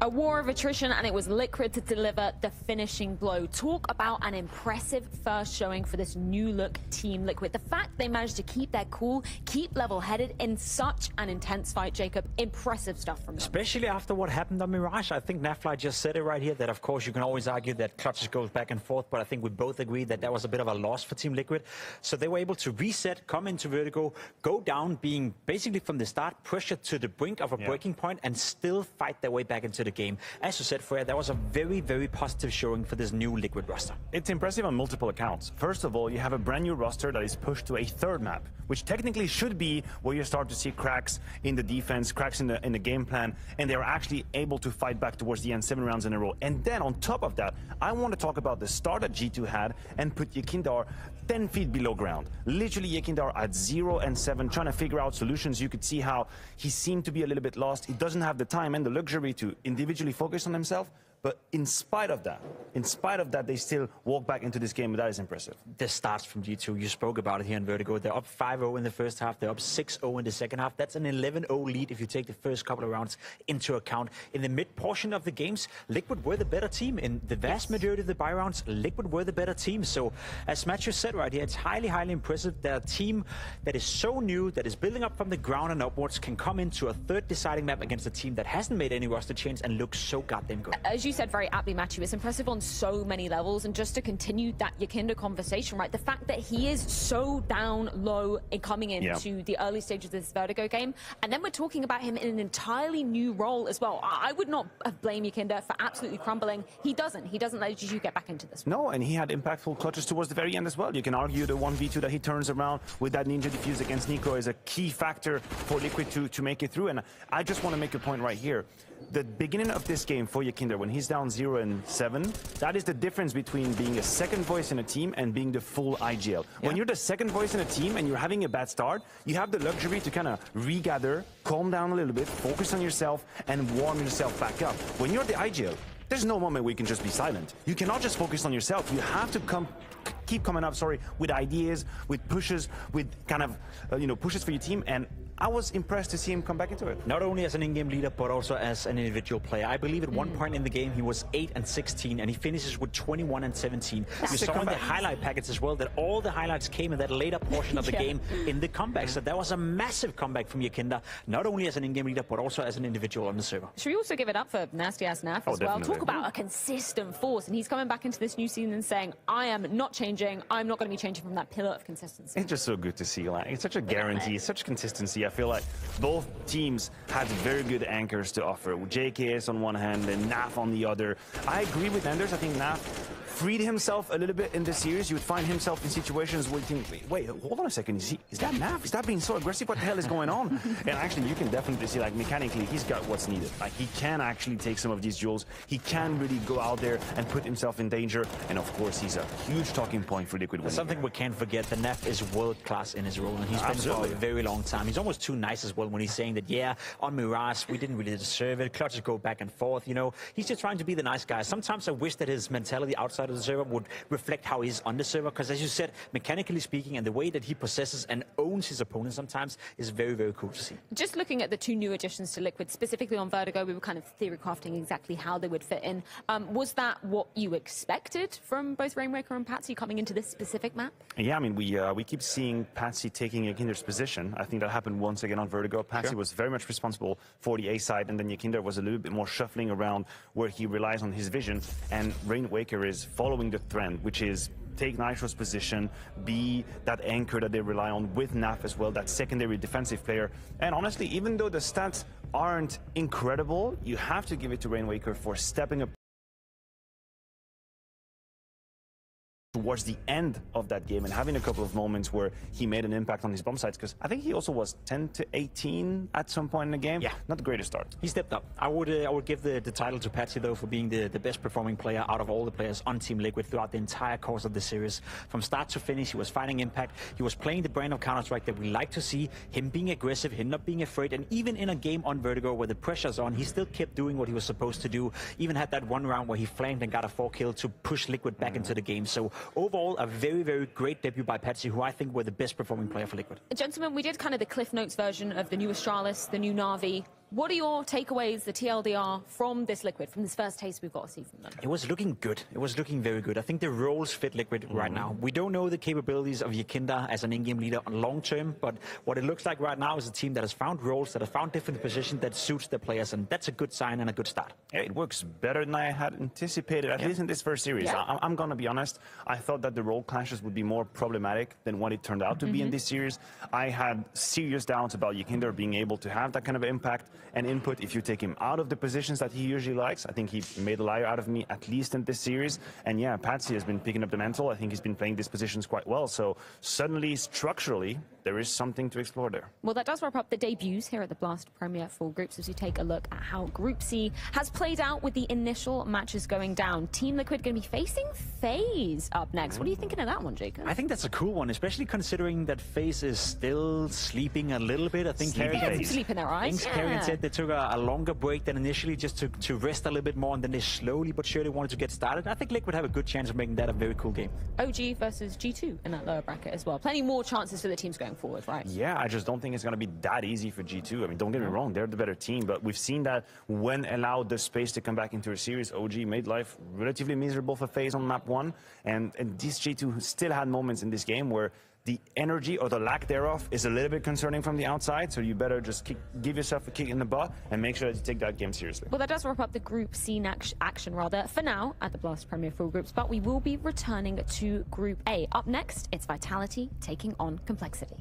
A war of attrition, and it was Liquid to deliver the finishing blow. Talk about an impressive first showing for this new look Team Liquid. The fact they managed to keep their cool, keep level-headed in such an intense fight, Jacob, impressive stuff from them. Especially after what happened on Mirage. I think Nafly just said it right here, that of course you can always argue that clutches goes back and forth, but I think we both agree that that was a bit of a loss for Team Liquid. So they were able to reset, come into Vertigo, go down, being basically from the start pressured to the brink of a breaking point, and still fight their way back into the game. As you said, Freya, that was a very, very positive showing for this new Liquid roster. It's impressive on multiple accounts. First of all, you have a brand new roster that is pushed to a 3rd map, which technically should be where you start to see cracks in the defense, cracks in the game plan, and they're actually able to fight back towards the end 7 rounds in a row. And then on top of that, I want to talk about the start that G2 had and put Yakinder 10 feet below ground. Literally Yakinder at 0 and 7, trying to figure out solutions. You could see how he seemed to be a little bit lost. He doesn't have the time and the luxury to individually focus on himself. But in spite of that, they still walk back into this game. That is impressive. The starts from G2, you spoke about it here in Vertigo. They're up 5-0 in the first half. They're up 6-0 in the second half. That's an 11-0 lead if you take the first couple of rounds into account. In the mid portion of the games, Liquid were the better team. In the vast majority of the buy rounds, Liquid were the better team. So as Matthew said right here, it's highly, highly impressive that a team that is so new, that is building up from the ground and upwards, can come into a third deciding map against a team that hasn't made any roster change and looks so goddamn good. As you said very aptly, Matthew, it's impressive on so many levels. And just to continue that Yakinda conversation, right, the fact that he is so down low in coming into the early stages of this Vertigo game, and then we're talking about him in an entirely new role as well. I would not blame Yakinda for absolutely crumbling. He doesn't let G2 get back into this. No, and he had impactful clutches towards the very end as well. You can argue the 1v2 that he turns around with that Ninja Diffuse against Nico is a key factor for Liquid to make it through. And I just want to make a point right here. The beginning of this game for Yakinda, when he's down 0-7, that is the difference between being a second voice in a team and being the full IGL. When you're the second voice in a team and you're having a bad start, you have the luxury to kind of regather, calm down a little bit, focus on yourself, and warm yourself back up. When you're the IGL, there's no moment where you can just be silent. You cannot just focus on yourself. You have to keep coming up, with ideas, with pushes, with kind of, pushes for your team. And I was impressed to see him come back into it. Not only as an in-game leader, but also as an individual player. I believe at one point in the game, he was 8-16, and he finishes with 21-17. You saw in the highlight package as well that all the highlights came in that later portion of the game in the comeback. So that was a massive comeback from Yakinda, not only as an in-game leader, but also as an individual on the server. Should we also give it up for Nasty Ass Naf as well? Definitely. Talk about a consistent force, and he's coming back into this new season and saying, I am not changing. I'm not going to be changing from that pillar of consistency. It's just so good to see. Like, it's such a guarantee, such consistency. I feel like both teams had very good anchors to offer. JKS on one hand and Naf on the other. I agree with Anders. I think Naf freed himself a little bit in this series. You would find himself in situations where you think, wait, hold on a second. Is that Naf? Is that being so aggressive? What the hell is going on? And actually, you can definitely see, like, mechanically, he's got what's needed. Like, he can actually take some of these duels. He can really go out there and put himself in danger. And of course, he's a huge talking point for Liquid. Something we can't forget, the Naf is world-class in his role, and he's been for a very long time. He's almost too nice as well when he's saying that, yeah, on Mirage, we didn't really deserve it. Clutches go back and forth, He's just trying to be the nice guy. Sometimes I wish that his mentality outside of the server would reflect how he is on the server, because as you said, mechanically speaking, and the way that he possesses and owns his opponent sometimes is very, very cool to see. Just looking at the two new additions to Liquid, specifically on Vertigo, we were kind of theory crafting exactly how they would fit in. Was that what you expected from both Rainmaker and Patsy coming into this specific map? Yeah, I mean, we keep seeing Patsy taking Yakinder's position. I think that happened once again on Vertigo. Patsy was very much responsible for the A side, and then Yakinder was a little bit more shuffling around where he relies on his vision, and Rainmaker is following the trend, which is take Nitro's position, be that anchor that they rely on with Naf as well, that secondary defensive player. And honestly, even though the stats aren't incredible, you have to give it to Rainmaker for stepping up towards the end of that game and having a couple of moments where he made an impact on his bomb sites, because I think he also was 10-18 at some point in the game. Yeah, not the greatest start. He stepped up. I would give the title to Patsy though for being the best performing player out of all the players on Team Liquid throughout the entire course of the series. From start to finish, he was finding impact. He was playing the brand of Counter-Strike that we like to see. Him being aggressive, him not being afraid, and even in a game on Vertigo where the pressure's on, he still kept doing what he was supposed to do. Even had that one round where he flamed and got a 4-kill to push Liquid back into the game. So overall, a very, very great debut by Patsy, who I think were the best performing player for Liquid. Gentlemen, we did kind of the Cliff Notes version of the new Astralis, the new Na'Vi. What are your takeaways, the TLDR, from this Liquid, from this first taste we've got to see from them? It was looking good. It was looking very good. I think the roles fit Liquid right now. We don't know the capabilities of Yakinda as an in-game leader on long term, but what it looks like right now is a team that has found roles, that has found different positions that suits their players, and that's a good sign and a good start. Yeah, it works better than I had anticipated, at least in this first series. I'm going to be honest. I thought that the role clashes would be more problematic than what it turned out to be in this series. I had serious doubts about Yakinda being able to have that kind of impact and input if you take him out of the positions that he usually likes. I think he made a liar out of me, at least in this series. And yeah, Patsy has been picking up the mantle. I think he's been playing these positions quite well. So suddenly, structurally, there is something to explore there. Well, that does wrap up the debuts here at the Blast Premier Full Groups as we take a look at how Group C has played out with the initial matches going down. Team Liquid going to be facing FaZe up next. What are you thinking of that one, Jacob? I think that's a cool one, especially considering that FaZe is still sleeping a little bit. I think sleep in their eyes. Kerrigan said they took a longer break than initially just to rest a little bit more, and then they slowly but surely wanted to get started. I think Liquid have a good chance of making that a very cool game. OG versus G2 in that lower bracket as well. Plenty more chances for the teams going forward, right? Yeah, I just don't think it's going to be that easy for G2. I mean, don't get me wrong, they're the better team, but we've seen that when allowed the space to come back into a series, OG made life relatively miserable for FaZe on map 1, and this G2 still had moments in this game where the energy or the lack thereof is a little bit concerning from the outside, so you better just give yourself a kick in the butt and make sure that you take that game seriously. Well, that does wrap up the Group C action for now at the Blast Premier Full Groups, but we will be returning to Group A. Up next, it's Vitality taking on Complexity.